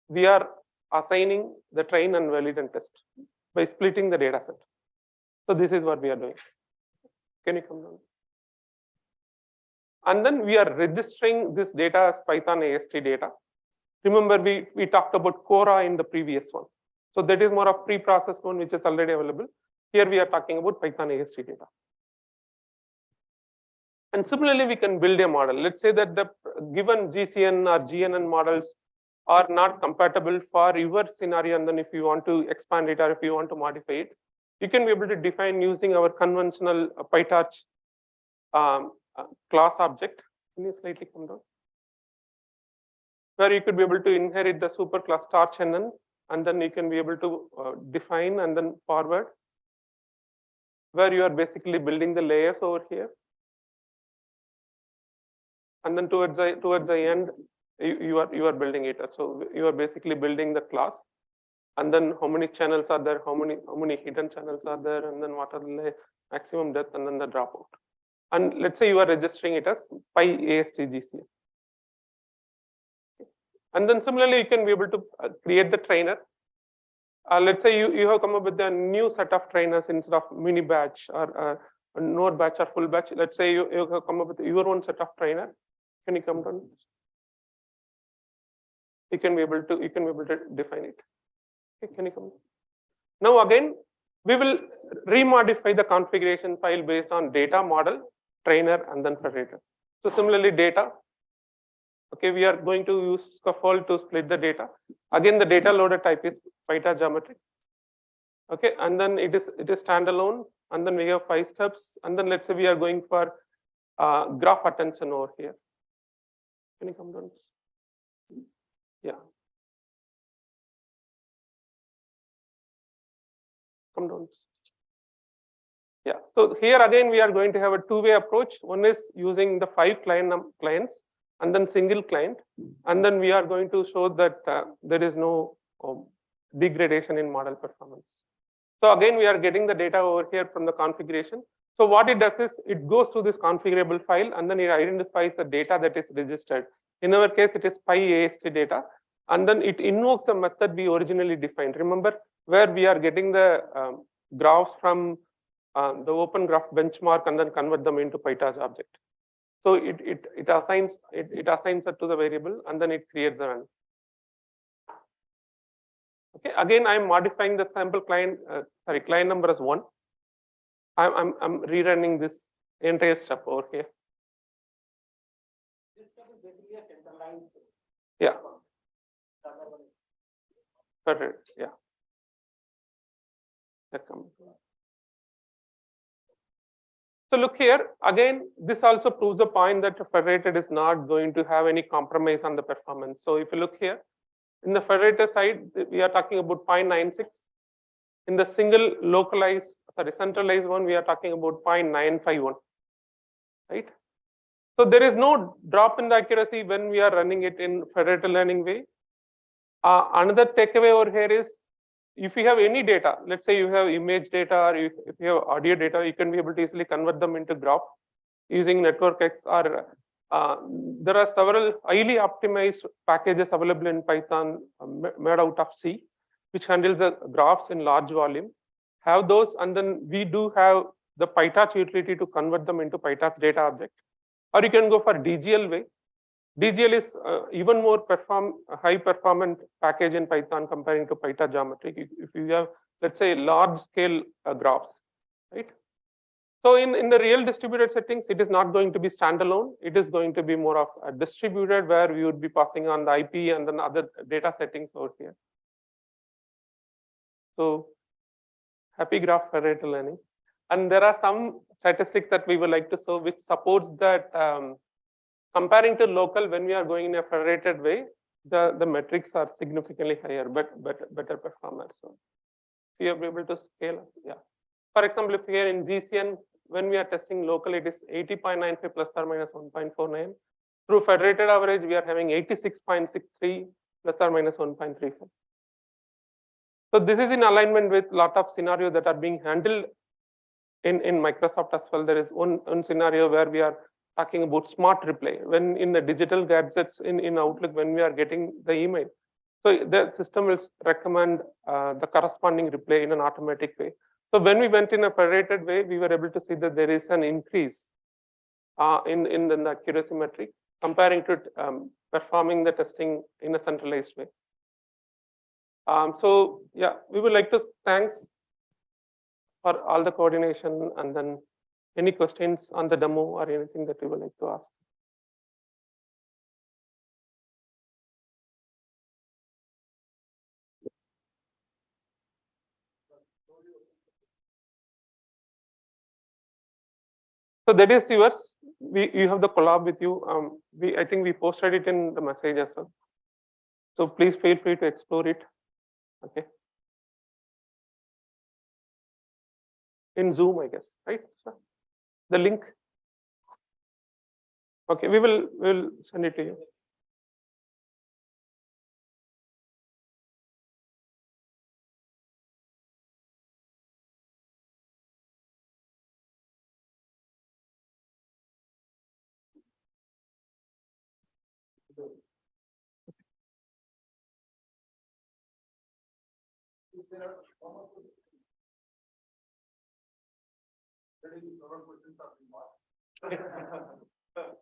we are assigning the train and valid and test by splitting the data set. So this is what we are doing. Can you come down? And then we are registering this data as Python AST data. Remember, we talked about Cora in the previous one. So that is more of pre-processed one, which is already available. Here we are talking about Python AST data. And similarly, we can build a model. Let's say that the given GCN or GNN models are not compatible for your scenario, and then if you want to expand it or if you want to modify it, you can be able to define using our conventional PyTorch class object. Can you slightly come down? Where you could be able to inherit the superclass TorchNN, and then you can be able to define and then forward, where you are basically building the layers over here. And then towards the end, you are building it. So you are basically building the class, and then how many channels are there, how many hidden channels are there, and then what are the maximum depth, and then the dropout. And let's say you are registering it as PyAST-GCN. And then similarly, you can be able to create the trainer. Let's say you have come up with a new set of trainers instead of mini batch or node batch or full batch. Let's say you have come up with your own set of trainer. Can you come down? You can be able to define it. Okay, can you come? Now again, we will remodify the configuration file based on data model, trainer, and then federated. So similarly, data. Okay, we are going to use scaffold to split the data. Again, the data loader type is PyTorch geometric. Okay, and then it is standalone, and then we have 5 steps, and then let's say we are going for graph attention over here. Can you come down? Yeah. Come down. Yeah. So here again, we are going to have a two-way approach. One is using the 5 clients, and then single client, and then we are going to show that there is no degradation in model performance. So again, we are getting the data over here from the configuration. So what it does is it goes to this configurable file, and then it identifies the data that is registered. In our case, it is PyAST data, and then it invokes a method we originally defined. Remember where we are getting the graphs from the Open Graph benchmark and then convert them into PyTorch object. So it assigns it to the variable, and then it creates the run. Okay, again, I'm modifying the sample client, client number as 1. I'm rerunning this entire step over here. This step is basically a centralized. Yeah. federated. Yeah. So look here, again, this also proves the point that federated is not going to have any compromise on the performance. So if you look here, in the federated side, we are talking about 0.96. In the single localized, centralized one, we are talking about 0.951, right? So there is no drop in the accuracy when we are running it in federated learning way. Another takeaway over here is, if you have any data, let's say you have image data or if you have audio data, you can be able to easily convert them into graph using network X, or there are several highly optimized packages available in Python made out of C, which handles the graphs in large volume. Have those, and then we do have the PyTorch utility to convert them into PyTorch data object. Or you can go for DGL way. DGL is even more high performant package in Python comparing to PyTorch geometry. If you have, let's say, large scale graphs, right? So in the real distributed settings, it is not going to be standalone. It is going to be more of a distributed, where we would be passing on the IP and then other data settings over here. So happy graph federated learning. And there are some statistics that we would like to show which supports that comparing to local, when we are going in a federated way, the metrics are significantly higher, but better performance. So we are able to scale up. Yeah. For example, if here in GCN, when we are testing local, it is 80.95 plus or minus 1.49. Through federated average, we are having 86.63 plus or minus 1.35. So this is in alignment with a lot of scenarios that are being handled in Microsoft as well. There is one scenario where we are talking about smart replay. When in the digital gadgets in Outlook, when we are getting the email, so the system will recommend the corresponding replay in an automatic way. So when we went in a federated way, we were able to see that there is an increase in the accuracy metric comparing to performing the testing in a centralized way. So yeah, we would like to thanks for all the coordination, and then any questions on the demo or anything that you would like to ask. So that is yours. You have the collab with you. I think we posted it in the message as well. So please feel free to explore it. Okay. In Zoom, I guess, right? So the link. Okay, we'll send it to you.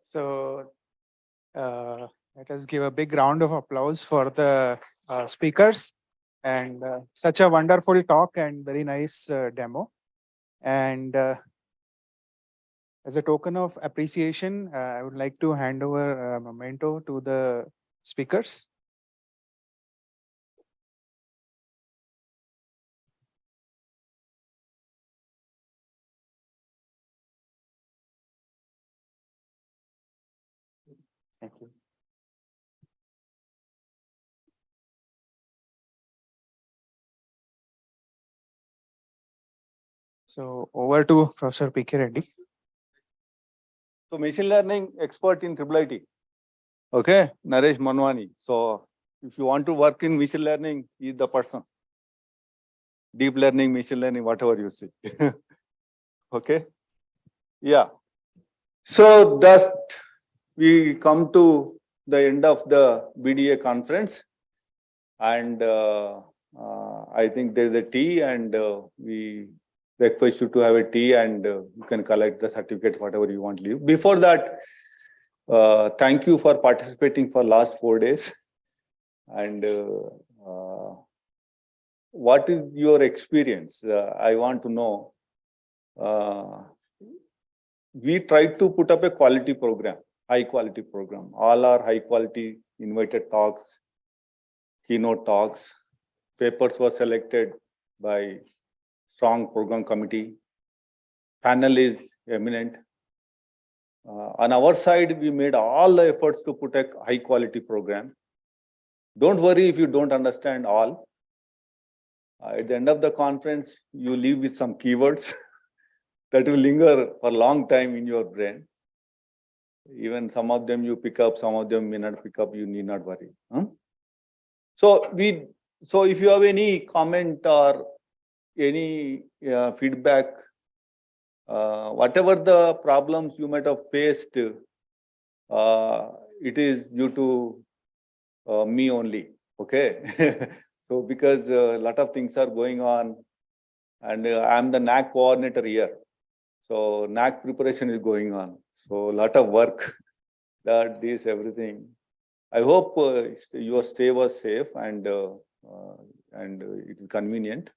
So let us give a big round of applause for the speakers, and such a wonderful talk and very nice demo. And as a token of appreciation, I would like to hand over a memento to the speakers. Thank you. So over to Professor P.K. Reddy. So machine learning expert in IIIT. Okay, Naresh Manwani. So if you want to work in machine learning, he is the person. Deep learning, machine learning, whatever you see. Okay. Yeah. So thus we come to the end of the BDA conference, and I think there's a tea, and we request you to have a tea, and you can collect the certificate, whatever you want to leave. Before that, thank you for participating for last 4 days. And what is your experience? I want to know. We tried to put up a quality program, high quality program. All our high quality invited talks, keynote talks, papers were selected by strong program committee. Panel is eminent. On our side, we made all the efforts to put a high quality program. Don't worry if you don't understand all. At the end of the conference, you leave with some keywords that will linger for a long time in your brain. Even some of them you pick up, some of them may not pick up, you need not worry. So if you have any comment or any feedback, whatever the problems you might have faced, it is due to me only, okay? So because a lot of things are going on, and I'm the NAC coordinator here. So NAC preparation is going on. So a lot of work, that this, everything. I hope your stay was safe and it is convenient.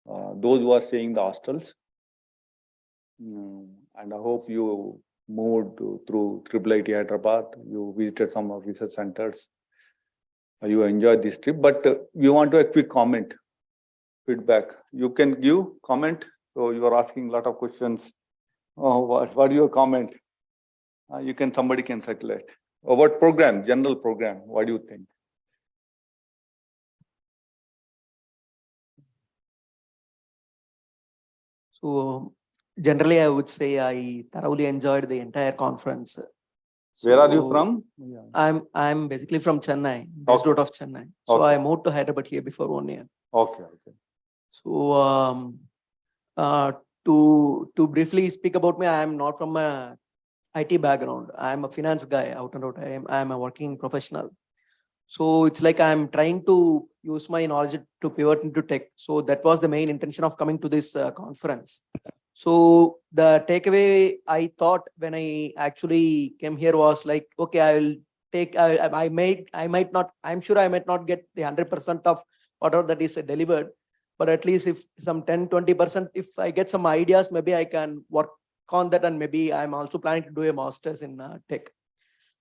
Those who are staying in the hostels. And I hope you moved through IIIT Hyderabad. You visited some of research centers. You enjoyed this trip, but we want to a quick comment, feedback. You can give comment. So you are asking a lot of questions. Oh, what is your comment? Somebody can circulate. About program, general program, what do you think? So generally, I would say I thoroughly enjoyed the entire conference. Where are you from? I'm basically from Chennai, based out of Chennai. So I moved to Hyderabad here before 1 year. Okay. So to briefly speak about me, I am not from a IT background. I am a finance guy out and out. I am a working professional. So it's like I'm trying to use my knowledge to pivot into tech. So that was the main intention of coming to this conference. So the takeaway I thought when I actually came here was like, okay, I will take, I might not, I'm sure I might not get the 100% of whatever that is delivered, but at least if some 10, 20%, if I get some ideas, maybe I can work on that, and maybe I'm also planning to do a master's in tech.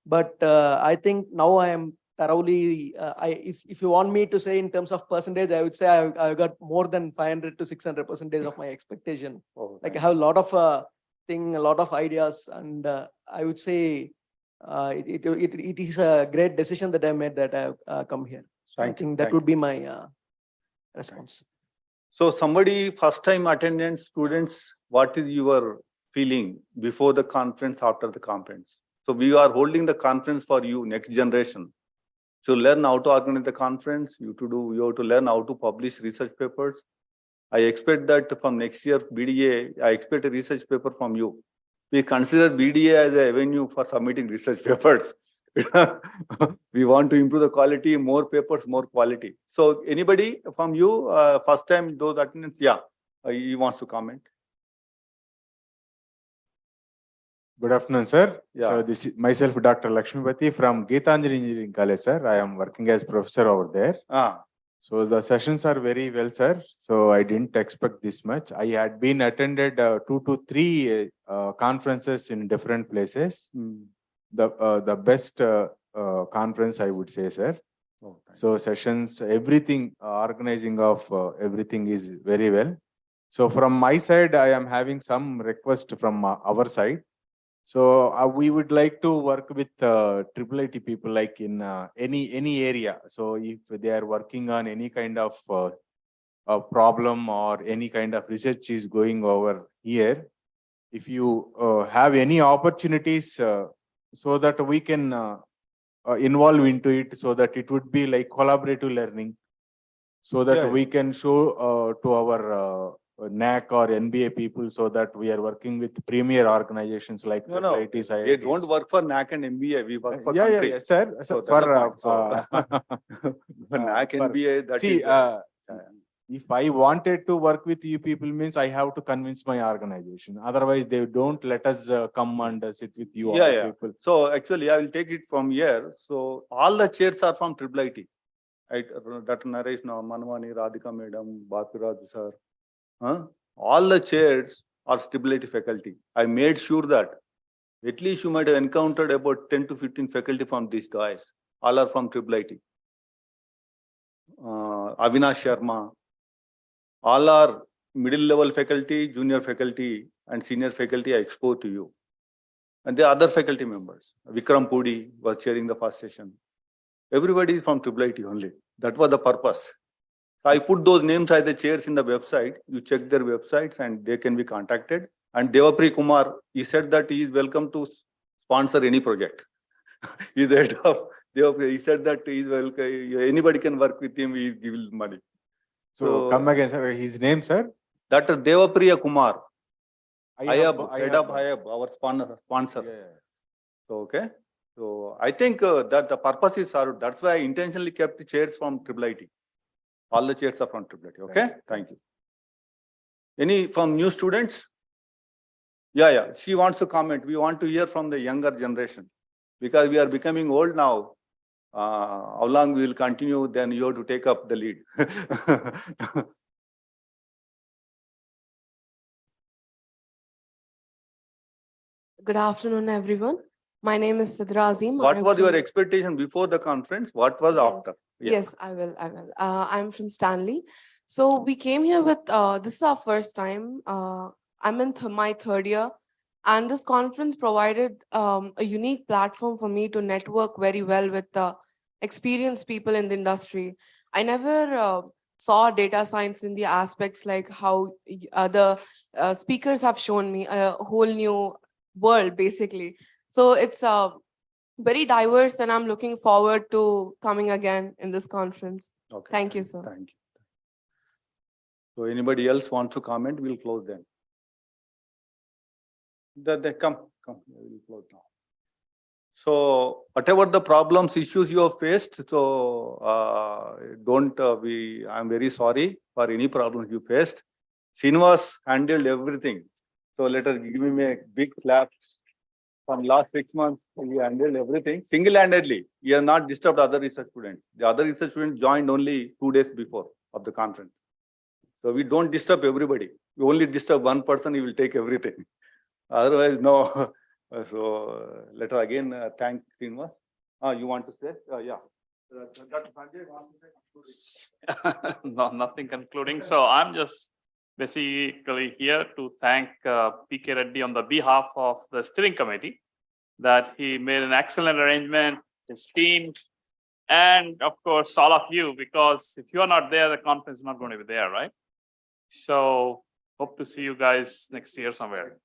But I think now I am thoroughly, if you want me to say in terms of percentage, I would say I got more than 500 to 600% of my expectation. Like I have a lot of a lot of ideas, and I would say it is a great decision that I made that I have come here. So I think that would be my response. So somebody first time attendance students, what is your feeling before the conference, after the conference? So we are holding the conference for you, next generation. So learn how to organize the conference, you have to learn how to publish research papers. I expect that from next year, BDA, I expect a research paper from you. We consider BDA as a avenue for submitting research papers. We want to improve the quality, more papers, more quality. So anybody from you, first time those attendants, he wants to comment. Good afternoon, sir. Yeah. So this is myself, Dr. Lakshmipati from Geetanjali Engineering College, sir. I am working as professor over there. So the sessions are very well, sir. So I didn't expect this much. I had been attended 2 to 3 conferences in different places. The best conference, I would say, sir. So sessions, everything, organizing of everything is very well. So from my side, I am having some request from our side. So we would like to work with IIIT people, like in any area. So if they are working on any kind of a problem or any kind of research is going over here, if you have any opportunities so that we can involve into it, so that it would be like collaborative learning, so that we can show to our NAC or NBA people, so that we are working with premier organizations like IITs, IITs. They don't work for NAC and MBA. We work for country. Yes, sir. So For NAC, MBA, that see, is. If I wanted to work with you people, means I have to convince my organization. Otherwise, they don't let us come and sit with you people. So actually, I will take it from here. So all the chairs are from IIIT. Dr. Naresh Manwani, Radhika Madam, Bapiraj sir. All the chairs are IIIT faculty. I made sure that at least you might have encountered about 10 to 15 faculty from these guys. All are from IIIT. Avinash Sharma, all are middle level faculty, junior faculty, and senior faculty I exposed to you. And the other faculty members, Vikram Pudi was chairing the first session. Everybody is from IIIT only. That was the purpose. I put those names as the chairs in the website. You check their websites and they can be contacted. And Devapri Kumar, he said that he is welcome to sponsor any project. He's the head of Devapri. He said that he is welcome. Anybody can work with him. He gives money. So come again, sir. His name, sir? Dr. Devapriya Kumar. Ayab, Ayab, our sponsor. So, okay. So I think that the purpose is served. That's why I intentionally kept the chairs from IIIT. All the chairs are from IIIT. Okay. Thank you. Any from new students? Yeah. She wants to comment. We want to hear from the younger generation because we are becoming old now. How long we will continue? Then you have to take up the lead. Good afternoon, everyone. My name is Sidra Azim. What I'm was your from- expectation before the conference? What was after? Yeah. Yes, I will. I'm from Stanley. So we came here with, this is our first time. I'm in my third year. And this conference provided a unique platform for me to network very well with experienced people in the industry. I never saw data science in the aspects like how the speakers have shown me a whole new world, basically. So it's very diverse, and I'm looking forward to coming again in this conference. Okay. Thank you, sir. Thank you. So anybody else wants to comment? We'll close then. They come. We'll close now. So whatever the problems, issues you have faced, so I'm very sorry for any problems you faced. Srinivas handled everything. So let us give him a big clap. From last 6 months, he handled everything single-handedly. He has not disturbed other research students. The other research students joined only 2 days before of the conference. So we don't disturb everybody. We only disturb one person, he will take everything. Otherwise, no. So let us again thank Srinivas. You want to say? Yeah. Dr. Sanjay wants to say? No, nothing concluding. So I'm just basically here to thank PK Reddy on the behalf of the steering committee that he made an excellent arrangement, his team, and of course all of you, because if you are not there, the conference is not going to be there, right? So hope to see you guys next year somewhere.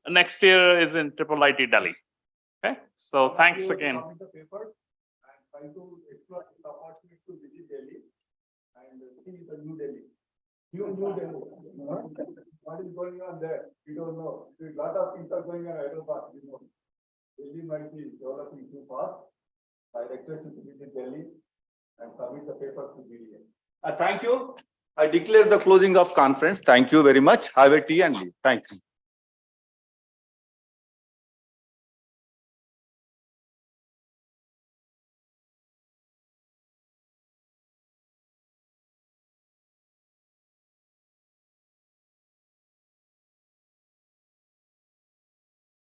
Next year is in IIIT Delhi. Okay, so thanks again. Try to explore the opportunity to visit Delhi and see the New Delhi. New Delhi. What is going on there? We don't know. A lot of things are going on. I don't know. Delhi might be developing too fast. I request you to visit Delhi and submit the papers to BDA. Thank you. I declare the closing of conference. Thank you very much. Have a tea and leave. Thank you.